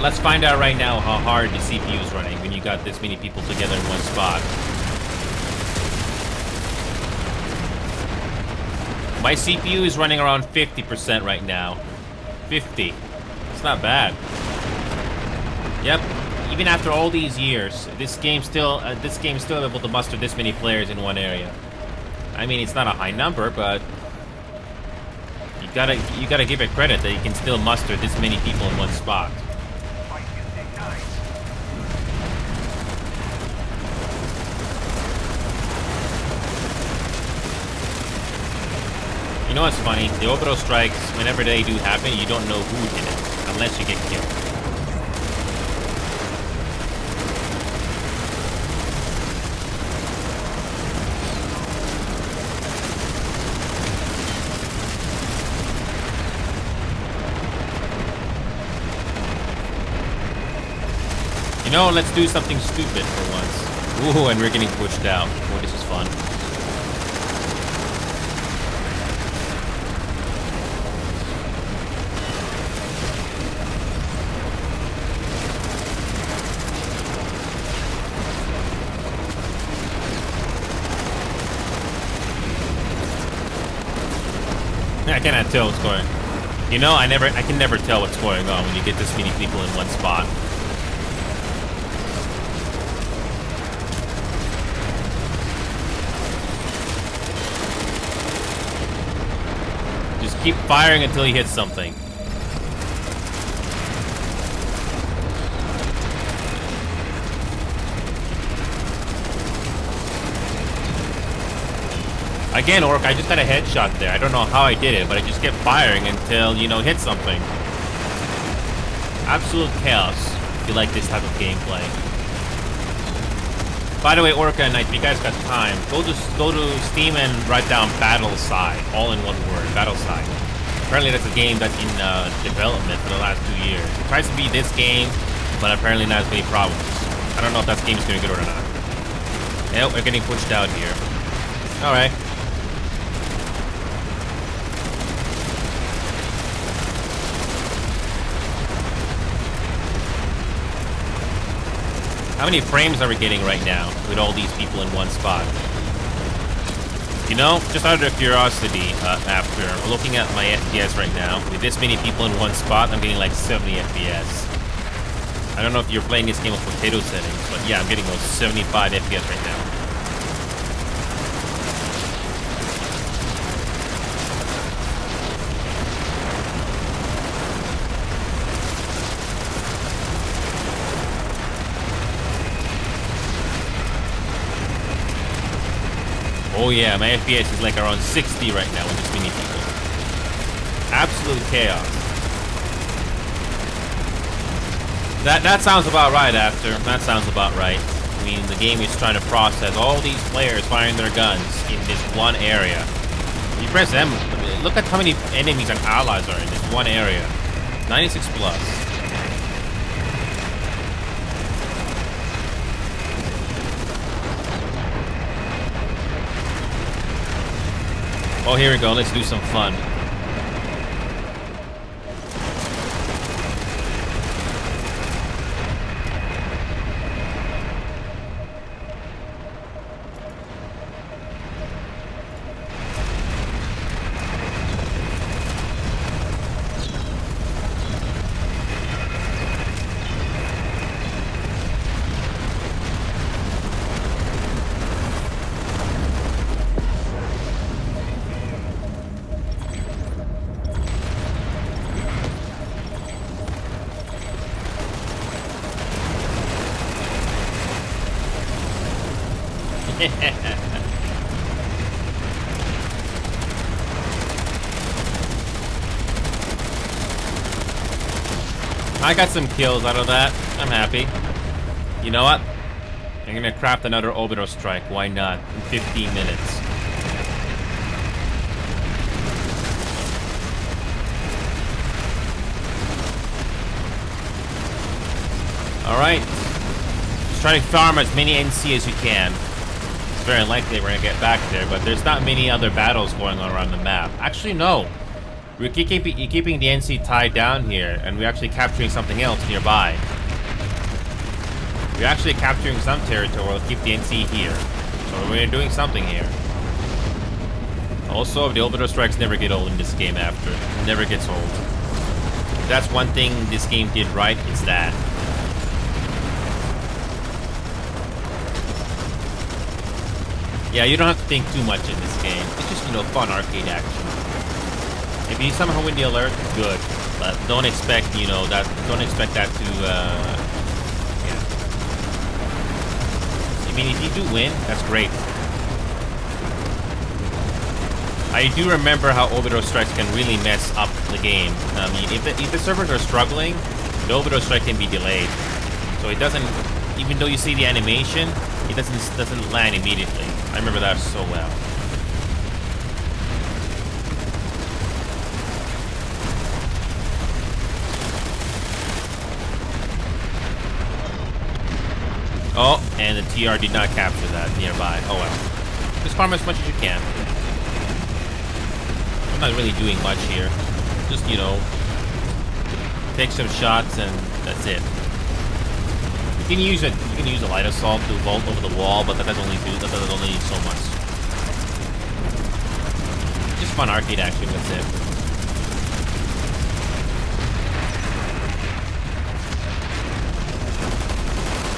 Let's find out right now how hard the CPU is running when you got this many people together in one spot. My CPU is running around 50% right now. 50. It's not bad. Yep. Even after all these years, this game's still able to muster this many players in one area. I mean, it's not a high number, but you gotta give it credit that you can still muster this many people in one spot. You know what's funny? The orbital strikes, whenever they do happen, you don't know who did it, unless you get killed. You know, let's do something stupid for once. Ooh, and we're getting pushed out. Boy, this is fun. I cannot tell what's going. You know, I can never tell what's going on when you get this many people in one spot. Just keep firing until you hit something. Again, Orc, I just got a headshot there. I don't know how I did it, but I just kept firing until, you know, hit something. Absolute chaos, if you like this type of gameplay. By the way, Orca and Knight, if you guys got time, go to Steam and write down Battleside, all in one word, Battleside. Apparently that's a game that's in development for the last 2 years. It tries to be this game, but apparently not as many problems. I don't know if that game is going to be good or not. Yep, we're getting pushed out here. Alright. How many frames are we getting right now with all these people in one spot? You know, just out of curiosity, after looking at my FPS right now, with this many people in one spot, I'm getting like 70 FPS. I don't know if you're playing this game with potato settings, but yeah, I'm getting those 75 FPS right now. Oh yeah, my FPS is like around 60 right now with this many people. Absolute chaos. That sounds about right, After. That sounds about right. I mean, the game is trying to process all these players firing their guns in this one area. You press M, look at how many enemies and allies are in this one area. 96 plus. Oh, here we go. Let's do some fun. I got some kills out of that. I'm happy. You know what? I'm gonna craft another orbital strike. Why not? In 15 minutes. Alright. Just try to farm as many NC as you can. It's very unlikely we're gonna get back there, but there's not many other battles going on around the map. Actually, no. We're keeping the NC tied down here, and we're actually capturing something else nearby. We're actually capturing some territory. We'll keep the NC here. So we're doing something here. Also, the orbital strikes never get old in this game after. It never gets old. If that's one thing this game did right, it's that. Yeah, you don't have to think too much in this game. It's just, you know, fun arcade action. If you somehow win the alert, good. But don't expect, you know, that. Don't expect that to. Yeah. I mean, if you do win, that's great. I do remember how orbital strikes can really mess up the game. I mean, if the servers are struggling, the orbital strike can be delayed. So it doesn't, even though you see the animation, it doesn't land immediately. I remember that so well. Oh, and the TR did not capture that nearby. Oh well. Just farm as much as you can. I'm not really doing much here. Just, you know, take some shots and that's it. You can use a light assault to vault over the wall, but that does only do so much. Just fun arcade action, that's it.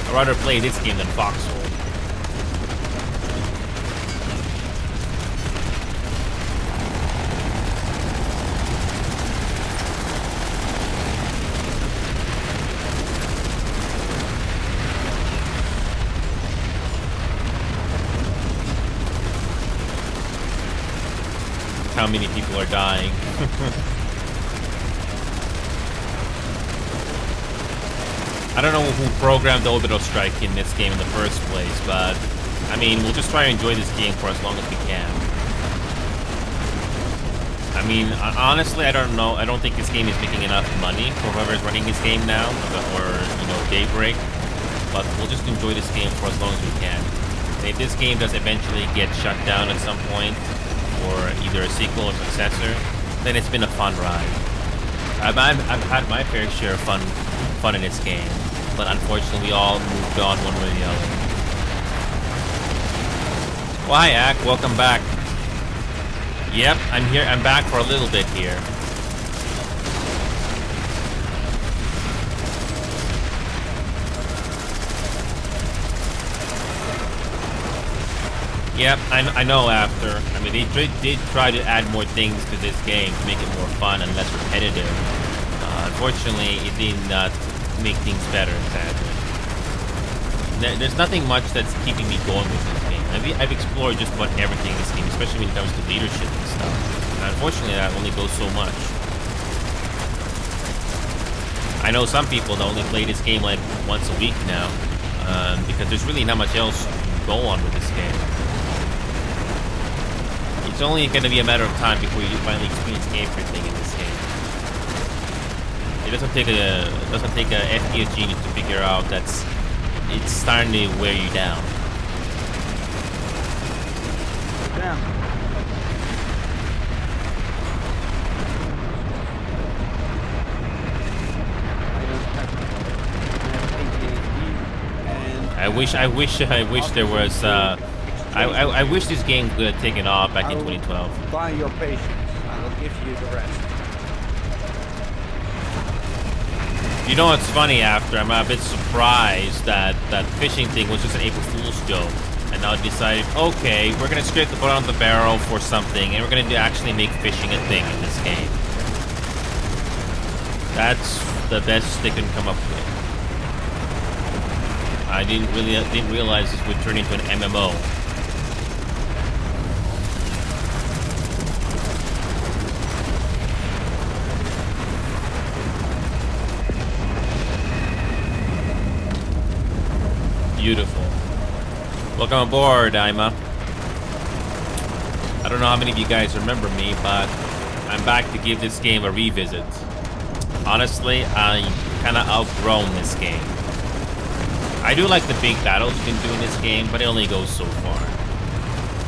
I'd rather play this game than Foxhole. How many people are dying. I don't know who programmed the orbital strike in this game in the first place, but I mean, we'll just try to enjoy this game for as long as we can. I mean, honestly, I don't know. I don't think this game is making enough money for whoever's running this game now, or, you know, Daybreak. But we'll just enjoy this game for as long as we can. And if this game does eventually get shut down at some point, or either a sequel or successor, then it's been a fun ride. I've had my fair share of fun in this game, but unfortunately we all moved on one way or the other. Well, hi Ak, welcome back. Yep, I'm here. I'm back for a little bit here. Yep, I know after. I mean, they did try to add more things to this game to make it more fun and less repetitive. Unfortunately, it did not make things better, sadly. There's nothing much that's keeping me going with this game. I've explored just about everything in this game, especially when it comes to leadership and stuff. And unfortunately, that only goes so much. I know some people that only play this game like once a week now, because there's really not much else to go on with this game. It's only going to be a matter of time before you finally experience everything in this game. It doesn't take a FPS genius to figure out that it's starting to wear you down. Damn. I wish there was. I wish this game could have taken off back in 2012. Buy your patience. I will give you the rest. You know what's funny? After I'm a bit surprised that that fishing thing was just an April Fool's joke, and now decided, okay, we're gonna scrape the bottom of the barrel for something, and we're gonna actually make fishing a thing in this game. That's the best they can come up with. I didn't realize this would turn into an MMO. Beautiful. Welcome aboard, Ima. I don't know how many of you guys remember me, but I'm back to give this game a revisit. Honestly, I kind of outgrown this game. I do like the big battles you can do in this game, but it only goes so far.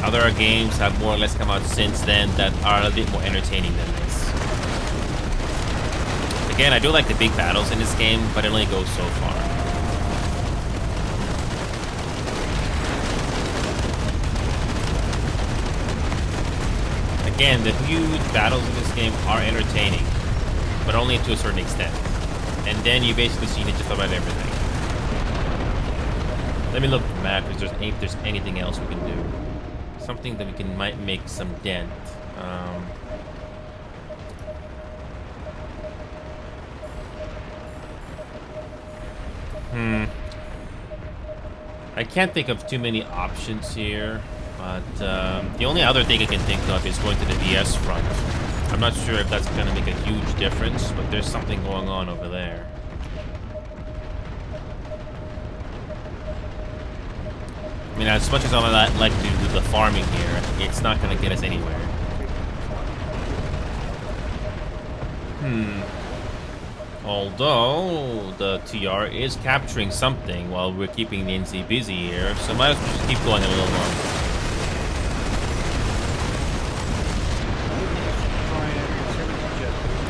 Other games have more or less come out since then that are a bit more entertaining than this. Again, I do like the big battles in this game, but it only goes so far. Again, the huge battles in this game are entertaining, but only to a certain extent. And then you basically see just about everything. Let me look at the map if there's anything else we can do. Something that we might make some dent. I can't think of too many options here, but the only other thing I can think of is going to the DS front. I'm not sure if that's going to make a huge difference, but there's something going on over there. I mean, as much as I like to do the farming here, it's not going to get us anywhere. Although the TR is capturing something while we're keeping the NC busy here, so might as well just keep going a little longer.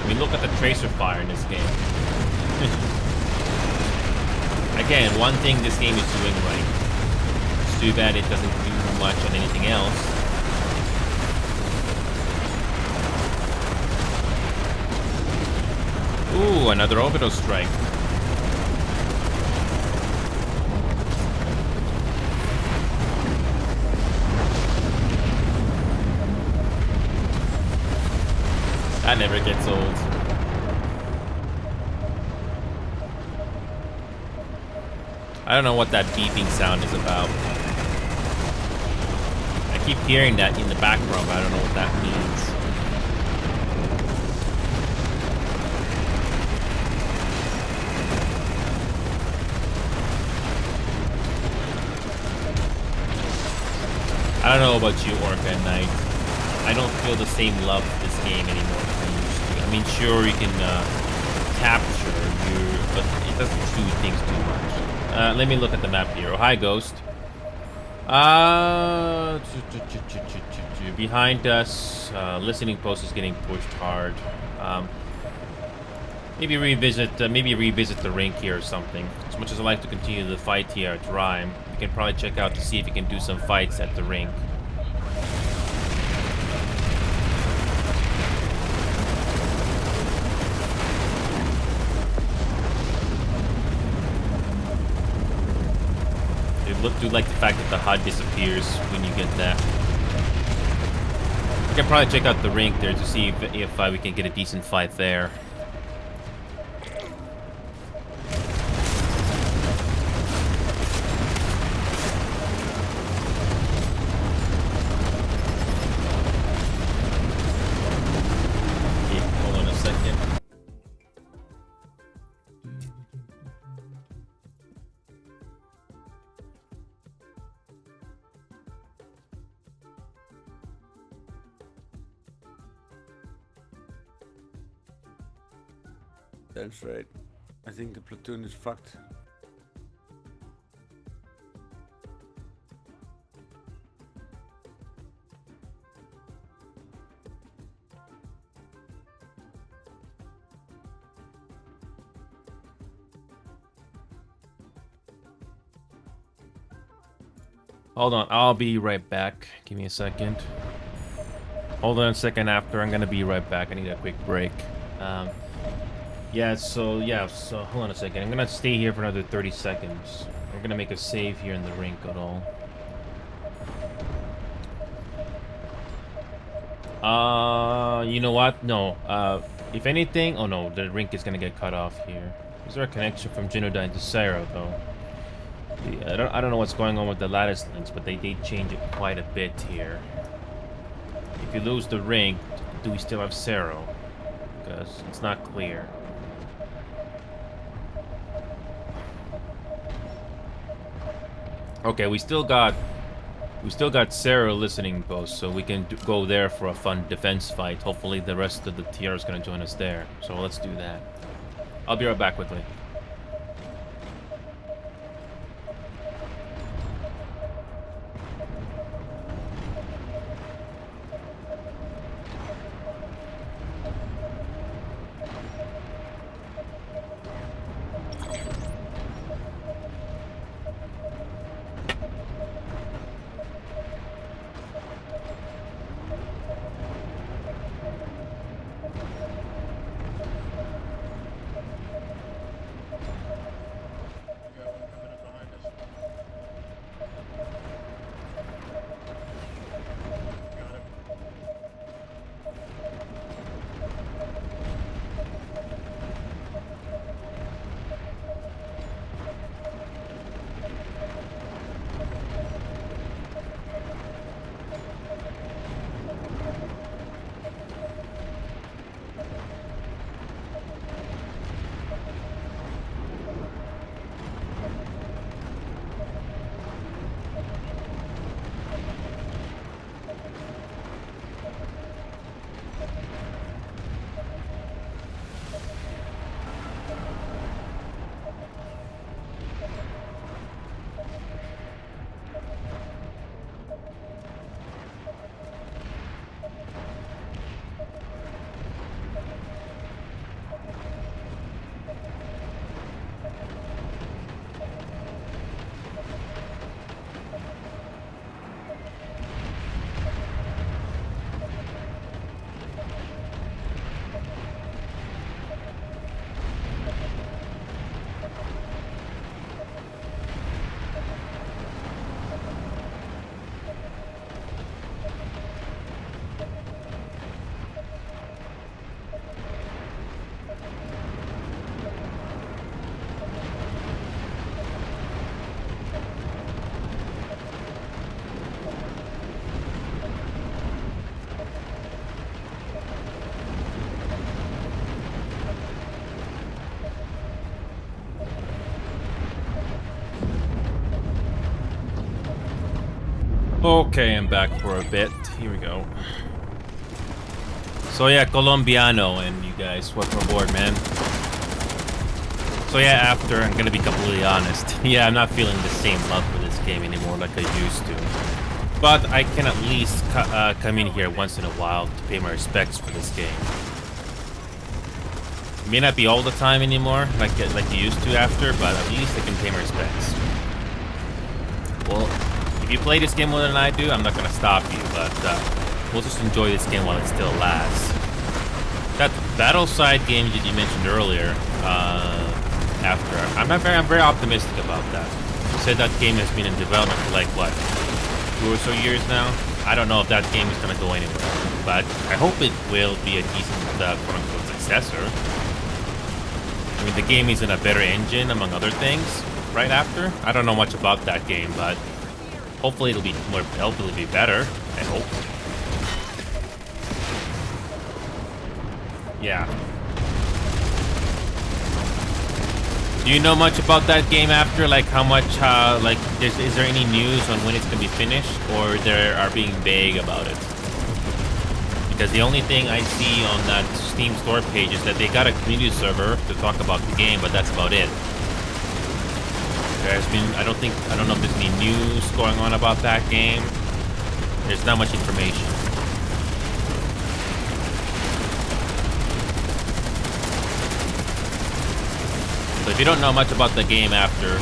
I mean, look at the tracer fire in this game. Again, one thing this game is doing right. It's too bad it doesn't do much on anything else. Ooh, another orbital strike. That never gets old. I don't know what that beeping sound is about. I keep hearing that in the background, but I don't know what that means. I don't know about you, Orca Knight. I don't feel the same love for this game anymore as I used to. I mean, sure, you can capture, but it doesn't do things too much. Let me look at the map here. Oh, hi, Ghost. Behind us, listening post is getting pushed hard. Maybe revisit the rink here or something. As much as I like to continue the fight here at Rhyme, you can probably check out to see if you can do some fights at the rink. I do like the fact that the HUD disappears when you get that. We can probably check out the rink there to see if we can get a decent fight there. That's right. I think the platoon is fucked. Hold on, I'll be right back. Give me a second. Hold on a second after. I'm gonna be right back. I need a quick break. So hold on a second. I'm gonna stay here for another 30 seconds. We're gonna make a save here in the rink at all. You know what? No. If anything, oh no, the rink is gonna get cut off here. Is there a connection from Genodyne to Sarah though? Yeah, I don't know what's going on with the lattice links, but they did change it quite a bit here. If you lose the rink, do we still have Sarah? Because it's not clear. Okay, we still got Sarah listening post, so we can go there for a fun defense fight. Hopefully the rest of the TR is going to join us there. So let's do that. I'll be right back quickly. Okay, I'm back for a bit. Here we go. So yeah, Colombiano and you guys, welcome aboard, man. So yeah, after, I'm gonna be completely honest. Yeah, I'm not feeling the same love for this game anymore like I used to. But I can at least come in here once in a while to pay my respects for this game. It may not be all the time anymore, like you used to after, but at least I can pay my respects. Well, if you play this game more than I do, I'm not gonna stop you, but we'll just enjoy this game while it still lasts. That battle side game that you mentioned earlier, after, I'm very optimistic about that. You said that game has been in development for like what, 2 or so years now? I don't know if that game is gonna go anywhere, but I hope it will be a decent quote-unquote successor. I mean, the game is in a better engine, among other things, right after. I don't know much about that game, but hopefully it'll be better. I hope. Yeah. Do you know much about that game after? Like, how much, is there any news on when it's gonna be finished? Or they are being vague about it? Because the only thing I see on that Steam store page is that they got a community server to talk about the game, but that's about it. There's been, I don't know if there's any news going on about that game. There's not much information. So if you don't know much about the game after,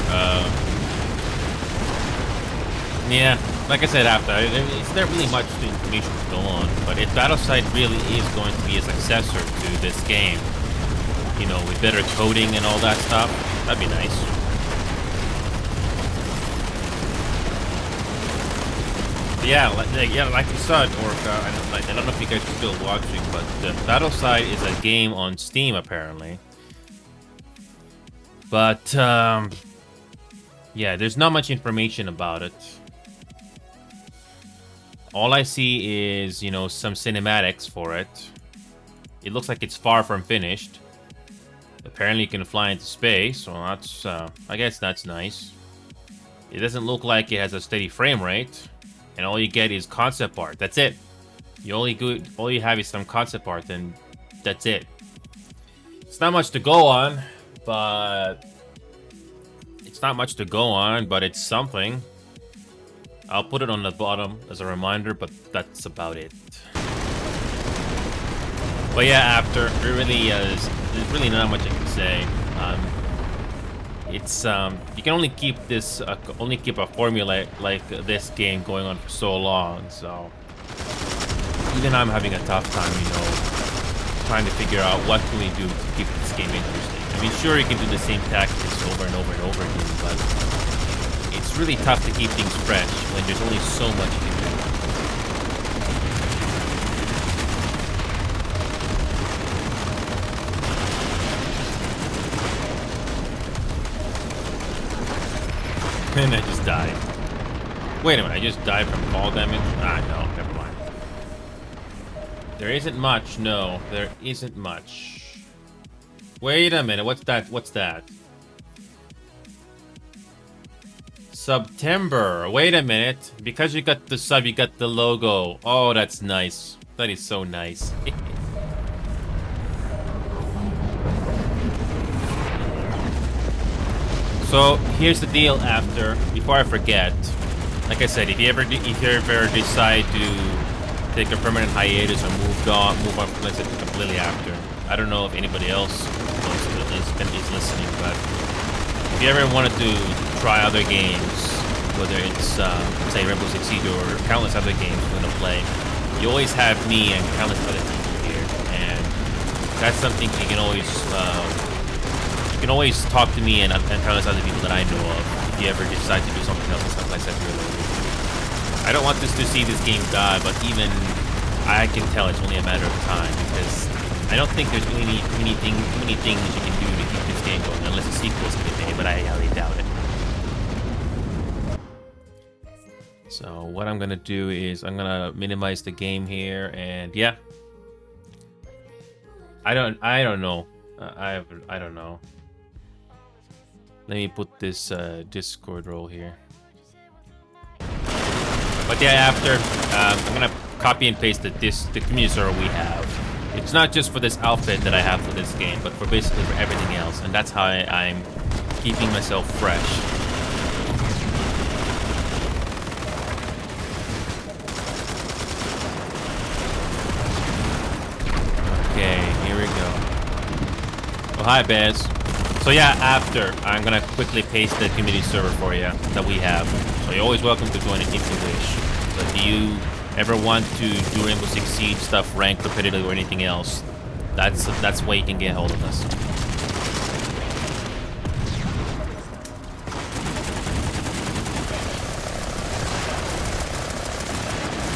yeah, like I said after, it's not really much information to go on. But if Battleside really is going to be a successor to this game, you know, with better coding and all that stuff, that'd be nice. But yeah, like you said, Orca, I don't know if you guys are still watching, but Battleside is a game on Steam apparently. But, yeah, there's not much information about it. All I see is, you know, some cinematics for it. It looks like it's far from finished. Apparently you can fly into space, so that's, I guess that's nice. It doesn't look like it has a steady frame rate. And all you get is concept art. That's it. All you have is some concept art, and that's it. It's not much to go on. But it's not much to go on, but it's something. I'll put it on the bottom as a reminder, but that's about it. But yeah, after, it really is, there's really not much I can say. It's you can only keep a formula like this game going on for so long. So even I'm having a tough time, you know, trying to figure out what can we do to keep this game interesting. I mean, sure, you can do the same tactics over and over and over again, but it's really tough to keep things fresh when there's only so much you can do. And I just died. Wait a minute, I just died from fall damage? Ah, no, never mind. There isn't much, no, there isn't much. Wait a minute, what's that? What's that? September. Wait a minute. Because you got the sub, you got the logo. Oh, that's nice. That is so nice. So, here's the deal after, before I forget. Like I said, if you ever decide to take a permanent hiatus or move on from this completely after. I don't know if anybody else is listening, but if you ever wanted to try other games, whether it's say Rainbow Six Siege or countless other games you're gonna play, you always have me and countless other people here, and that's something you can always talk to me and countless other people that I know of if you ever decide to do something else, and stuff like that. I don't want to see this game die, but even I can tell it's only a matter of time, because I don't think there's really too many things you can do to keep this game going, unless a sequel's gonna be made, but I highly doubt it. So what I'm gonna do is I'm gonna minimize the game here, and yeah, I don't know. I don't know. Let me put this Discord role here. But yeah, after I'm gonna copy and paste the community server we have. It's not just for this outfit that I have for this game, but for basically for everything else, and that's how I'm keeping myself fresh. Okay, here we go. Oh, hi, Bez. So yeah, after, I'm gonna quickly paste the community server for you that we have. So you're always welcome to join it if you wish. But do you ever want to do Rainbow Six Siege stuff, ranked, competitive, or anything else? That's where you can get a hold of us.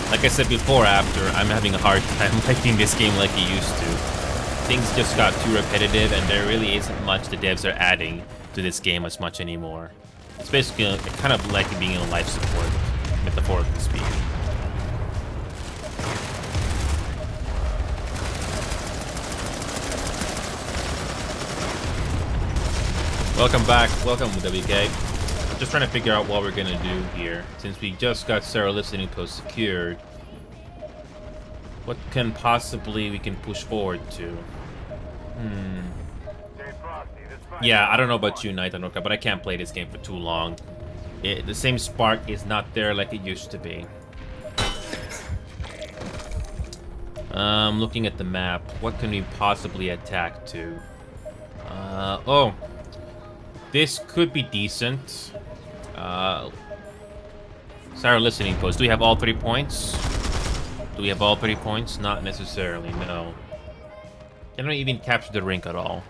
Like I said before, after, I'm having a hard time liking this game like it used to. Things just got too repetitive, and there really isn't much the devs are adding to this game as much anymore. It's basically kind of like being in life support, metaphorically speaking. Welcome back. Welcome, WK. Just trying to figure out what we're gonna do here. Since we just got Sarah listening post secured, what can possibly we can push forward to? Yeah, I don't know about you, Night Anoka, but I can't play this game for too long. The same spark is not there like it used to be. Looking at the map, what can we possibly attack to? Oh. This could be decent. Sarah listening post. Do we have all 3 points? Do we have all 3 points? Not necessarily, no. Can we even capture the rink at all?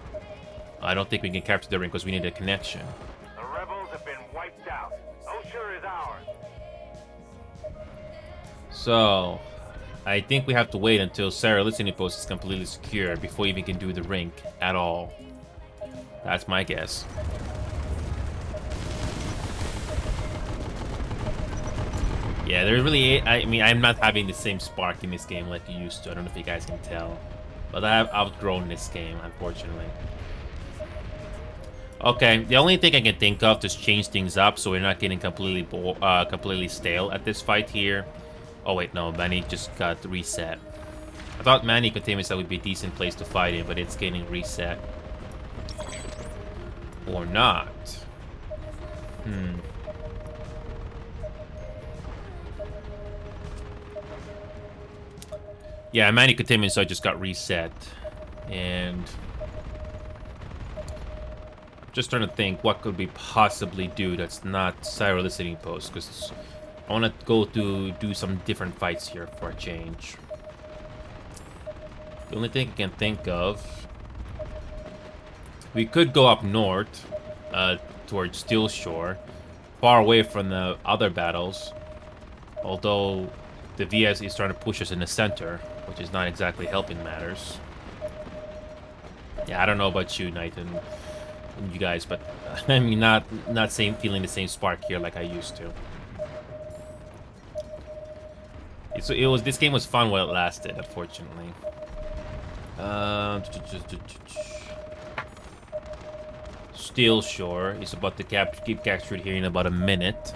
I don't think we can capture the rink because we need a connection. The rebels have been wiped out. Osher is ours. So, I think we have to wait until Sarah listening post is completely secure before we even can do the rink at all. That's my guess. Yeah, there really... I mean, I'm not having the same spark in this game like you used to. I don't know if you guys can tell. But I have outgrown this game, unfortunately. Okay, the only thing I can think of to change things up so we're not getting completely stale at this fight here. Oh wait, no, Manny just got reset. I thought Manny Containment would be a decent place to fight in, but it's getting reset. Or not. Yeah, Manny Containment Site just got reset. And I'm just trying to think what could we possibly do that's not Cyro listening post, because I want to go to do some different fights here for a change. The only thing I can think of, we could go up north towards Steel Shore, far away from the other battles, although the VS is trying to push us in the center, which is not exactly helping matters. Yeah, I don't know about you, Nathan, and you guys, but I mean, not feeling the same spark here like I used to. So this game was fun while it lasted, unfortunately. Steel Shore is about to keep captured here in about a minute.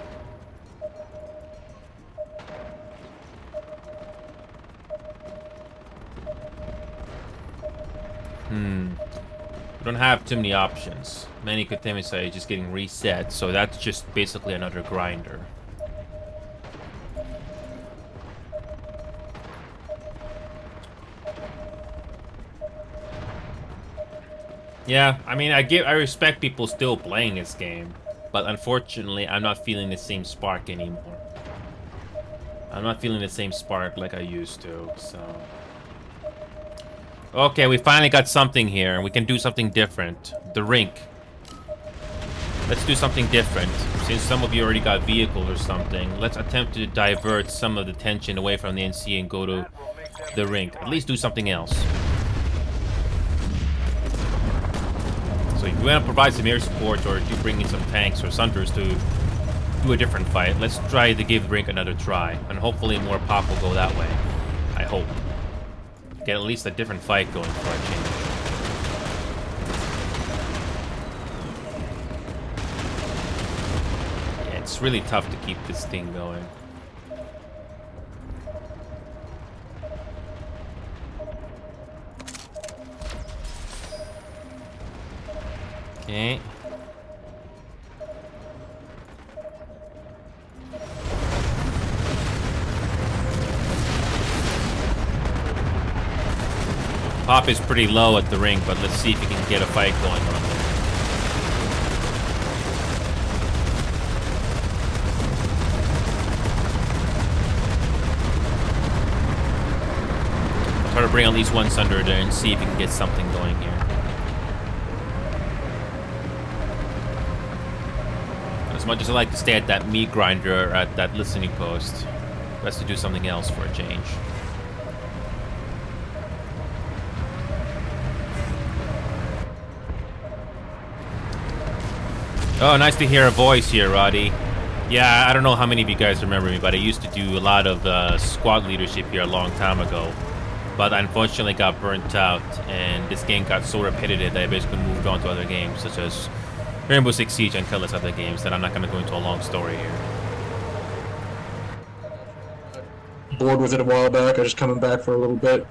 We don't have too many options. Many Containment is just getting reset, so that's just basically another grinder. Yeah, I mean, I respect people still playing this game, but unfortunately, I'm not feeling the same spark anymore. I'm not feeling the same spark like I used to, so... Okay, we finally got something here. We can do something different. The rink. Let's do something different. Since some of you already got vehicles or something, let's attempt to divert some of the tension away from the NC and go to the rink. At least do something else. So if you want to provide some air support or do bring in some tanks or Sunders to do a different fight, let's try to give the rink another try. And hopefully more pop will go that way. I hope. Get at least a different fight going for a change. Yeah, it's really tough to keep this thing going. Okay. Pop is pretty low at the ring, but let's see if we can get a fight going on there. I'll try to bring at least one Sunder there and see if we can get something going here. As much as I like to stay at that meat grinder or at that listening post, best to do something else for a change. Oh, nice to hear a voice here, Roddy. Yeah, I don't know how many of you guys remember me, but I used to do a lot of squad leadership here a long time ago. But unfortunately got burnt out, and this game got so repetitive that I basically moved on to other games, such as Rainbow Six Siege and countless other games that I'm not going to go into a long story here. Bored with it a while back. I was just coming back for a little bit.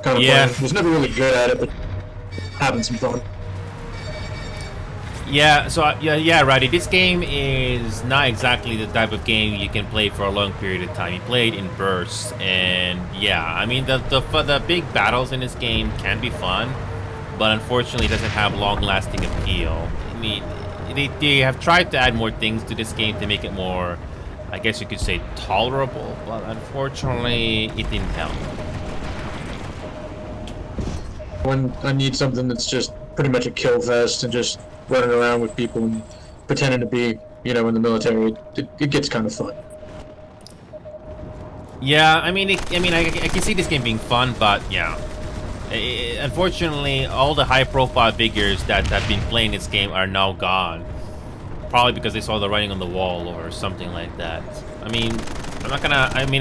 Kind of playing. Was never really good at it, but having some fun. Yeah, so yeah, Roddy. This game is not exactly the type of game you can play for a long period of time. You play it in bursts, and yeah, I mean the big battles in this game can be fun, but unfortunately, it doesn't have long-lasting appeal. I mean, they have tried to add more things to this game to make it more, I guess you could say, tolerable, but unfortunately, it didn't help. When I need something that's just pretty much a kill fest and just running around with people and pretending to be, you know, in the military, it gets kind of fun. Yeah, I mean, I can see this game being fun, but yeah. Unfortunately, all the high-profile figures that have been playing this game are now gone. Probably because they saw the writing on the wall or something like that. I mean,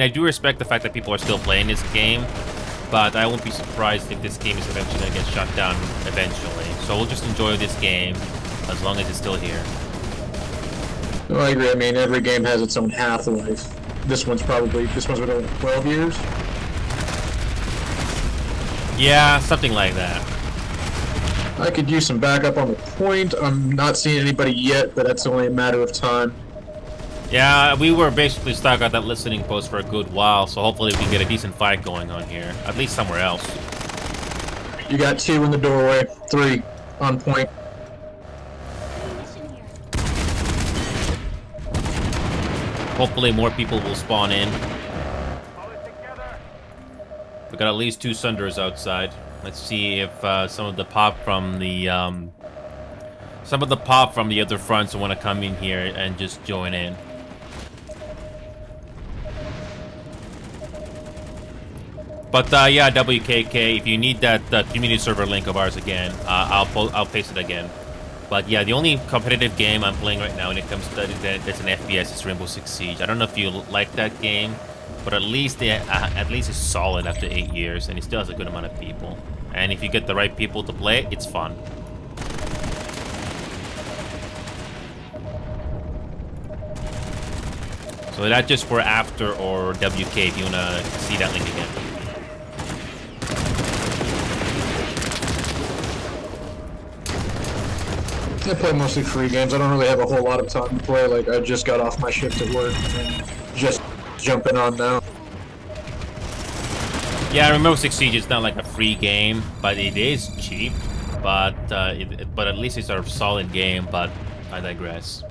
I do respect the fact that people are still playing this game, but I won't be surprised if this game is eventually going to get shut down eventually. So we'll just enjoy this game as long as it's still here. No, I agree. I mean, every game has its own half-life. This one's been over 12 years. Yeah, something like that. I could use some backup on the point. I'm not seeing anybody yet, but that's only a matter of time. Yeah, we were basically stuck at that listening post for a good while, so hopefully we can get a decent fight going on here. At least somewhere else. You got 2 in the doorway, 3 on point. Hopefully more people will spawn in. We got at least 2 Sunders outside. Let's see if some of the pop from the other fronts want to come in here and just join in. But yeah, WKK, if you need that community server link of ours again, I'll paste it again. But yeah, the only competitive game I'm playing right now when it comes to that's an FPS is Rainbow Six Siege. I don't know if you like that game, but at least it's solid after 8 years, and it still has a good amount of people. And if you get the right people to play it, it's fun. So that's just for after or WK if you wanna see that link again. I play mostly free games. I don't really have a whole lot of time to play. Like, I just got off my shift at work and just jumping on now. Yeah, Rainbow Six Siege is not like a free game, but it is cheap. But at least it's a solid game. But I digress.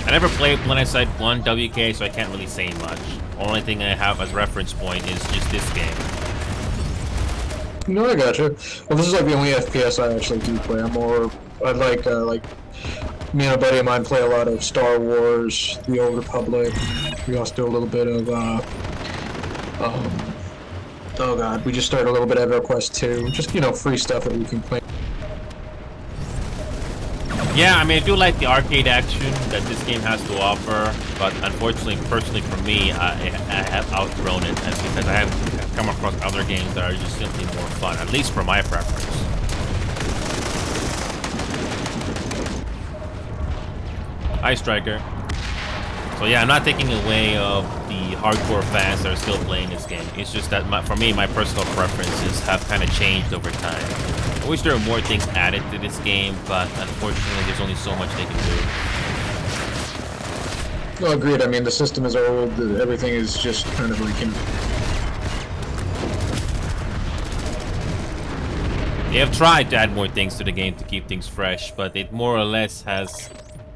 I never played Planetside 1 WK, so I can't really say much. Only thing I have as reference point is just this game. No, I gotcha. Well, this is like the only FPS I actually do play. I like me and a buddy of mine play a lot of Star Wars, The Old Republic. We also do a little bit of, oh god, we just started a little bit of EverQuest 2. Just, you know, free stuff that we can play. Yeah, I mean, I do like the arcade action that this game has to offer, but unfortunately, personally for me, I have outgrown it, and because I have come across other games that are just simply more fun, at least for my preference. Hi, Striker. So yeah, I'm not taking away of the hardcore fans that are still playing this game. It's just that for me, my personal preferences have kind of changed over time. I wish there were more things added to this game, but unfortunately, there's only so much they can do. No, agreed. I mean, the system is old. Everything is just kind of like, They have tried to add more things to the game to keep things fresh, but it more or less has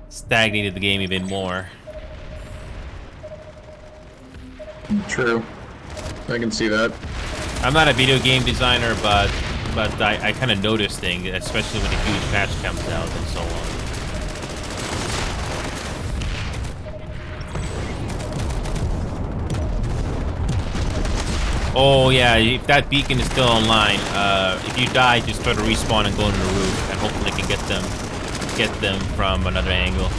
stagnated the game even more. True. I can see that. I'm not a video game designer, but I kind of notice things, especially when a huge patch comes out and so on. Oh yeah, if that beacon is still online, if you die, just try to respawn and go into the roof, and hopefully can get them from another angle.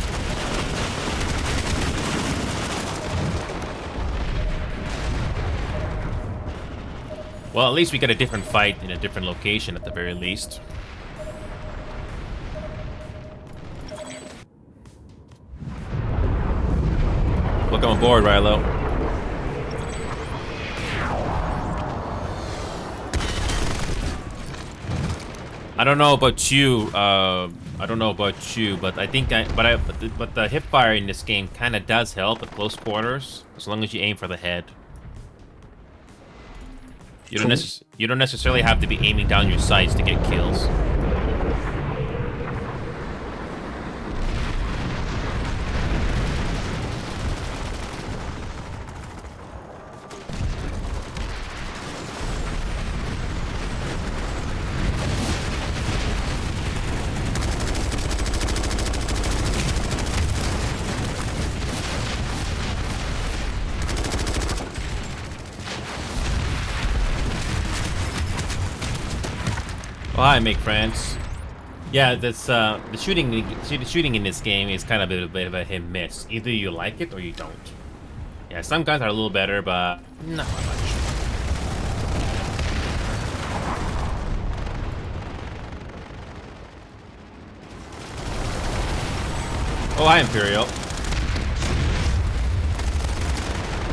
Well, at least we got a different fight in a different location at the very least. Welcome aboard, Rilo. I don't know about you. But I think but the hip fire in this game kind of does help at close quarters, as long as you aim for the head. You don't necessarily have to be aiming down your sights to get kills. Oh, hi, make friends. Yeah, that's the shooting in this game is kind of a bit of a hit and miss. Either you like it or you don't. Yeah, some guns are a little better, but not much. Oh, hi, Imperial.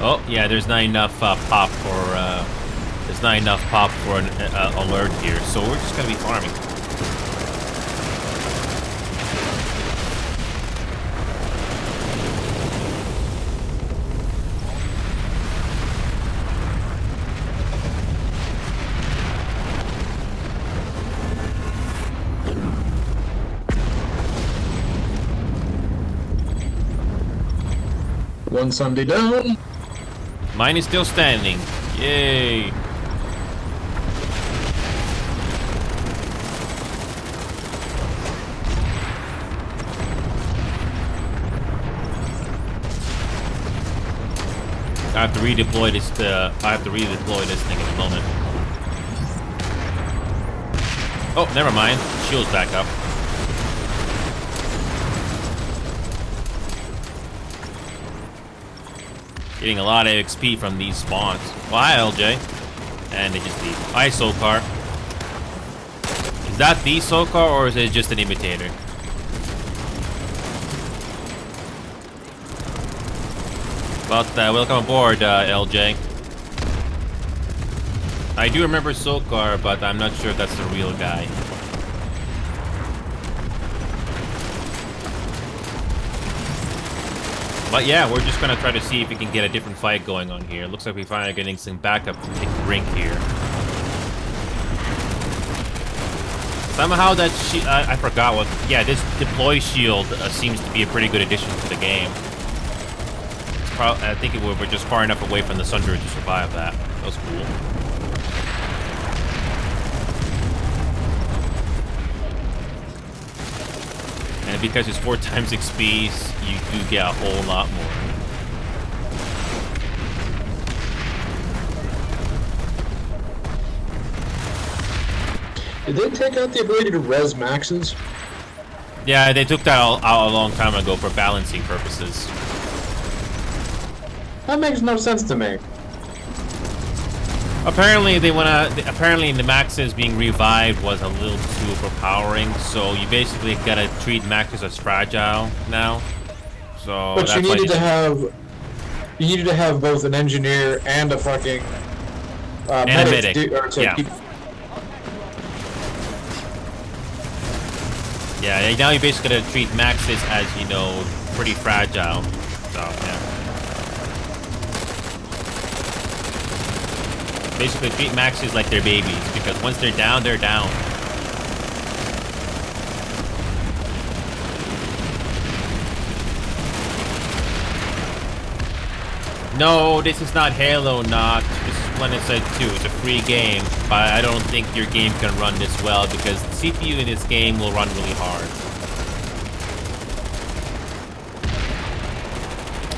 Oh, yeah, there's not enough pop for there's not enough pop for an alert here, so we're just gonna be farming. One Sunday down. Mine is still standing. Yay. I have to redeploy this thing in a moment. Oh, never mind. Shield's back up. Getting a lot of XP from these spawns. Well, hi, LJ. And they just leave. Hi, Sokar. Is that the Sokar or is it just an imitator? Well, welcome aboard, LJ. I do remember Sokar, but I'm not sure if that's the real guy. But yeah, we're just gonna try to see if we can get a different fight going on here. Looks like we're finally getting some backup to take the brink here. Somehow that I forgot what. Yeah, this deploy shield seems to be a pretty good addition to the game. I think we're just far enough away from the Sunder to survive that. That was cool. And because it's 4 times XP, you do get a whole lot more. Did they take out the ability to res maxes? Yeah, they took that out a long time ago for balancing purposes. That makes no sense to me. Apparently, apparently, the maxes being revived was a little too overpowering, so you basically gotta treat maxes as fragile now. So But that's you why needed they- to have. You needed to have both an engineer and a fucking and a medic. medic. Or to Yeah. keep... Yeah, now you're basically gonna treat Maxis as, you know, pretty fragile. So, yeah. Basically treat Maxis like they're babies, because once they're down, they're down. No, this is not Halo, not. This is PlanetSide 2. It's a free game, but I don't think your game can run this well because the CPU in this game will run really hard.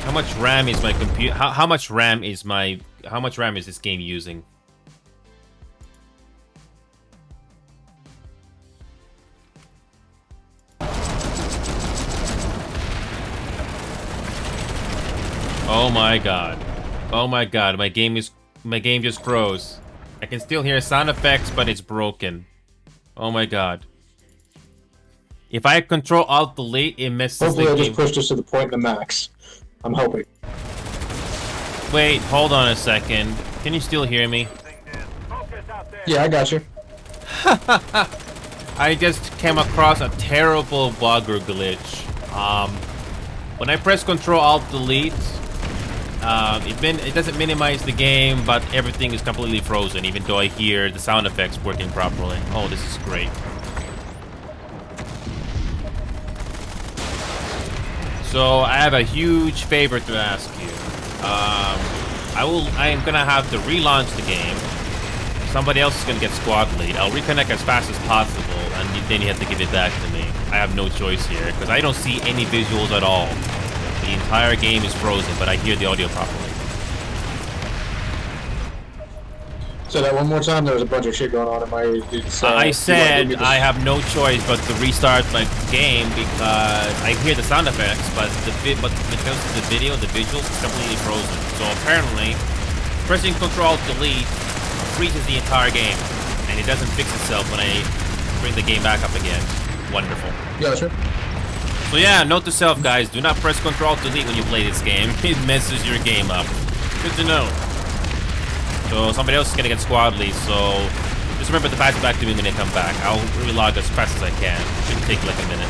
How much RAM is my computer? How much RAM is my? How much RAM is this game using? Oh my god. Oh my god, my game just froze. I can still hear sound effects, but it's broken. Oh my god. If I control Alt Delete, it messes Hopefully the I game. just pushed us to the point in the max. I'm hoping. Wait, hold on a second. Can you still hear me? Yeah, I got you. I just came across a terrible bug or glitch. When I press Control Alt Delete, it doesn't minimize the game, but everything is completely frozen, even though I hear the sound effects working properly. Oh, this is great. So I have a huge favor to ask you. I am gonna have to relaunch the game. Somebody else is gonna get squad lead. I'll reconnect as fast as possible, and then you have to give it back to me. I have no choice here because I don't see any visuals at all. The entire game is frozen, but I hear the audio properly. So that one more time, there was a bunch of shit going on in my... I said I have no choice but to restart my game because I hear the sound effects, but when it comes to the video, the visuals is completely frozen. So apparently, pressing Control Delete freezes the entire game, and it doesn't fix itself when I bring the game back up again. Wonderful. Yeah, sure. So yeah, note to self, guys: do not press Control Delete when you play this game. It messes your game up. Good to know. So somebody else is gonna get squad lead, so just remember to pass it back to me when they come back. I'll relog as fast as I can. Shouldn't take like a minute.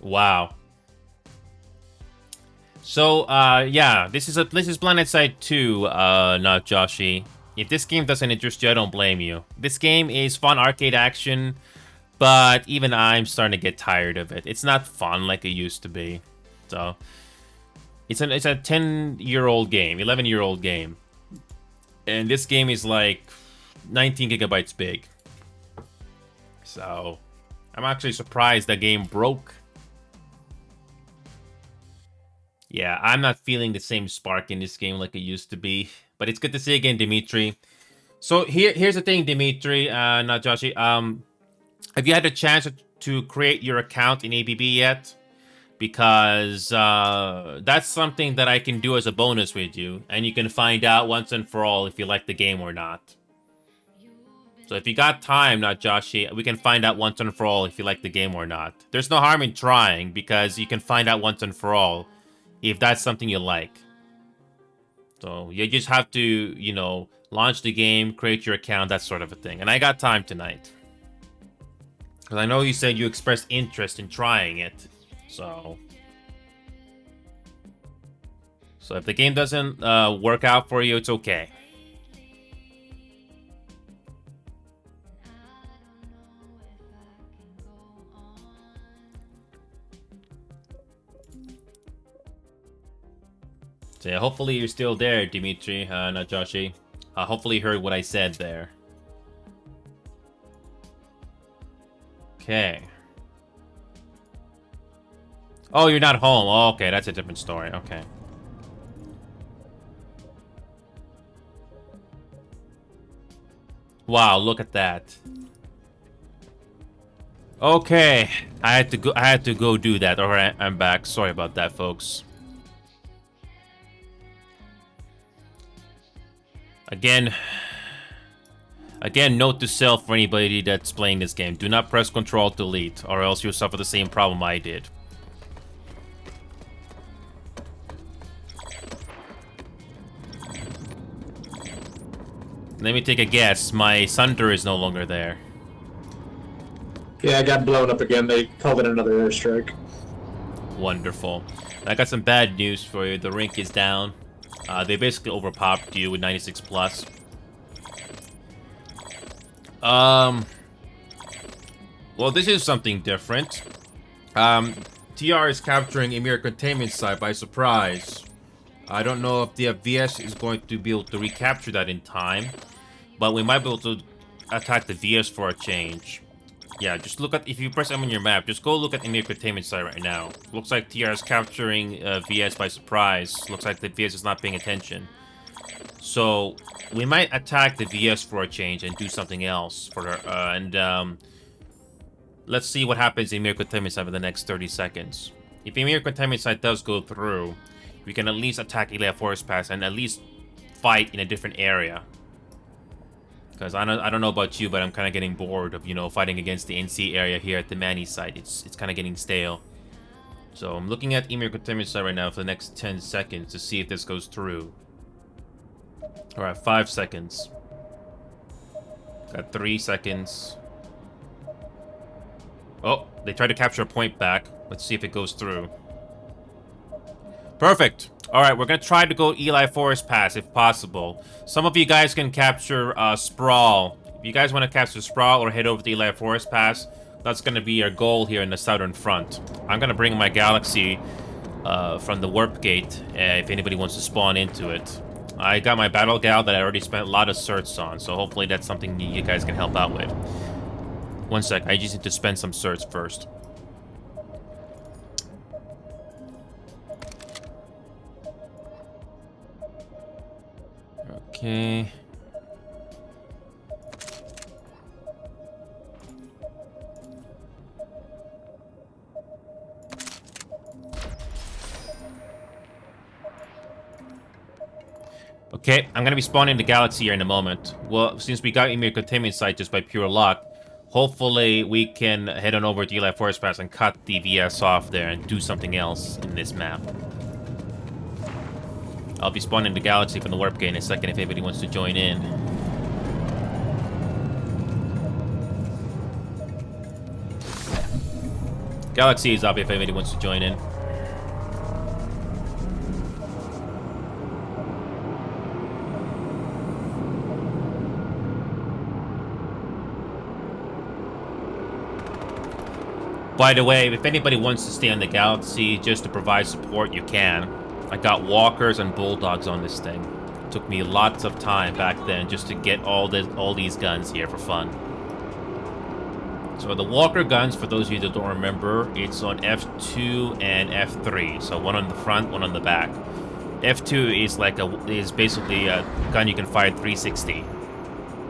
Wow. So yeah, this is PlanetSide 2, not Joshi. If this game doesn't interest you, I don't blame you. This game is fun arcade action, but even I'm starting to get tired of it. It's not fun like it used to be. So it's a 10-year-old game, 11-year-old game. And this game is like 19 gigabytes big. So I'm actually surprised that game broke. Yeah, I'm not feeling the same spark in this game like it used to be. But it's good to see you again, Dimitri. So here's the thing, Dimitri, not Joshi. Have you had a chance to create your account in ABB yet? Because that's something that I can do as a bonus with you. And you can find out once and for all if you like the game or not. So if you got time, not Joshi, we can find out once and for all if you like the game or not. There's no harm in trying because you can find out once and for all if that's something you like. So you just have to, you know, launch the game, create your account, that sort of a thing. And I got time tonight. Because I know you said you expressed interest in trying it. So if the game doesn't work out for you, it's okay. So yeah, hopefully you're still there, Dimitri, not Joshi. Hopefully you heard what I said there. Okay. Oh, you're not home. Oh, okay, that's a different story. Okay. Wow, look at that. Okay, I had to go do that. All right, I'm back. Sorry about that, folks. Again, Again, note to self for anybody that's playing this game. Do not press Control Delete, or else you'll suffer the same problem I did. Let me take a guess. My Sunder is no longer there. Yeah, I got blown up again. They called it another airstrike. Wonderful. I got some bad news for you. The rink is down. They basically overpopped you with 96 plus. Well, this is something different. TR is capturing Emir containment site by surprise. I don't know if the VS is going to be able to recapture that in time, but we might be able to attack the VS for a change. Yeah, just look at, if you press M on your map, just go look at Emir containment site right now. Looks like TR is capturing VS by surprise. Looks like the VS is not paying attention. So we might attack the VS for a change and do something else for her. Let's see what happens in Emir containment site for the next 30 seconds. If Emir containment site does go through, we can at least attack Elia Forest Pass and at least fight in a different area. Because I don't know about you, but I'm kind of getting bored of, you know, fighting against the NC area here at the Manny site. It's kind of getting stale. So I'm looking at Emir containment site right now for the next 10 seconds to see if this goes through. Alright, 5 seconds. Got 3 seconds. Oh, they tried to capture a point back. Let's see if it goes through. Perfect. Alright, we're going to try to go Eli Forest Pass if possible. Some of you guys can capture Sprawl. If you guys want to capture Sprawl or head over to Eli Forest Pass, that's going to be our goal here in the southern front. I'm going to bring my Galaxy from the Warp Gate if anybody wants to spawn into it. I got my Battle Gal that I already spent a lot of certs on, so hopefully that's something you guys can help out with. One sec, I just need to spend some certs first. Okay. Okay, I'm gonna be spawning the Galaxy here in a moment. Well, since we got Emir containment site just by pure luck, hopefully we can head on over to Eli Forest Pass and cut the VS off there and do something else in this map. I'll be spawning the Galaxy from the Warp Gate in a second if anybody wants to join in. Galaxy is up if anybody wants to join in. By the way, if anybody wants to stay on the Galaxy just to provide support, you can. I got walkers and bulldogs on this thing. It took me lots of time back then just to get all these guns here for fun. So the walker guns, for those of you that don't remember, it's on F2 and F3. So one on the front, one on the back. F2 is basically a gun you can fire 360.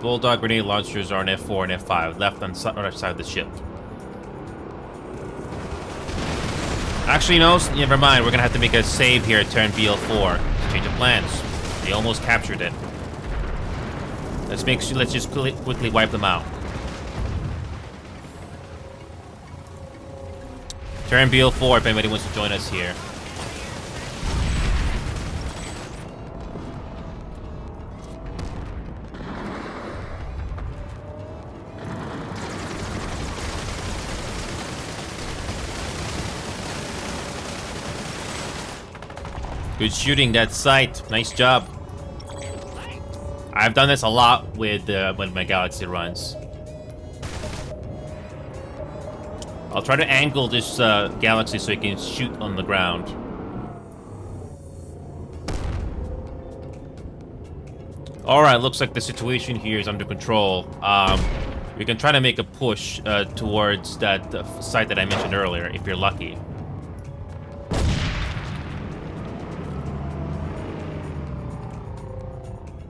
Bulldog grenade launchers are on F4 and F5, left and right side of the ship. Actually, no, never mind. We're gonna have to make a save here at turn BL4. Change of plans. They almost captured it. Let's just quickly wipe them out. Turn BL4 if anybody wants to join us here. Good shooting that sight. Nice job. I've done this a lot with when my Galaxy runs. I'll try to angle this Galaxy so it can shoot on the ground. Alright, looks like the situation here is under control. We can try to make a push towards that site that I mentioned earlier, if you're lucky.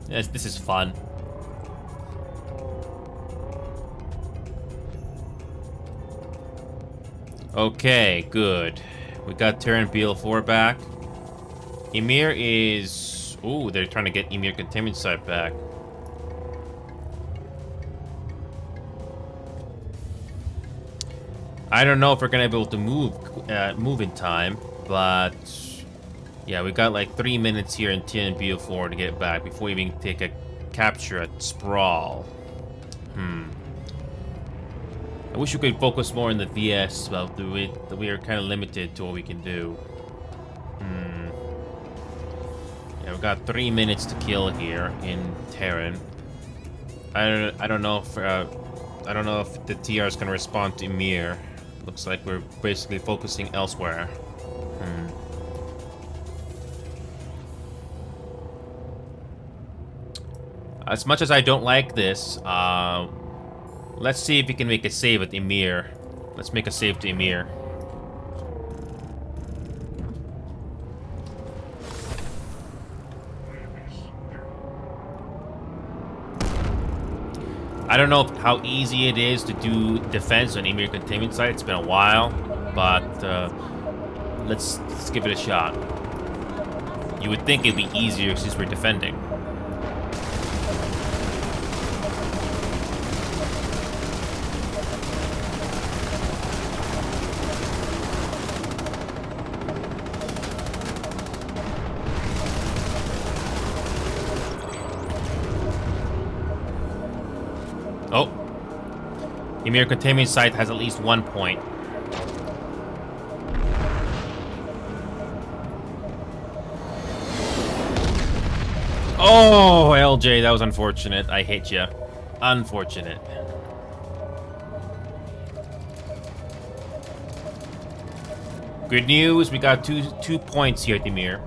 Yes, this is fun. Okay, good. We got Terran BL4 back. Emir is... Ooh, they're trying to get Emir containment site back. I don't know if we're gonna be able to move in time, but yeah, we got like 3 minutes here in TNBO4 to get back before we even take a capture at Sprawl. I wish we could focus more on the VS, but we are kind of limited to what we can do. Yeah, we got 3 minutes to kill here in Terran. I don't know if the TR is gonna respond to Emir. Looks like we're basically focusing elsewhere. As much as I don't like this, let's see if we can make a save at Emir. Let's make a save to Emir. I don't know how easy it is to do defense on Emir containment site. It's been a while, but let's give it a shot. You would think it'd be easier since we're defending. Oh. Emir containment site has at least 1 point. Oh, LJ, that was unfortunate. I hit you. Unfortunate. Good news, we got two points here at Emir.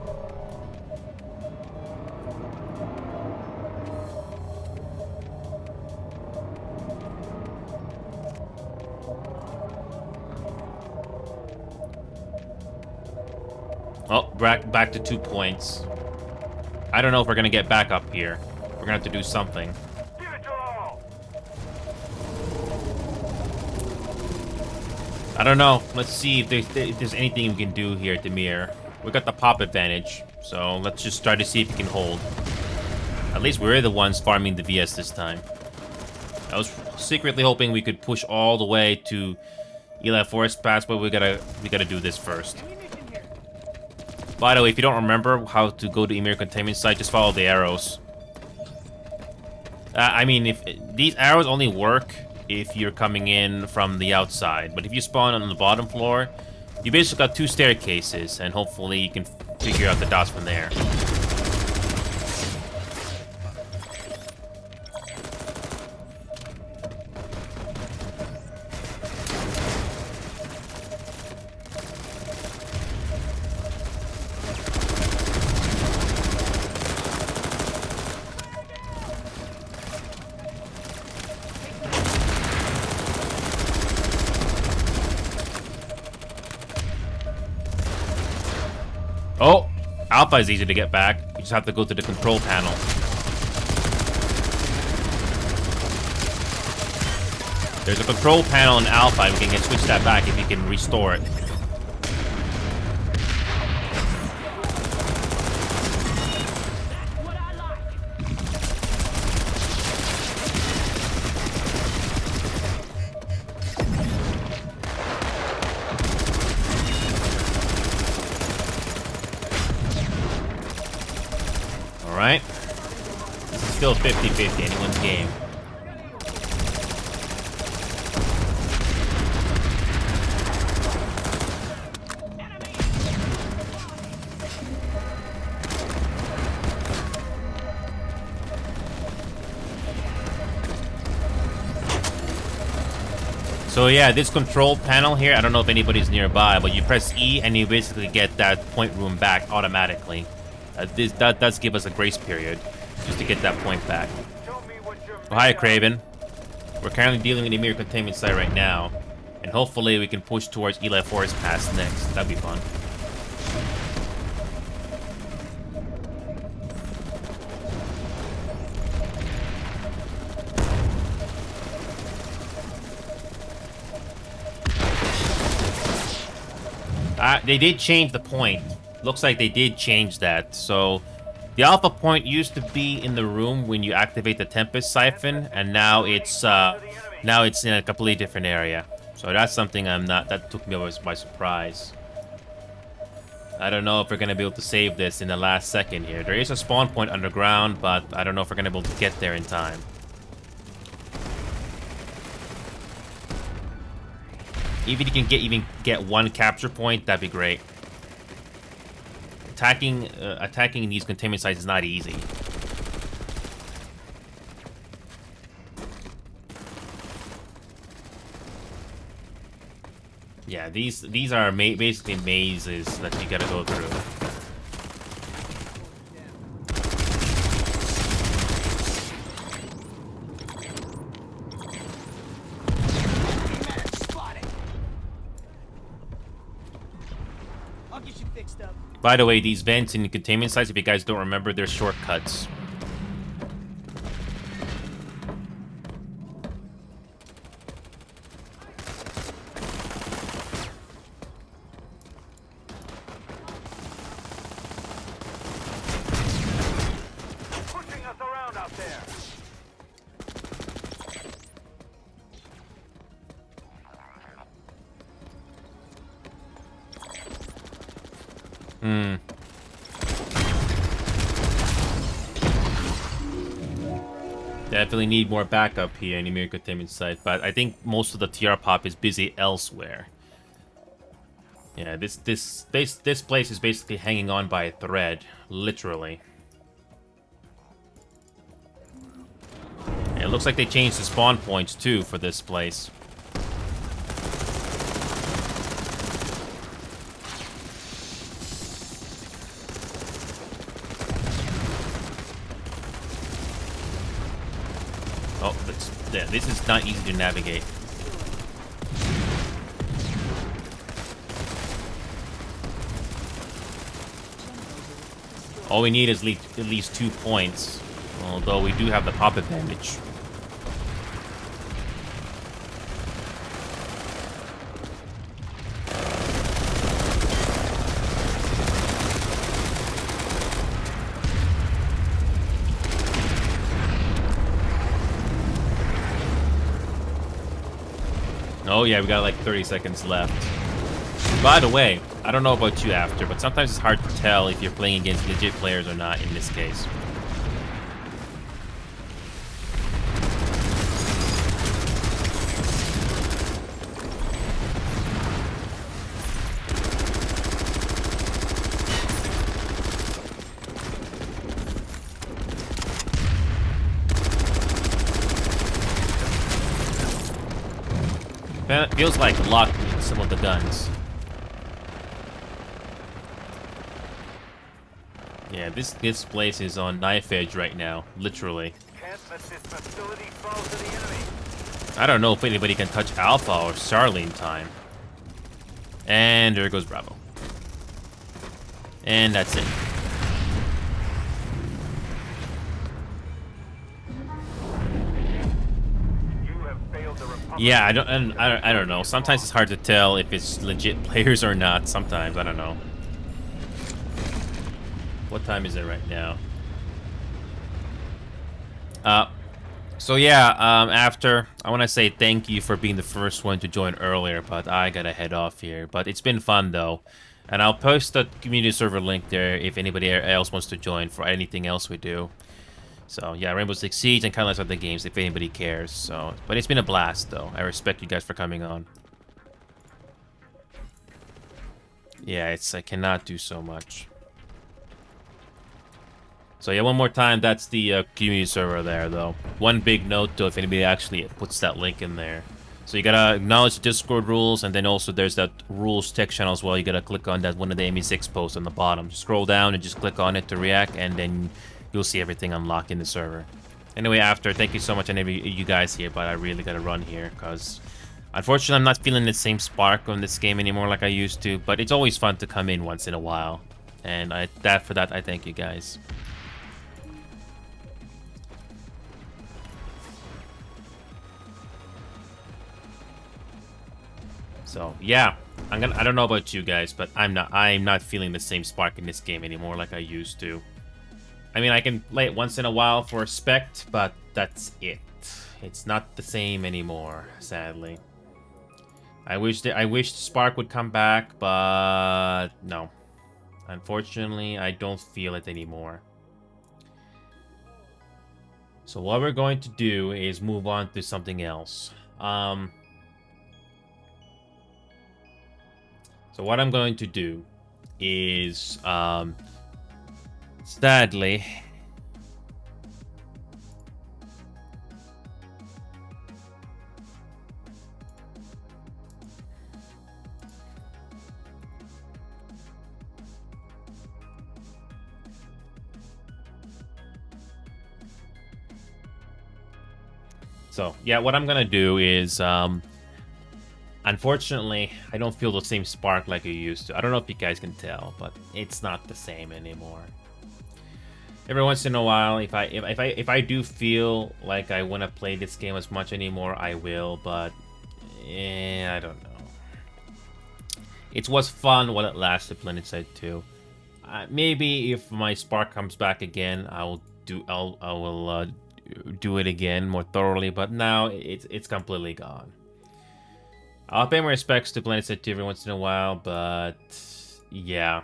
Oh, back to 2 points. I don't know if we're gonna get back up here. We're gonna have to do something. I don't know. Let's see if there's anything we can do here at Demir. We got the pop advantage, so let's just try to see if we can hold. At least we're the ones farming the VS this time. I was secretly hoping we could push all the way to Eli Forest Pass, but we gotta do this first. By the way, if you don't remember how to go to Emir containment site, just follow the arrows. I mean, if these arrows only work if you're coming in from the outside, but if you spawn on the bottom floor, you basically got 2 staircases, and hopefully you can figure out the dots from there. Oh, Alpha is easy to get back. You just have to go to the control panel. There's a control panel in Alpha, and we can switch that back if you can restore it. Alright. This is still 50-50, anyone's game. So yeah, this control panel here, I don't know if anybody's nearby, but you press E and you basically get that point room back automatically. That does give us a grace period, just to get that point back. Oh, hi, Craven. We're currently dealing with Emir containment site right now, and hopefully we can push towards Eli Forest Pass next. That'd be fun. They did change the point. Looks like they did change that. So the Alpha point used to be in the room when you activate the Tempest Siphon, and now it's in a completely different area. So that's something that took me by surprise. I don't know if we're gonna be able to save this in the last second here. There is a spawn point underground, but I don't know if we're gonna be able to get there in time. Even if you can even get one capture point, that'd be great. Attacking these containment sites is not easy. Yeah, these are basically mazes that you gotta go through. I'll get you fixed up. By the way, these vents in containment sites, if you guys don't remember, they're shortcuts. Pushing us around out there. Definitely need more backup here in the mirror containment site, but I think most of the TR pop is busy elsewhere. Yeah, this place is basically hanging on by a thread, literally. And it looks like they changed the spawn points too for this place. Oh, this is not easy to navigate. All we need is at least 2 points, although we do have the pop advantage. Oh yeah, we got like 30 seconds left. By the way, I don't know about you after, but sometimes it's hard to tell if you're playing against legit players or not in this case. It feels like luck in some of the guns. Yeah, this place is on knife edge right now, literally. Can't let this facility fall to the enemy. I don't know if anybody can touch Alpha or Charlie in time. And there goes Bravo. And that's it. Yeah, I don't know. Sometimes it's hard to tell if it's legit players or not. Sometimes, I don't know. What time is it right now? So yeah, after, I want to say thank you for being the first one to join earlier, but I gotta head off here. But it's been fun though. And I'll post the community server link there if anybody else wants to join for anything else we do. So yeah, Rainbow Six Siege and countless other games if anybody cares. So, but it's been a blast though. I respect you guys for coming on. Yeah, I cannot do so much. So yeah, one more time, that's the community server there though. One big note though, if anybody actually puts that link in there. So you gotta acknowledge the Discord rules, and then also there's that rules text channel as well. You gotta click on that one of the ME6 posts on the bottom. Just scroll down and just click on it to react, and then you'll see everything unlocked in the server. Anyway, after, thank you so much, and you guys here, but I really gotta run here, because unfortunately I'm not feeling the same spark on this game anymore like I used to, but it's always fun to come in once in a while. And for that, I thank you guys. So yeah, I don't know about you guys, but I'm not feeling the same spark in this game anymore like I used to. I mean, I can play it once in a while for respect, but that's it. It's not the same anymore, sadly. I wish Spark would come back, but no. Unfortunately, I don't feel it anymore. So what we're going to do is move on to something else. So what I'm going to do is, sadly, so yeah, what I'm gonna do is, unfortunately, I don't feel the same spark like I used to. I don't know if you guys can tell, but it's not the same anymore. Every once in a while, if I do feel like I want to play this game as much anymore, I will. But I don't know. It was fun while it lasted. Planet Side 2. Maybe if my spark comes back again, I will do it again more thoroughly. But now it's completely gone. I'll pay my respects to Planet Side 2 every once in a while, but yeah.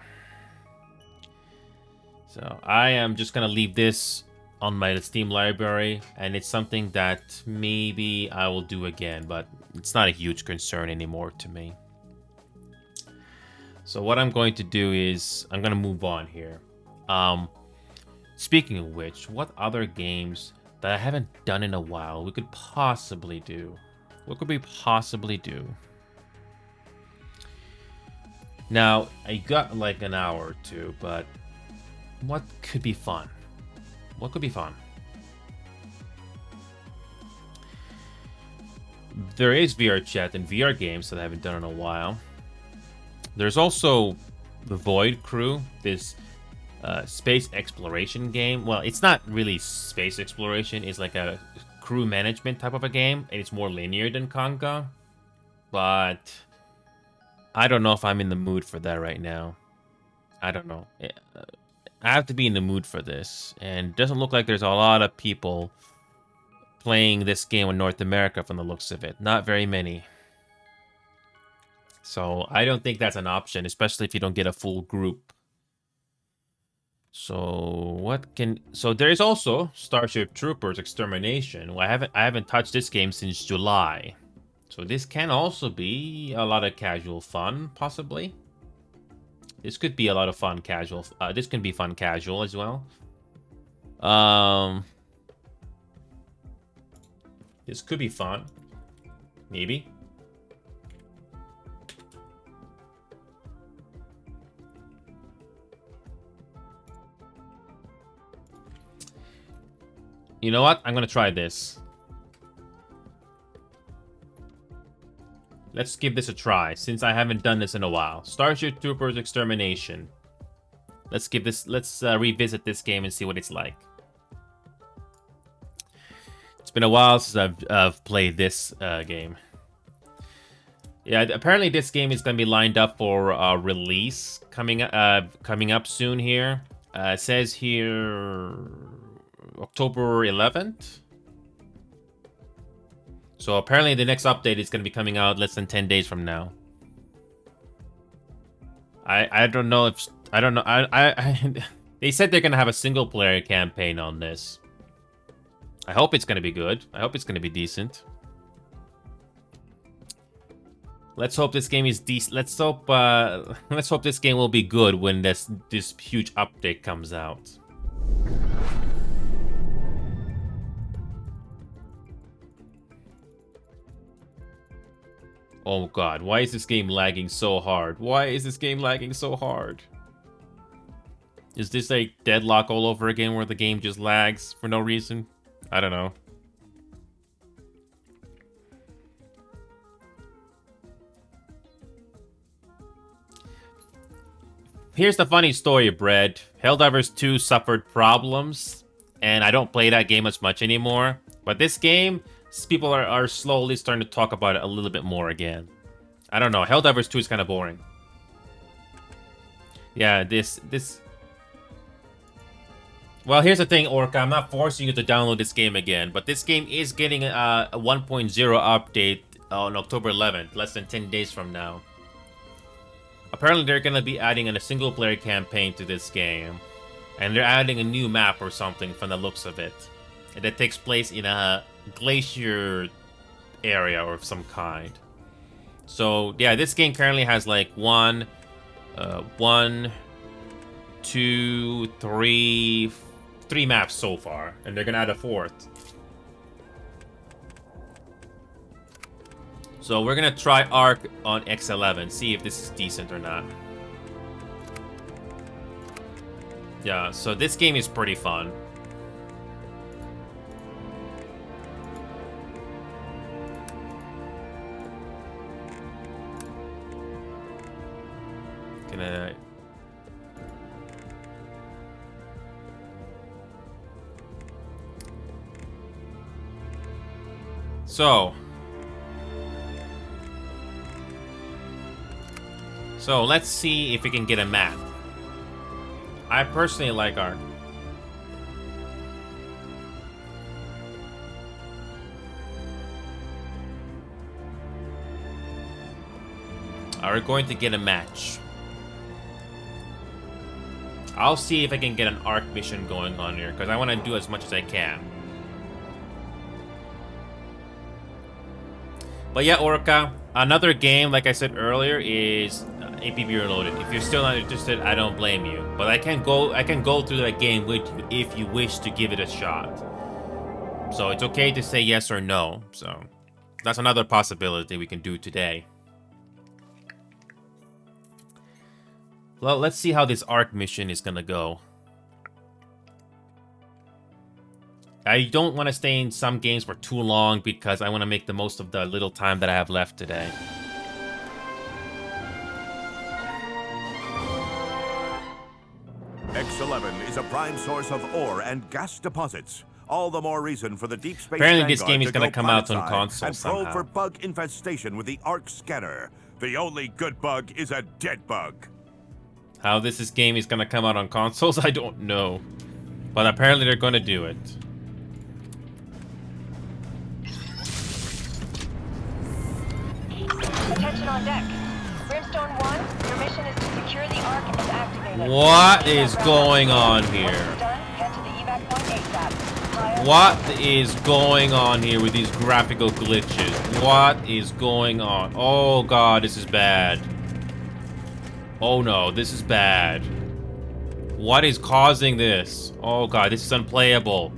So I am just gonna leave this on my Steam library, and it's something that maybe I will do again, but it's not a huge concern anymore to me. So what I'm going to do is I'm gonna move on here. Speaking of which, what other games that I haven't done in a while we could possibly do? What could we possibly do? Now, I got like an hour or two, but what could be fun? What could be fun? There is VR chat and VR games that I haven't done in a while. There's also the Void Crew, this space exploration game. Well, it's not really space exploration. It's like a crew management type of a game, and it's more linear than Conga. But I don't know if I'm in the mood for that right now. I don't know. I have to be in the mood for this, and it doesn't look like there's a lot of people playing this game in North America from the looks of it. Not very many. So I don't think that's an option, especially if you don't get a full group. So there is also Starship Troopers Extermination. Well, I haven't touched this game since July. So this can also be a lot of casual fun, possibly. This could be a lot of fun casual. This can be fun casual as well. This could be fun. Maybe. You know what? I'm gonna try this. Let's give this a try, since I haven't done this in a while. Starship Troopers Extermination. Let's revisit this game and see what it's like. It's been a while since I've played this game. Yeah, apparently this game is gonna be lined up for release coming up soon here. It says here October 11th. So apparently the next update is going to be coming out less than 10 days from now. I don't know if... I don't know. They said they're going to have a single player campaign on this. I hope it's going to be good. I hope it's going to be decent. Let's hope this game is decent. Let's hope this game will be good when this huge update comes out. Oh god, why is this game lagging so hard? Why is this game lagging so hard? Is this like Deadlock all over again where the game just lags for no reason? I don't know. Here's the funny story, Brad. Helldivers 2 suffered problems, and I don't play that game as much anymore. But this game... people are slowly starting to talk about it a little bit more again. I don't know. Helldivers 2 is kind of boring. Yeah, this... Well, here's the thing, Orca. I'm not forcing you to download this game again, but this game is getting a 1.0 update on October 11th, less than 10 days from now. Apparently, they're gonna be adding in a single-player campaign to this game, and they're adding a new map or something from the looks of it, and that takes place in a glacier area or of some kind. So yeah, this game currently has like one, two, three maps so far, and they're gonna add a fourth. So we're gonna try Ark on X11, see if this is decent or not. Yeah, so this game is pretty fun. Gonna... So let's see if we can get a map. I personally like Ark. Are we going to get a match? I'll see if I can get an Ark mission going on here, because I want to do as much as I can. But yeah, Orca, another game, like I said earlier, is APB Reloaded. If you're still not interested, I don't blame you. But I can go through that game with you if you wish to give it a shot. So it's okay to say yes or no. So that's another possibility we can do today. Well, let's see how this Ark mission is gonna go. I don't want to stay in some games for too long because I want to make the most of the little time that I have left today. X11 is a prime source of ore and gas deposits. All the more reason for the deep space Apparently this Vanguard game is to going to go come out on planetside console and probe somehow. for bug infestation with the Arc scanner. The only good bug is a dead bug. How this game is going to come out on consoles, I don't know. But apparently they're going to do it. Attention on deck. Brimstone 1, your mission is to secure the Ark and activate it. What is going on here? Done, head to the evac point ASAP. Higher. What is going on here with these graphical glitches? What is going on? Oh god, this is bad. Oh no, this is bad. What is causing this? Oh god, this is unplayable.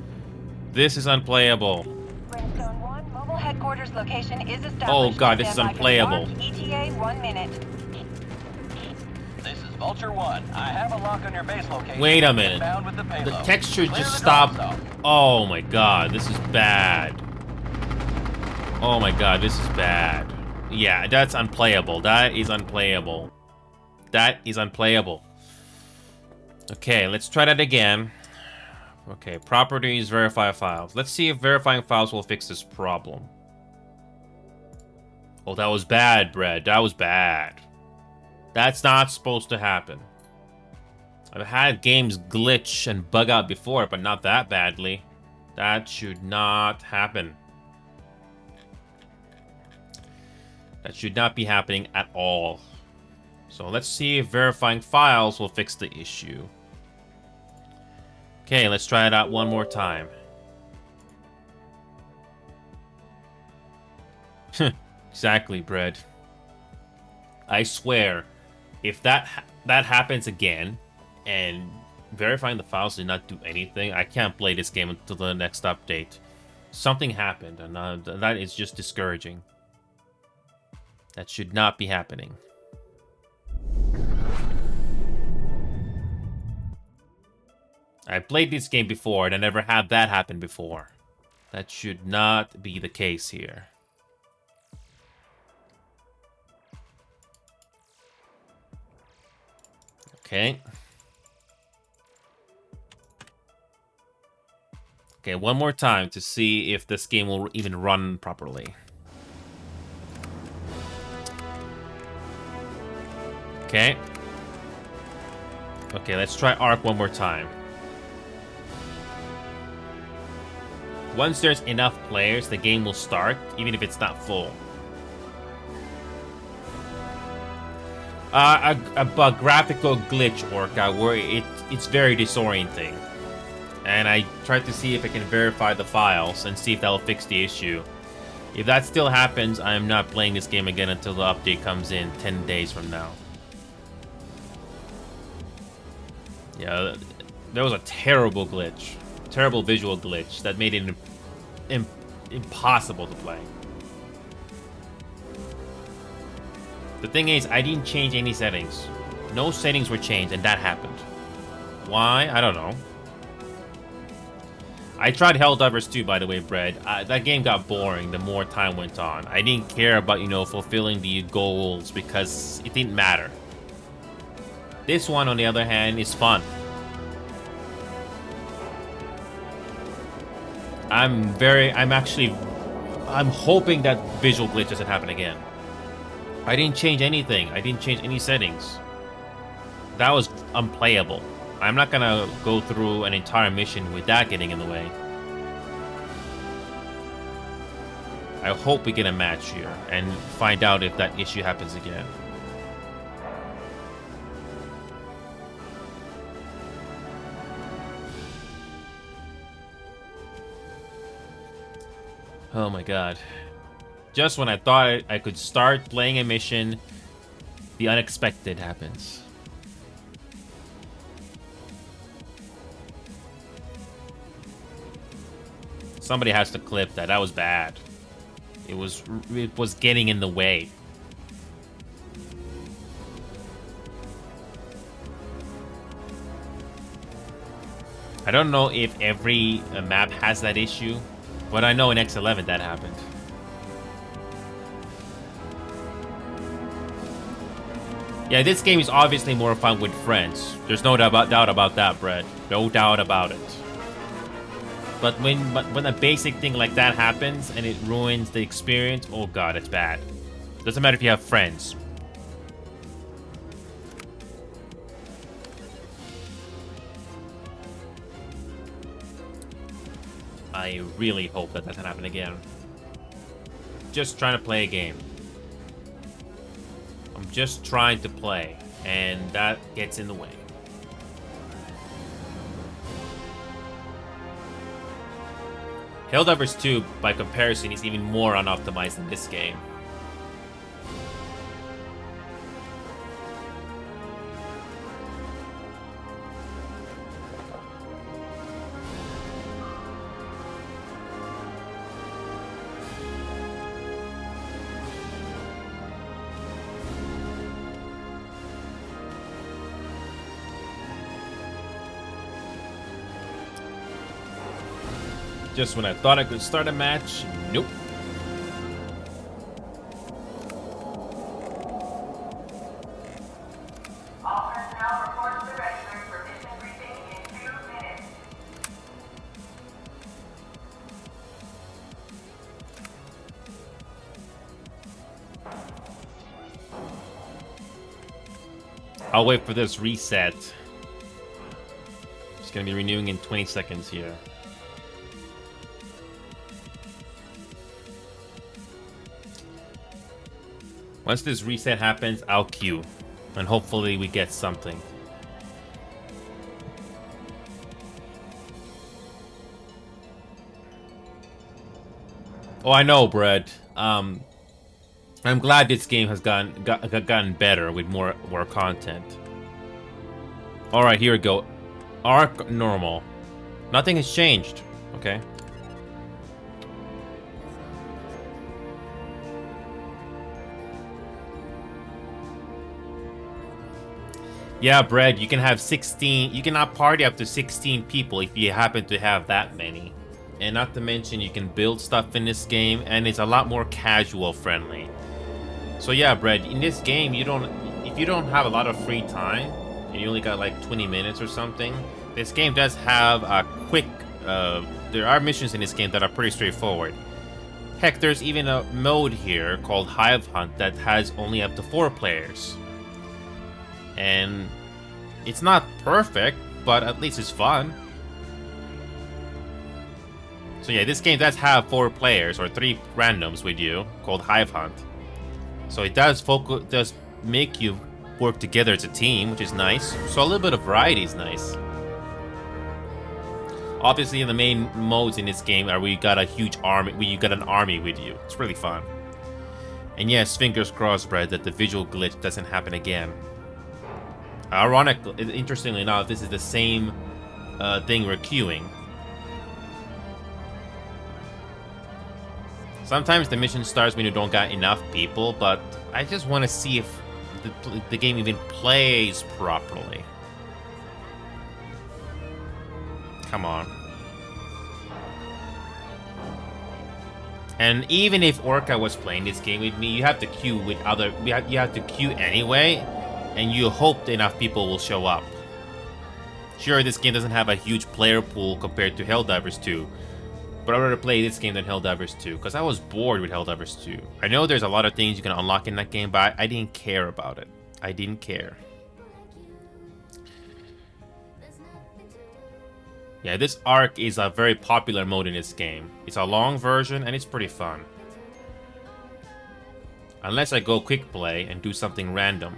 This is unplayable. Brimstone 1, mobile headquarters location is established. Oh god, this is Stand by unplayable. Ark, ETA 1 minute. This is Vulture 1. I have a lock on your base location. Wait a minute. Inbound with the payload. The texture Clear just the stopped. drop zone. Oh my god, this is bad. Oh my god, this is bad. Yeah, that's unplayable. That is unplayable. That is unplayable. Okay, let's try that again. Okay, properties, verify files. Let's see if verifying files will fix this problem. Oh, that was bad, Brad. That was bad. That's not supposed to happen. I've had games glitch and bug out before, but not that badly. That should not happen. That should not be happening at all. So let's see if verifying files will fix the issue. Okay, let's try it out one more time. Exactly, Brad. I swear, if that happens again, and verifying the files did not do anything, I can't play this game until the next update. Something happened, and that is just discouraging. That should not be happening. I played this game before, and I never had that happen before. That should not be the case here. Okay. Okay, one more time to see if this game will even run properly. Okay. Okay, let's try Ark one more time. Once there's enough players, the game will start, even if it's not full. A graphical glitch, Orca, where it's very disorienting. And I tried to see if I can verify the files and see if that'll fix the issue. If that still happens, I am not playing this game again until the update comes in 10 days from now. Yeah, there was a terrible glitch. Terrible visual glitch that made it impossible to play. The thing is, I didn't change any settings. No settings were changed, and that happened. Why? I don't know. I tried Helldivers 2, by the way, Brad. That game got boring the more time went on. I didn't care about, you know, fulfilling the goals because it didn't matter. This one, on the other hand, is fun. I'm hoping that visual glitch doesn't happen again. I didn't change anything. I didn't change any settings. That was unplayable. I'm not gonna go through an entire mission with that getting in the way. I hope we get a match here and find out if that issue happens again. Oh my god. Just when I thought I could start playing a mission, the unexpected happens. Somebody has to clip that. That was bad. It was getting in the way. I don't know if every map has that issue, but I know in X11 that happened. Yeah, this game is obviously more fun with friends. There's no doubt about that, Brett. No doubt about it. But when a basic thing like that happens and it ruins the experience, oh god, it's bad. Doesn't matter if you have friends. I really hope that doesn't happen again. Just trying to play a game. I'm just trying to play, and that gets in the way. Helldivers 2, by comparison, is even more unoptimized than this game. Just when I thought I could start a match, nope. All personnel report to the registers for mission briefing in 2 minutes. I'll wait for this reset. It's gonna be renewing in 20 seconds here. Once this reset happens, I'll queue. And hopefully we get something. Oh, I know, Brett. I'm glad this game has gotten better with more content. Alright, here we go. Arc normal. Nothing has changed. Okay. Yeah, Brad, you can have 16... You cannot party up to 16 people if you happen to have that many. And not to mention, you can build stuff in this game, and it's a lot more casual friendly. So yeah, Brad, in this game, if you don't have a lot of free time, and you only got like 20 minutes or something, this game does have a quick... there are missions in this game that are pretty straightforward. Heck, there's even a mode here called Hive Hunt that has only up to 4 players. And it's not perfect, but at least it's fun. So yeah, this game does have 4 players or 3 randoms with you, called Hive Hunt. So it does make you work together as a team, which is nice. So a little bit of variety is nice. Obviously, the main modes in this game are where you got a huge army, where you got an army with you. It's really fun. And yes, fingers crossed, Brad, that the visual glitch doesn't happen again. Interestingly enough, this is the same thing we're queuing. Sometimes the mission starts when you don't got enough people, but I just want to see if the game even plays properly. Come on. And even if Orca was playing this game with me, you have to queue with other. You have to queue anyway, and you hope that enough people will show up. Sure, this game doesn't have a huge player pool compared to Helldivers 2, but I'd rather play this game than Helldivers 2 because I was bored with Helldivers 2. I know there's a lot of things you can unlock in that game, but I didn't care about it. I didn't care. Yeah, this arc is a very popular mode in this game. It's a long version and it's pretty fun. Unless I go quick play and do something random.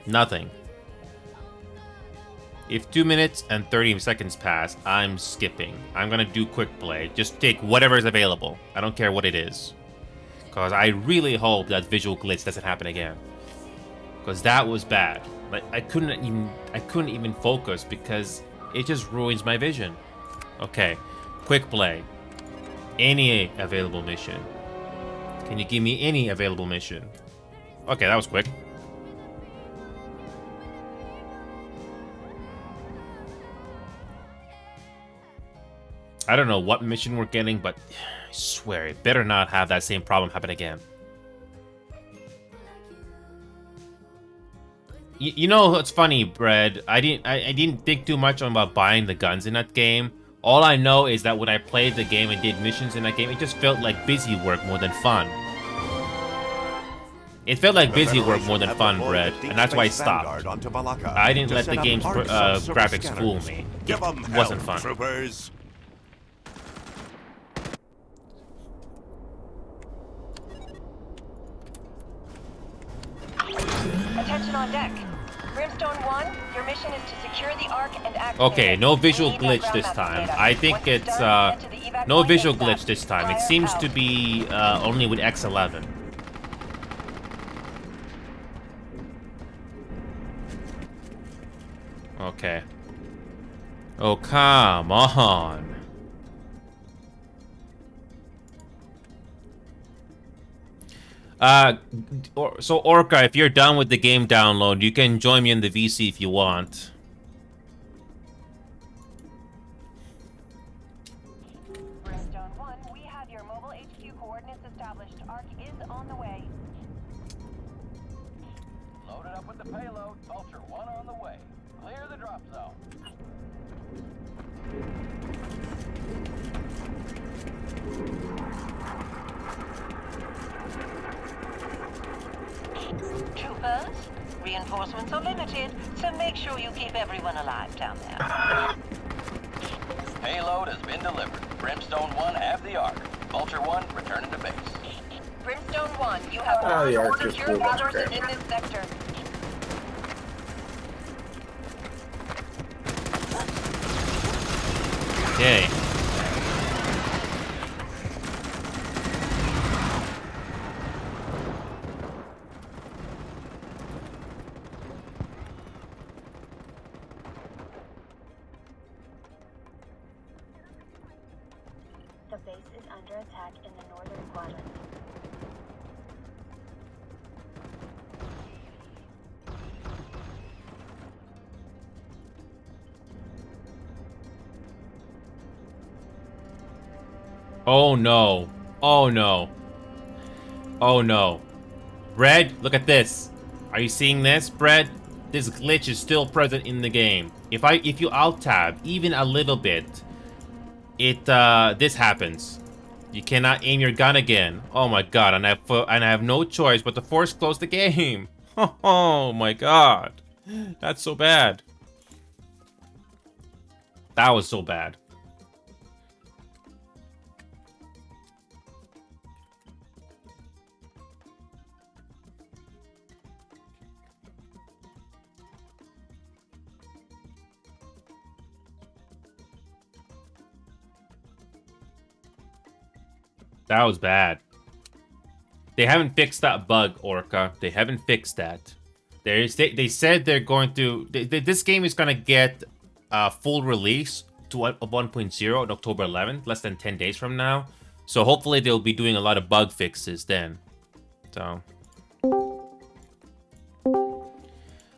Nothing. If 2 minutes and 30 seconds pass, I'm skipping. I'm gonna do quick play. Just take whatever is available. I don't care what it is. Because I really hope that visual glitch doesn't happen again. Because that was bad. Like I couldn't even focus because it just ruins my vision. Okay, quick play. Any available mission. Can you give me any available mission? Okay, that was quick. I don't know what mission we're getting, but I swear it better not have that same problem happen again. You know, it's funny, Brad. I didn't think too much about buying the guns in that game. All I know is that when I played the game and did missions in that game, it just felt like busy work more than fun. It felt like busy work more than fun, Brad, and that's why I stopped. I didn't let the game's graphics fool me. It wasn't fun. Troopers. Attention on deck. Brimstone 1, your mission is to secure the Ark and activate Okay, it. no visual We need that glitch this ground map time. data. I think Once it's done, head to the evac no point visual ASAP. glitch this time. It Fire seems out. to be only with X11. Okay. Oh, come on. So Orca, if you're done with the game download, you can join me in the VC if you want. Brimstone 1, we have your mobile HQ coordinates established. Ark is on the way. Loaded up with the payload. Vulture 1 on the way. Clear the drop zone. Troopers, reinforcements are limited, so make sure you keep everyone alive down there. Payload has been delivered. Brimstone 1 have the Ark. Vulture 1 returning to base. Brimstone 1, you have the all Ark just secure blew up. resources in this sector. Okay. The base is under attack in the northern quadrant. Oh no. Oh no. Oh no. Red, look at this. Are you seeing this, Brad? This glitch is still present in the game. If you alt tab even a little bit, this happens. You cannot aim your gun again. Oh my god, and I have no choice but to force close the game. Oh my god. That's so bad. That was so bad. That was bad. They haven't fixed that bug, Orca. They haven't fixed that. They said they're going to... this game is going to get a full release to 1.0 on October 11th, less than 10 days from now. So hopefully they'll be doing a lot of bug fixes then. So...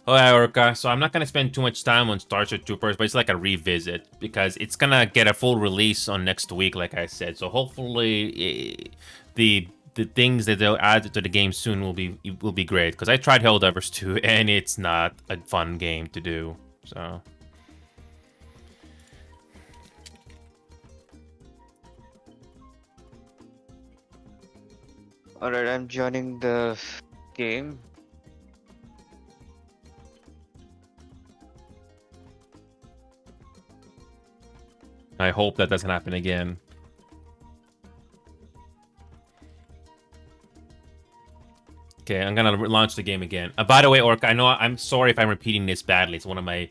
Alright, Orca. So I'm not going to spend too much time on Starship Troopers, but it's like a revisit. Because it's going to get a full release on next week, like I said. So hopefully the things that they'll add to the game soon will be great. Because I tried Helldivers 2, and it's not a fun game to do. So... Alright, I'm joining the game. I hope that doesn't happen again. Okay, I'm gonna launch the game again. By the way, Orc, I know I'm sorry if I'm repeating this badly. It's one of my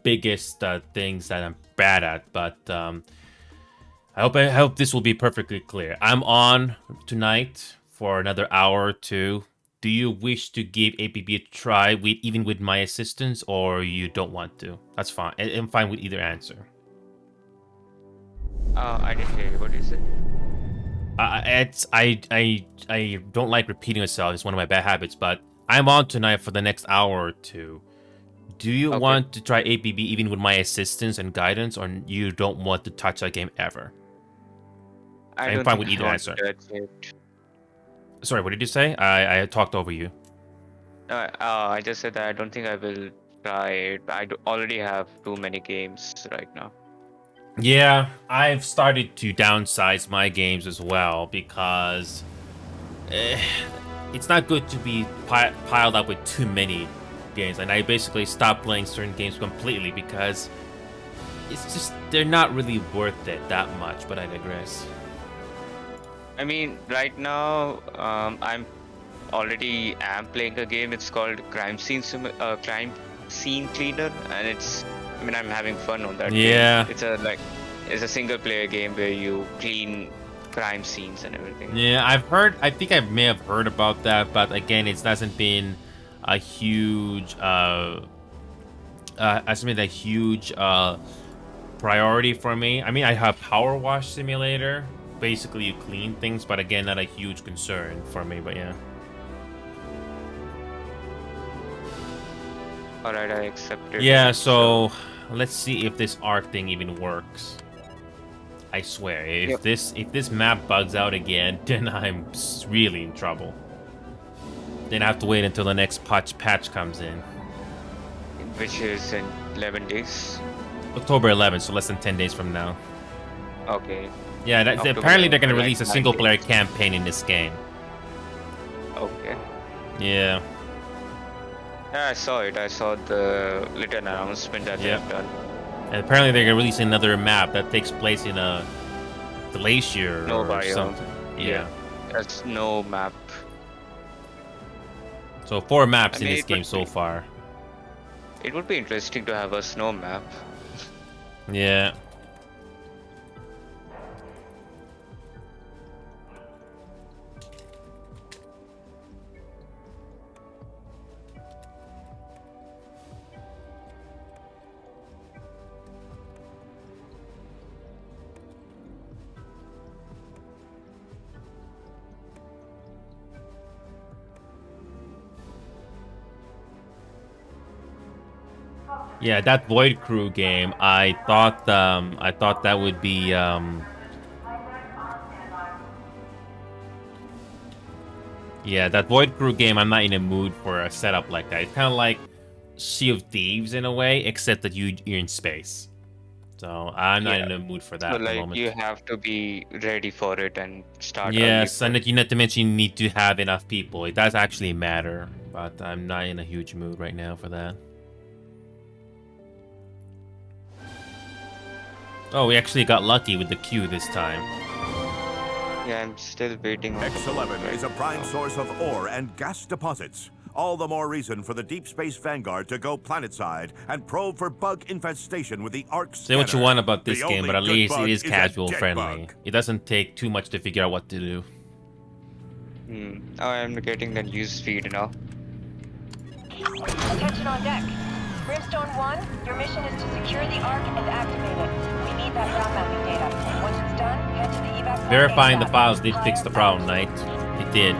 biggest things that I'm bad at, but I hope this will be perfectly clear. I'm on tonight for another hour or two. Do you wish to give APB a try, even with my assistance, or you don't want to? That's fine. I'm fine with either answer. I didn't hear you. What did you say? I don't like repeating myself. It's one of my bad habits, but I'm on tonight for the next hour or two. Do you want to try APB even with my assistance and guidance, or you don't want to touch that game ever? I'm fine with either answer. Sorry, what did you say? I talked over you. I just said that I don't think I will try it. I already have too many games right now. Yeah, I've started to downsize my games as well because it's not good to be piled up with too many games. And I basically stopped playing certain games completely because it's just, they're not really worth it that much, but I digress. I mean, right now, I'm already playing a game. It's called Crime Scene Cleaner, and it's... I mean, I'm having fun on that. Yeah. Game. It's a single player game where you clean crime scenes and everything. Yeah, I think I may have heard about that, but again, it hasn't been a huge priority for me. I mean, I have Power Wash Simulator. Basically, you clean things, but again, not a huge concern for me, but yeah. Alright, I accept it. Yeah, so let's see if this art thing even works. I swear, if this map bugs out again, then I'm really in trouble. Then I have to wait until the next patch comes in. Which is in 11 days? October 11th, so less than 10 days from now. Okay. Yeah, apparently they're going to release a single-player campaign in this game. Okay. Yeah. Yeah, I saw it. I saw the little announcement that they've done. And apparently they're going to release another map that takes place in a glacier or something. Yeah. That's no map. So 4 maps in this game so far. It would be interesting to have a snow map. Yeah. Yeah, that Void Crew game, I thought that would be yeah, that Void Crew game, I'm not in a mood for a setup like that. It's kind of like Sea of Thieves in a way, except that you're in space. So I'm not in the mood for that So at the moment. you have to be ready for it and start. Yes, and you not to mention you need to have enough people. It does actually matter, but I'm not in a huge mood right now for that. Oh, we actually got lucky with the queue this time. Yeah, I'm still waiting. X11 is a prime source of ore and gas deposits. All the more reason for the Deep Space Vanguard to go planetside and probe for bug infestation with the ARC scanner. Say what you want about this The game, only but at good least bug it is a casual dead friendly. bug. It doesn't take too much to figure out what to do. Oh, I'm getting the news feed now. Attention on deck. Brimstone 1, your mission is to secure the Ark and activate it. We need that ground mapping data. Once it's done, head to the evac pod Verifying the ASAP. files did fix the problem, Knight. It did.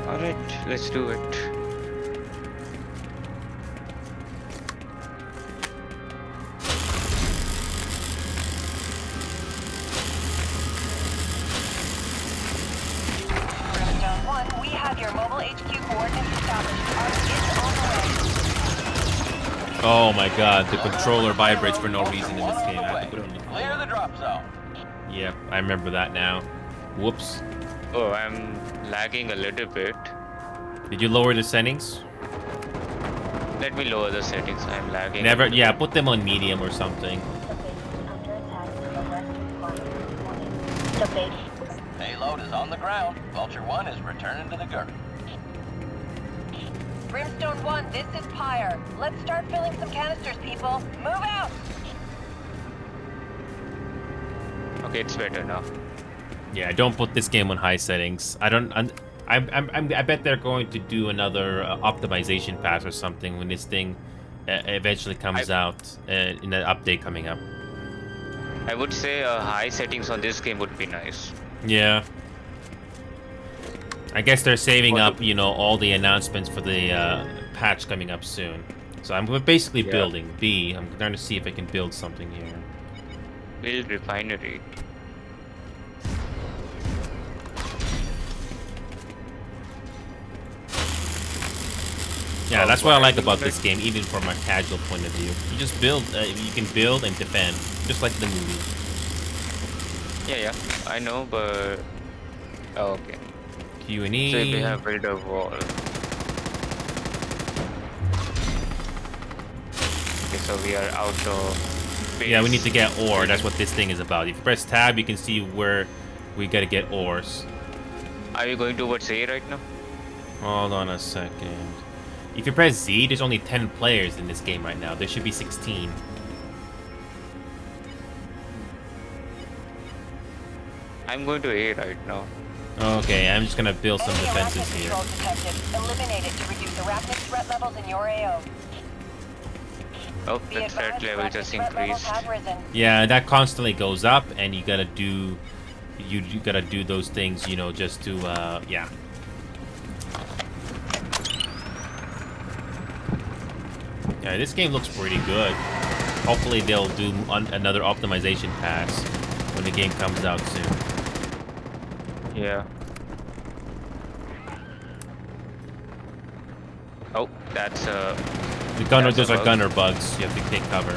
Alright, let's do it. Brimstone 1, we have your mobile HQ coordinates established. Ark is on the way. Oh my god, the controller vibrates for no reason in this game. I have to put it on. Clear the drop zone. Yep, I remember that now. Whoops. Oh, I'm lagging a little bit. Did you lower the settings? Let me lower the settings. I'm lagging. Never. Yeah, put them on medium or something. Payload is on the ground. Vulture 1 is returning to the Gurk. Brimstone 1, this is Pyre. Let's start filling some canisters, people. Move out! Okay, it's better now. Yeah, don't put this game on high settings. I bet they're going to do another optimization patch or something when this thing eventually comes out in an update coming up. I would say high settings on this game would be nice. Yeah. I guess they're saving up, you know, all the announcements for the patch coming up soon. So I'm basically building B. I'm trying to see if I can build something here. Build refinery. Yeah, that's what I like about this game, even from a casual point of view. You just build, you can build and defend, just like the movie. Yeah, I know, but... Oh, okay. Q&E. So we have built a wall. Okay, so we are out of base. Yeah, we need to get ore. That's what this thing is about. If you press tab, you can see where we gotta get ores. Are you going towards A right now? Hold on a second. If you press Z, there's only 10 players in this game right now. There should be 16. I'm going to A right now. Okay, I'm just gonna build some defenses here. Eliminate it to reduce arachnid threat levels in your AO. Oh, the threat level just increased. Yeah, that constantly goes up, and you gotta do, you gotta do those things, you know, just to, yeah. Yeah, this game looks pretty good. Hopefully they'll do another optimization pass when the game comes out soon. Yeah. Oh, that's the gunner. Those are gunner bugs. You have to take cover.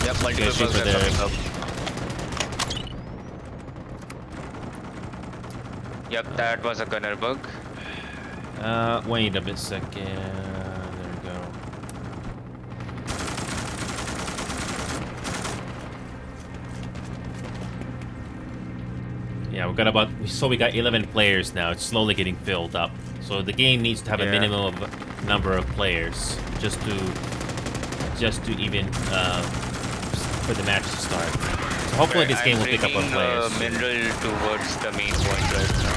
Yep, multiple bugs are coming up. Yep, that was a gunner bug. Wait a second. There we go. Yeah, we got 11 players now. It's slowly getting filled up. So the game needs to have a minimum of number of players just to even for the match to start. So hopefully this game will pick up on players. Mineral towards the main point right now.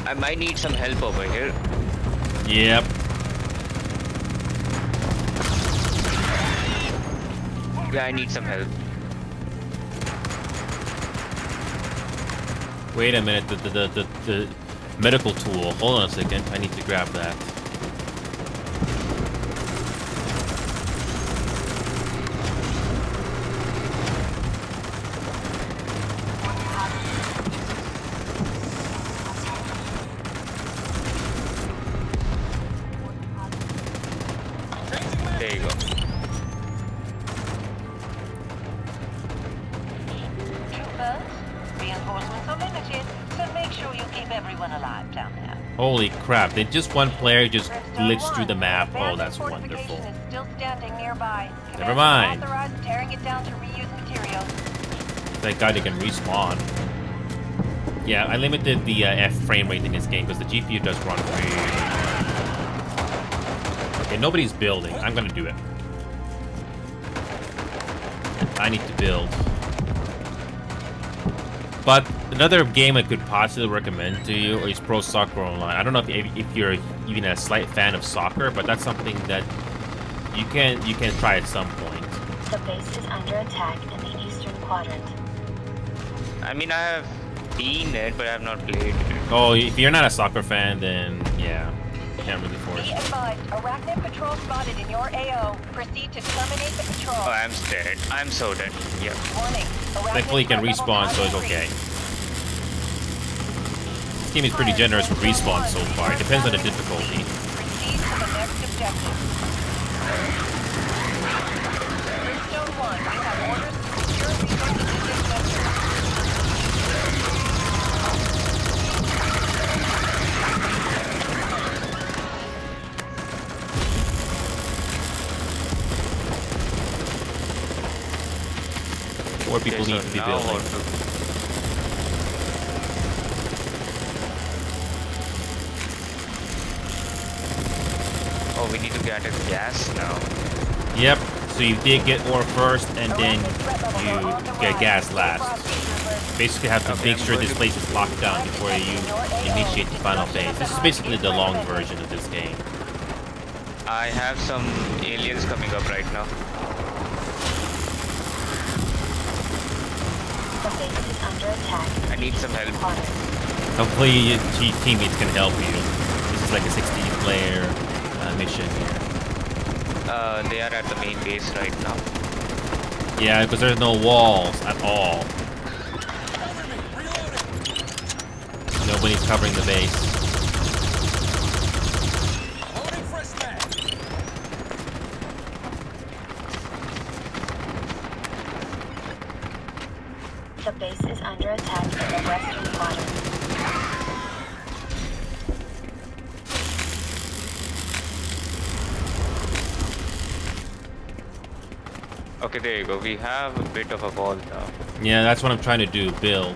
I might need some help over here. Yep. Yeah, I need some help. Wait a minute, the medical tool. Hold on a second. I need to grab that. There you go. Troopers, Reinforcements are limited, so make sure you keep everyone alive down there. Holy crap, did just one player just glitch through the map? Oh, that's wonderful. Is still standing nearby. Never mind. Authorize tearing it down to reuse materials. Thank God they can respawn. Yeah, I limited the F frame rate in this game because the GPU does run really. Okay, nobody's building. I'm gonna do it. I need to build. But another game I could possibly recommend to you is Pro Soccer Online. I don't know if you're even a slight fan of soccer, but that's something that you can try at some point. The base is under attack in the eastern quadrant. I mean, I have seen it, but I have not played it. Oh, if you're not a soccer fan, then yeah, can't really force Be it. advised, Arachnid patrol spotted in your AO. Proceed to terminate the patrol. Oh, I'm dead. I'm so dead. Yep. Warning. Thankfully, you can respawn, so it's okay. This game is pretty generous with respawn so far. It depends on the difficulty. Proceed to the next objective. Brimstone 1, you have orders to secure resources in this sector. More people Okay, need so to be now building. what to- Oh, we need to get a gas now. Yep. So you did get ore first, and then you get gas last. Basically, have to make sure this place is locked down before you initiate the final phase. This is basically the long version of this game. I have some aliens coming up right now. The base is under attack. I need some help. Hopefully, your teammates can help you. This is like a 16-player mission here. They are at the main base right now. Yeah, because there's no walls at all. Nobody's covering the base. The base is under attack in the western quadrant. Okay, there you go. We have a bit of a wall now. Yeah, that's what I'm trying to do, build.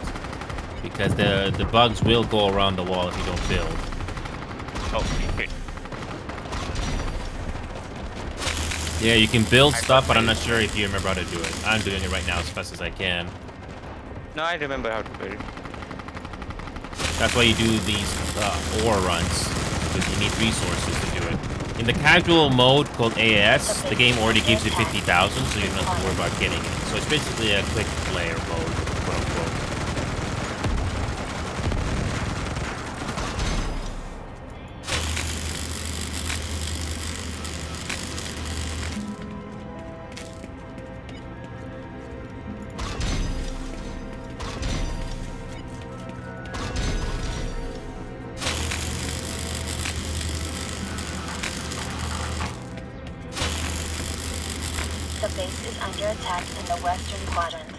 Because the bugs will go around the wall if you don't build. Oh, shit. Yeah, you can build stuff, but I'm not sure if you remember how to do it. I'm doing it right now as fast as I can. No, I remember how to build. That's why you do these ore runs, because you need resources to do it. In the casual mode called AS, the game already gives you 50,000, so you don't have to worry about getting it. So it's basically a quick player mode, quote unquote. The base is under attack in the western quadrant.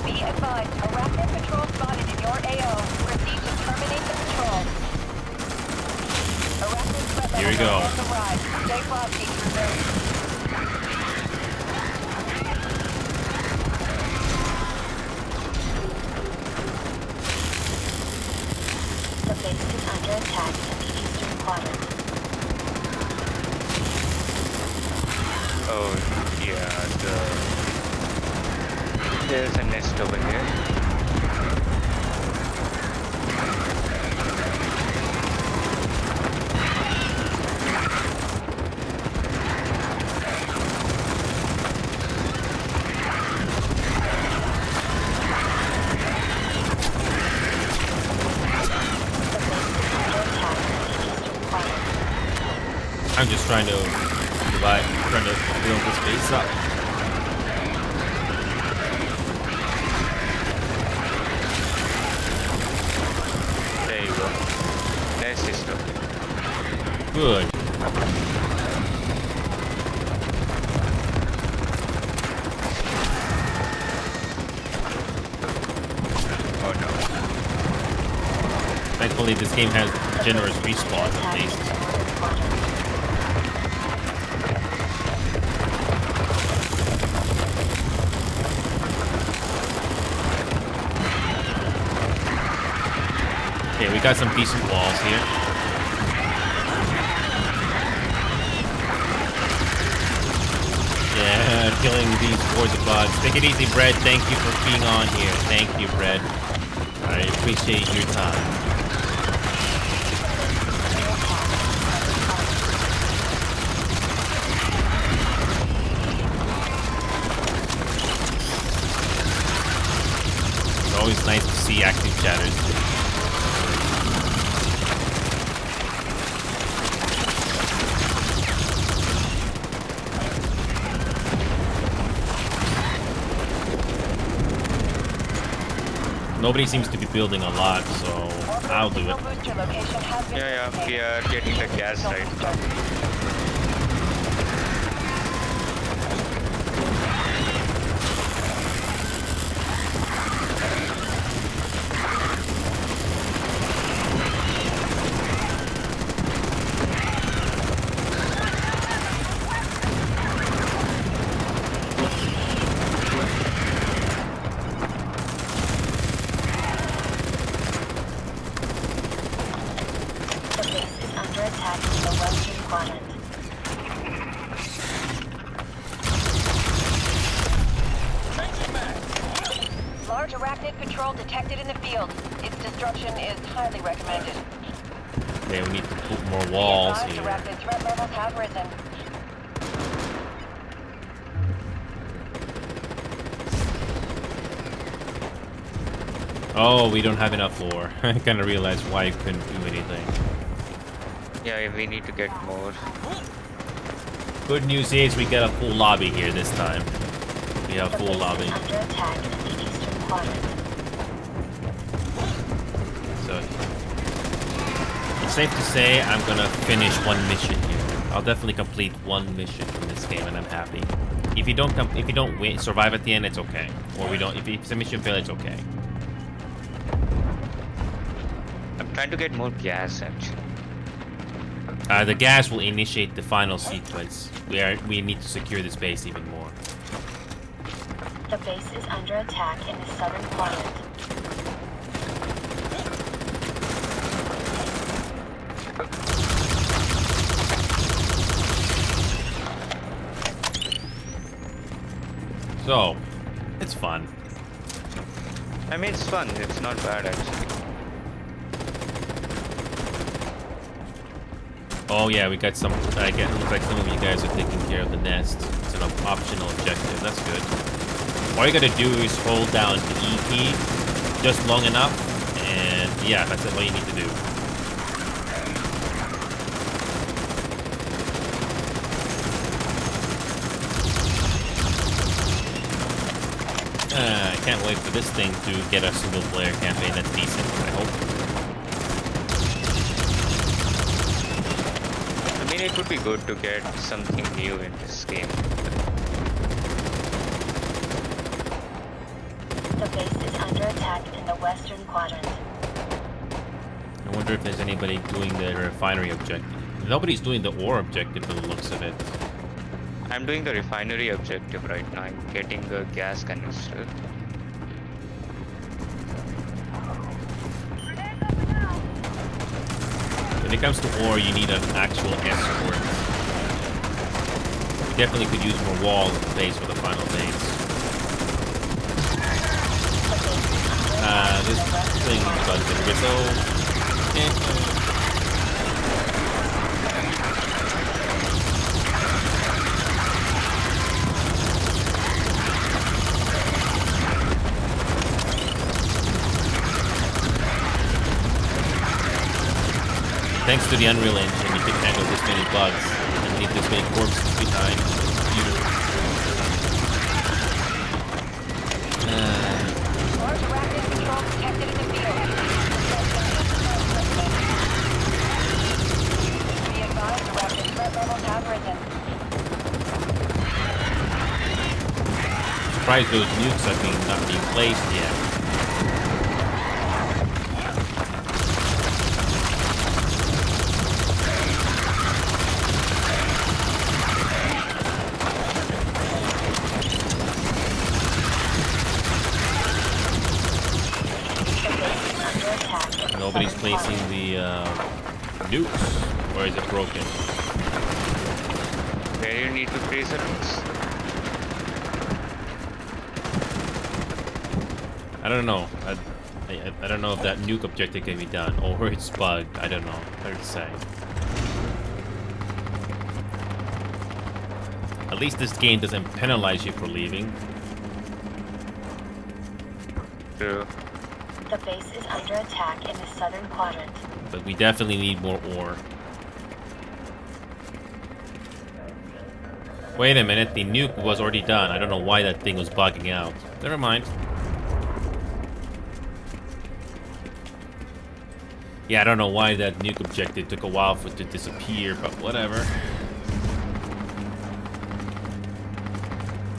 Be advised, Arachnid patrol spotted in your AO. Proceed to terminate the patrol. Arachnid threat Here we level go. on the rise. Stay frosty, cruiser. The base is under attack in the eastern quadrant. Oh, yeah, there's a nest over here. I'm just trying to build this base up. There you go. There's system. Good. Hopefully this game has generous respawns at least. Okay, we got some decent walls here. Yeah, killing these hordes of bugs. Take it easy, Bread. Thank you for being on here. Thank you, Bread. I appreciate your time. It's always nice to see active chatters. Nobody seems to be building a lot, so I'll do it. Yeah, we are getting the gas right now. Large arachnid patrol detected in the field. Its destruction is highly recommended. Okay, we need to put more walls here. Arachnid threat levels have risen. Oh, we don't have enough lore. I kind of realized why I couldn't do anything. Yeah, we need to get more. Good news is we get a full lobby here this time. We have a full lobby. Under attack in the eastern quadrant. So it's safe to say I'm gonna finish one mission here. I'll definitely complete one mission from this game, and I'm happy. If you don't survive at the end, it's okay. Or we don't. If it's a mission fail, it's okay. I'm trying to get more gas actually. The gas will initiate the final sequence. We need to secure this base even more. The base is under attack in the southern quadrant. So, it's fun. I mean, it's fun. It's not bad actually. Oh yeah, we got some. Looks like some of you guys are taking care of the nest. It's an optional objective. That's good. All you gotta do is hold down the E key just long enough, and yeah, that's all you need to do. I can't wait for this thing to get a single player campaign that's decent, I hope. I mean, it would be good to get something new in this game. The base is under attack in the western quadrant. I wonder if there's anybody doing the refinery objective. Nobody's doing the ore objective by the looks of it. I'm doing the refinery objective right now. I'm getting a gas canister. When it comes to ore, you need an actual escort. You definitely could use more walls in place for the final base. This thing is about to get so... Thanks to the Unreal Engine, you can handle this many bugs and leave this many corpses behind. Beautiful. Large arachnid patrol detected in the field. Be advised, arachnid threat levels have risen. Surprised those nukes are not being placed yet. replacing the nukes, or is it broken? Where you need to place the nukes? I don't know. I don't know if that nuke objective can be done, or it's bugged. I don't know. Hard to say. At least this game doesn't penalize you for leaving. True. The base is under attack in the southern quadrant. But we definitely need more ore. Wait a minute, the nuke was already done. I don't know why that thing was bugging out. Never mind. Yeah, I don't know why that nuke objective took a while for it to disappear, but whatever.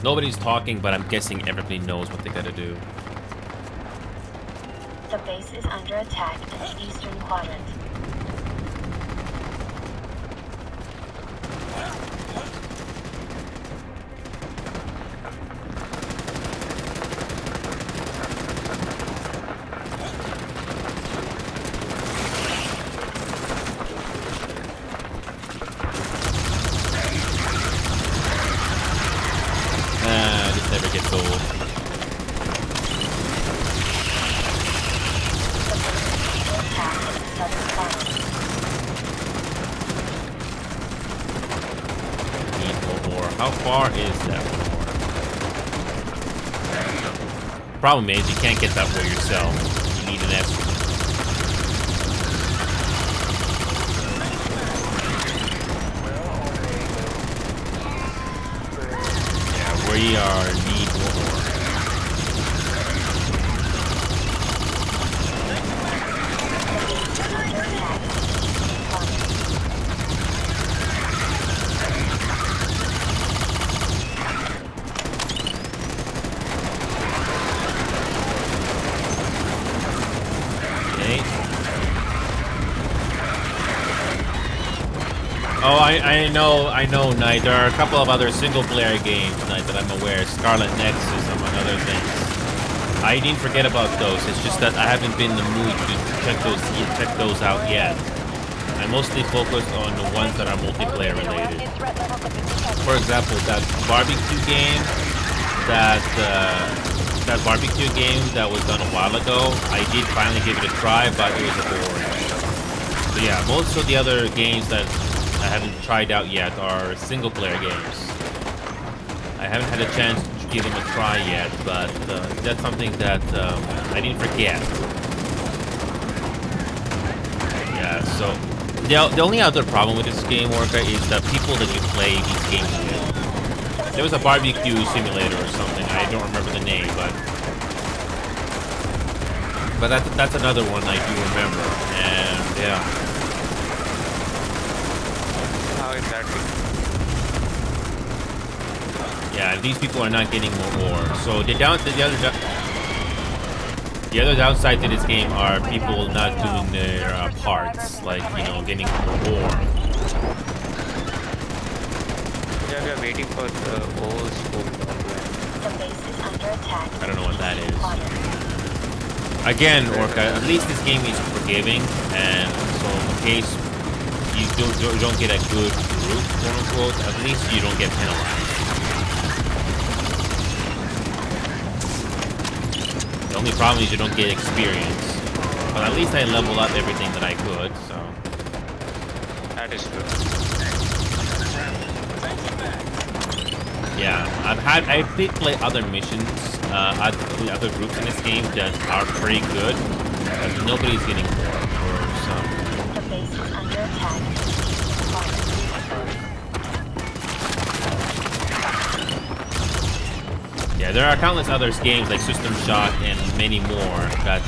Nobody's talking, but I'm guessing everybody knows what they gotta do. The base is under attack in the eastern quadrant. This never gets old. Need more. How far is that ore? Problem is, you can't get that ore yourself. You need an escort. Yeah, we need more. Oh, I know, Knight. There are a couple of other single-player games, Knight, that I'm aware. Scarlet Nexus, among other things. I didn't forget about those. It's just that I haven't been in the mood to check those out yet. I'm mostly focused on the ones that are multiplayer related. For example, that barbecue game, that barbecue game that was done a while ago. I did finally give it a try, but it was boring. So yeah, most of the other games that I haven't tried out yet are single-player games. I haven't had a chance to give them a try yet, but that's something that I didn't forget. Yeah, so the only other problem with this game, Orca, is the people that you play these games with. There was a barbecue simulator or something. I don't remember the name, but that's another one I do remember, and yeah. Yeah, these people are not getting more. So the other downside to this game are people not doing their parts, like, you know, getting more. Yeah, we are waiting for the whole scope. The base is under attack. I don't know what that is. Again, Orca, at least this game is forgiving, and so in case you don't get a good group, quote unquote, at least you don't get penalized. The only problem is you don't get experience. But at least I leveled up everything that I could, so. That is true. Yeah, I did play other missions, other groups in this game that are pretty good, but nobody's getting more for some. The base is under attack. Yeah, there are countless other games like System Shock and many more that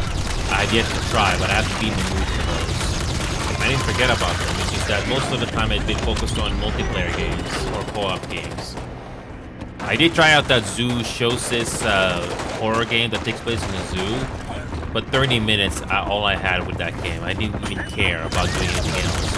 I've yet to try, but I have to be in the mood for those. I didn't forget about them. It's just that most of the time I've been focused on multiplayer games or co-op games. I did try out that Zoo Shosis horror game that takes place in a zoo, but 30 minutes all I had with that game. I didn't even care about doing anything else.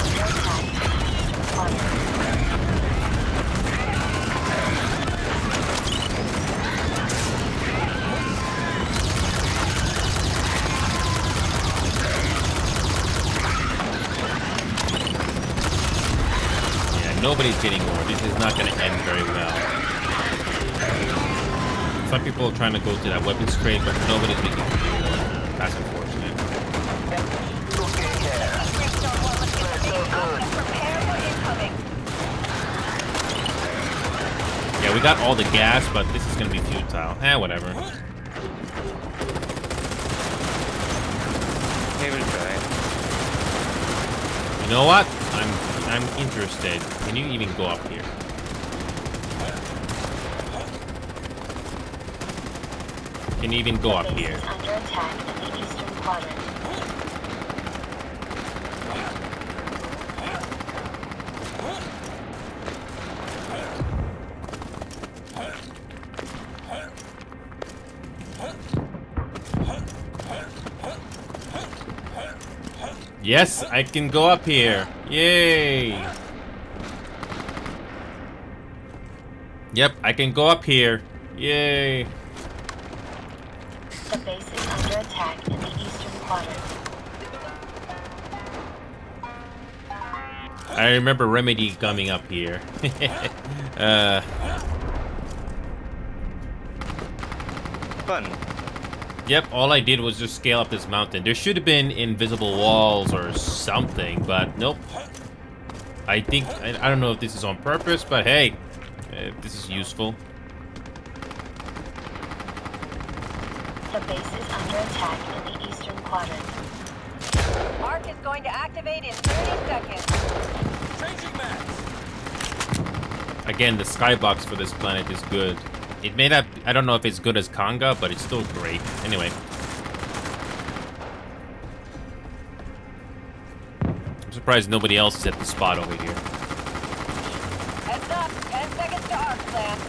Nobody's getting more. This is not going to end very well. Some people are trying to go to that weapons trade, but nobody's making more. That's unfortunate. Yeah, we got all the gas, but this is going to be futile. Whatever. They will try. You know what? I'm interested. Can you even go up here? Can you even go up here? Under attack in the eastern quadrant. Yes, I can go up here. Yay! Yep, I can go up here. Yay! The base is under attack in the eastern quadrant. I remember Remedy coming up here. Fun. Yep, all I did was just scale up this mountain. There should have been invisible walls or something, but nope. I think, I don't know if this is on purpose, but hey, this is useful. The base is under attack in the eastern quadrant. Arc is going to activate in 30 seconds. Changing max. Again, the skybox for this planet is good. It may not, I don't know if it's good as Kanga, but it's still great. Anyway. I'm surprised nobody else is at the spot over here. Heads up, 10 seconds to arc plan.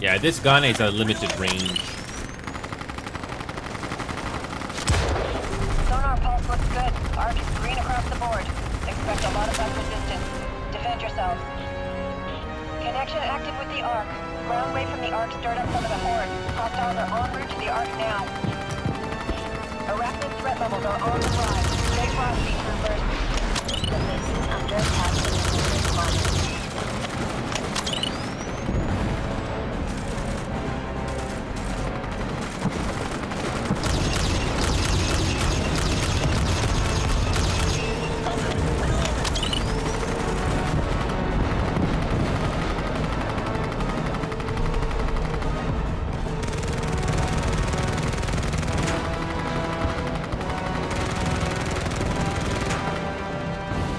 Yeah, this gun is a limited range. Sonar pulse looks good. Arc is green across the board. Expect a lot of bug resistance. Defend yourselves. Connection active with the Ark. Ground wave from the Ark stirred up some of the horde. Hostiles are en route to the Ark now. Arachnid threat levels are on the rise. Stay frosty, troopers. The base is under attack in the eastern quadrant.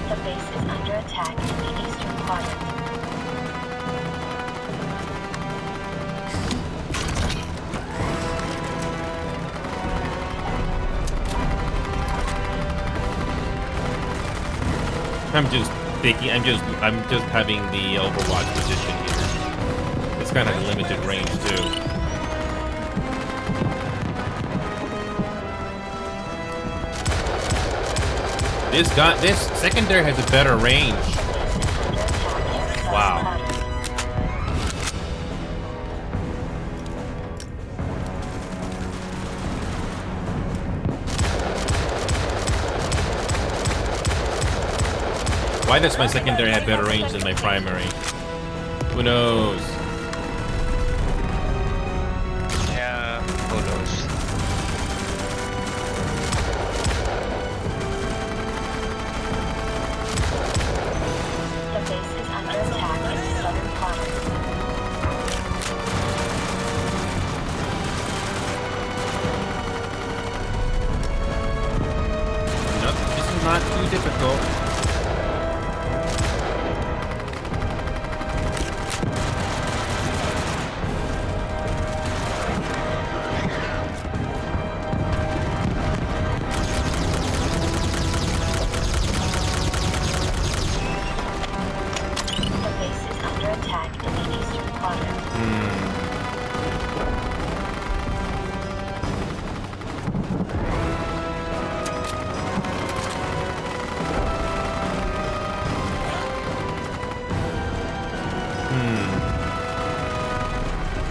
The base is under attack in the eastern quadrant. I'm just thinking, I'm just having the Overwatch position here. It's kind of limited range too. This secondary has a better range. Wow. Why does my secondary have better range than my primary? Who knows? Yeah, who knows? The base is under attack in the southern quadrant. Nope, this is not too difficult. The base is under attack in the eastern quadrant.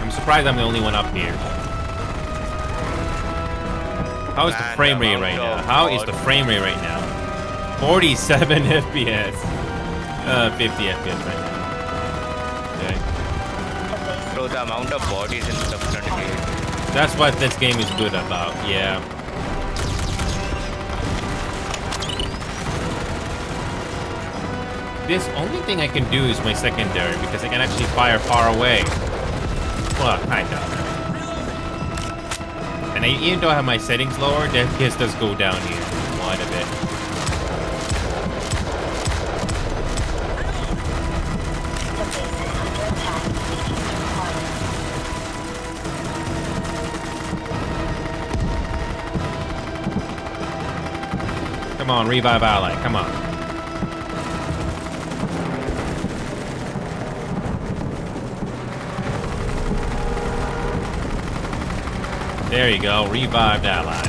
I'm surprised I'm the only one up here. How is the frame rate right now? How is the frame rate right now? 47 FPS. 50 FPS right now. Okay. Bro, the amount of bodies in the front gate. That's what this game is good about, yeah. This only thing I can do is my secondary because I can actually fire far away. Well, kind of. And even though I have my settings lower, the FPS does go down here quite a bit. Come on, revive ally, come on. There you go, revived ally.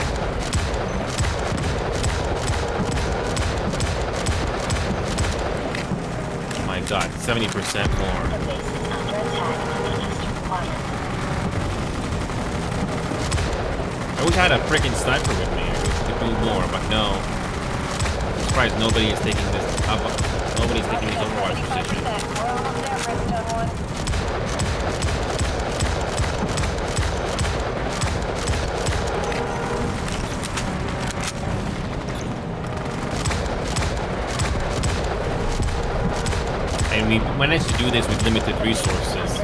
Oh my god, 70% more. I wish I had a freaking sniper with me. I could do more, but no. I'm surprised nobody is taking this up. Nobody's taking this overwatch position. And we managed to do this with limited resources.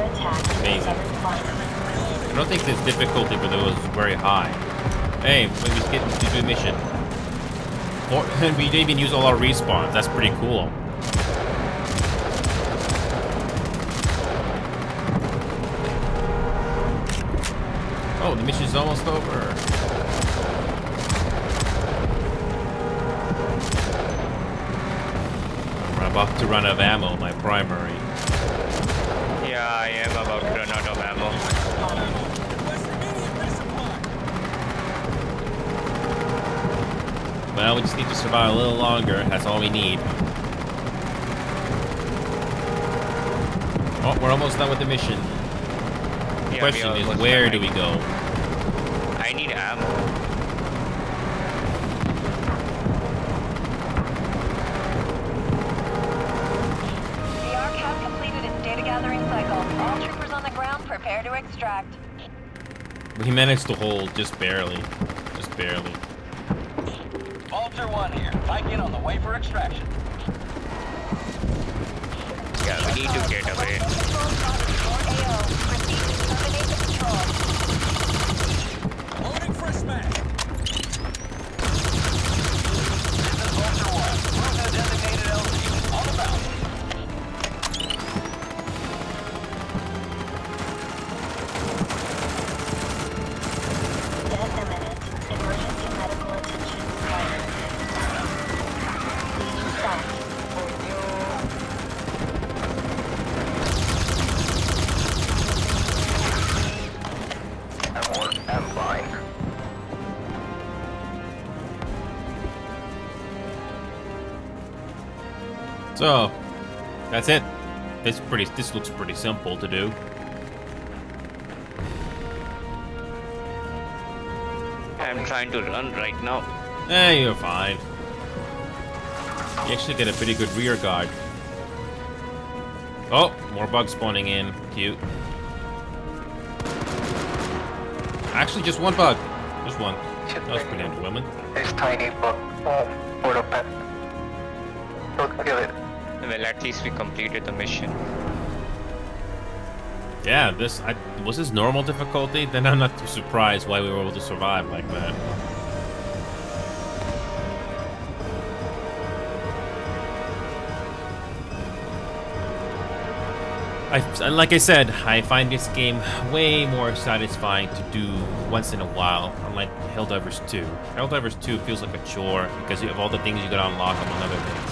Amazing. I don't think this difficulty, but it was very high. Hey, we get to do a mission. And we didn't even use all our respawns. That's pretty cool. Oh, the mission's almost over. I'm about to run out of ammo, my primary. Yeah, I am about to run out of ammo. Well, we just need to survive a little longer. That's all we need. Oh, we're almost done with the mission. The question is, where do we go? I need ammo. The Ark has completed its data gathering cycle. All troopers on the ground prepare to extract. We managed to hold just barely. Just barely. Vulture 1 here. Mike in on the way for extraction. Yeah, we need to get away. Loading for a smash. This is Vulture 1. Move to the designated LZ. On the bounce. Death imminent. Emergency medical attention required. Please stop. I'm fine. So, that's it. This looks pretty simple to do. I'm trying to run right now. You're fine. You actually get a pretty good rear guard. Oh, more bugs spawning in. Cute. Actually, just one bug. Just one. That was pretty underwhelming. This tiny bug for the pet. Don't kill it. Well, at least we completed the mission. Yeah, was this normal difficulty? Then I'm not too surprised why we were able to survive like that. Like I said, I find this game way more satisfying to do once in a while, unlike Helldivers 2. Helldivers 2 feels like a chore because you have all the things you gotta unlock, among other things.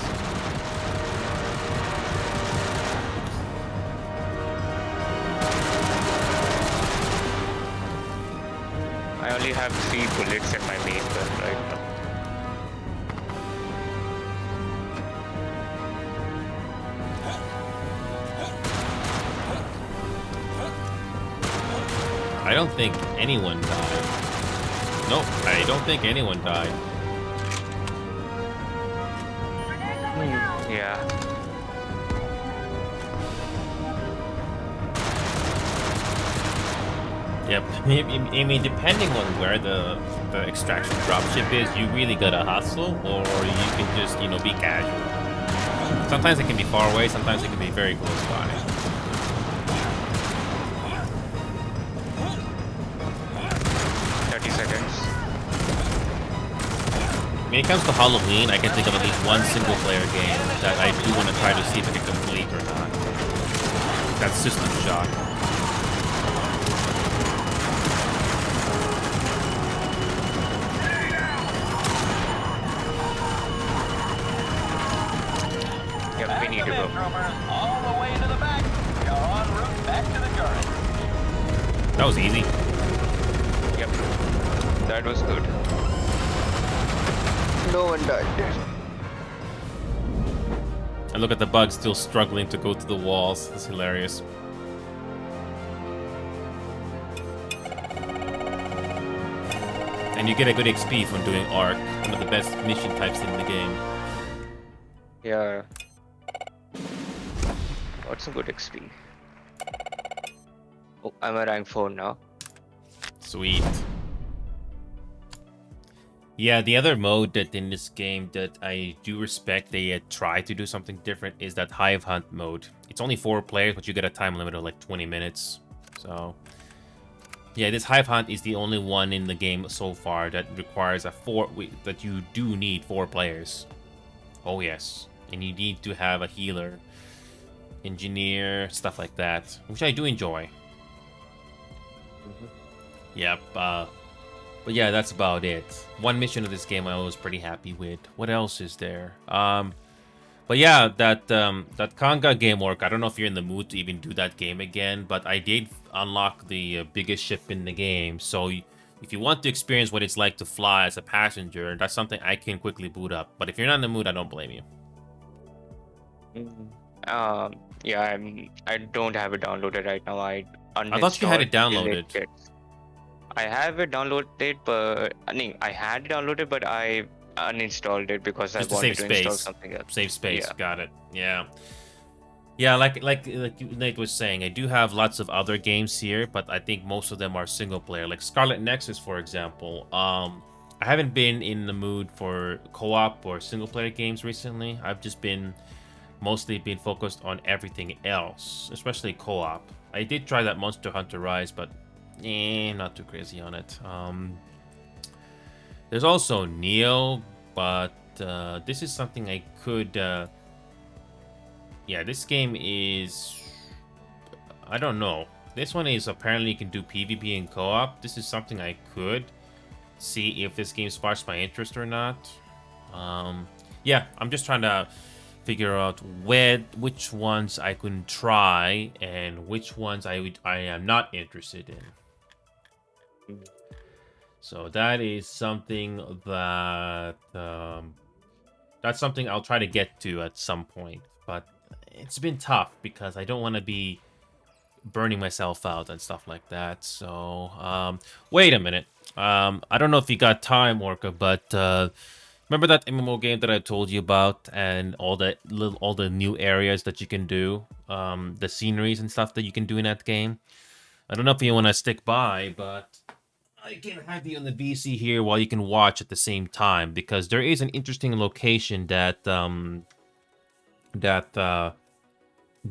I only have 3 bullets in my main gun right now. I don't think anyone died. Nope, I don't think anyone died. Yeah. Yep. I mean, depending on where the extraction dropship is, you really gotta hustle, or you can just, you know, be casual. Sometimes it can be far away, sometimes it can be very close by. 30 seconds. When it comes to Halloween, I can think of at least one single-player game that I do want to try to see if I can complete or not. That's System Shock. Yep, we need to go. All the way to the back. We are en route back to the turret. That was easy. Yep. That was good. No one died. And look at the bug still struggling to go to the walls. That's hilarious. And you get a good XP from doing Arc, one of the best mission types in the game. Yeah. Got some good XP. Oh, I'm at rank 4 now. Sweet. Yeah, the other mode that in this game that I do respect they try to do something different is that Hive Hunt mode. It's only 4 players, but you get a time limit of like 20 minutes. So, yeah, this Hive Hunt is the only one in the game so far that requires that you do need 4 players. Oh yes, and you need to have a healer, engineer, stuff like that, which I do enjoy. Yep. But yeah, that's about it. One mission of this game I was pretty happy with. What else is there? But yeah, that Kanga game work. I don't know if you're in the mood to even do that game again, but I did unlock the biggest ship in the game. So if you want to experience what it's like to fly as a passenger, that's something I can quickly boot up. But if you're not in the mood, I don't blame you. Yeah, I don't have it downloaded right now. I thought you had it downloaded. I have it downloaded, but I had it downloaded, but I uninstalled it because I wanted to install something else. Save space. Yeah. Got it. Yeah. Yeah, like Nate was saying, I do have lots of other games here, but I think most of them are single player. Like Scarlet Nexus, for example. I haven't been in the mood for co-op or single player games recently. I've just mostly been focused on everything else, especially co-op. I did try that Monster Hunter Rise, but not too crazy on it. There's also Neo, but this is something I could. Yeah, this game is. I don't know. This one is apparently you can do PvP and co-op. This is something I could see if this game sparks my interest or not. Yeah, I'm just trying to figure out which ones I can try and which ones I am not interested in. So that is something that that's something I'll try to get to at some point, but it's been tough because I don't want to be burning myself out and stuff like that. So wait a minute. I don't know if you got time, Orca, but remember that MMO game that I told you about and all the new areas that you can do, the sceneries and stuff that you can do in that game? I don't know if you want to stick by, but I can have you on the BC here while you can watch at the same time, because there is an interesting location that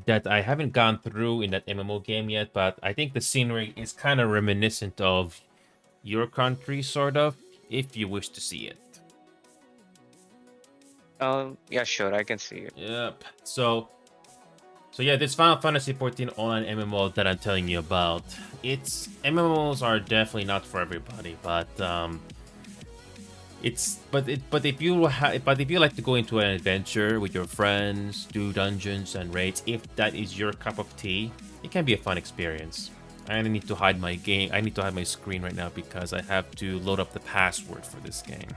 that I haven't gone through in that MMO game yet, but I think the scenery is kind of reminiscent of your country, sort of, if you wish to see it. Yeah, sure, I can see it. Yep. So yeah, this Final Fantasy 14 online MMO that I'm telling you about, MMOs are definitely not for everybody, but if you like to go into an adventure with your friends, do dungeons and raids, if that is your cup of tea, it can be a fun experience. I need to hide my game. I need to hide my screen right now because I have to load up the password for this game.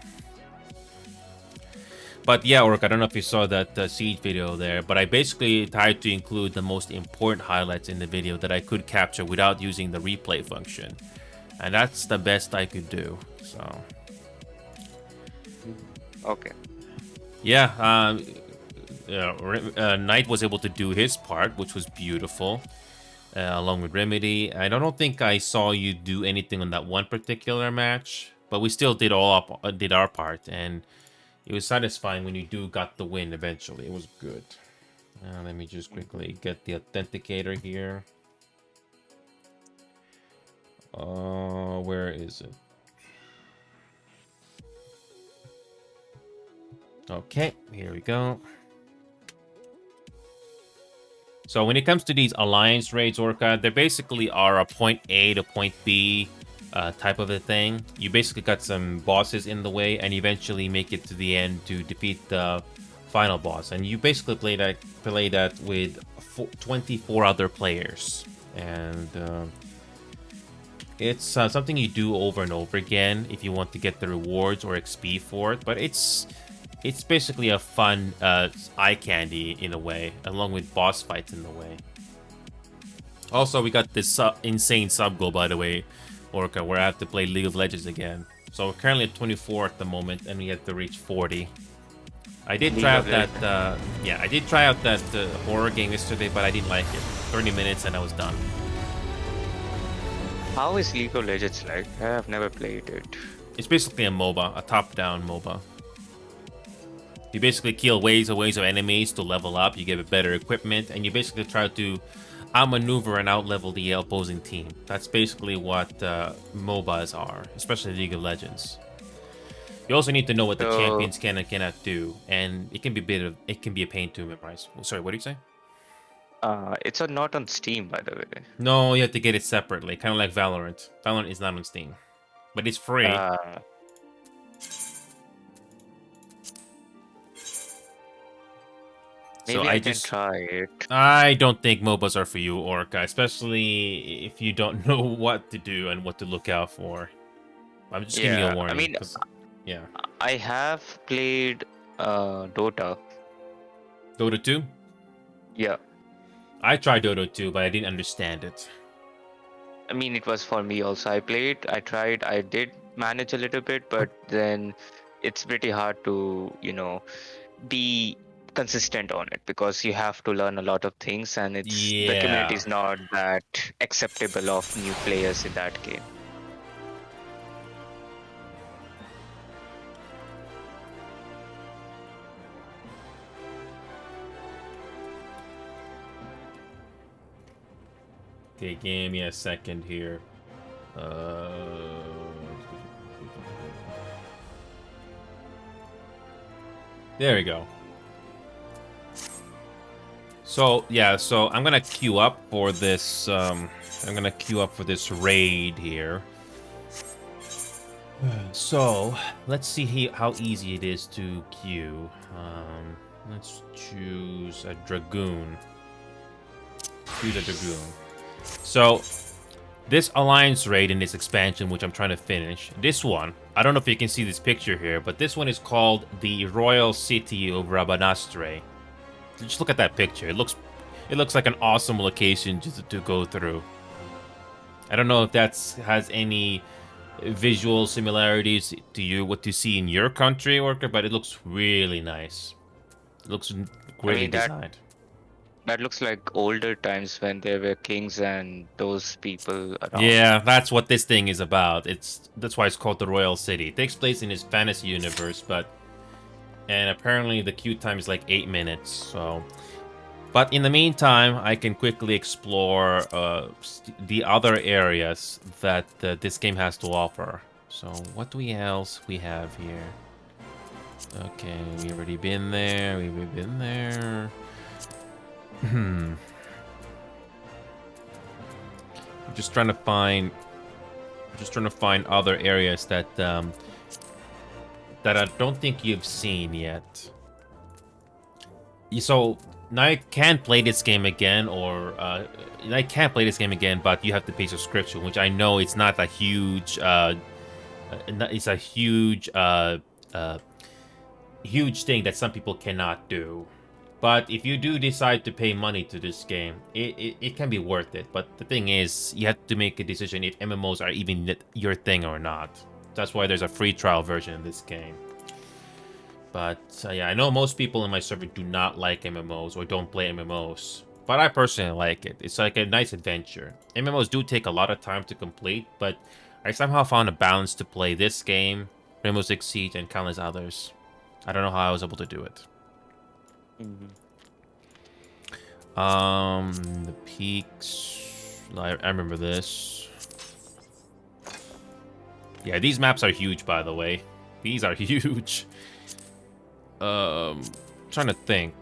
But yeah, Orc, I don't know if you saw that Siege video there, but I basically tried to include the most important highlights in the video that I could capture without using the replay function. And that's the best I could do, so. Okay. Yeah, Knight was able to do his part, which was beautiful. along with Remedy. I don't think I saw you do anything on that one particular match, but we still did did our part, and it was satisfying when you got the win eventually. It was good. Let me just quickly get the authenticator here. Where is it? Okay, here we go. So when it comes to these alliance raids, Orca, they basically are a point A to point B type of a thing. You basically got some bosses in the way, and eventually make it to the end to defeat the final boss. And you basically play that with 24 other players, and it's something you do over and over again if you want to get the rewards or XP for it. But it's basically a fun eye candy in a way, along with boss fights in a way. Also, we got this insane sub goal, by the way, Orca, where I have to play League of Legends again. So we're currently at 24 at the moment, and we have to reach 40. I did try out that, I did try out that horror game yesterday, but I didn't like it. 30 minutes and I was done. How is League of Legends like? I have never played it. It's basically a MOBA, a top-down MOBA. You basically kill waves of enemies to level up, you get better equipment, and you basically try to outmaneuver and outlevel the opposing team. That's basically what MOBAs are, especially League of Legends. You also need to know what the champions can and cannot do, and it can be a pain to memorize. Sorry, what do you say? It's not on Steam, by the way. No, you have to get it separately, kind of like Valorant. Valorant is not on Steam, but it's free. Maybe I can try it. I don't think MOBAs are for you, Orca, especially if you don't know what to do and what to look out for. I'm just giving you a warning. I mean, yeah. I have played Dota. Dota 2? Yeah. I tried Dota 2, but I didn't understand it. I mean, it was for me also. I tried, I did manage a little bit, but then it's pretty hard to, be consistent on it, because you have to learn a lot of things, and the community is not that acceptable of new players in that game. Okay, give me a second here. There we go. So yeah, so I'm gonna queue up for this. I'm gonna queue up for this raid here. So let's see how easy it is to queue. Let's choose a dragoon. Choose a dragoon. So this alliance raid in this expansion, which I'm trying to finish, this one, I don't know if you can see this picture here, but this one is called the Royal City of Rabanastre. Just look at that picture. It looks like an awesome location to go through. I don't know if that has any visual similarities to what you see in your country, Orca, but it looks really nice. It looks greatly designed. That looks like older times when there were kings and those people around. Yeah, that's what this thing is about. That's why it's called the Royal City. It takes place in this fantasy universe, and apparently the queue time is like 8 minutes. So, but in the meantime, I can quickly explore the other areas that this game has to offer. So, what else we have here? Okay, we've already been there. We've been there. I'm just trying to find other areas that I don't think you've seen yet. So now I can play this game again, but you have to pay subscription, which I know it's not a huge. It's a huge thing that some people cannot do. But if you do decide to pay money to this game, it can be worth it. But the thing is, you have to make a decision if MMOs are even your thing or not. That's why there's a free trial version of this game. But yeah, I know most people in my server do not like MMOs or don't play MMOs. But I personally like it. It's like a nice adventure. MMOs do take a lot of time to complete, but I somehow found a balance to play this game, Rainbow Six Siege, and countless others. I don't know how I was able to do it. The peaks. I remember this. Yeah, these maps are huge, by the way. These are huge. Trying to think.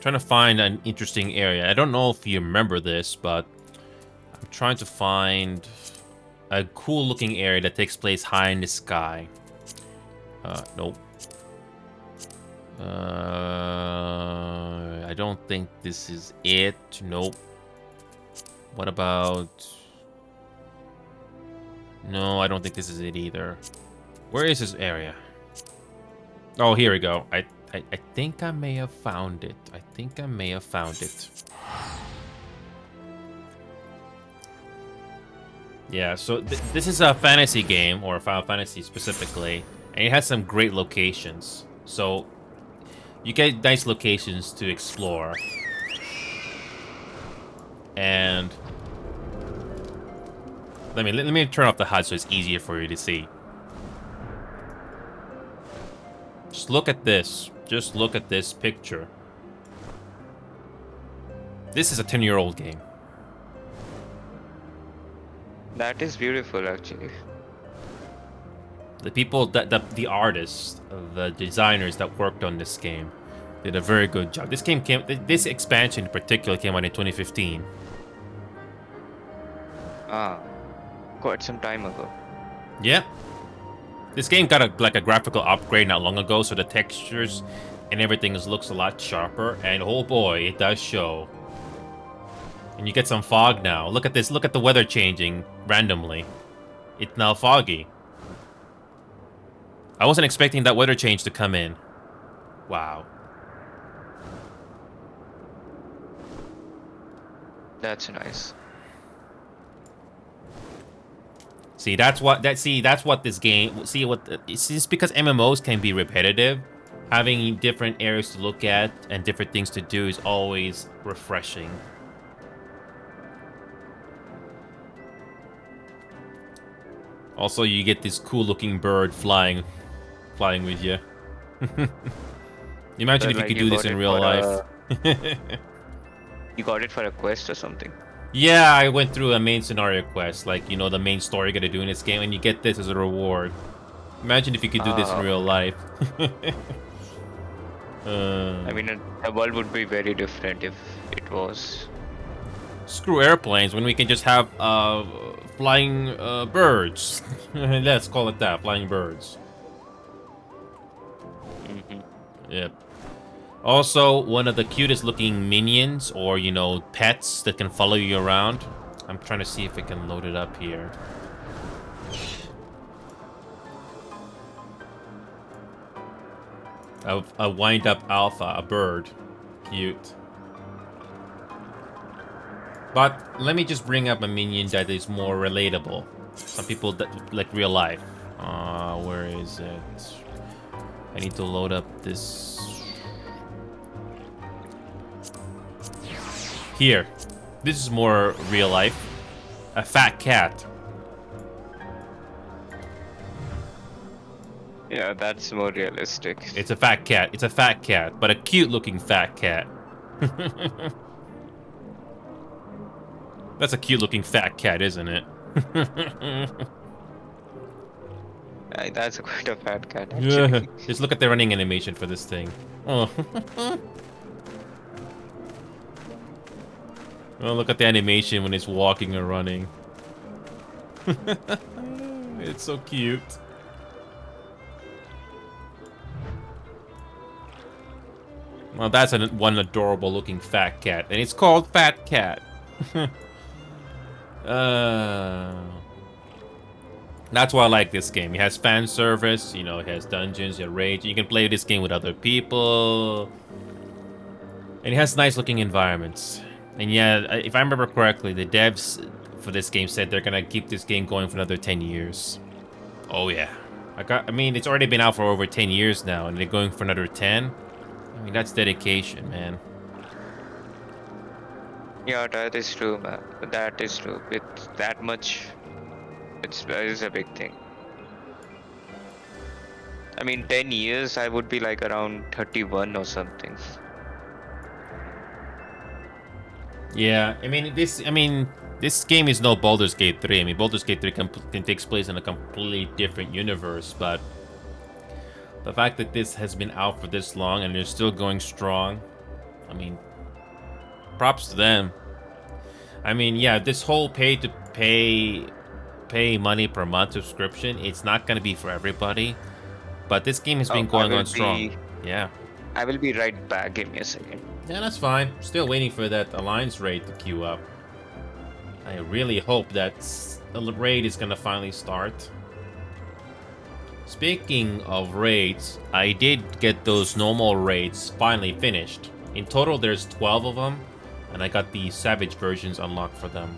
Trying to find an interesting area. I don't know if you remember this, but I'm trying to find a cool looking area that takes place high in the sky. Nope. I don't think this is it. Nope. What about... No, I don't think this is it either. Where is this area? Oh, here we go. I think I may have found it. I think I may have found it. Yeah, so this is a fantasy game, or Final Fantasy specifically, and it has some great locations. So you get nice locations to explore. And let me turn off the HUD so it's easier for you to see. Just look at this. Just look at this picture. This is a 10-year-old game. That is beautiful, actually. The people the artists, the designers that worked on this game did a very good job. This expansion in particular came out in 2015. Ah, quite some time ago. Yeah. This game got a graphical upgrade not long ago, so the textures and everything looks a lot sharper. And oh boy, it does show. And you get some fog now. Look at this. Look at the weather changing randomly. It's now foggy. I wasn't expecting that weather change to come in. Wow. That's nice. See, that's what this game. It's because MMOs can be repetitive. Having different areas to look at and different things to do is always refreshing. Also, you get this cool-looking bird flying with you. Imagine if you could do this in real life. You got it for a quest or something? Yeah, I went through a main scenario quest, like, you know, the main story you gotta do in this game, and you get this as a reward. Imagine if you could do this in real life. I mean, the world would be very different if it was. Screw airplanes when we can just have flying birds. Let's call it that, flying birds. Yep. Also, one of the cutest looking minions, or, you know, pets that can follow you around. I'm trying to see if I can load it up here. A wind-up alpha, a bird. Cute. But let me just bring up a minion that is more relatable. Some people that like real life. Where is it? I need to load up this. Here. This is more real life. A fat cat. Yeah, that's more realistic. It's a fat cat. It's a fat cat, but a cute looking fat cat. That's a cute looking fat cat, isn't it? That's quite a fat cat, actually. Just look at the running animation for this thing. Oh. Oh, look at the animation when it's walking or running. It's so cute. Well, that's one adorable looking fat cat, and it's called Fat Cat. That's why I like this game. It has fan service, you know, it has dungeons, you have raids. You can play this game with other people. And it has nice looking environments. And yeah, if I remember correctly, the devs for this game said they're gonna keep this game going for another 10 years. Oh yeah. I mean, it's already been out for over 10 years now, and they're going for another 10. I mean, that's dedication, man. Yeah, that is true, man. That is true. With that much, it's a big thing. I mean, 10 years, I would be like around 31 or something. Yeah, I mean this game is no Baldur's Gate 3. I mean, Baldur's Gate 3 can takes place in a completely different universe, but the fact that this has been out for this long and they're still going strong, I mean, props to them. I mean, yeah, this whole pay money per month subscription, it's not going to be for everybody, but this game has Oh, been going on strong. Yeah. I will be right back. Give me a second. Yeah, that's fine. Still waiting for that alliance raid to queue up. I really hope that the raid is gonna finally start. Speaking of raids, I did get those normal raids finally finished. In total, there's 12 of them, and I got the Savage versions unlocked for them.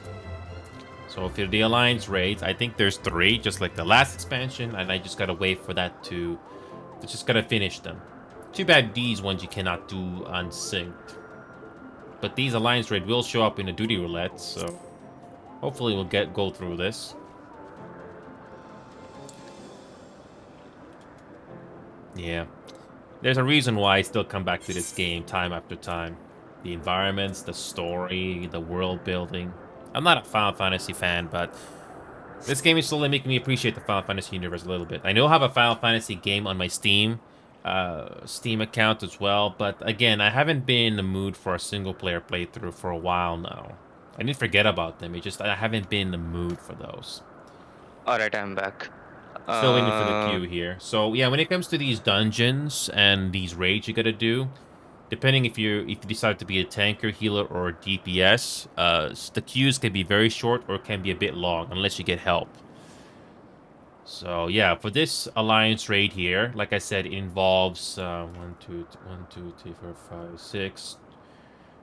So for the Alliance raids, I think there's 3, just like the last expansion, and I just gotta wait for that to just gotta finish them. Too bad these ones you cannot do unsynced. But these Alliance raid will show up in the duty roulette, so hopefully we'll go through this. Yeah. There's a reason why I still come back to this game time after time. The environments, the story, the world building. I'm not a Final Fantasy fan, but this game is slowly making me appreciate the Final Fantasy universe a little bit. I know I have a Final Fantasy game on my Steam account as well, but again, I haven't been in the mood for a single-player playthrough for a while now. I didn't forget about them, I haven't been in the mood for those. Alright, I'm back. Still waiting for the queue here. So yeah, when it comes to these dungeons and these raids you gotta do, depending if you decide to be a tanker, healer, or a DPS, the queues can be very short or can be a bit long unless you get help. So yeah, for this alliance raid here, like I said, it involves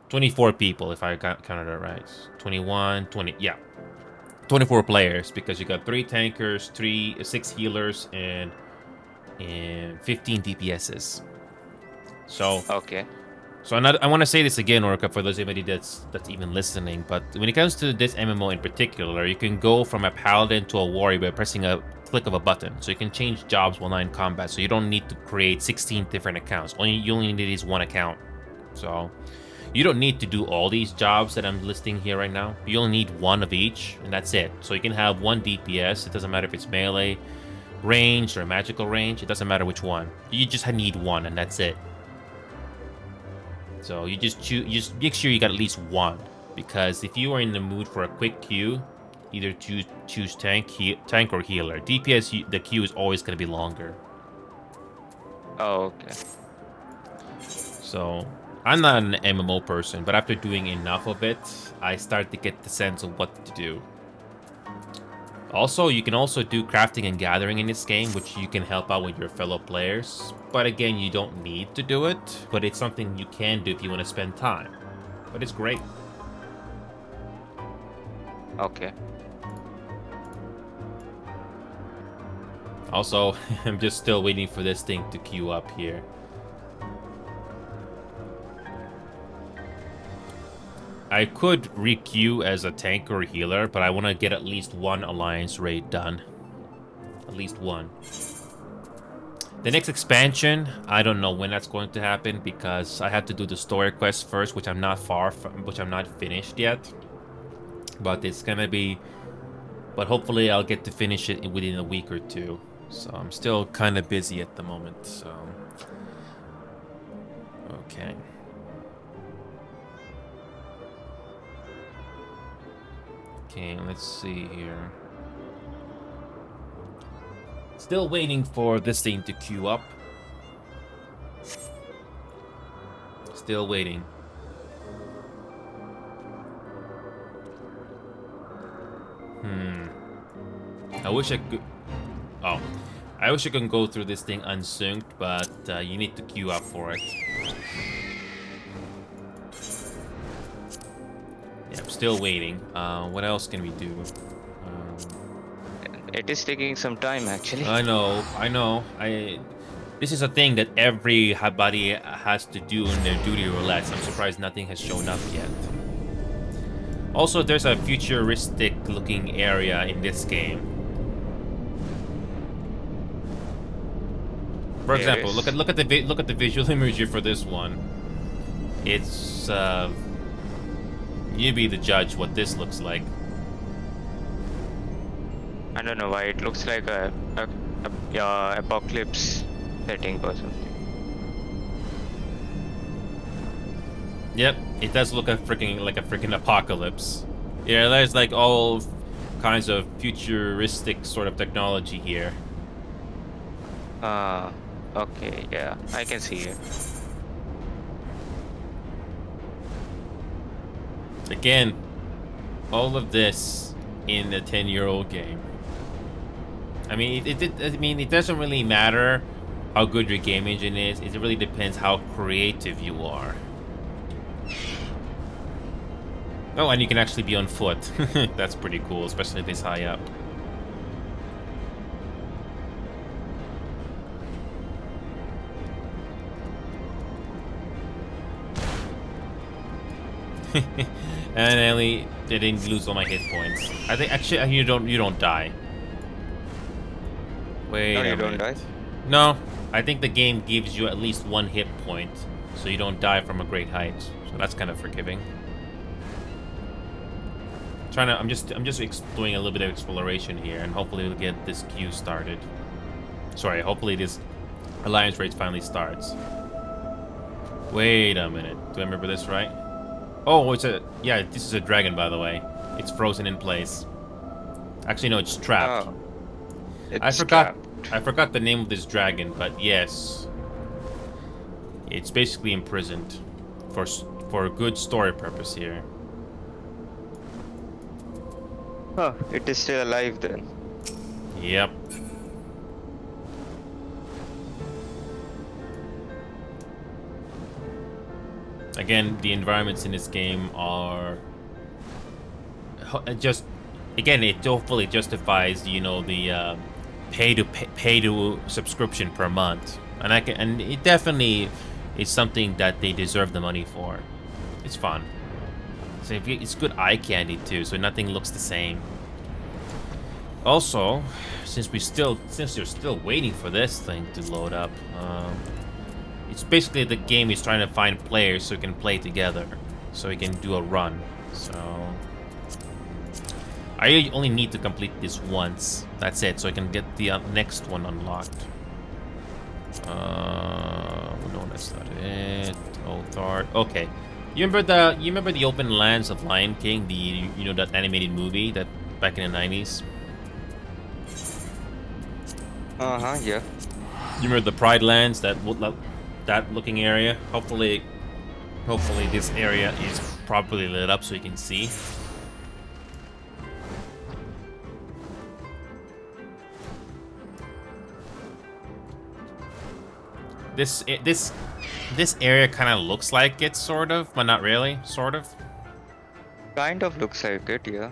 24 people if I counted it right. 21, 20, yeah. 24 players because you got 3 tankers, 6 healers, and 15 DPSs. So okay. So I want to say this again, Orca, for those anybody that's even listening. But when it comes to this MMO in particular, you can go from a paladin to a warrior by pressing a click of a button. So you can change jobs while not in combat. So you don't need to create 16 different accounts. You only need is one account. So you don't need to do all these jobs that I'm listing here right now. You only need one of each, and that's it. So you can have one DPS. It doesn't matter if it's melee, ranged, or magical range. It doesn't matter which one. You just need one, and that's it. So you just make sure you got at least one, because if you are in the mood for a quick queue, either choose tank or healer. DPS, the queue is always going to be longer. Oh, okay. So I'm not an MMO person, but after doing enough of it, I start to get the sense of what to do. Also, you can also do crafting and gathering in this game, which you can help out with your fellow players. But again, you don't need to do it, but it's something you can do if you want to spend time. But it's great. Okay. Also, I'm just still waiting for this thing to queue up here. I could re-queue as a tank or a healer, but I want to get at least one alliance raid done. At least one. The next expansion, I don't know when that's going to happen because I have to do the story quest first, which I'm not finished yet. But it's gonna be, but hopefully I'll get to finish it within a week or two. So I'm still kind of busy at the moment, so. Okay. Okay, let's see here. Still waiting for this thing to queue up. Still waiting. I wish I could... Oh. I wish I could go through this thing unsynced, but you need to queue up for it. Yeah, I'm still waiting. What else can we do? It is taking some time, actually. I know. This is a thing that everybody has to do in their duty roulettes. I'm surprised nothing has shown up yet. Also, there's a futuristic-looking area in this game. For example, Yes. look at the visual imagery for this one. It's you be the judge what this looks like. I don't know why it looks like a apocalypse setting or something. Yep, it does look like a freaking apocalypse. Yeah, there's like all kinds of futuristic sort of technology here. Okay, yeah, I can see it. Again, all of this in a 10-year-old game. I mean, it doesn't really matter how good your game engine is. It really depends how creative you are. Oh, and you can actually be on foot. That's pretty cool, especially this high up. And I didn't lose all my hit points. I think actually you don't die. Wait No, a you don't minute. die? No, I think the game gives you at least 1 hit point, so you don't die from a great height. So that's kind of forgiving. I'm just doing a little bit of exploration here, and hopefully we'll get this queue started. Sorry, hopefully this alliance race finally starts. Wait a minute. Do I remember this right? Oh, this is a dragon, by the way. It's frozen in place. Actually, no, it's trapped. Oh, I forgot the name of this dragon, but yes, it's basically imprisoned for a good story purpose here. Oh, it is still alive then. Yep. Again, the environments in this game are just, again, it hopefully justifies, you know, the pay to subscription per month, and it definitely is something that they deserve the money for. It's fun. So it's good eye candy too, so nothing looks the same. Also, since you're still waiting for this thing to load up, it's basically the game is trying to find players so we can play together, so we can do a run. So I only need to complete this once. That's it, so I can get the next one unlocked. No, that's not it. Oh, Thart. Okay. You remember the open lands of Lion King, that animated movie that back in the 90s? Yeah. You remember the Pride Lands, that looking area? Hopefully this area is properly lit up so you can see. This area kind of looks like it, sort of, but not really, sort of. Kind of looks like it, yeah.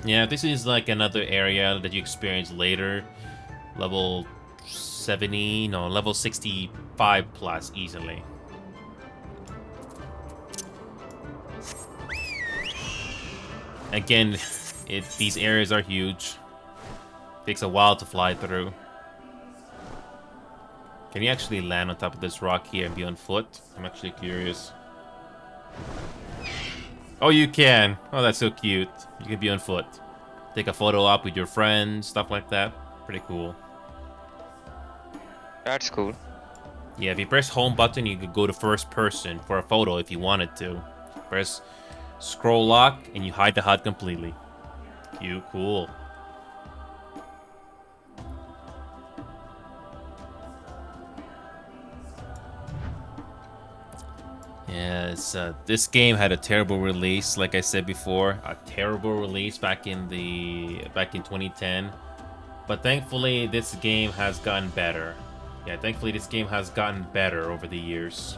Yeah, this is like another area that you experience later. Level 70, no, level 65 plus easily. Again, these areas are huge. Takes a while to fly through. Can you actually land on top of this rock here and be on foot? I'm actually curious. Oh, you can. Oh, that's so cute. You can be on foot. Take a photo op with your friends, stuff like that. Pretty cool. That's cool. Yeah, if you press home button, you could go to first person for a photo if you wanted to. Press scroll lock and you hide the HUD completely. Cute, cool. Yes, this game had a terrible release, like I said before, a terrible release back in 2010. But thankfully, this game has gotten better. Yeah, thankfully this game has gotten better over the years.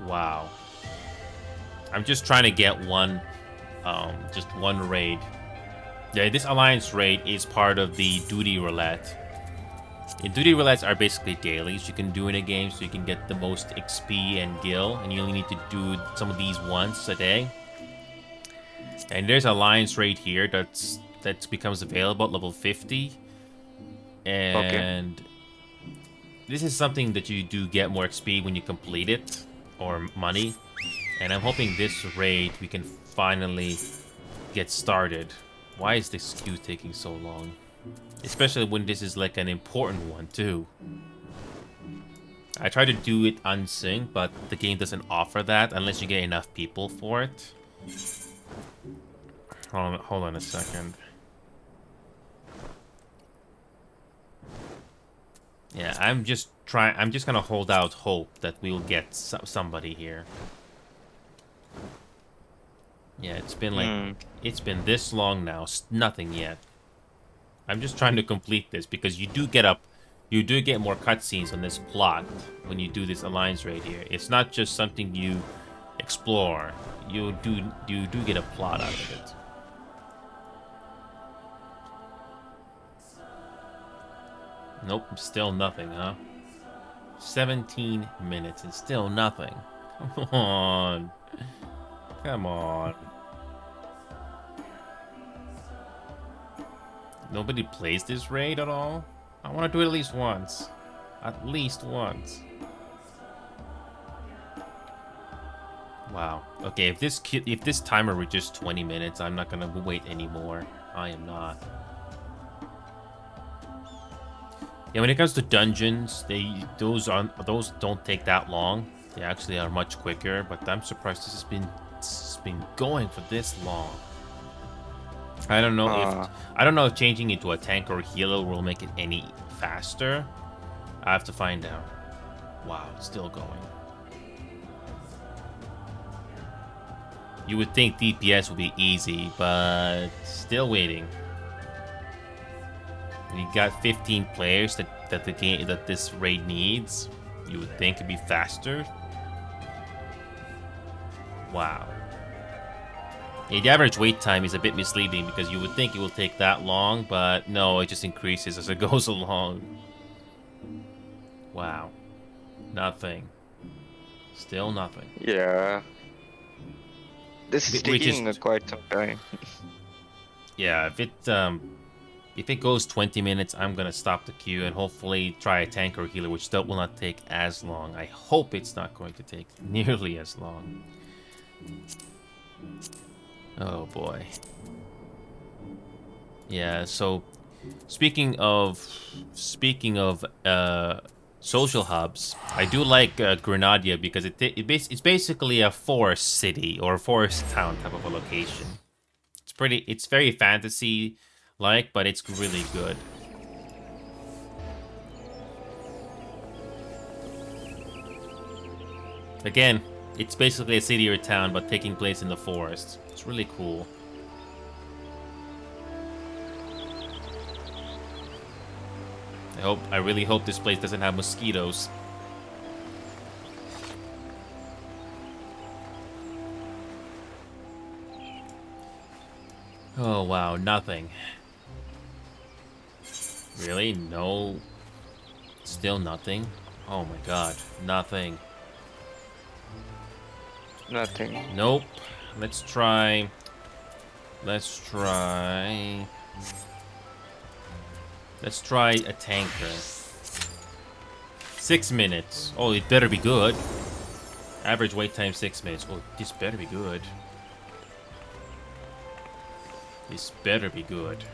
Wow. I'm just trying to get just one raid. Yeah, this alliance raid is part of the duty roulette. And duty roulettes are basically dailies you can do in a game, so you can get the most XP and gil, and you only need to do some of these once a day. And there's alliance raid here that becomes available at level 50, and this is something that you do get more XP when you complete it, or money. And I'm hoping this raid we can finally get started. Why is this queue taking so long? Especially when this is like an important one too. I try to do it unsync, but the game doesn't offer that unless you get enough people for it. Hold on a second. Yeah, I'm just gonna hold out hope that we'll get somebody here. Yeah, it's been like it's been this long now, nothing yet. I'm just trying to complete this because you do get more cutscenes on this plot when you do this alliance raid here. It's not just something you explore. You do get a plot out of it. Nope, still nothing, huh? 17 minutes and still nothing. Come on. Come on. Nobody plays this raid at all? I want to do it at least once. At least once. Wow. Okay, if this timer were just 20 minutes, I'm not gonna wait anymore. I am not. Yeah, when it comes to dungeons, those don't take that long. They actually are much quicker, but I'm surprised this has been going for this long. I don't know if changing into a tank or healer will make it any faster. I have to find out. Wow, it's still going. You would think DPS would be easy, but still waiting. We got 15 players that this raid needs. You would think it'd be faster. Wow. Yeah, the average wait time is a bit misleading because you would think it will take that long, but no, it just increases as it goes along. Wow. Nothing. Still nothing. Yeah. This is taking quite some time. Yeah, if it goes 20 minutes, I'm gonna stop the queue and hopefully try a tank or healer, which still will not take as long. I hope it's not going to take nearly as long. Oh boy. Yeah, so speaking of social hubs, I do like Grenada because it's basically a forest city or forest town type of a location. It's very fantasy like, but it's really good. Again, it's basically a city or town, but taking place in the forest. It's really cool. I really hope this place doesn't have mosquitoes. Oh wow, nothing. Really? No. Still nothing? Oh my god, nothing. Nothing. Nope. Let's try a tanker. 6 minutes. Oh, it better be good. Average wait time 6 minutes. Oh, this better be good. This better be good.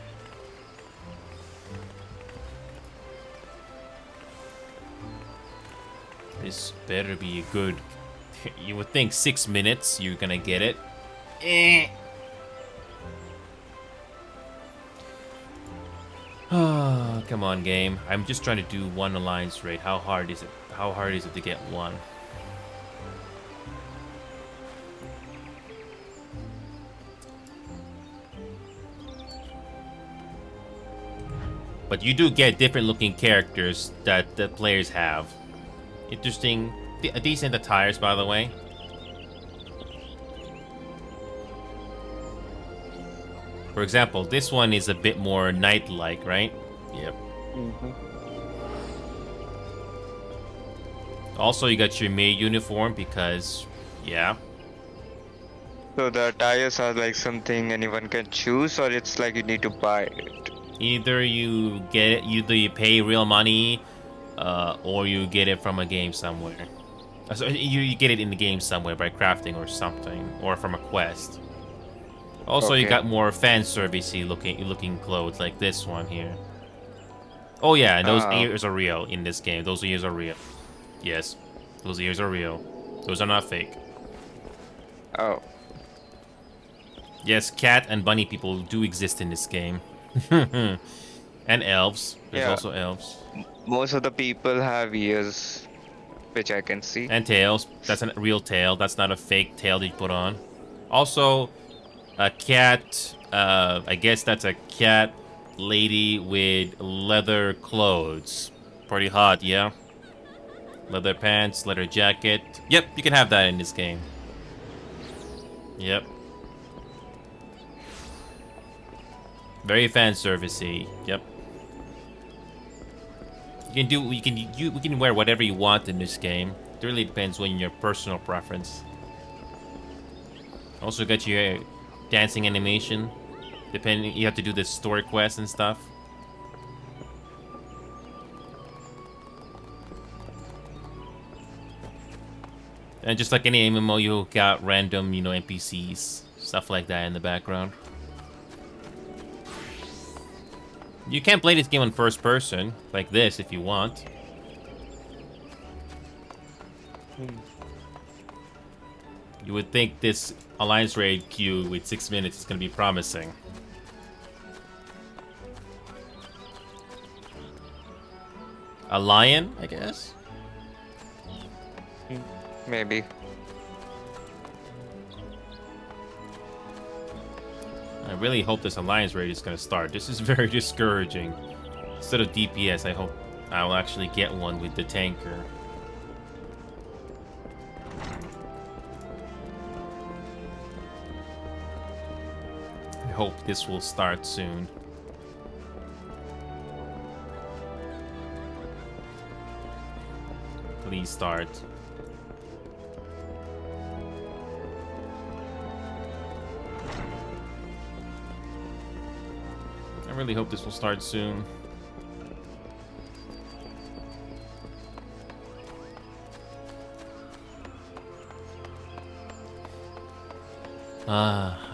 This better be a good. You would think 6 minutes you're gonna get it. Oh, come on, game. I'm just trying to do one alliance raid. How hard is it? How hard is it to get one? But you do get different looking characters that the players have. Interesting. Decent attires, by the way. For example, this one is a bit more night-like, right? Yep. Also, you got your maid uniform because, yeah. So the tires are like something anyone can choose, or it's like you need to buy it? Either you get it, either you pay real money, or you get it from a game somewhere. So you get it in the game somewhere by crafting or something, or from a quest. Also, you Okay. got more fan servicey looking clothes like this one here. Oh yeah, and those ears are real in this game. Those ears are real. Yes, those ears are real. Those are not fake. Oh. Yes, cat and bunny people do exist in this game. And elves. There's also elves. Most of the people have ears, which I can see. And tails. That's a real tail. That's not a fake tail that you put on. Also, a cat. I guess that's a cat lady with leather clothes. Pretty hot, yeah? Leather pants, leather jacket. Yep, you can have that in this game. Yep. Very fan servicey. Yep. You can wear whatever you want in this game. It really depends on your personal preference. Also got your dancing animation. Depending, you have to do the story quests and stuff. And just like any MMO, you got random, NPCs, stuff like that in the background. You can play this game on first person, like this, if you want. You would think this Alliance Raid queue with 6 minutes is going to be promising. A lion, I guess? Maybe. I really hope this Alliance Raid is going to start. This is very discouraging. Instead of DPS, I hope I'll actually get one with the tanker. I hope this will start soon. Please start. I really hope this will start soon.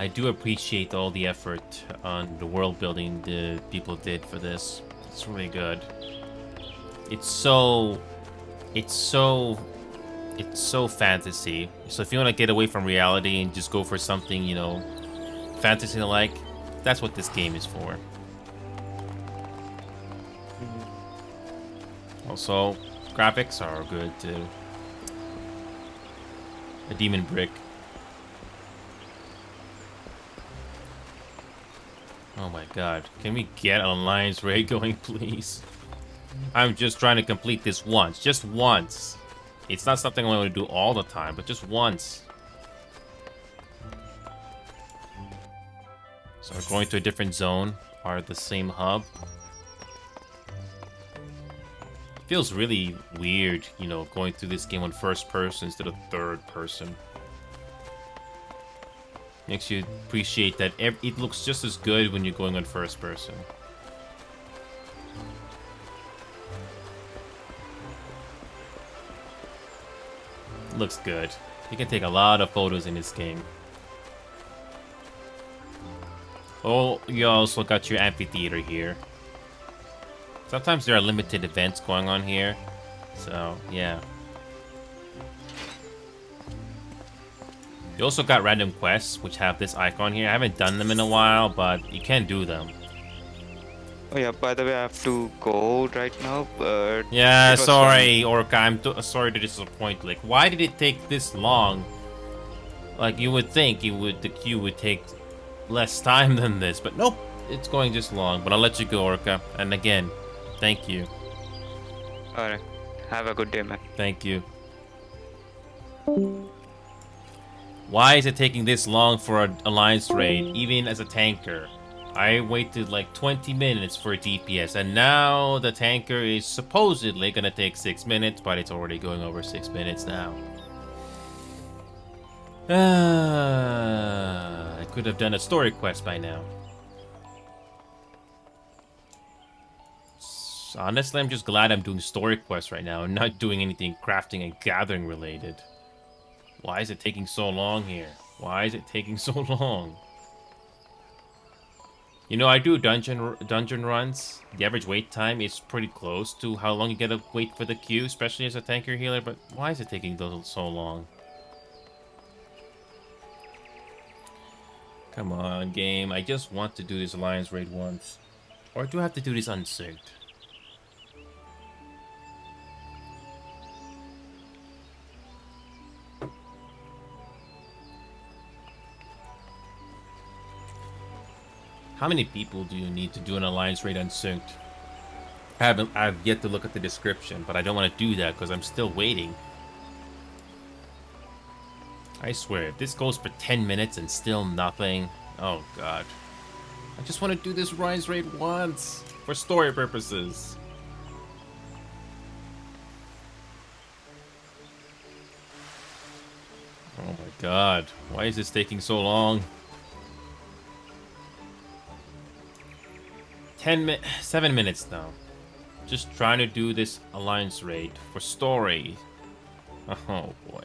I do appreciate all the effort on the world building the people did for this. It's really good. It's so fantasy. So if you want to get away from reality and just go for something, fantasy-like, that's what this game is for. Also, graphics are good too. A demon brick. Oh my god. Can we get an Alliance Raid going, please? I'm just trying to complete this once. Just once. It's not something I want to do all the time, but just once. So we're going to a different zone, or at the same hub. Feels really weird, going through this game on first person instead of third person. Makes you appreciate that it looks just as good when you're going on first person. Looks good. You can take a lot of photos in this game. Oh, you also got your amphitheater here. Sometimes there are limited events going on here. So, yeah. You also got random quests, which have this icon here. I haven't done them in a while, but you can do them. Oh yeah, by the way, I have to go right now, but... Yeah, sorry, Orca. I'm sorry to disappoint. Like, why did it take this long? Like, you would think the queue would take less time than this, but nope. It's going just long, but I'll let you go, Orca. And again, thank you. Alright. Have a good day, man. Thank you. Why is it taking this long for an Alliance Raid, even as a tanker? I waited like 20 minutes for DPS, and now the tanker is supposedly gonna take 6 minutes, but it's already going over 6 minutes now. I could have done a story quest by now. Honestly, I'm just glad I'm doing story quests right now and not doing anything crafting and gathering related. Why is it taking so long here? Why is it taking so long? You know, I do dungeon runs. The average wait time is pretty close to how long you gotta wait for the queue, especially as a tanker healer, but why is it taking so long? Come on, game. I just want to do this Alliance raid once. Or do I have to do this unsynced? How many people do you need to do an Alliance raid unsynced? I've yet to look at the description, but I don't want to do that because I'm still waiting. I swear, if this goes for 10 minutes and still nothing, oh god. I just want to do this Rise raid once, for story purposes. Oh my god, why is this taking so long? 7 minutes now. Just trying to do this Alliance raid for story. Oh boy.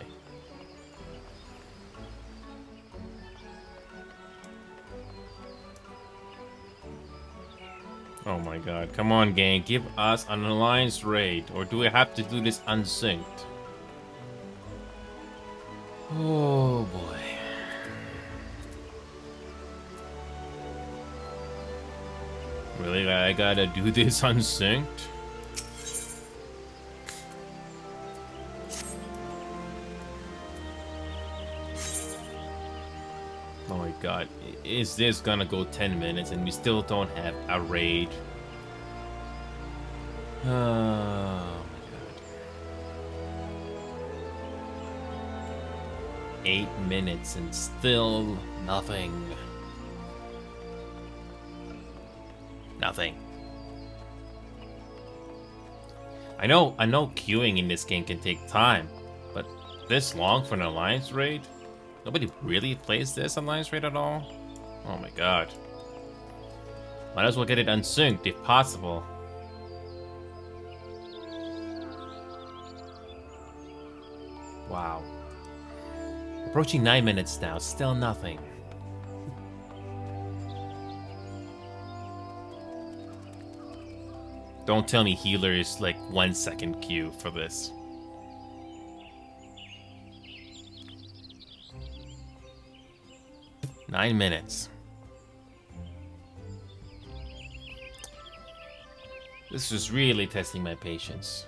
Oh my god, come on gang, give us an Alliance raid, or do we have to do this unsynced? Oh boy. Really, I gotta do this unsynced? Oh my god, is this gonna go 10 minutes and we still don't have a raid? Oh my god. 8 minutes and still nothing. Nothing. I know queuing in this game can take time, but this long for an Alliance raid? Nobody really plays this Alliance raid at all? Oh my god. Might as well get it unsynced if possible. Wow. Approaching 9 minutes now, still nothing. Don't tell me healer is like 1 second queue for this. Nine minutes. This is really testing my patience.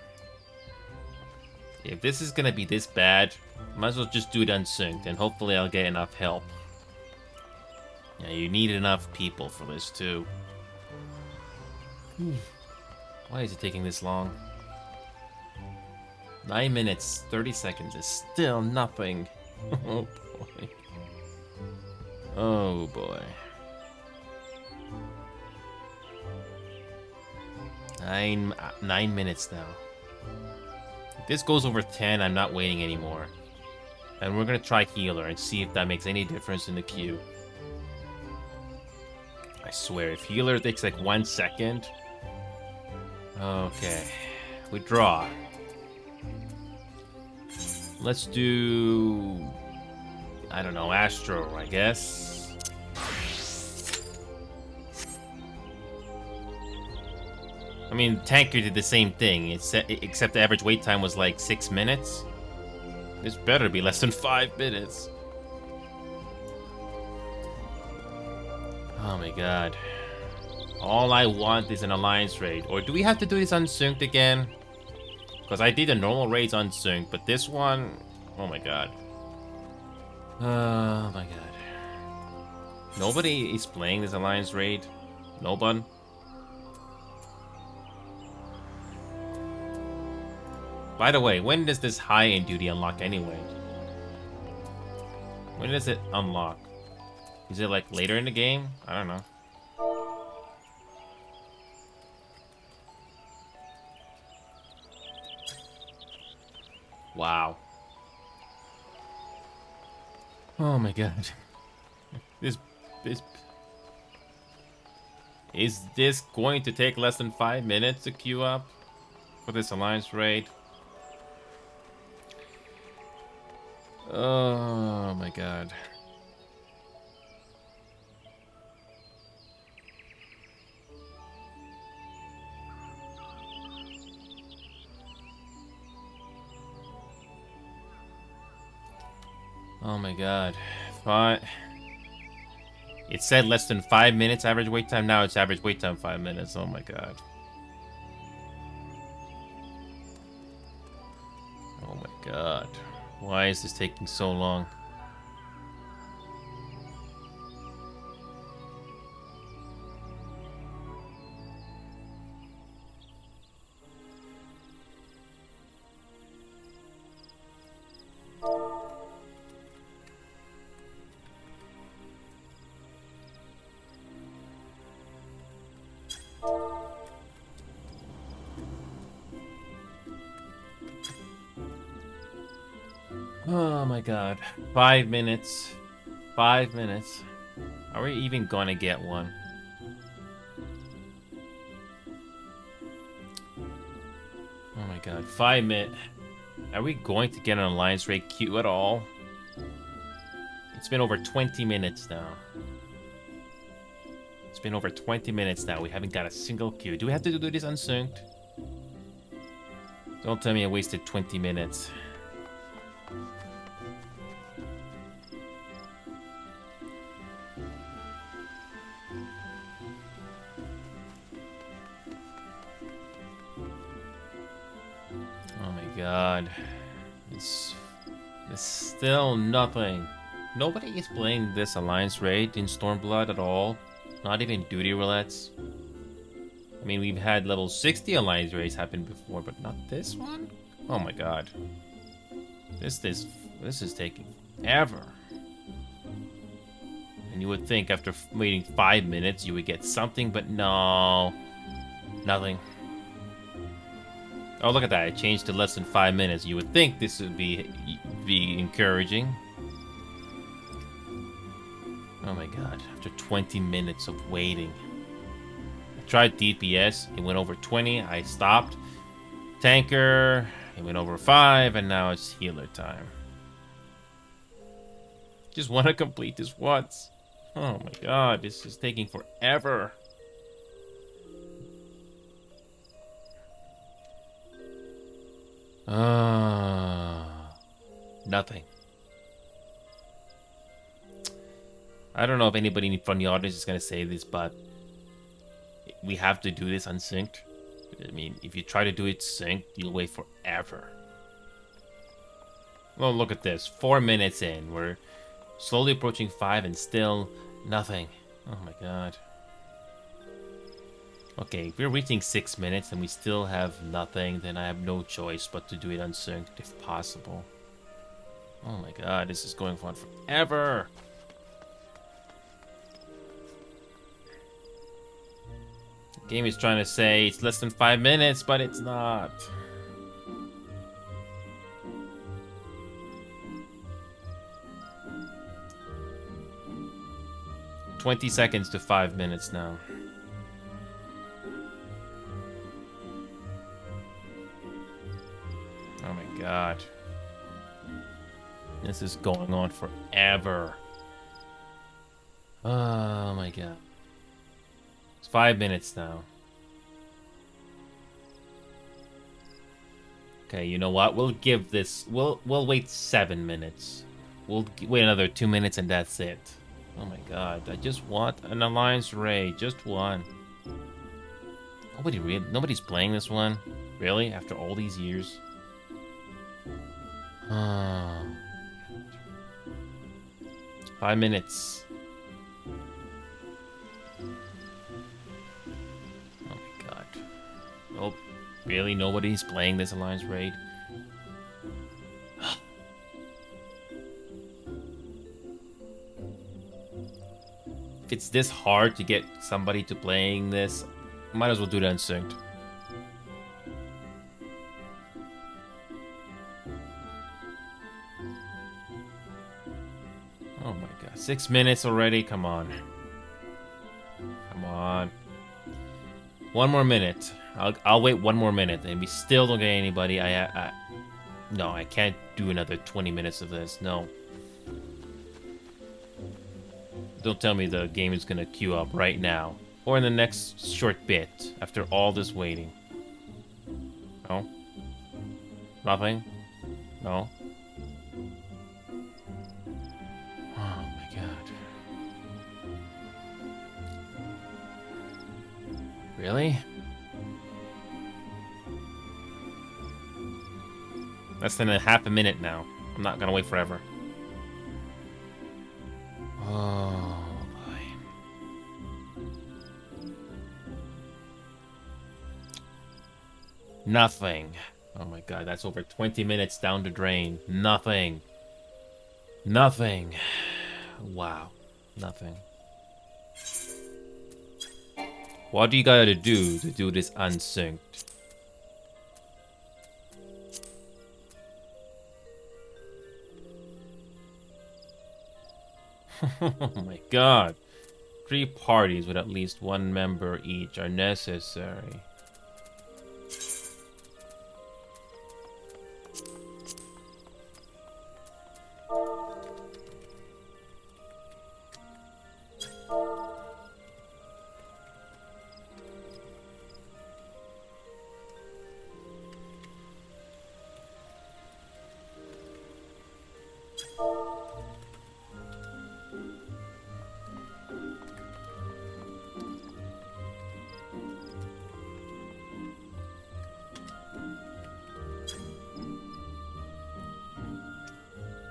If this is gonna be this bad, might as well just do it unsynced and hopefully I'll get enough help. Yeah, you need enough people for this too. Why is it taking this long? 9 minutes, 30 seconds is still nothing. Oh boy. Oh boy. 9 minutes now. If this goes over 10, I'm not waiting anymore. And we're gonna try healer and see if that makes any difference in the queue. I swear, if healer takes like 1 second. Okay. Withdraw. Let's do... I don't know, Astro, I guess. I mean, Tanker did the same thing, except the average wait time was like 6 minutes. This better be less than 5 minutes. Oh my god. All I want is an Alliance raid. Or do we have to do this unsynced again? Because I did the normal raids unsynced, but this one... Oh my god. Oh my god. Nobody is playing this Alliance raid? No one? By the way, when does this high-end duty unlock anyway? When does it unlock? Is it like later in the game? I don't know. Wow. Oh my god. This this is this going to take less than 5 minutes to queue up for this alliance raid? Oh my god. Oh my god. Fine. It said less than 5 minutes average wait time. Now it's average wait time 5 minutes. Oh my god. Oh my god. Why is this taking so long? Oh my god. 5 minutes. 5 minutes. Are we even gonna get one? Oh my god. 5 minutes. Are we going to get an alliance raid queue at all? It's been over 20 minutes now. It's been over 20 minutes now. We haven't got a single queue. Do we have to do this unsynced? Don't tell me I wasted 20 minutes. Oh my god. It's still nothing. Nobody is playing this alliance raid in Stormblood at all. Not even duty roulettes. I mean, we've had level 60 alliance raids happen before, but not this one? Oh my god. This is taking ever. And you would think after waiting 5 minutes you would get something, but no. Nothing. Oh, look at that. I changed to less than 5 minutes. You would think this would be encouraging. Oh my god. After 20 minutes of waiting. I tried DPS. It went over 20. I stopped. Tanker. It went over 5. And now it's healer time. Just want to complete this once. Oh my god. This is taking forever. Nothing. I don't know if anybody from the audience is gonna say this, but we have to do this unsynced. I mean, if you try to do it synced, you'll wait forever. Well, look at this. 4 minutes in. We're slowly approaching 5 and still nothing. Oh my god. Okay, if we're reaching 6 minutes and we still have nothing, then I have no choice but to do it unsynced if possible. Oh my god, this is going on forever. The game is trying to say it's less than 5 minutes, but it's not. "20 seconds to 5 minutes now. Oh my god. This is going on forever. Oh my god. It's 5 minutes now. Okay, you know what? We'll give this... We'll wait 7 minutes. We'll wait another 2 minutes and that's it. Oh my god. I just want an alliance raid. Just one. Nobody's playing this one? Really? After all these years? Oh. 5 minutes. Oh my god. Nope. Really? Nobody's playing this alliance raid? If it's this hard to get somebody to playing this, might as well do it unsynced. 6 minutes already. Come on. Come on. One more minute. I'll wait one more minute, and we still don't get anybody. No, I can't do another 20 minutes of this. No. Don't tell me the game is gonna queue up right now, or in the next short bit after all this waiting. No. Nothing. No. Oh my god. Really? Less than a half a minute now. I'm not gonna wait forever. Oh boy. Nothing. Oh my god, that's over 20 minutes down the drain. Nothing. Nothing. Wow. Nothing. What do you gotta do to do this unsynced? Oh my god. 3 parties with at least 1 member each are necessary.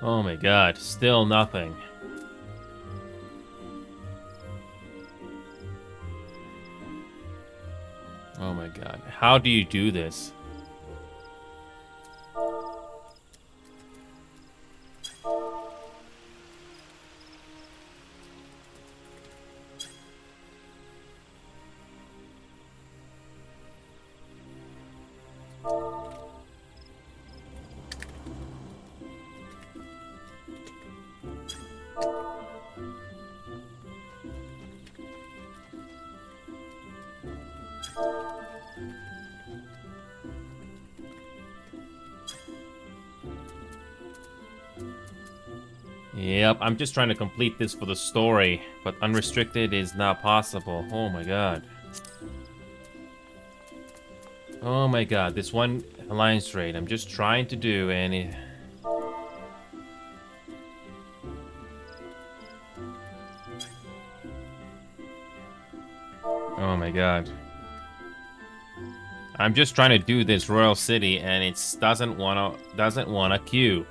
Oh my god, still nothing. Oh my god, how do you do this? Yep, I'm just trying to complete this for the story, but unrestricted is not possible. Oh my god. Oh my god, this one alliance raid I'm just trying to do and it... Oh my god. I'm just trying to do this Royal City and it doesn't wanna queue.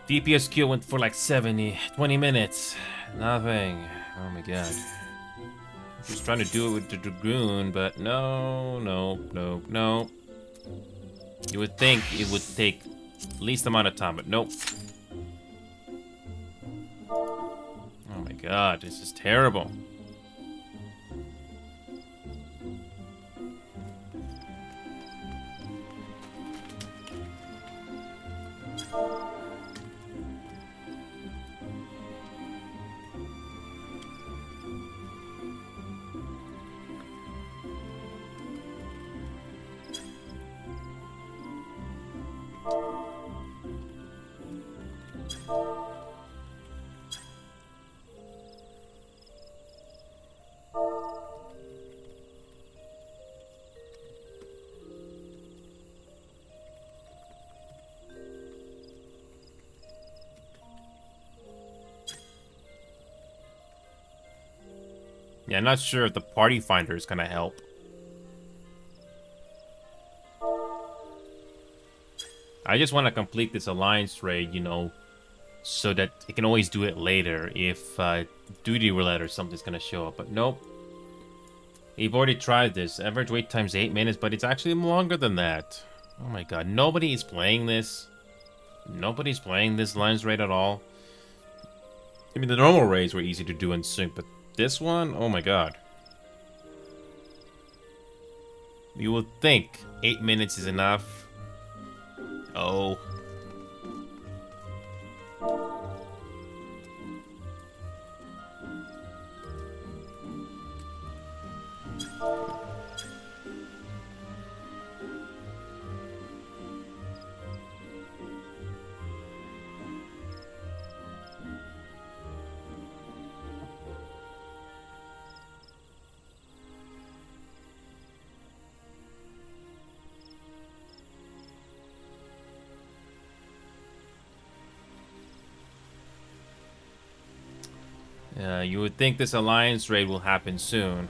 DPS queue went for like 20 minutes. Nothing. Oh my god. Just trying to do it with the Dragoon, but no. You would think it would take least amount of time, but nope. Oh my god, this is terrible. Yeah, I'm not sure if the party finder is gonna help. I just want to complete this alliance raid, you know, so that it can always do it later if duty roulette or something's gonna show up. But nope. We've already tried this. Average wait time's 8 minutes, but it's actually longer than that. Oh my god, nobody is playing this. Nobody's playing this alliance raid at all. I mean, the normal raids were easy to do in sync, but this one? Oh my god. You would think 8 minutes is enough. Oh. You would think this alliance raid will happen soon.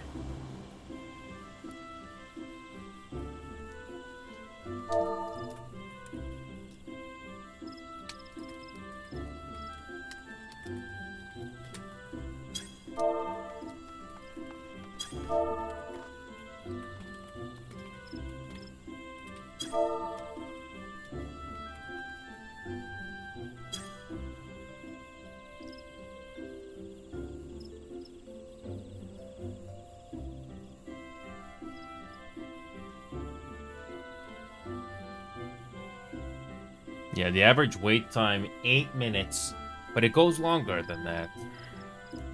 Yeah, the average wait time 8 minutes, but it goes longer than that.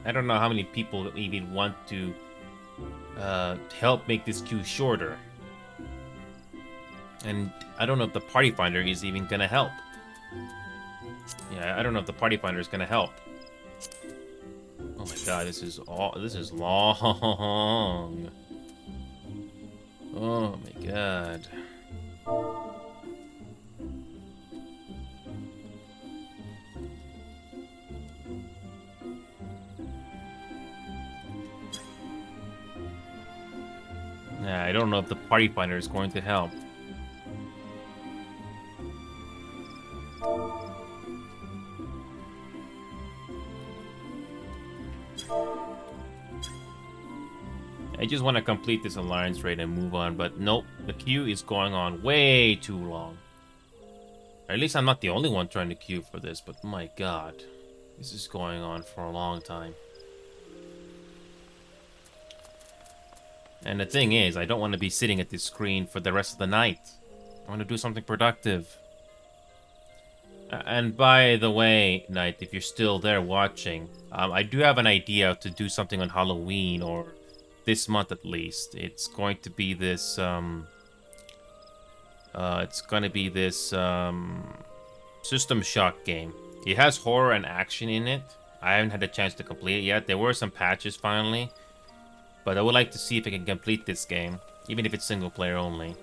I don't know how many people even want to help make this queue shorter. And I don't know if the party finder is even gonna help. Yeah, I don't know if the party finder is gonna help. Oh my god, this is long. Oh my god. Yeah, I don't know if the party finder is going to help. I just want to complete this alliance raid and move on, but nope, the queue is going on way too long. Or at least I'm not the only one trying to queue for this, but my god, this is going on for a long time. And the thing is, I don't want to be sitting at this screen for the rest of the night. I want to do something productive. And by the way, Knight, if you're still there watching, I do have an idea to do something on Halloween, or this month at least. It's going to be this, System Shock game. It has horror and action in it. I haven't had a chance to complete it yet. There were some patches finally. But I would like to see if I can complete this game, even if it's single player only.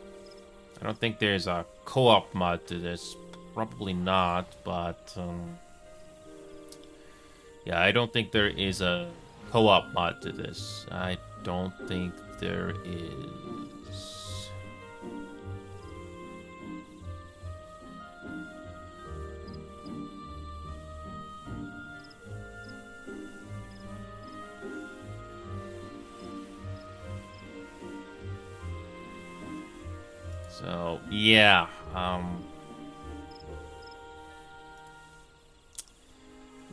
I don't think there's a co-op mod to this. Probably not, but yeah, I don't think there is a co-op mod to this. I don't think there is. So yeah,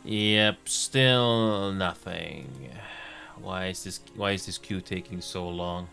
yep, still nothing. Why is this queue taking so long?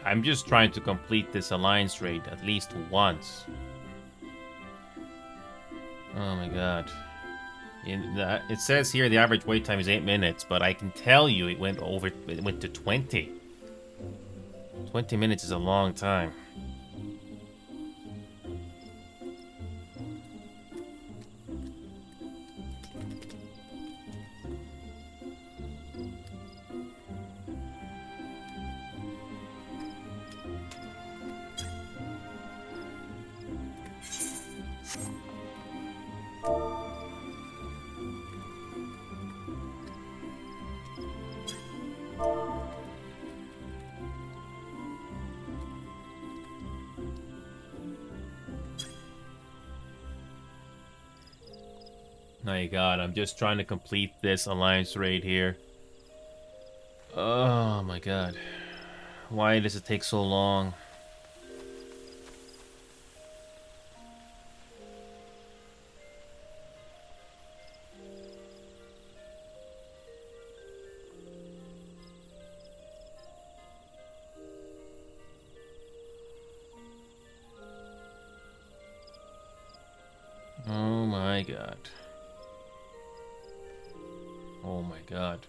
I'm just trying to complete this alliance raid at least once. Oh my god. It says here the average wait time is 8 minutes, but I can tell you it went to 20. 20 minutes is a long time. My god, I'm just trying to complete this alliance raid here. Oh my god. Why does it take so long? god. Oh my god.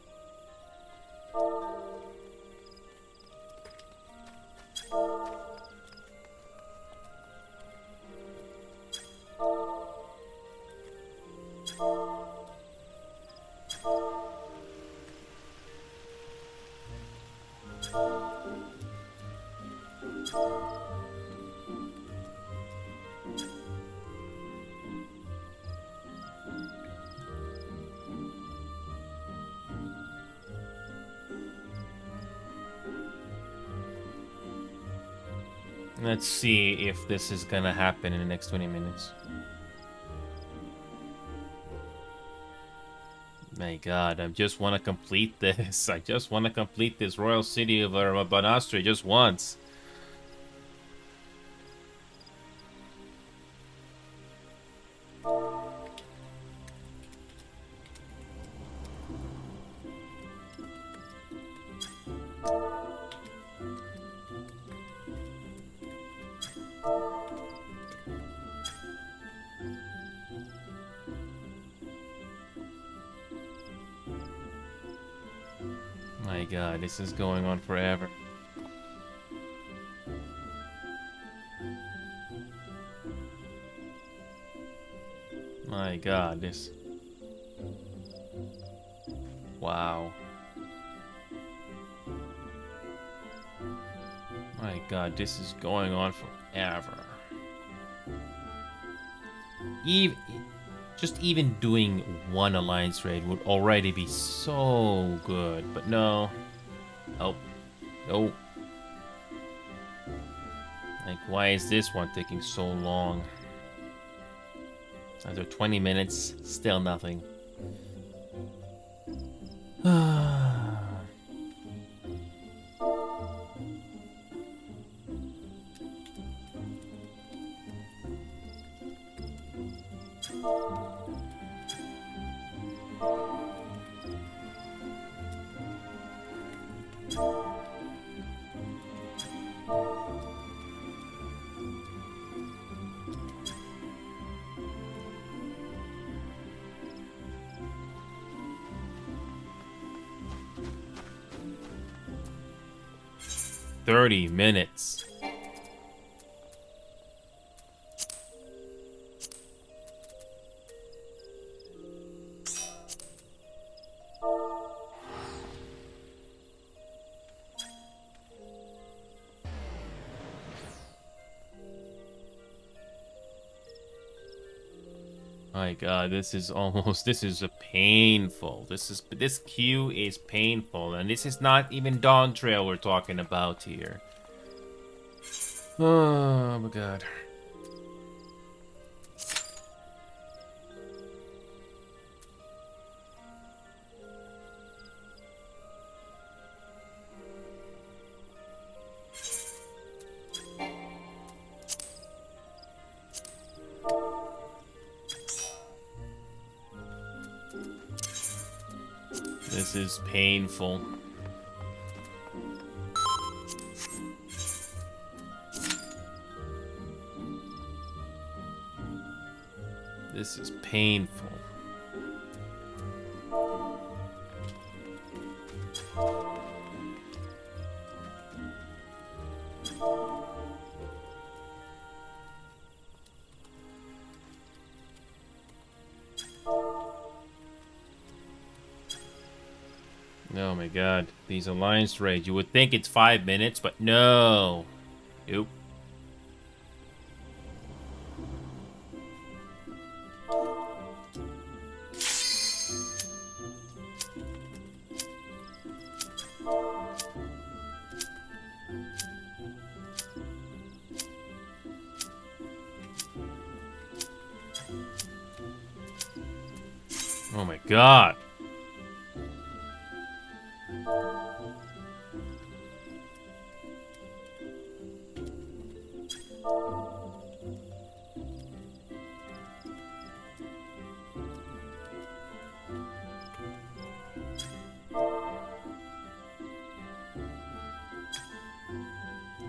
Let's see if this is gonna happen in the next 20 minutes. My god, I just want to complete this. I just want to complete this Royal City of Banastra just once. My god, this is going on forever. My god, this... Wow. My god, this is going on forever. Just even doing one alliance raid would already be so good, but no. Nope. Nope. Like, why is this one taking so long? After 20 minutes, still nothing. $30 minutes. My god, this is a painful. This queue is painful, and this is not even Dawn Trail we're talking about here. Oh my god. This is painful. This is painful. Oh my god, these alliance raids. You would think it's 5 minutes, but no. Nope. Oh my god.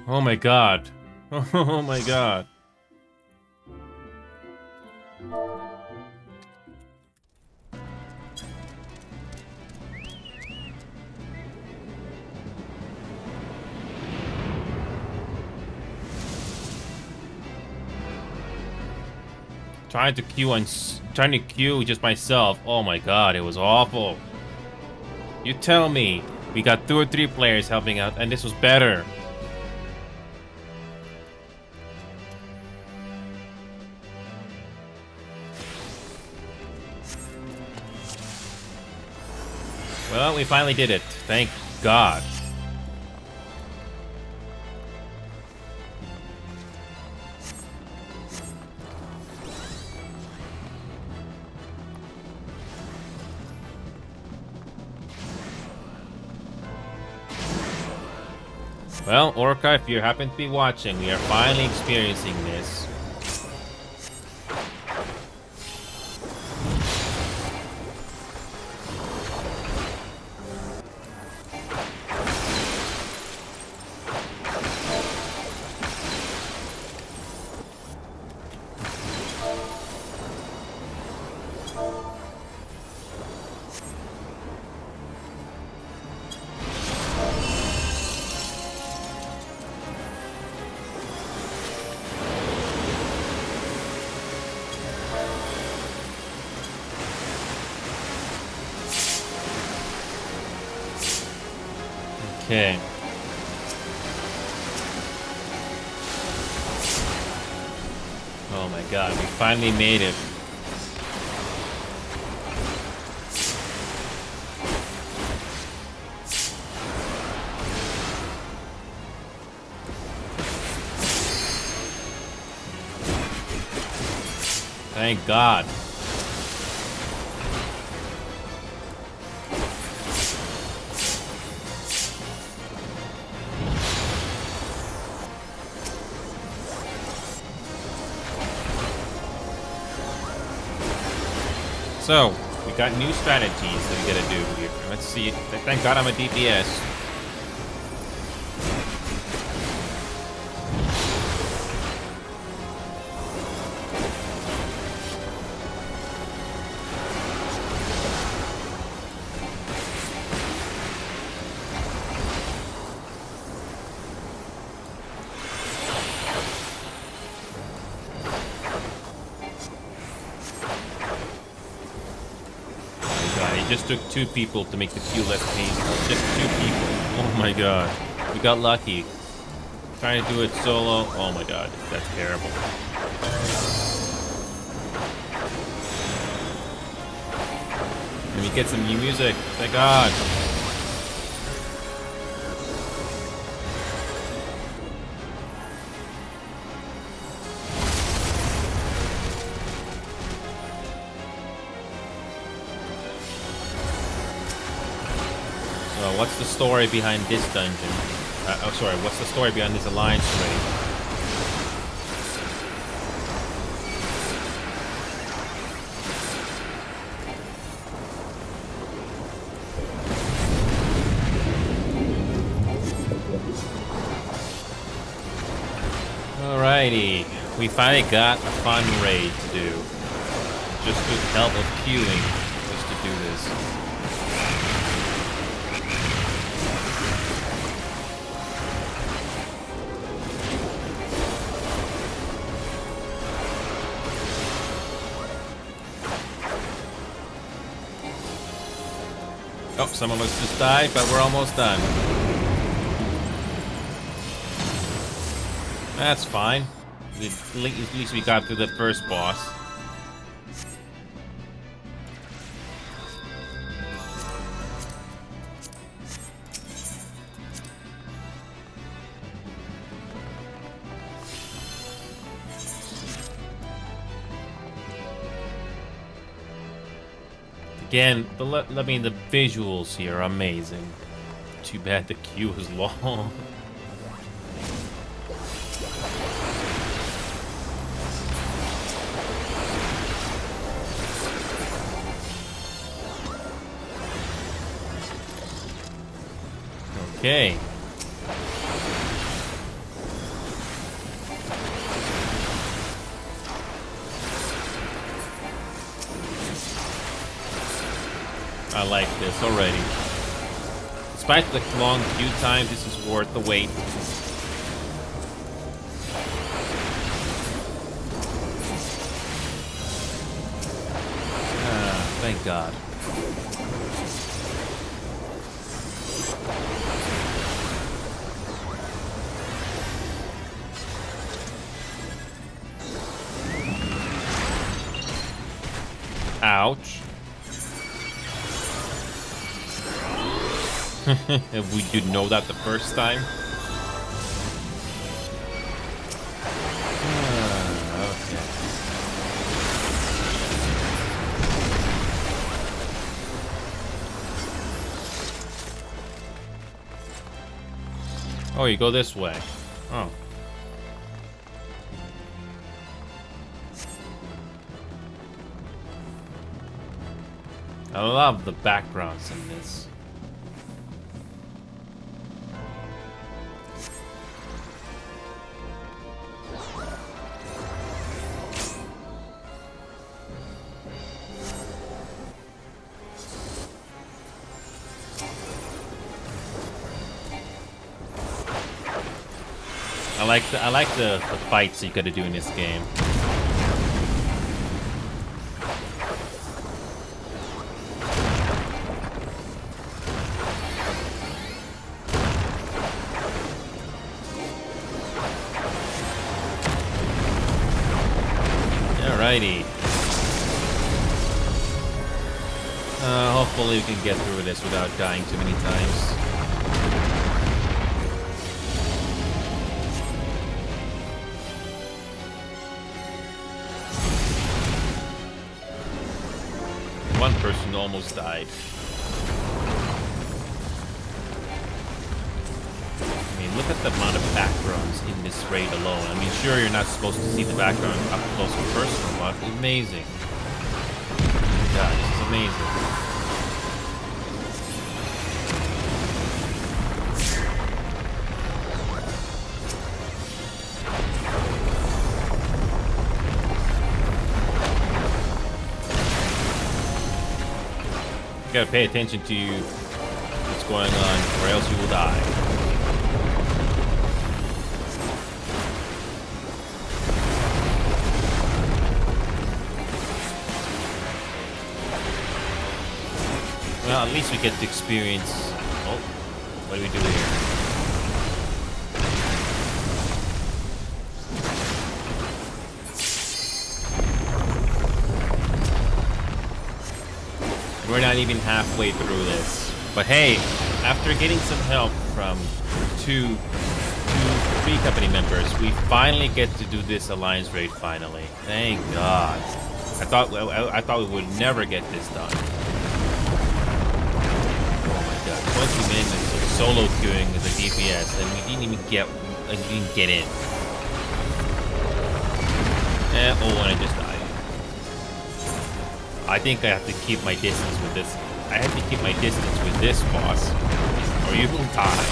Oh my god. Oh my god. Trying to queue just myself. Oh my god, it was awful. You tell me. We got 2 or 3 players helping out, and this was better. Well, we finally did it. Thank God. Well, Orca, if you happen to be watching, we are finally experiencing this. Okay. Oh my god, we finally made it. Thank God. So, we got new strategies that we gotta do here. Let's see. Thank God I'm a DPS. It just took 2 people to make the queue less painful. Just 2 people. Oh my god. We got lucky. Trying to do it solo. Oh my god. That's terrible. Let me get some new music. Thank God. What's the story behind this dungeon? Oh, sorry. What's the story behind this alliance raid? Alrighty. We finally got a fun raid to do. Just with the help of queuing just to do this. Oh, some of us just died, but we're almost done. That's fine. At least we got through the first boss. Again, the visuals here are amazing. Too bad the queue is long. Okay. I like this already. Despite the long queue time, this is worth the wait. Thank God. Ouch. If we did know that the first time. Okay. Oh, you go this way. Oh. I love the backgrounds in this. I like the fights you gotta do in this game. Alrighty. Hopefully we can get through this without dying too many times. One person almost died. I mean, look at the amount of backgrounds in this raid alone. I mean, sure, you're not supposed to see the background up close and personal, but amazing. God, this is amazing. You gotta pay attention to what's going on, or else you will die. Well, at least we get to experience. Oh, what do we do here? We're not even halfway through this. But hey, after getting some help from three company members, we finally get to do this alliance raid finally. Thank God. I thought we would never get this done. Oh my God, 20 minutes of solo queuing as a DPS, and we didn't even get in. Oh, and I just died. I think I have to keep my distance with this. I have to keep my distance with this boss, or you will die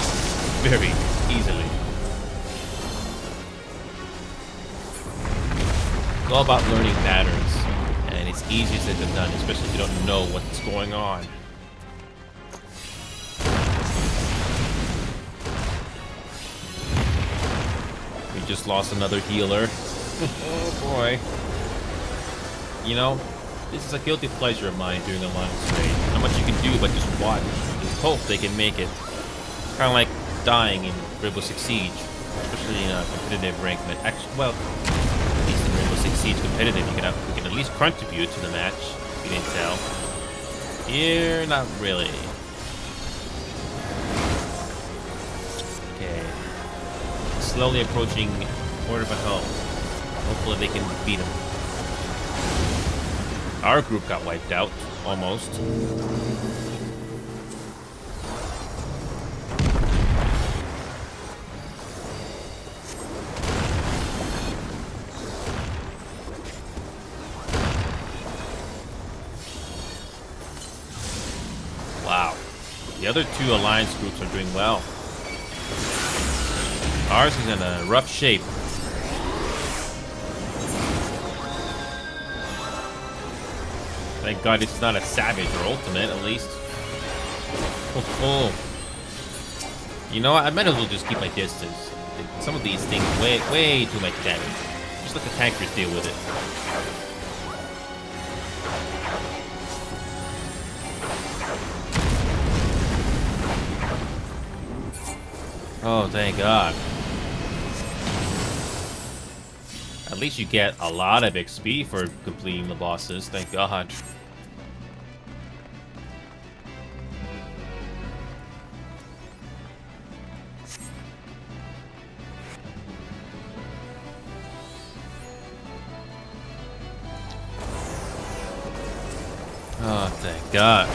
very easily. It's all about learning patterns, and it's easier said than done, especially if you don't know what's going on. We just lost another healer. Oh boy. You know, this is a guilty pleasure of mine doing Alliance raid. Not much you can do but just watch. Just hope they can make it. Kind of like dying in Rainbow Six Siege, especially in a competitive rankment. Actually, well, at least in Rainbow Six Siege competitive, you can at least contribute to the match. If you didn't tell. Here, not really. Okay. Slowly approaching quarter of a health. Hopefully they can beat him. Our group got wiped out, almost. Wow. The other two alliance groups are doing well. Ours is in a rough shape. Thank God it's not a Savage or Ultimate, at least. Oh. You know what? I might as well just keep my distance. Some of these things, way too much damage. Just let the tankers deal with it. Oh, thank God. At least you get a lot of XP for completing the bosses, thank God. Oh, thank God.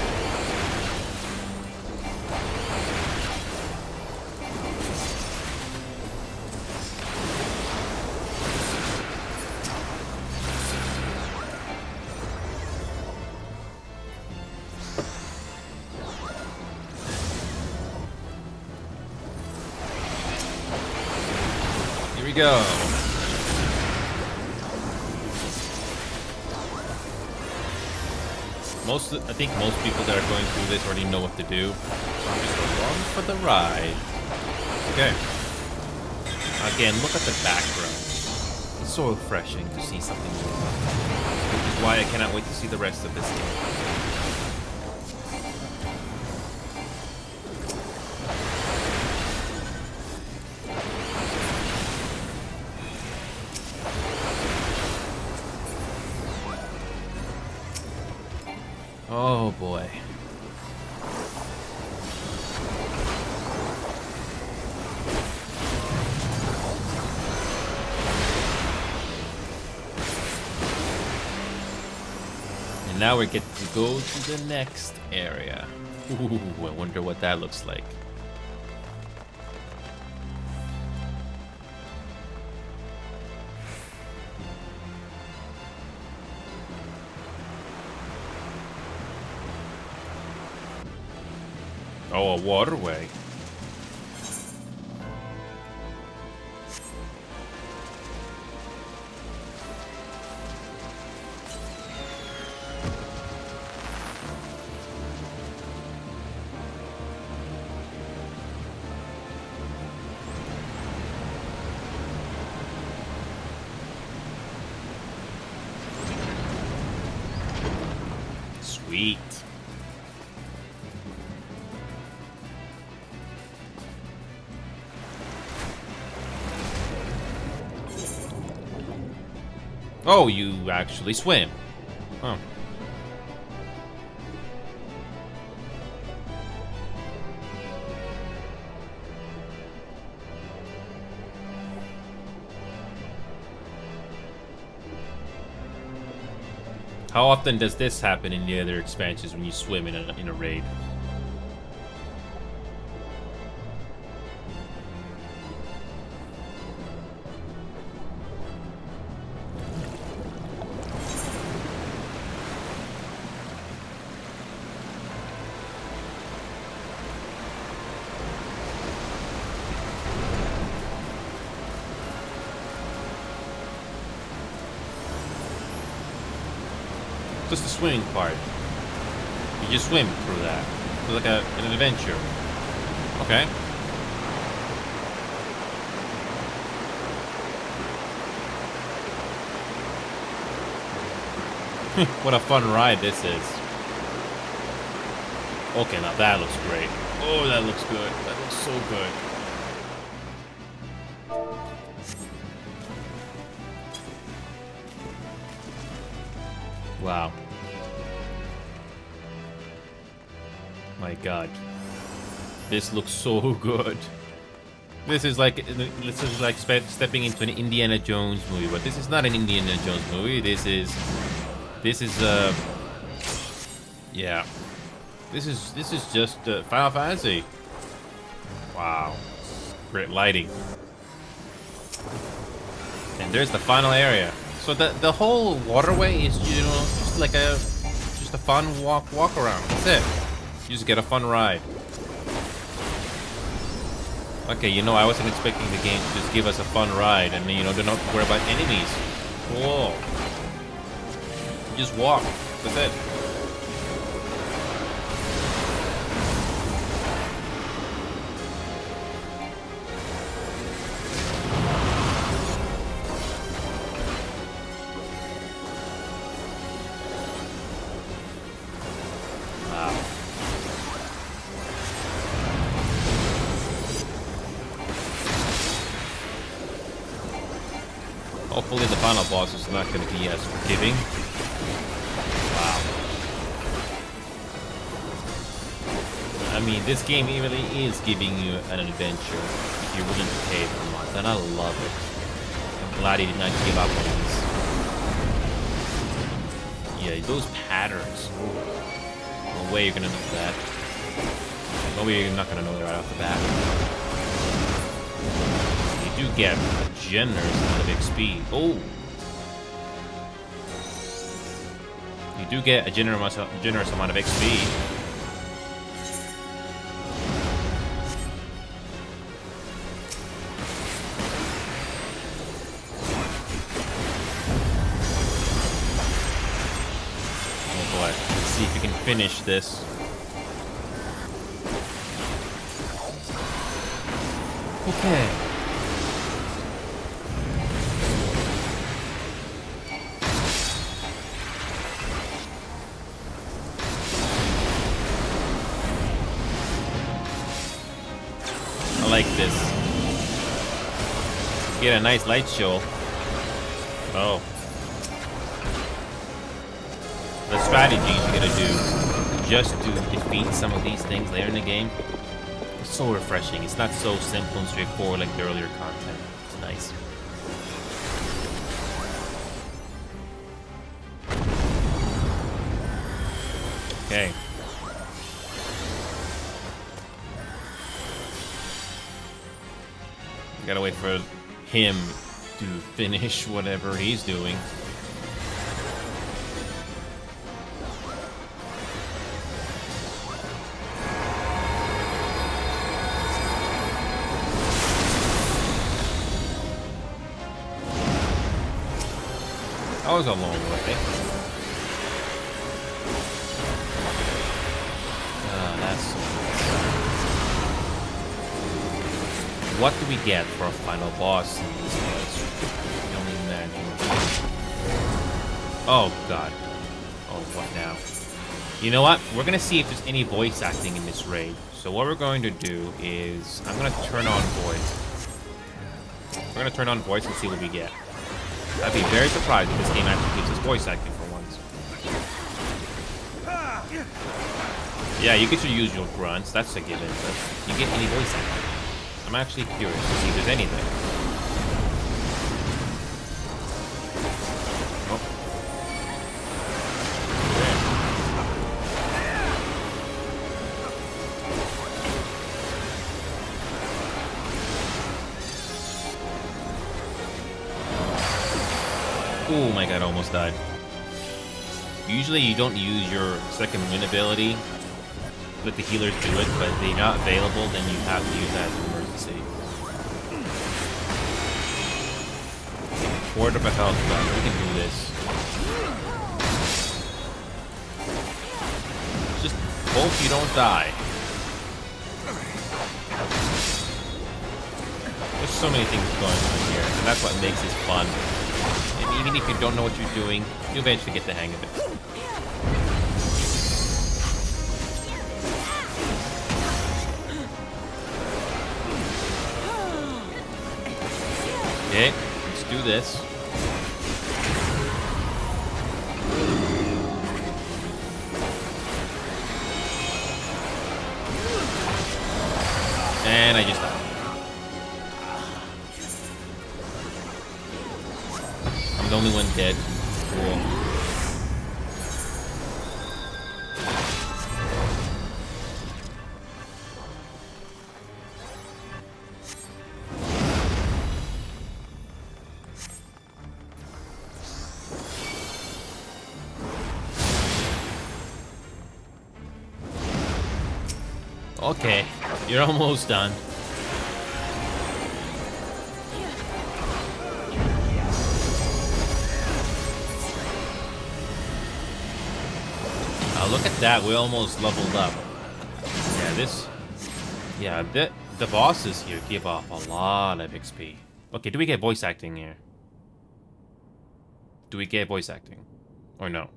Here we go. I think most people that are going through this already know what to do. So I'm just along for the ride. Okay. Again, look at the background. It's so refreshing to see something new. Which is why I cannot wait to see the rest of this game. Oh boy. And now we get to go to the next area. Ooh, I wonder what that looks like. Oh, a waterway. Sweet. Oh, you actually swim. Huh. How often does this happen in the other expansions when you swim in a raid? Just the swimming part. You just swim through that. It's like an adventure. Okay. What a fun ride this is. Okay, now that looks great. Oh, that looks good. That looks so good. Wow. My God. This looks so good. This is like stepping into an Indiana Jones movie, but this is not an Indiana Jones movie. This is yeah. This is just Final Fantasy. Wow. Great lighting. And there's the final area. So the whole waterway is, you know, just like a fun walk around. That's it. You just get a fun ride. Okay, you know, I wasn't expecting the game to just give us a fun ride and, you know, do not worry about enemies. Whoa. You just walk. That's it. Hopefully the final boss is not going to be as forgiving. Wow. I mean, this game really is giving you an adventure if you're willing to pay for months, and I love it. I'm glad he did not give up on this. Yeah, those patterns. Ooh. No way you're gonna know that. No way you're not gonna know that right off the bat. You do get a generous amount of XP. Oh! You do get a generous amount of XP. See if you can finish this. Okay. I like this. Get a nice light show. Oh. The strategies you gotta do just to defeat some of these things later in the game, it's so refreshing. It's not so simple and straightforward like the earlier content. It's nice. Okay. Gotta wait for him to finish whatever he's doing. That was a long way. That's so nice. What do we get for a final boss in this place? I can only imagine. Oh god. Oh, what now? You know what? We're gonna see if there's any voice acting in this raid. So what we're going to do is I'm gonna turn on voice. We're gonna turn on voice and see what we get. I'd be very surprised if this game actually gives us voice acting for once. Yeah, you get your usual grunts, that's a given, but you get any voice acting? I'm actually curious to see if there's anything. Oh. Oh my god, I almost died. Usually you don't use your second win ability. Let the healers do it, but if they're not available, then you have to use that as an emergency. Quarter of a health left. We can do this. Just hope you don't die. There's so many things going on here, and that's what makes this fun. And even if you don't know what you're doing, you eventually get the hang of it. Okay, let's do this. And I just died. I'm the only one dead. Cool. Okay, you're almost done. Look at that, we almost leveled up. Yeah, the bosses here give off a lot of XP. Okay, do we get voice acting here? Do we get voice acting? Or no?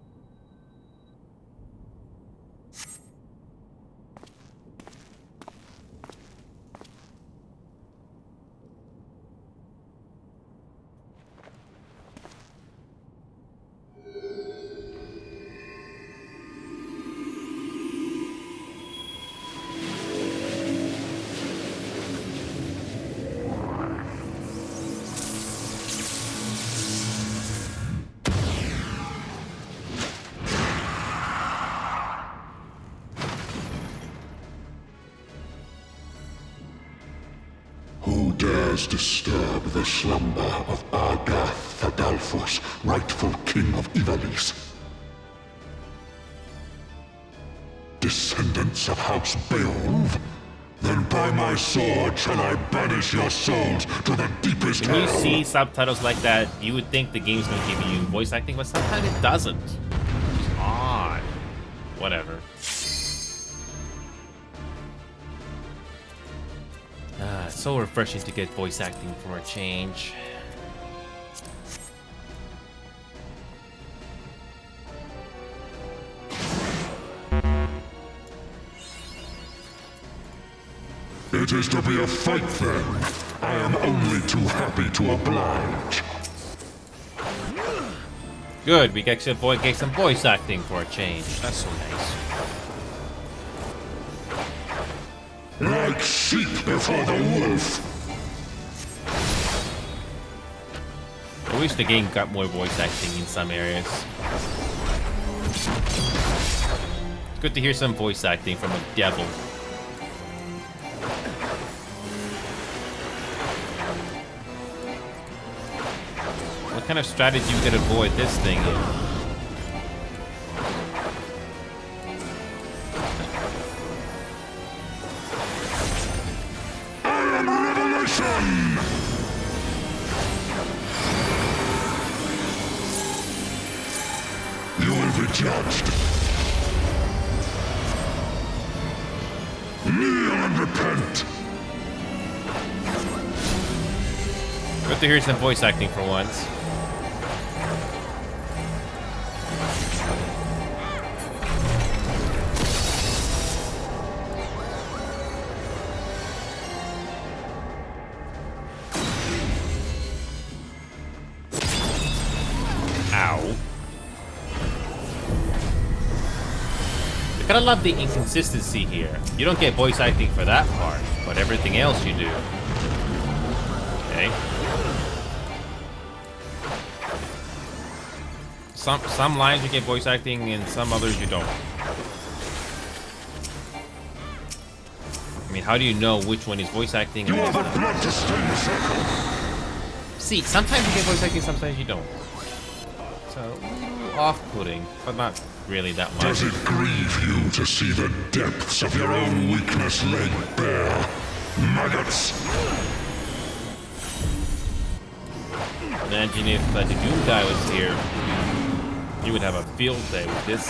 dares disturb the slumber of Ardath Fadalfos, rightful king of Ivalice? Descendants of House Beowulf? Then by my sword shall I banish your souls to the deepest When you hell. see subtitles like that, you would think the game's gonna give you voice acting, but sometimes it doesn't. It's odd. Whatever. It's so refreshing to get voice acting for a change. It is to be a fight then. I am only too happy to oblige. Good, we get some voice acting for a change. That's so nice. Like sheep before the wolf. I wish the game got more voice acting in some areas. Good to hear some voice acting from a devil. What kind of strategy you could avoid this thing in? I am revelation! You will be judged. Kneel and repent. Good to hear some voice acting for once. Ow. I kinda love the inconsistency here. You don't get voice acting for that part, but everything else you do. Okay. Some lines you get voice acting and some others you don't. I mean, how do you know which one is voice acting and which is not? See, sometimes you get voice acting, sometimes you don't. So, off-putting, but not really that much. Does it grieve you to see the depths of your own weakness laid bare? Maggots! Imagine if the Doom guy was here. You would have a field day with this.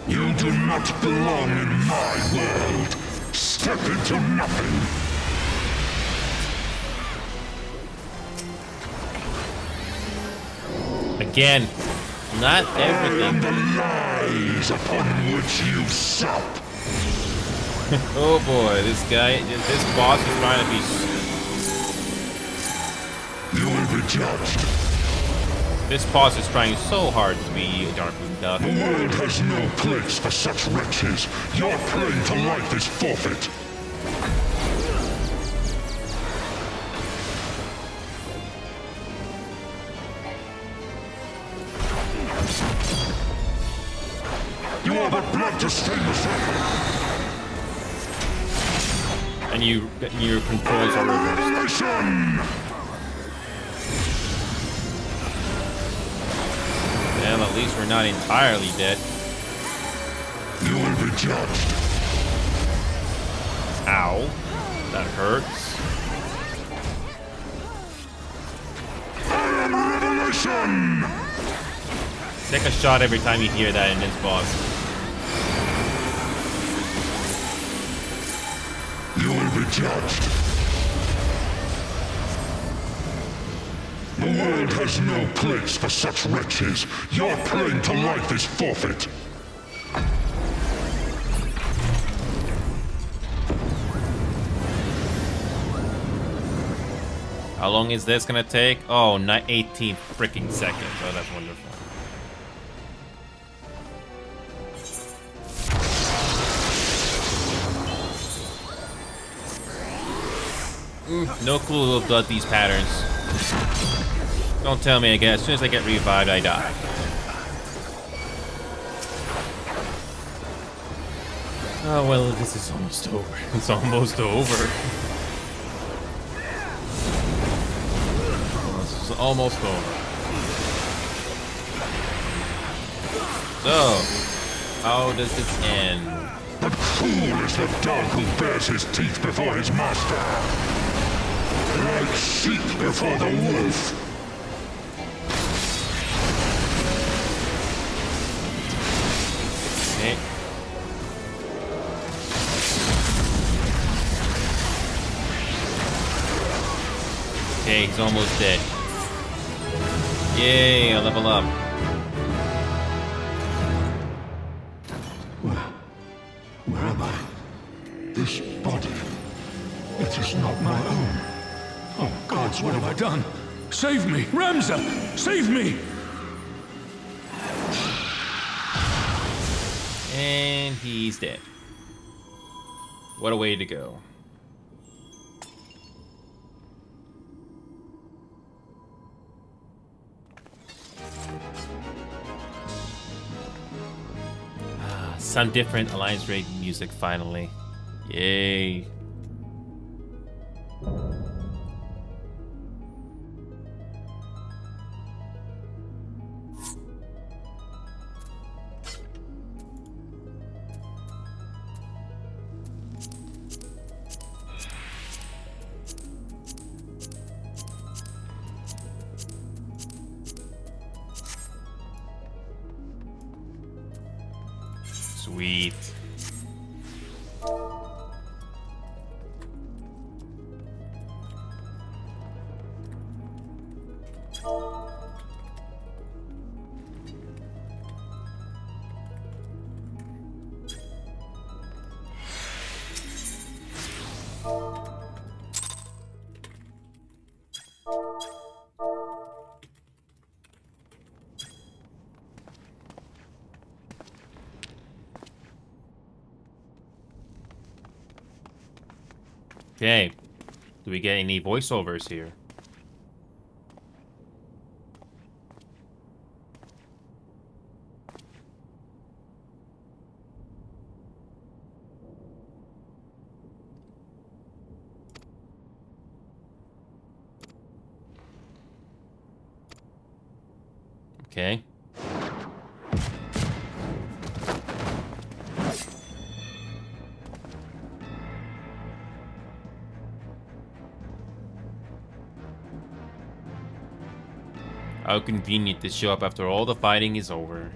You do not belong in my world. Step into nothing. Again, not everything. I am the lies upon which you sup. Oh boy, this boss is trying to be. You will be judged. This boss is trying so hard to be Darkwing Duck. The world has no place for such wretches. Your claim to life is forfeit. You are but blood to stain the circle. And your controls are reversed. Well, at least we're not entirely dead. You will be judged. Ow. That hurts. I am revelation! Take a shot every time you hear that in this boss. You will be judged. The world has no place for such wretches. Your claim to life is forfeit. How long is this gonna take? Oh, 18 freaking seconds. Oh, that's wonderful. No clue about these patterns. Don't tell me again. As soon as I get revived, I die. Oh, well, this is almost over. It's almost over. This is almost over. So, how does this end? But fool is the dog who bares his teeth before his master. Like sheep before the wolf. Okay. Okay, he's almost dead. Yay, I'll level up. Where am I? This body. It is not my own. Oh, gods, what have I done? Save me! Ramza! Save me! And he's dead. What a way to go. Some different Alliance Raid music finally. Yay. Sweet. Okay. Do we get any voiceovers here? Okay. How convenient to show up after all the fighting is over.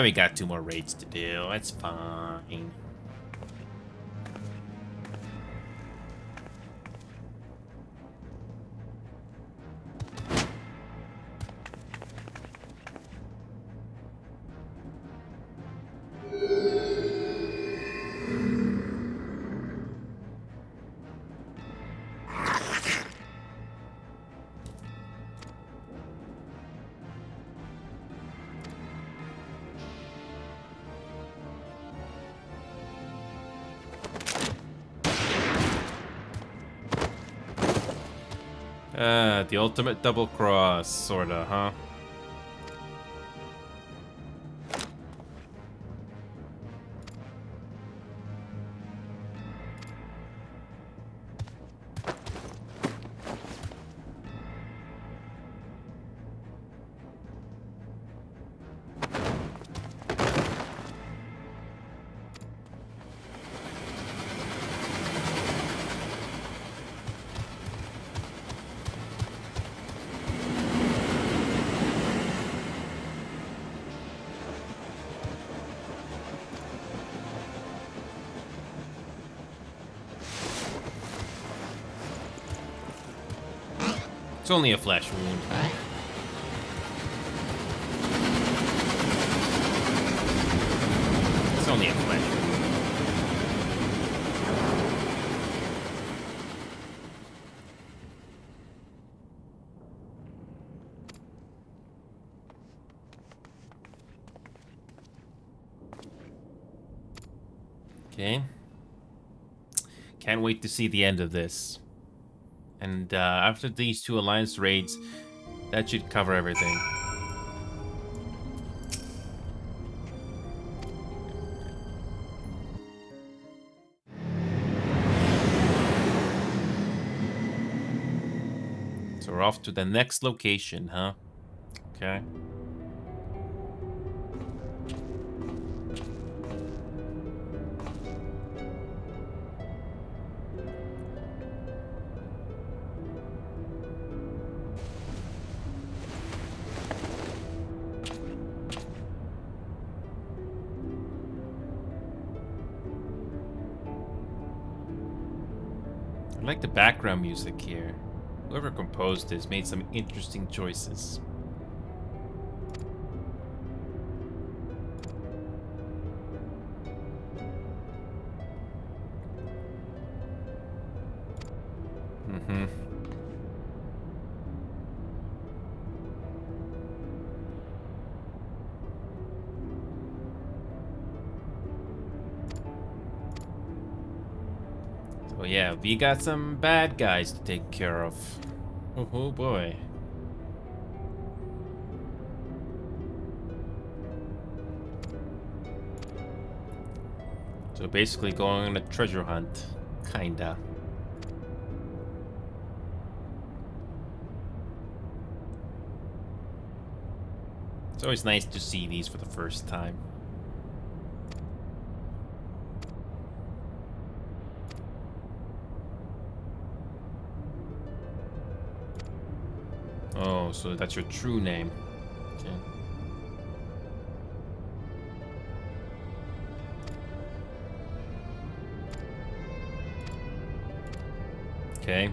We got 2 more raids to do. That's fine. The ultimate double cross, sorta, huh? It's only a flesh wound. It's only a flesh wound. Okay. Can't wait to see the end of this. And after these 2 Alliance raids, that should cover everything. So we're off to the next location, huh? Okay. I like the background music here. Whoever composed this made some interesting choices. Mm-hmm. So yeah, we got some bad guys to take care of. Oh boy. So basically going on a treasure hunt. Kinda. It's always nice to see these for the first time. Oh, so that's your true name. Okay. Okay.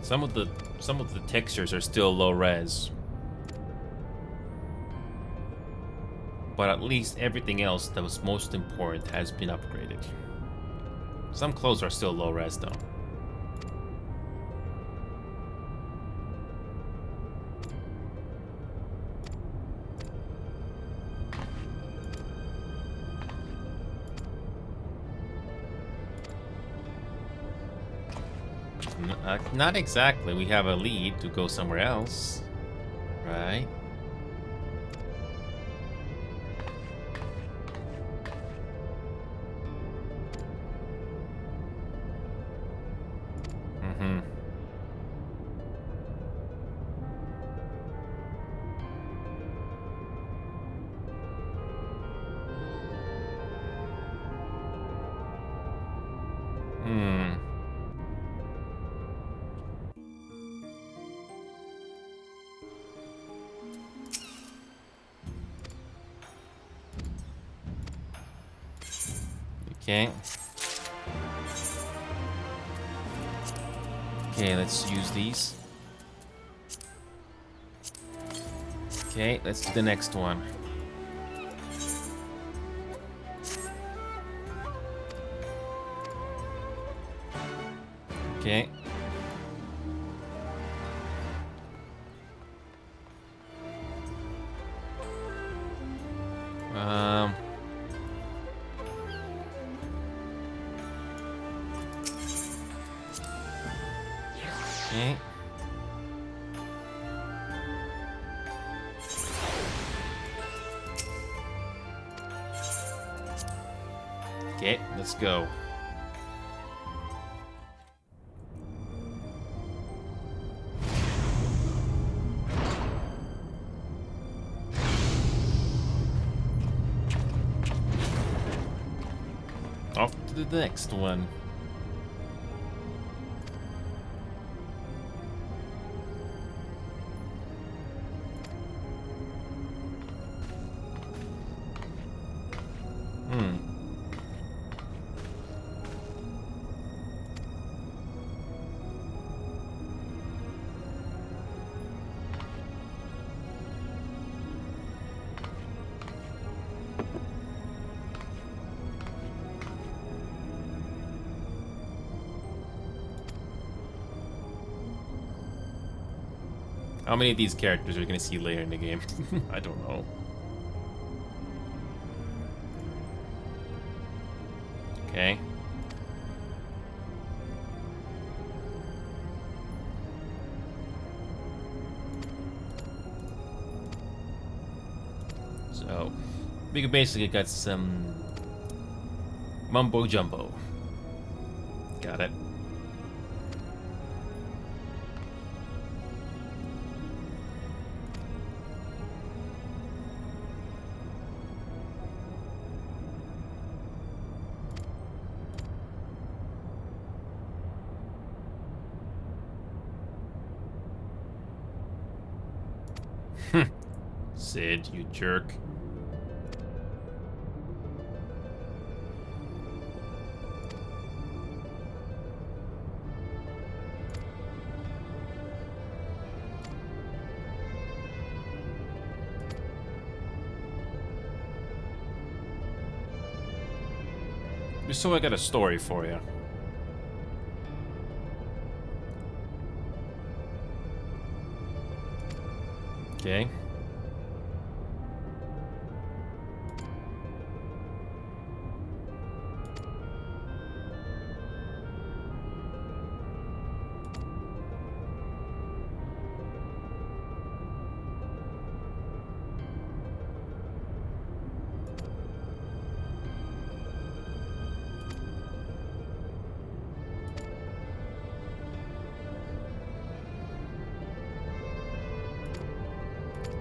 Some of the textures are still low res. But at least everything else that was most important has been upgraded. Some clothes are still low res though. Not exactly. We have a lead to go somewhere else. Right? Mm-hmm. Hmm. Okay. Okay, let's use these. Okay, let's do the next one. Okay. Okay. Okay, let's go. Off to the next one. How many of these characters are we gonna see later in the game? I don't know. Okay. So, we basically got some mumbo jumbo. Got it. Sid, you jerk. So I got a story for you. Okay.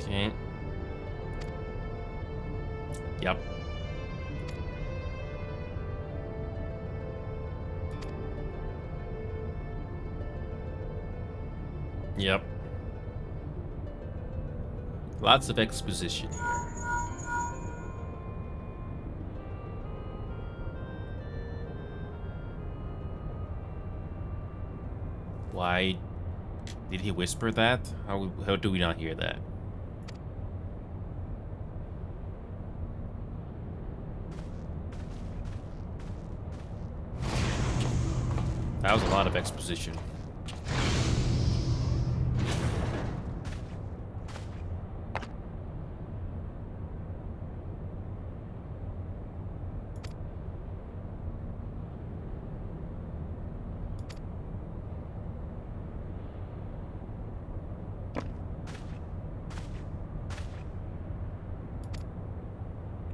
Okay. Yep. Yep. Lots of exposition here. Why did he whisper that? How do we not hear that? That was a lot of exposition.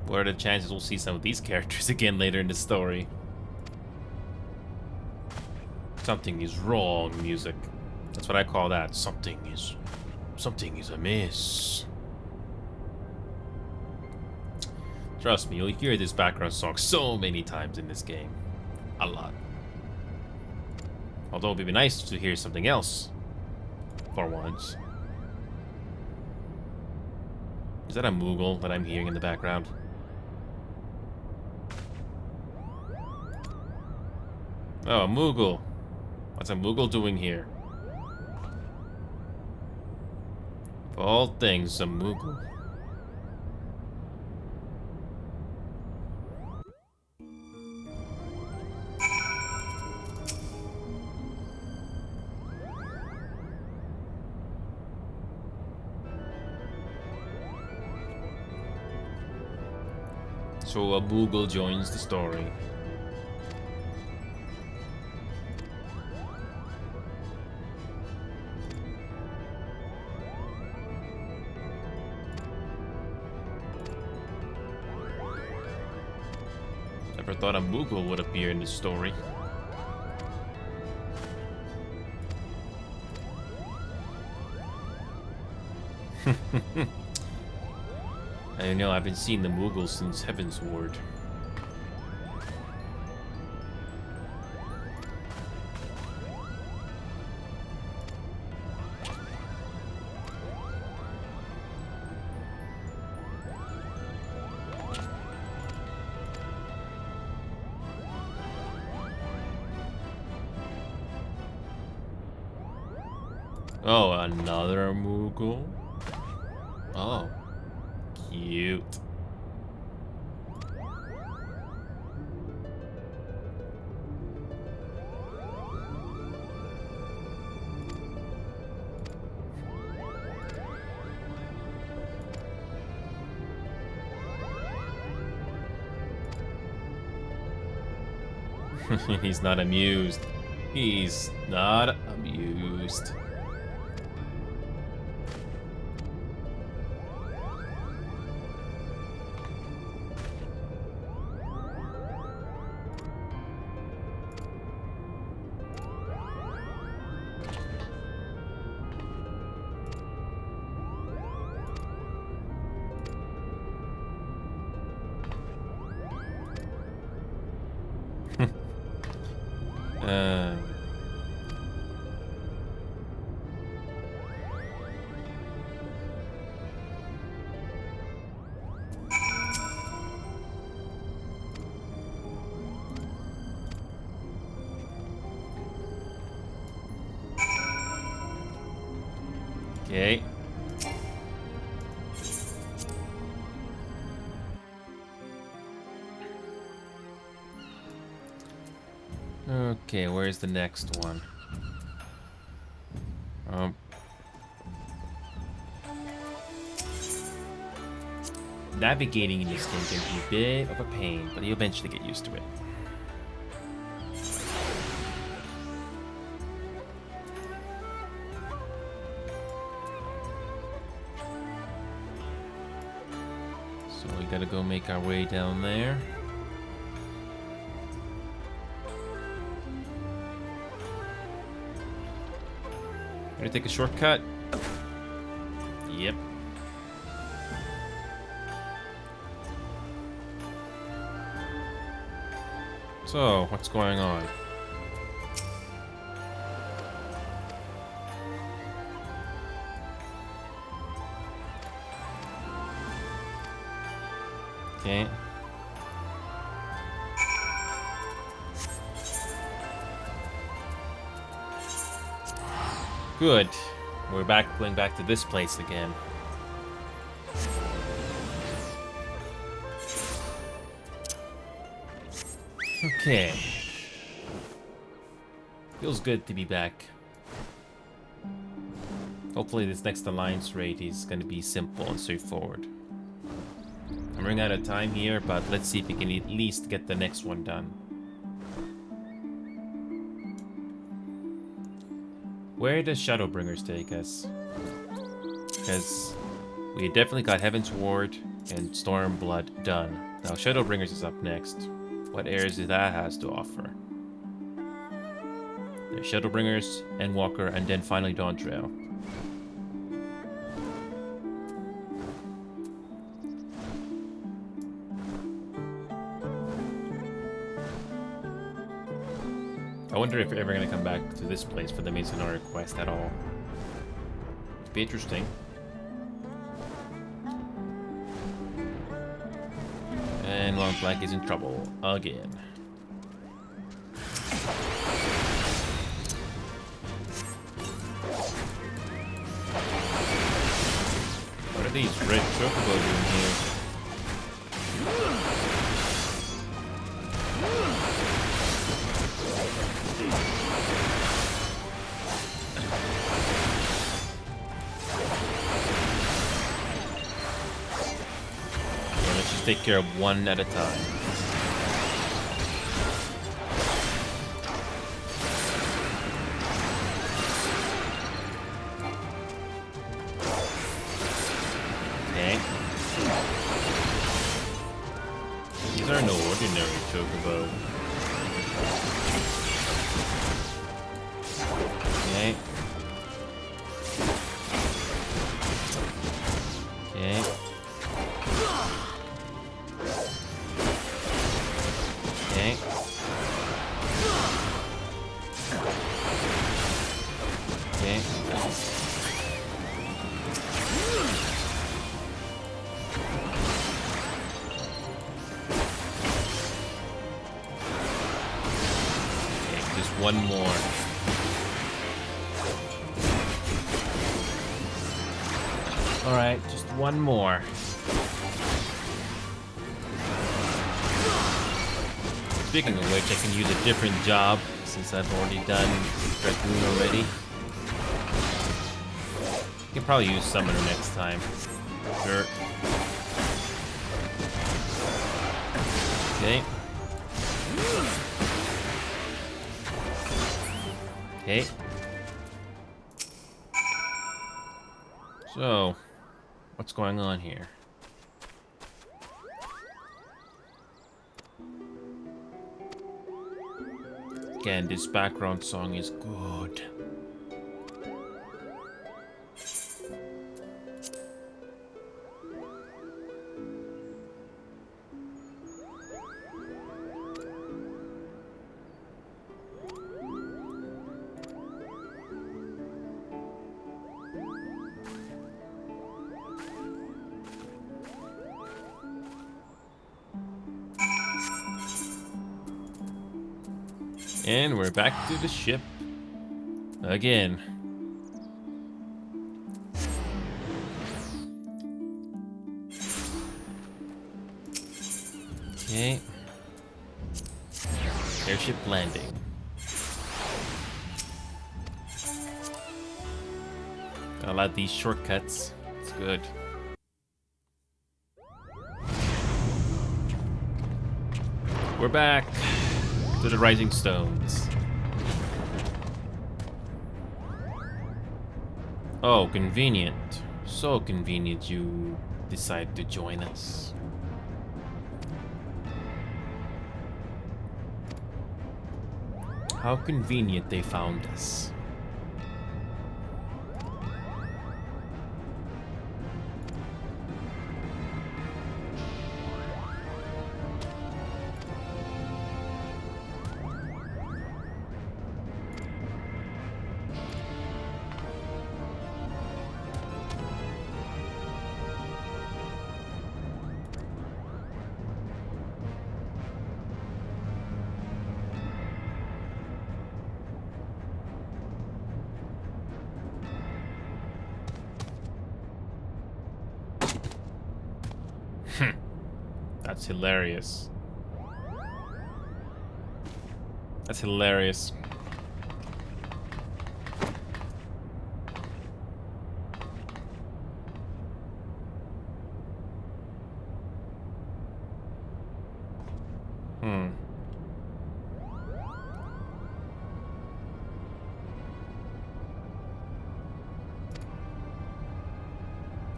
What are the chances we'll see some of these characters again later in the story? Something is wrong, music. That's what I call that. Something is amiss. Trust me, you'll hear this background song so many times in this game. A lot. Although it'd be nice to hear something else. For once. Is that a Moogle that I'm hearing in the background? Oh, a Moogle. What's a Moogle doing here? Of all things, a Moogle. So a Moogle joins the story. Never thought a Moogle would appear in this story. I know, I've been seeing the Moogles since Heaven's Ward. Oh, another Moogle? Oh. Cute. He's not amused. He's not amused. Okay. Okay, where's the next one? Navigating in this game can be a bit of a pain, but you eventually get used to it. So we gotta go make our way down there. Gonna take a shortcut. Yep. So, what's going on? Okay. Good. We're going back to this place again. Okay. Feels good to be back. Hopefully this next alliance raid is going to be simple and straightforward. I'm running out of time here, but let's see if we can at least get the next one done. Where does Shadowbringers take us? Because we definitely got Heaven's Ward and Stormblood done. Now Shadowbringers is up next. What areas that has to offer? There's Shadowbringers, Endwalker, and then finally Dawntrail. I wonder if we're ever going to come back to this place for the Masonry quest at all. It'd be interesting. And Long Black is in trouble again. What are these red chocobo doing here? Take care of one at a time. Okay. These are no ordinary chocobo. Okay. Okay. One more. Alright, just one more. Speaking of which, I can use a different job since I've already done Dragoon already. I can probably use Summoner next time. Sure. Okay. Okay. So, what's going on here? Again, this background song is good. And we're back to the ship again. Okay. Airship landing. I like these shortcuts. It's good. We're back to the Rising Stones. Oh, convenient. So convenient you decide to join us. How convenient they found us. That's hilarious. That's hilarious.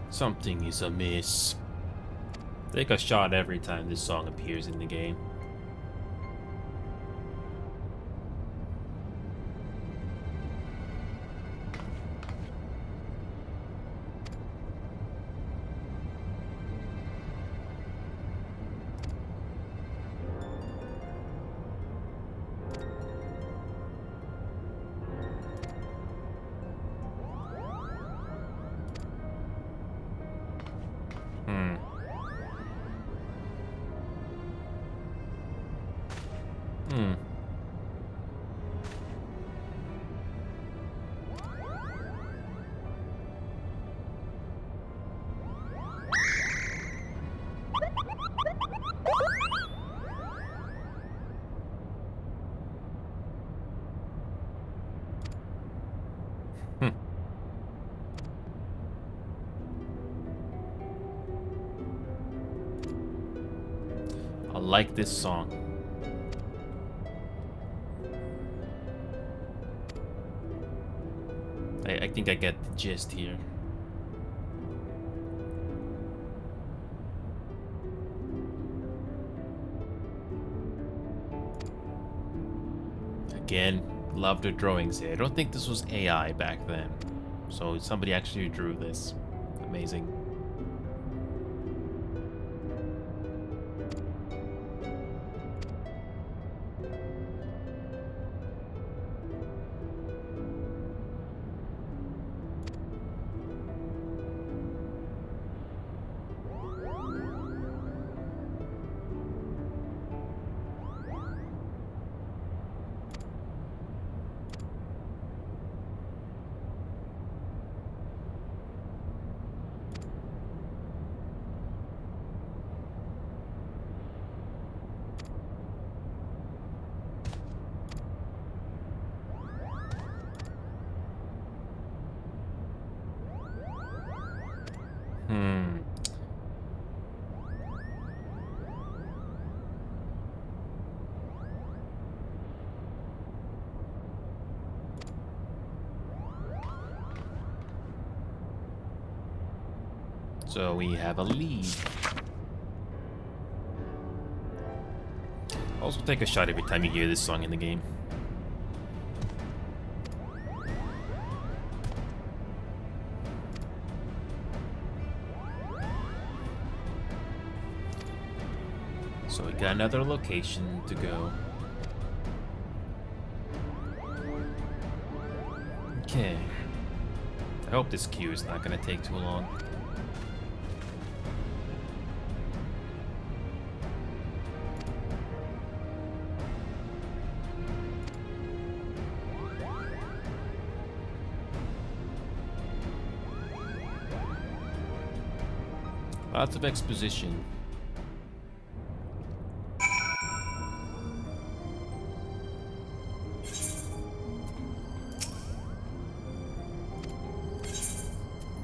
Something is amiss. Take a shot every time this song appears in the game. I like this song. I think I get the gist here. Again, love the drawings here. I don't think this was AI back then. So somebody actually drew this. Amazing. So we have a lead. Also take a shot every time you hear this song in the game. So we got another location to go. Okay. I hope this queue is not gonna take too long. Lots of exposition.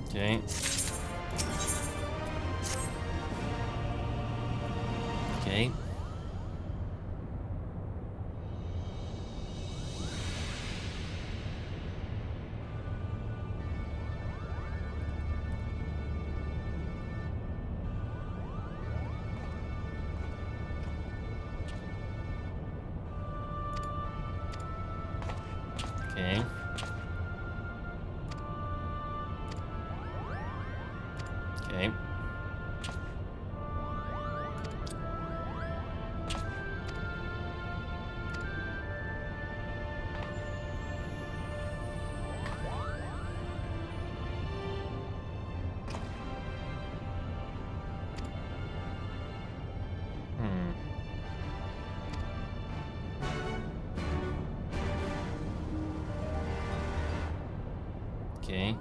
Okay. Okay. Okay. Okay. Okay.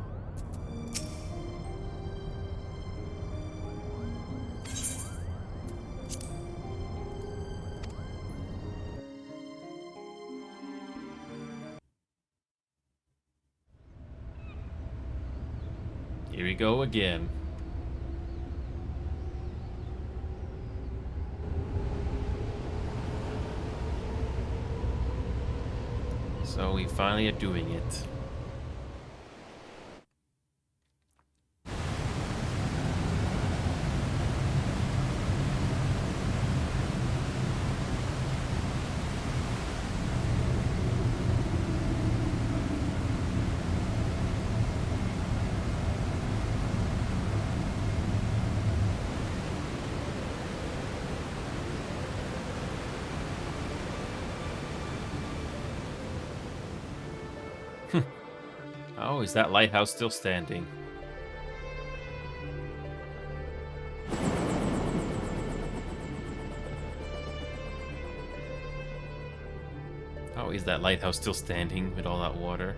Here we go again. So we finally are doing it. Oh, is that lighthouse still standing? Oh, is that lighthouse still standing with all that water?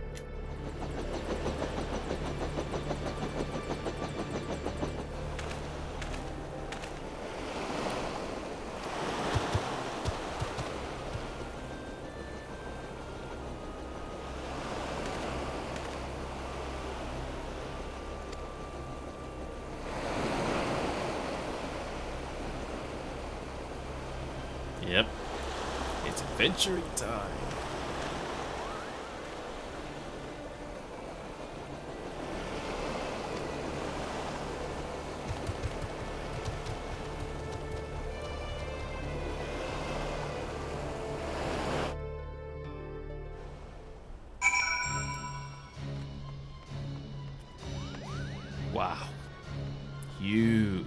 Yep. It's adventuring time. Wow. Huge.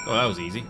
Oh, that was easy.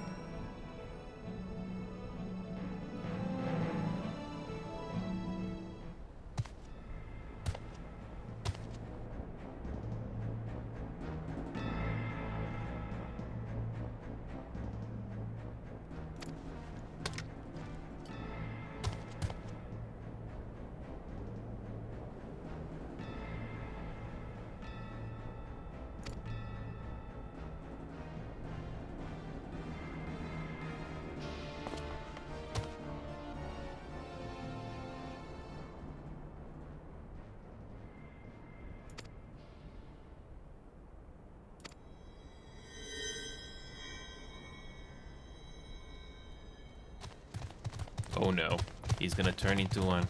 Oh no, he's gonna turn into one.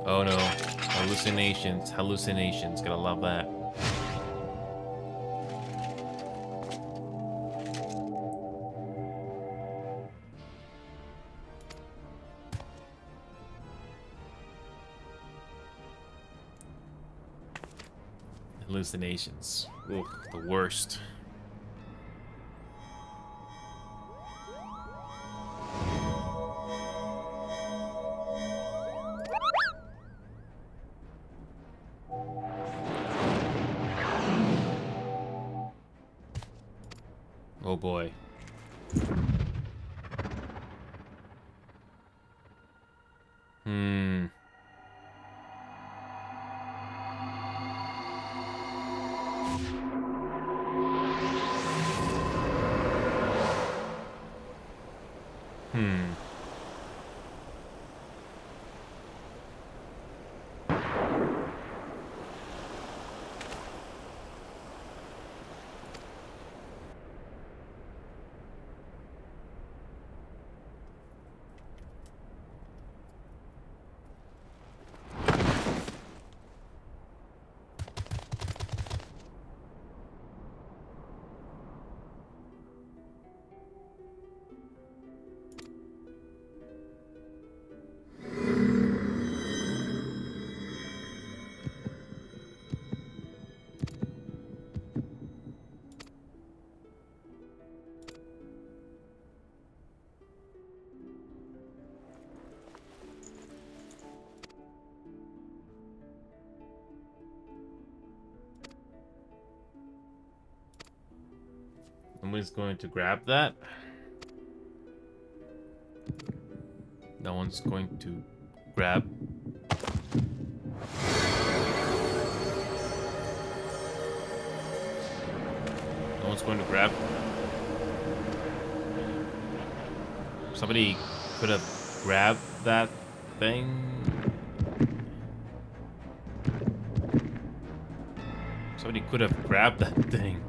Oh no, hallucinations, hallucinations, gonna love that. Hallucinations. Ugh, the worst. Oh boy. Hmm. Hmm. Someone's going to grab that. No one's going to grab. No one's going to grab. Somebody could have grabbed that thing. Somebody could have grabbed that thing.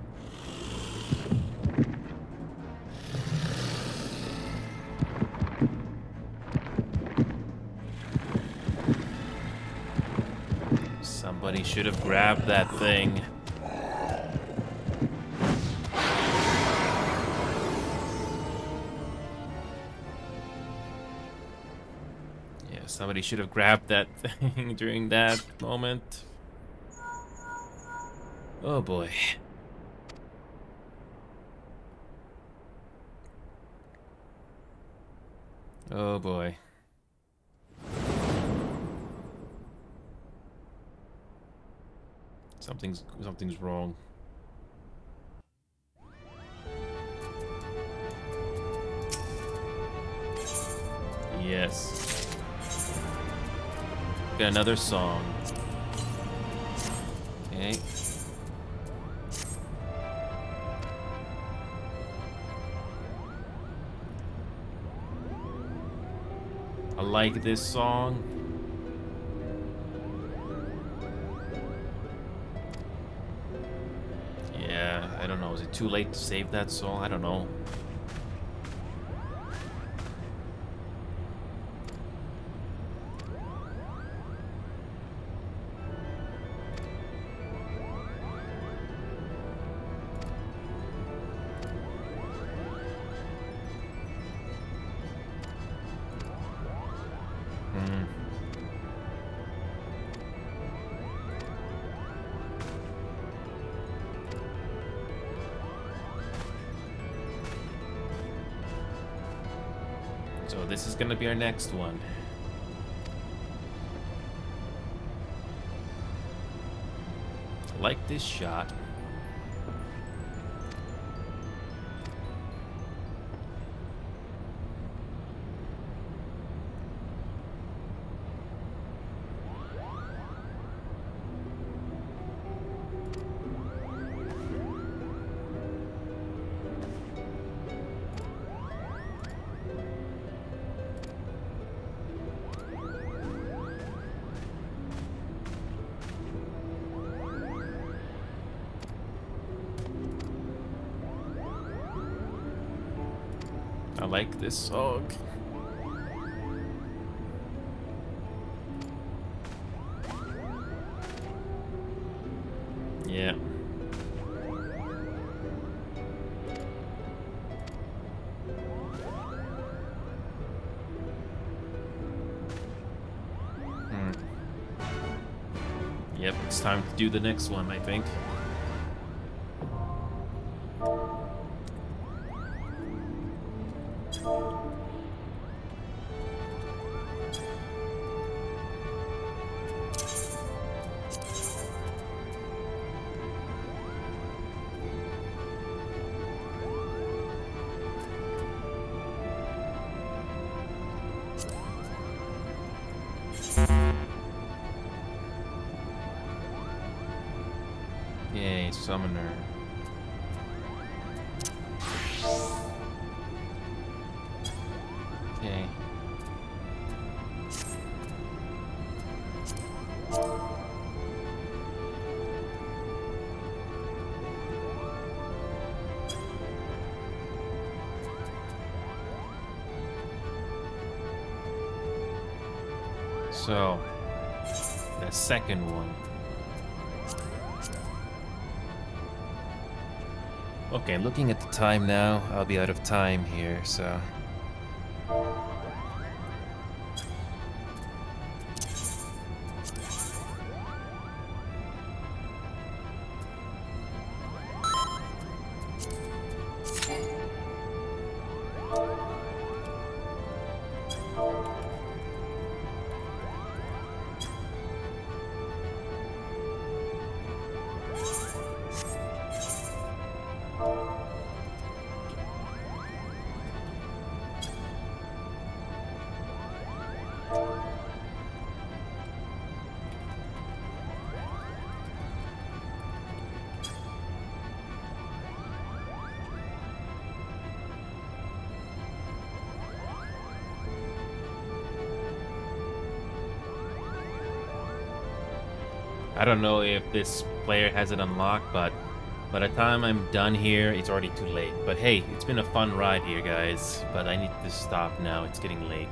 Somebody should have grabbed that thing. Yeah, somebody should have grabbed that thing during that moment. Oh boy. Oh boy. Something's wrong. Yes. Got another song. Okay. I like this song. Yeah, I don't know. Is it too late to save that song? I don't know. So this is gonna be our next one. I like this shot. like this song. Yeah. Yep, it's time to do the next one, I think. Yay, summoner. Okay. So, the second one. Okay, looking at the time now, I'll be out of time here, so... I don't know if this player has it unlocked, but by the time I'm done here, it's already too late. But hey, it's been a fun ride here, guys. But I need to stop now. It's getting late.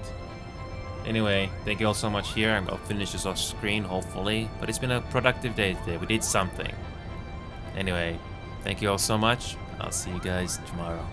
Anyway, thank you all so much here. I'll finish this off screen, hopefully. But it's been a productive day today. We did something. Anyway, thank you all so much. I'll see you guys tomorrow.